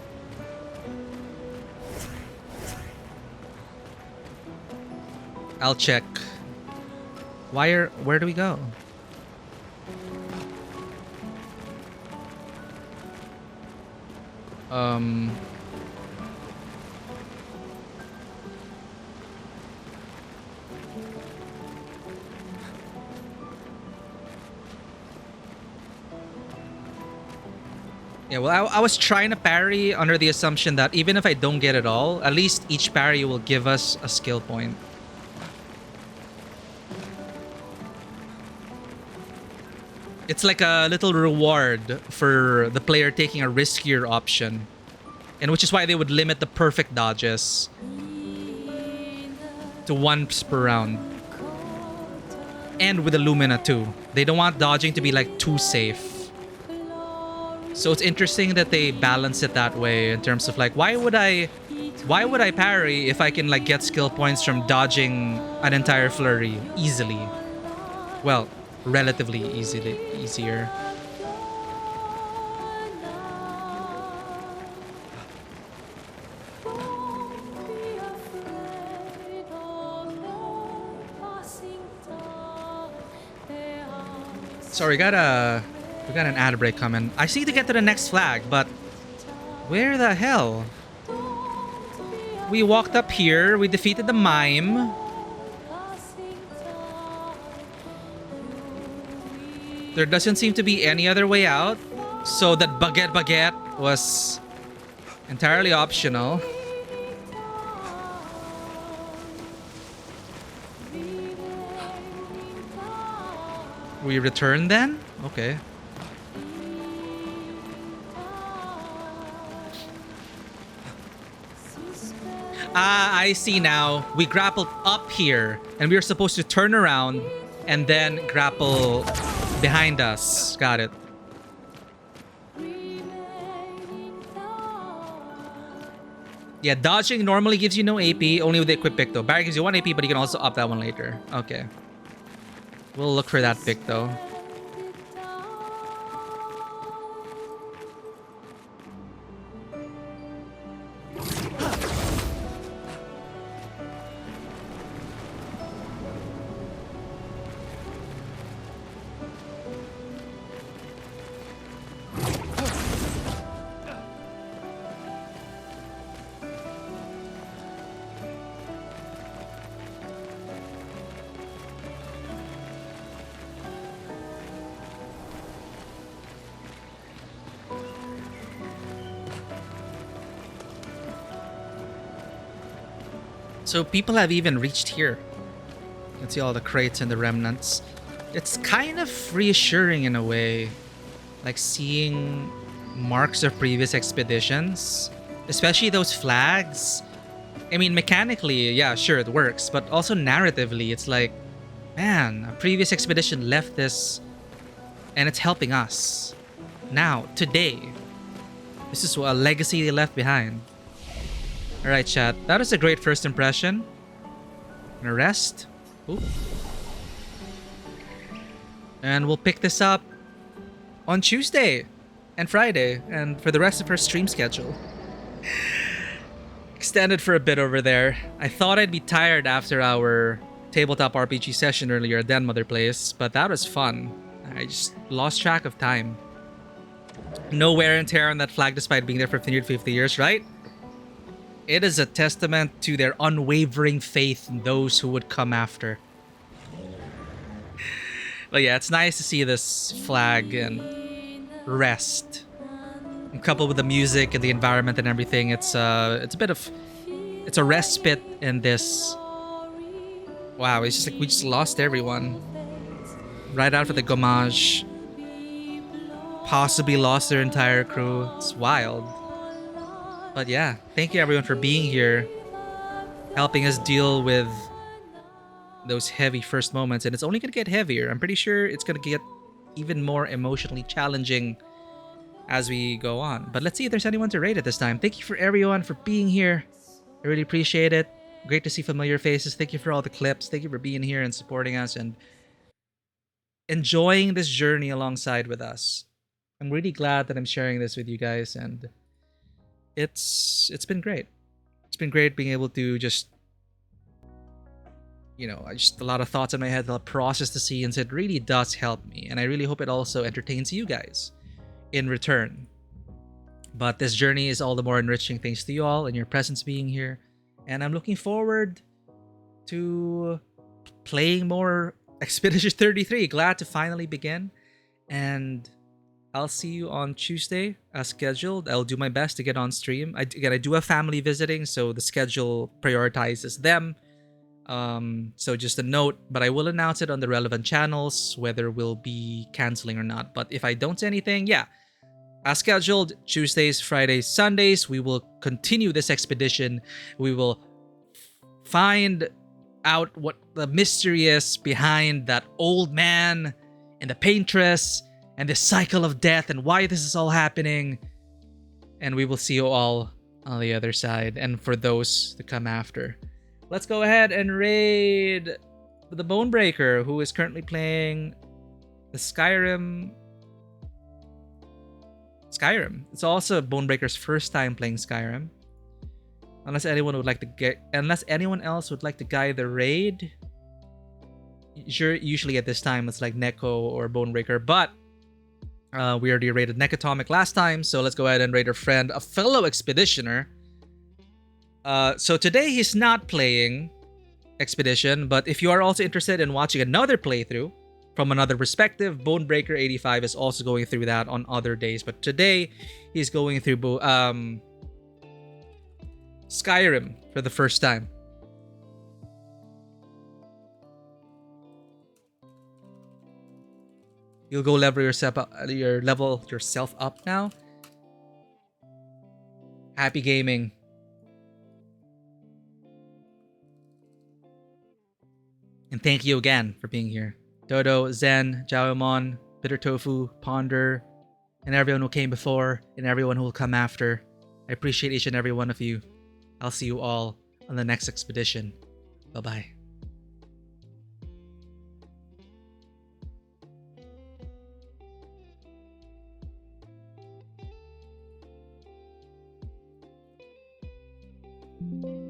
I'll check. Where do we go? Yeah, well, I was trying to parry under the assumption that even if I don't get it all, at least each parry will give us a skill point. It's like a little reward for the player taking a riskier option. And which is why they would limit the perfect dodges to once per round. And with the Lumina too. They don't want dodging to be like too safe. So it's interesting that they balance it that way in terms of like, why would I parry if I can like get skill points from dodging an entire flurry easily? Well, relatively easier. Sorry, we got an ad break coming. I see to get to the next flag, but where the hell? We walked up here, we defeated the mime. There doesn't seem to be any other way out, so that baguette was entirely optional. We return then? Okay. Ah, I see now. We grappled up here, and we were supposed to turn around and then grapple behind us. Got it. Yeah, dodging normally gives you no AP, only with the equip pick though. Barry gives you 1 AP, but you can also up that one later. Okay. We'll look for that pick though. So people have even reached here. Let's see all the crates and the remnants. It's kind of reassuring in a way. Like seeing marks of previous expeditions. Especially those flags. I mean, mechanically, yeah, sure, it works. But also narratively, it's like, man, a previous expedition left this and it's helping us. Now, today. This is a legacy they left behind. Alright, chat. That is a great first impression. Gonna rest. Ooh. And we'll pick this up on Tuesday and Friday and for the rest of our stream schedule. Extended for a bit over there. I thought I'd be tired after our tabletop RPG session earlier at Den Mother Place, but that was fun. I just lost track of time. No wear and tear on that flag despite being there for 50 years, right? It is a testament to their unwavering faith in those who would come after. But yeah, it's nice to see this flag and rest. And coupled with the music and the environment and everything, it's a respite in this. Wow, it's just like we just lost everyone. Right after the gommage. Possibly lost their entire crew. It's wild. But yeah, thank you everyone for being here, helping us deal with those heavy first moments, and it's only gonna get heavier. I'm pretty sure it's gonna get even more emotionally challenging as we go on. But let's see if there's anyone to rate it this time. Thank you for everyone for being here. I really appreciate it. Great to see familiar faces. Thank you for all the clips. Thank you for being here and supporting us and enjoying this journey alongside with us. I'm really glad that I'm sharing this with you guys, and it's been great. It's been great being able to just, you know, just a lot of thoughts in my head, I'll process the scenes. It really does help me, and I really hope it also entertains you guys in return. But this journey is all the more enriching thanks to you all and your presence being here, and I'm looking forward to playing more Expedition 33. Glad to finally begin, and I'll see you on Tuesday as scheduled. I'll do my best to get on stream. I do have family visiting, so the schedule prioritizes them. So just a note, but I will announce it on the relevant channels, whether we'll be canceling or not. But if I don't say anything, yeah, as scheduled, Tuesdays, Fridays, Sundays, we will continue this expedition. We will find out what the mystery is behind that old man and the paintress and the cycle of death and why this is all happening. And we will see you all on the other side, and for those to come after. Let's go ahead and raid the Bonebreaker, who is currently playing the Skyrim. It's also Bonebreaker's first time playing Skyrim. Unless anyone else would like to guide the raid. Usually at this time it's like Neko or Bonebreaker, but we already raided Necatomic last time, so let's go ahead and raid our friend, a fellow expeditioner. So today he's not playing Expedition, but if you are also interested in watching another playthrough from another perspective, Bonebreaker 85 is also going through that on other days. But today he's going through Skyrim for the first time. You'll go level yourself up now. Happy gaming. And thank you again for being here. Dodo, Zen, Jawamon, Bitter Tofu, Ponder, and everyone who came before, and everyone who will come after. I appreciate each and every one of you. I'll see you all on the next expedition. Bye-bye. Thank you.